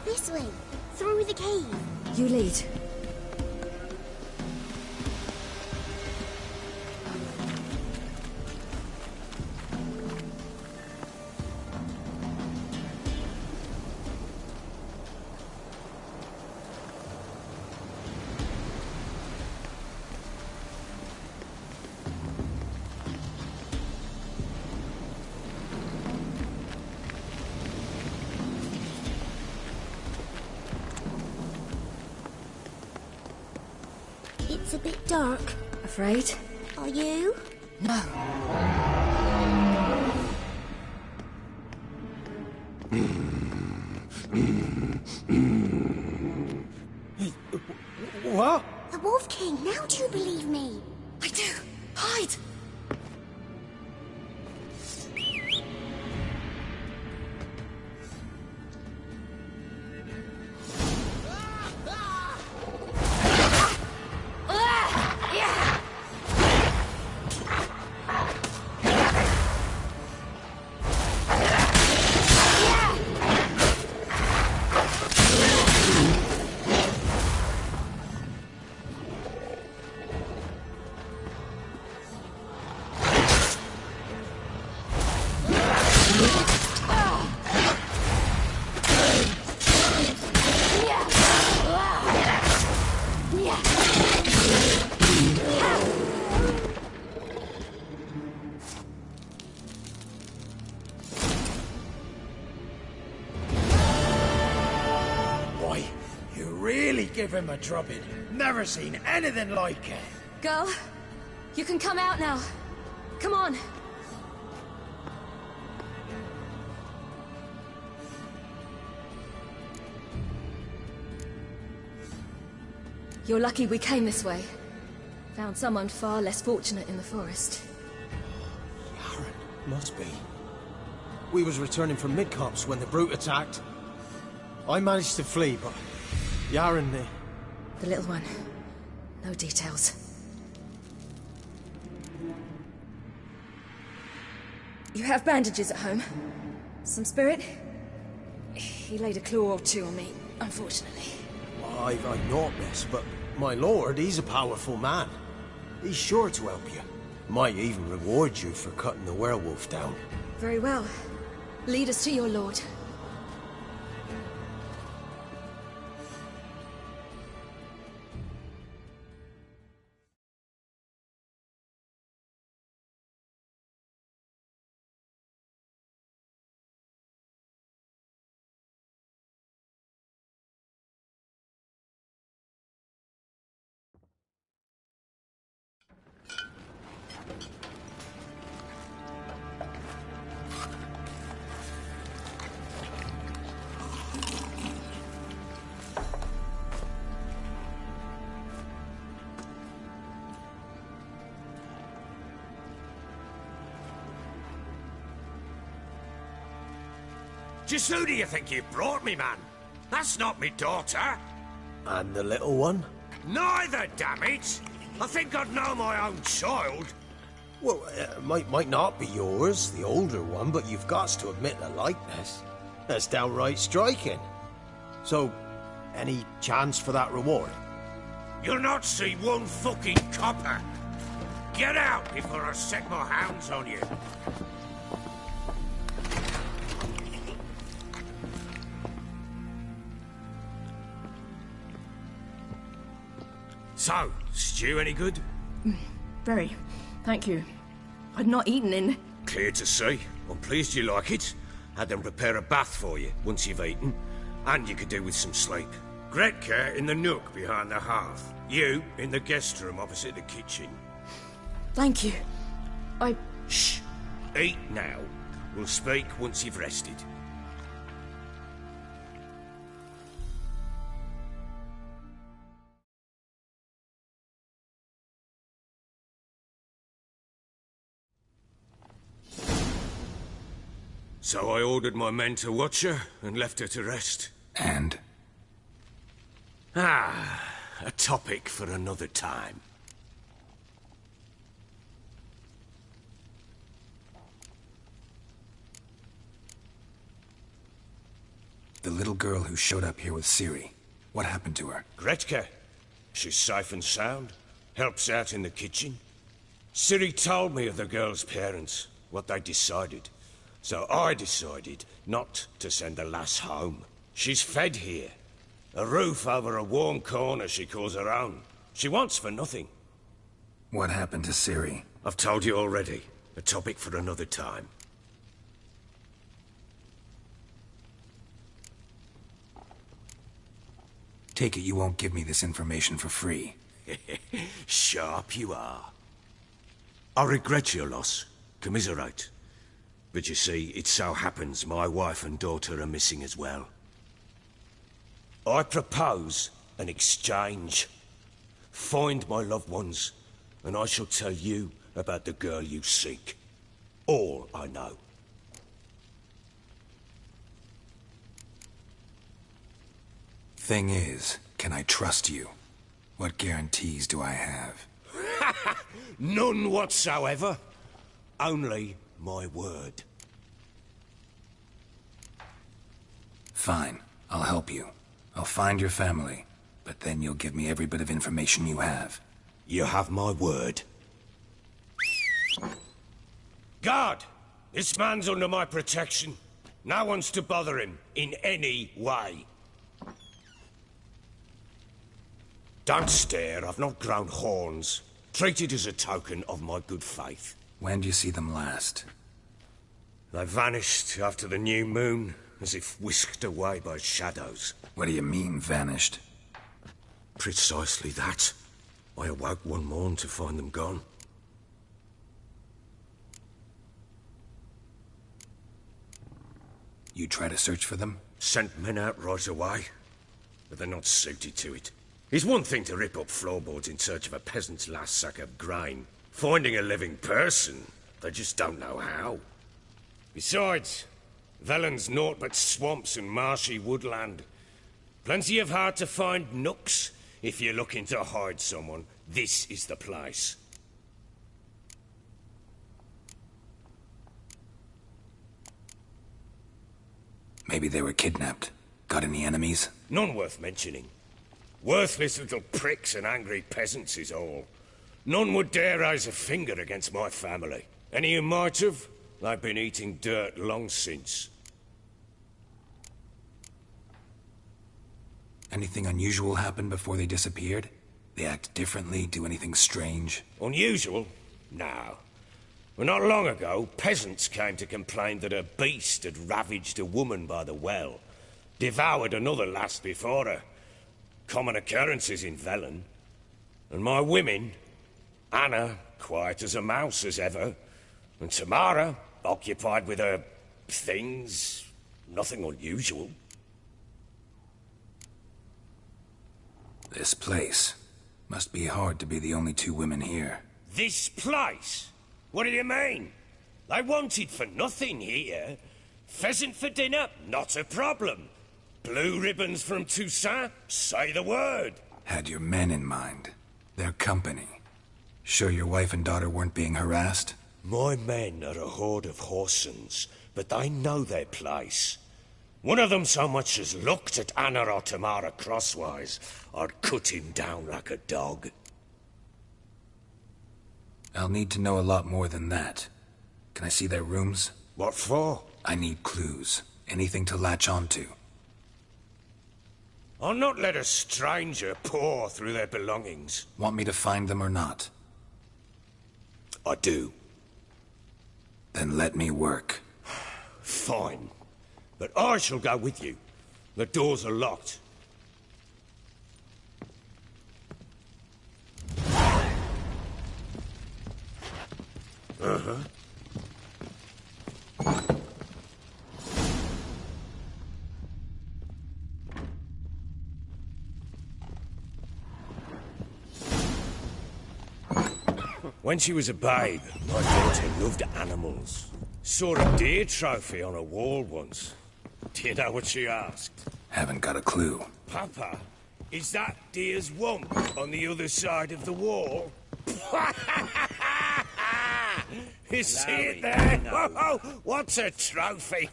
This way, through the cave. You lead. It's a bit dark. Afraid? Are you? No. What? The Wolf King, now do you believe me? I do. Hide! Give him a drubbing. Never seen anything like it. Girl, you can come out now. Come on. You're lucky we came this way. Found someone far less fortunate in the forest. Yaren, must be. We was returning from Midcopse when the brute attacked. I managed to flee, but Yaren, the little one. No details. You have bandages at home? Some spirit? He laid a claw or two on me, unfortunately. I know this, but my lord, he's a powerful man. He's sure to help you. Might even reward you for cutting the werewolf down. Very well. Lead us to your lord. Just who do you think you brought me, man? That's not me daughter. And the little one? Neither, damn it! I think I'd know my own child. Well, might not be yours, the older one, but you've got to admit the likeness. That's downright striking. So, any chance for that reward? You'll not see one fucking copper. Get out before I set my hounds on you. So, stew any good? Very. Thank you. I'd not eaten in... Clear to see. I'm pleased you like it. Had them prepare a bath for you once you've eaten. And you could do with some sleep. Gretka in the nook behind the hearth. You in the guest room opposite the kitchen. Thank you. Shh. Eat now. We'll speak once you've rested. So I ordered my men to watch her and left her to rest. And? A topic for another time. The little girl who showed up here with Ciri. What happened to her? Gretka. She's safe and sound. Helps out in the kitchen. Ciri told me of the girl's parents, what they decided. So I decided not to send the lass home. She's fed here. A roof over a warm corner she calls her own. She wants for nothing. What happened to Ciri? I've told you already. A topic for another time. Take it you won't give me this information for free. Sharp you are. I regret your loss. Commiserate. But you see, it so happens my wife and daughter are missing as well. I propose an exchange. Find my loved ones, and I shall tell you about the girl you seek. All I know. Thing is, can I trust you? What guarantees do I have? None whatsoever. Only my word. Fine, I'll help you. I'll find your family, but then you'll give me every bit of information you have. You have my word. Guard! This man's under my protection. No one's to bother him in any way. Don't stare, I've not grown horns. Treat it as a token of my good faith. When do you see them last? They vanished after the new moon, as if whisked away by shadows. What do you mean, vanished? Precisely that. I awoke one morn to find them gone. You try to search for them? Sent men out right away, but they're not suited to it. It's one thing to rip up floorboards in search of a peasant's last sack of grain. Finding a living person, they just don't know how. Besides, Velen's naught but swamps and marshy woodland. Plenty of hard-to-find nooks. If you're looking to hide someone, this is the place. Maybe they were kidnapped. Got any enemies? None worth mentioning. Worthless little pricks and angry peasants is all. None would dare raise a finger against my family. Any who might have, they've been eating dirt long since. Anything unusual happen before they disappeared? They act differently, do anything strange? Unusual? No. Well, not long ago, peasants came to complain that a beast had ravaged a woman by the well. Devoured another lass before her. Common occurrences in Velen. And my women, Anna, quiet as a mouse as ever, and Tamara, occupied with her things, nothing unusual. This place. Must be hard to be the only two women here. This place? What do you mean? They wanted for nothing here. Pheasant for dinner? Not a problem. Blue ribbons from Toussaint? Say the word. Had your men in mind. Their company. Sure your wife and daughter weren't being harassed? My men are a horde of whoresons, but they know their place. One of them so much as looked at Anna or Tamara crosswise, I'd cut him down like a dog. I'll need to know a lot more than that. Can I see their rooms? What for? I need clues. Anything to latch onto. I'll not let a stranger pore through their belongings. Want me to find them or not? I do. Then let me work. Fine. But I shall go with you. The doors are locked. Uh-huh. When she was a babe, my daughter loved animals. Saw a deer trophy on a wall once. Do you know what she asked? Haven't got a clue. Papa, is that deer's wump on the other side of the wall? You see it there? Oh, what's a trophy?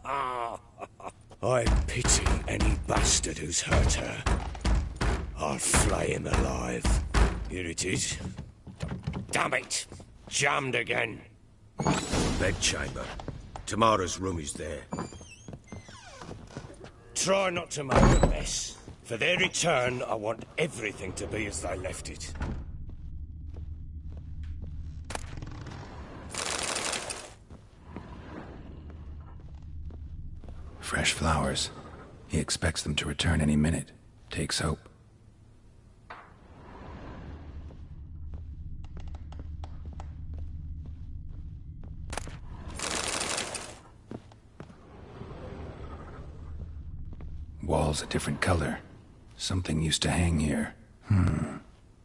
I pity any bastard who's hurt her. I'll flay him alive. Here it is. Damn it! Jammed again. Bedchamber. Tamara's room is there. Try not to make a mess. For their return, I want everything to be as they left it. Fresh flowers. He expects them to return any minute. Takes hope. Wall's a different color. Something used to hang here.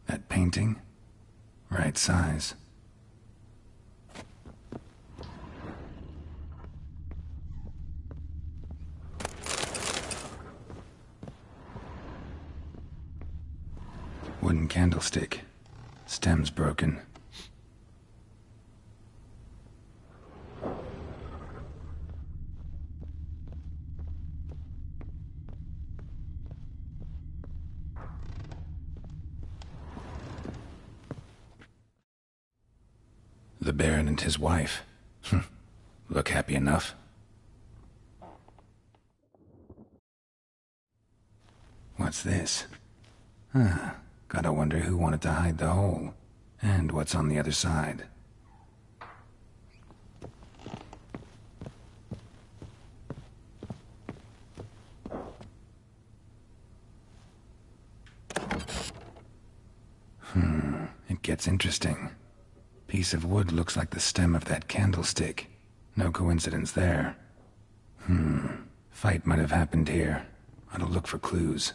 That painting? Right size. Wooden candlestick. Stem's broken. The Baron and his wife. Look happy enough. What's this? Gotta wonder who wanted to hide the hole. And what's on the other side. It gets interesting. Piece of wood looks like the stem of that candlestick. No coincidence there. Fight might have happened here. Ought to look for clues.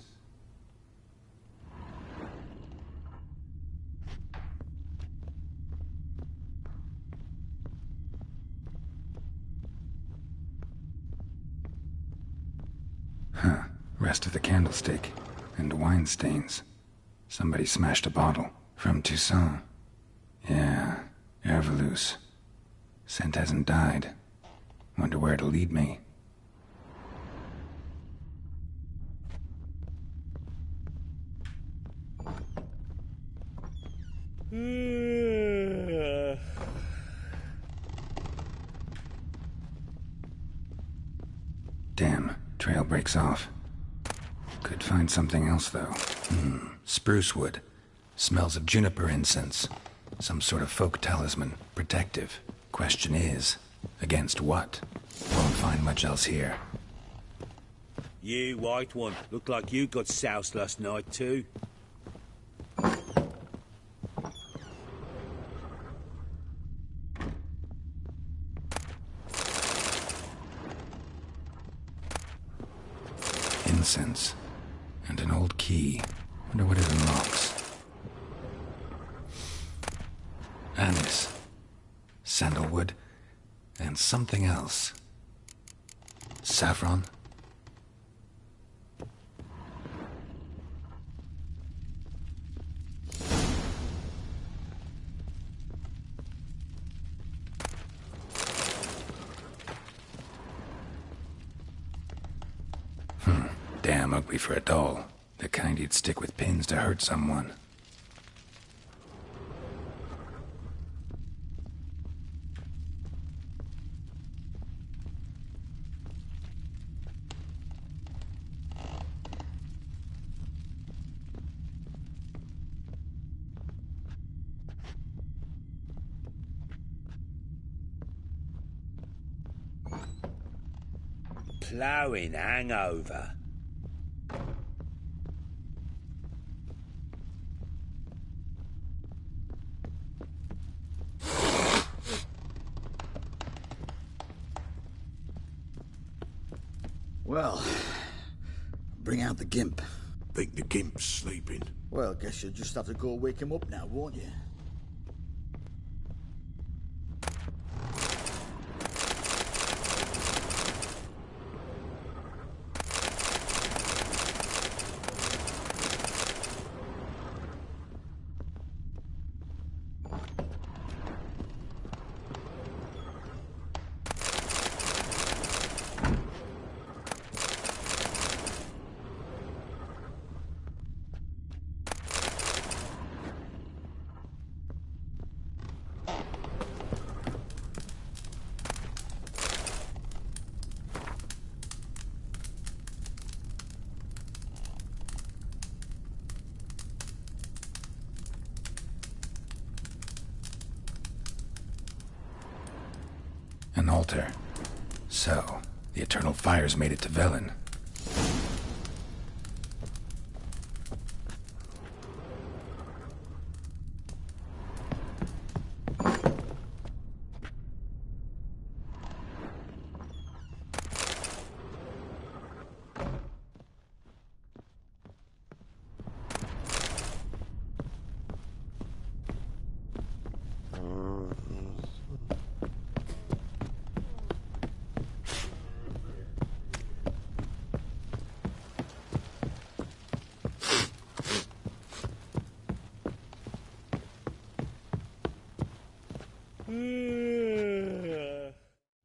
Rest of the candlestick. And wine stains. Somebody smashed a bottle. From Toussaint. Yeah, Herveloos. Scent hasn't died. Wonder where it'll lead me. Damn, trail breaks off. Could find something else, though. Spruce wood. Smells of juniper incense. Some sort of folk talisman. Protective. Question is, against what? Won't find much else here. You, white one, look like you got soused last night, too. Incense. And an old key. Wonder what it unlocks. Anise. Sandalwood. And something else. Saffron? Damn ugly for a doll. The kind you'd stick with pins to hurt someone. ploughing hangover. Well, bring out the gimp. Think the gimp's sleeping? Well, guess you'll just have to go wake him up now, won't you? An altar. So, the Eternal Fires made it to Velen.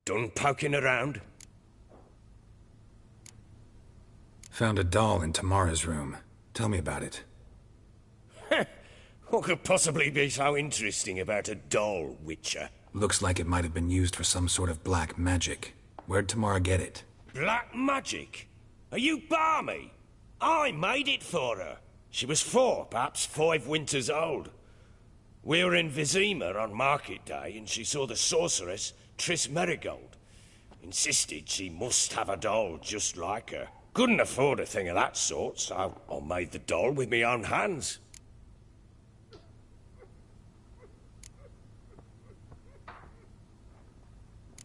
Done poking around? Found a doll in Tamara's room. Tell me about it. What could possibly be so interesting about a doll, Witcher? Looks like it might have been used for some sort of black magic. Where'd Tamara get it? Black magic? Are you balmy? I made it for her. She was 4, perhaps 5 winters old. We were in Vizima on market day, and she saw the sorceress, Triss Merigold. Insisted she must have a doll just like her. Couldn't afford a thing of that sort, so I made the doll with my own hands.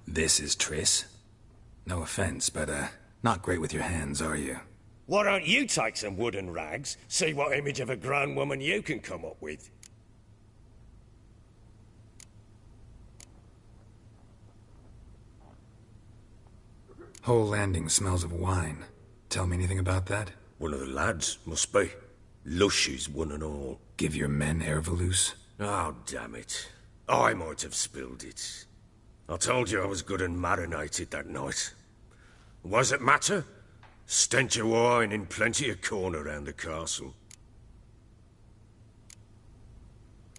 This is Triss? No offense, but, not great with your hands, are you? Why don't you take some wooden rags, see what image of a grown woman you can come up with? Whole landing smells of wine. Tell me anything about that? One of the lads, must be. Lushes, one and all. Give your men Ervelus? Oh, damn it. I might have spilled it. I told you I was good and marinated that night. What does it matter? Stench of wine in plenty of corn around the castle.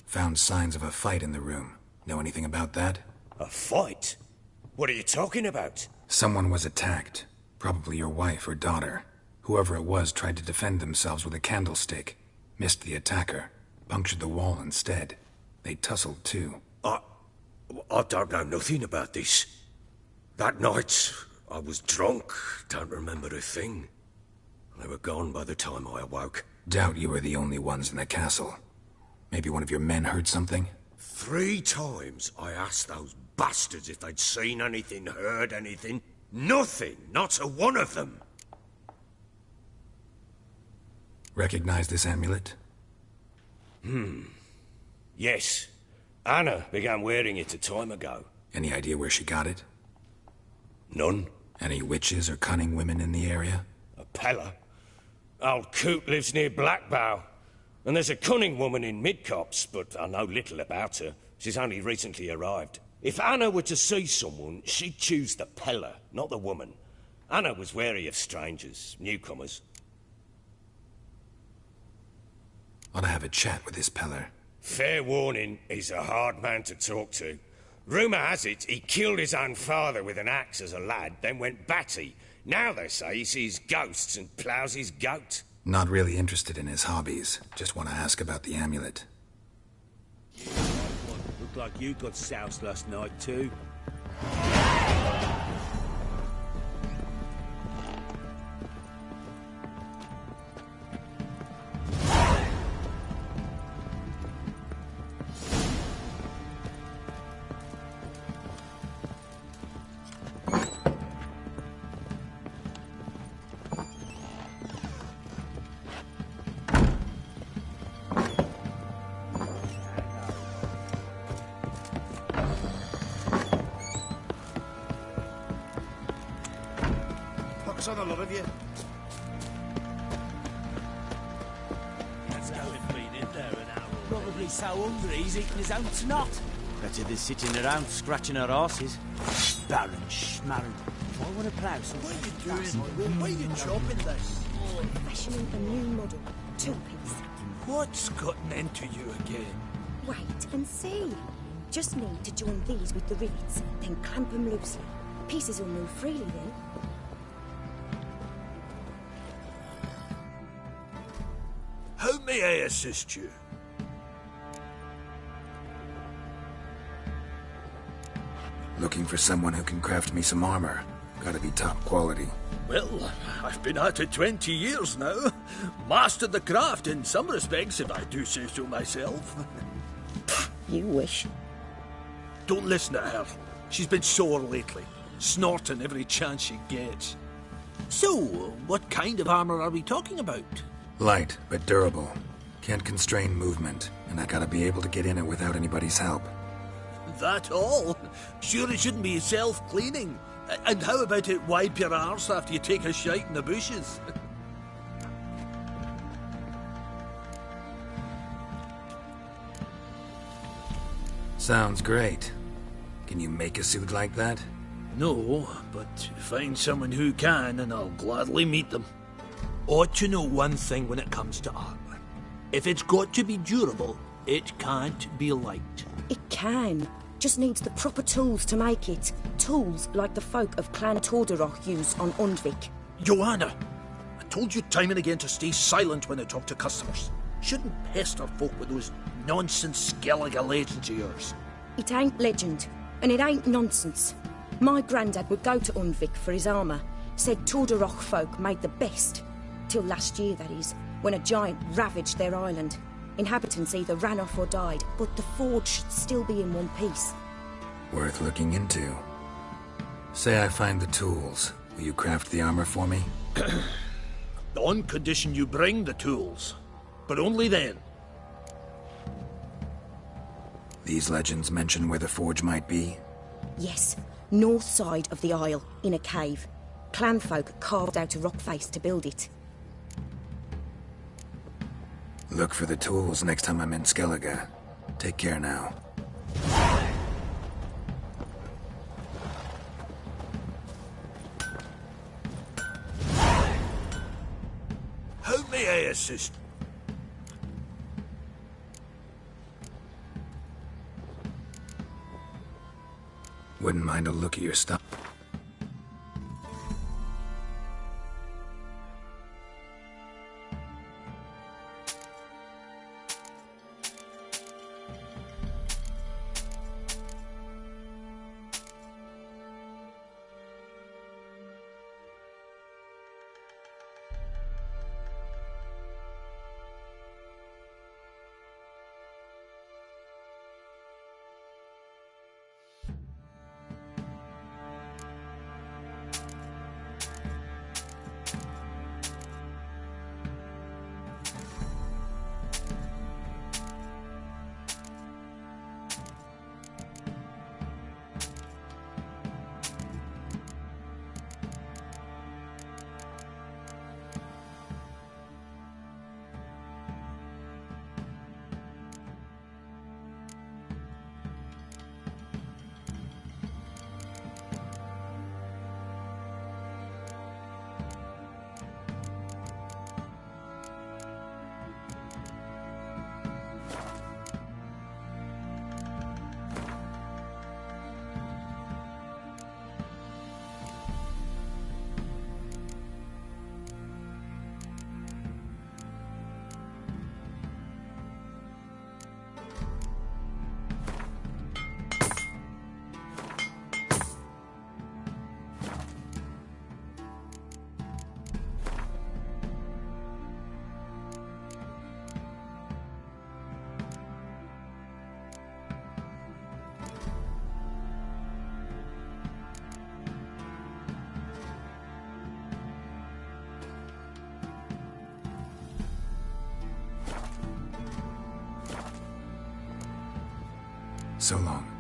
Found signs of a fight in the room. Know anything about that? A fight? What are you talking about? Someone was attacked. Probably your wife or daughter. Whoever it was tried to defend themselves with a candlestick. Missed the attacker. Punctured the wall instead. They tussled too. I don't know nothing about this. That night, I was drunk. Don't remember a thing. They were gone by the time I awoke. Doubt you were the only ones in the castle. Maybe one of your men heard something? 3 times I asked those bastards if they'd seen anything, heard anything. Nothing, not a one of them. Recognize this amulet? Yes. Anna began wearing it a time ago. Any idea where she got it? None. Any witches or cunning women in the area? A Pella. Old Coot lives near Blackbow. And there's a cunning woman in Midcopse, but I know little about her. She's only recently arrived. If Anna were to see someone, she'd choose the Pella, not the woman. Anna was wary of strangers, newcomers. Ought to have a chat with this Peller. Fair warning, he's a hard man to talk to. Rumour has it he killed his own father with an axe as a lad, then went batty. Now they say he sees ghosts and ploughs his goat. Not really interested in his hobbies. Just want to ask about the amulet. Looked like you got soused last night, too. Focus on the lot of you. Let's go if been in there an hour. Probably so hungry he's eating his own snot. Better than sitting around scratching our asses. Baron schmarren. If I want to plough some... What are you doing? Why are you chopping this? Fashioning a new model. Two-piece. What's gotten into you again? Wait and see. Just need to join these with the rivets, then clamp them loosely. Pieces will move freely then. How may I assist you? Looking for someone who can craft me some armor. Gotta be top quality. Well, I've been at it 20 years now. Mastered the craft in some respects, if I do say so myself. You wish. Don't listen to her. She's been sore lately, snorting every chance she gets. So, what kind of armor are we talking about? Light, but durable. Can't constrain movement, and I gotta be able to get in it without anybody's help. That all? Sure it shouldn't be self-cleaning. And how about it wipe your arse after you take a shite in the bushes? Sounds great. Can you make a suit like that? No, but find someone who can and I'll gladly meet them. Ought to know one thing when it comes to armor. If it's got to be durable, it can't be light. It can. Just needs the proper tools to make it. Tools like the folk of Clan Tordarroch use on Undvik. Joanna, I told you time and again to stay silent when I talk to customers. Shouldn't pester folk with those nonsense Skellige legends of yours. It ain't legend, and it ain't nonsense. My grandad would go to Undvik for his armour. Said Tordarroch folk made the best. Till last year, that is, when a giant ravaged their island. Inhabitants either ran off or died, but the forge should still be in one piece. Worth looking into. Say I find the tools. Will you craft the armor for me? On condition you bring the tools. But only then. These legends mention where the forge might be? Yes, north side of the isle, in a cave. Clanfolk carved out a rock face to build it. Look for the tools next time I'm in Skellige. Take care now. How may I assist? Wouldn't mind a look at your stuff. So long.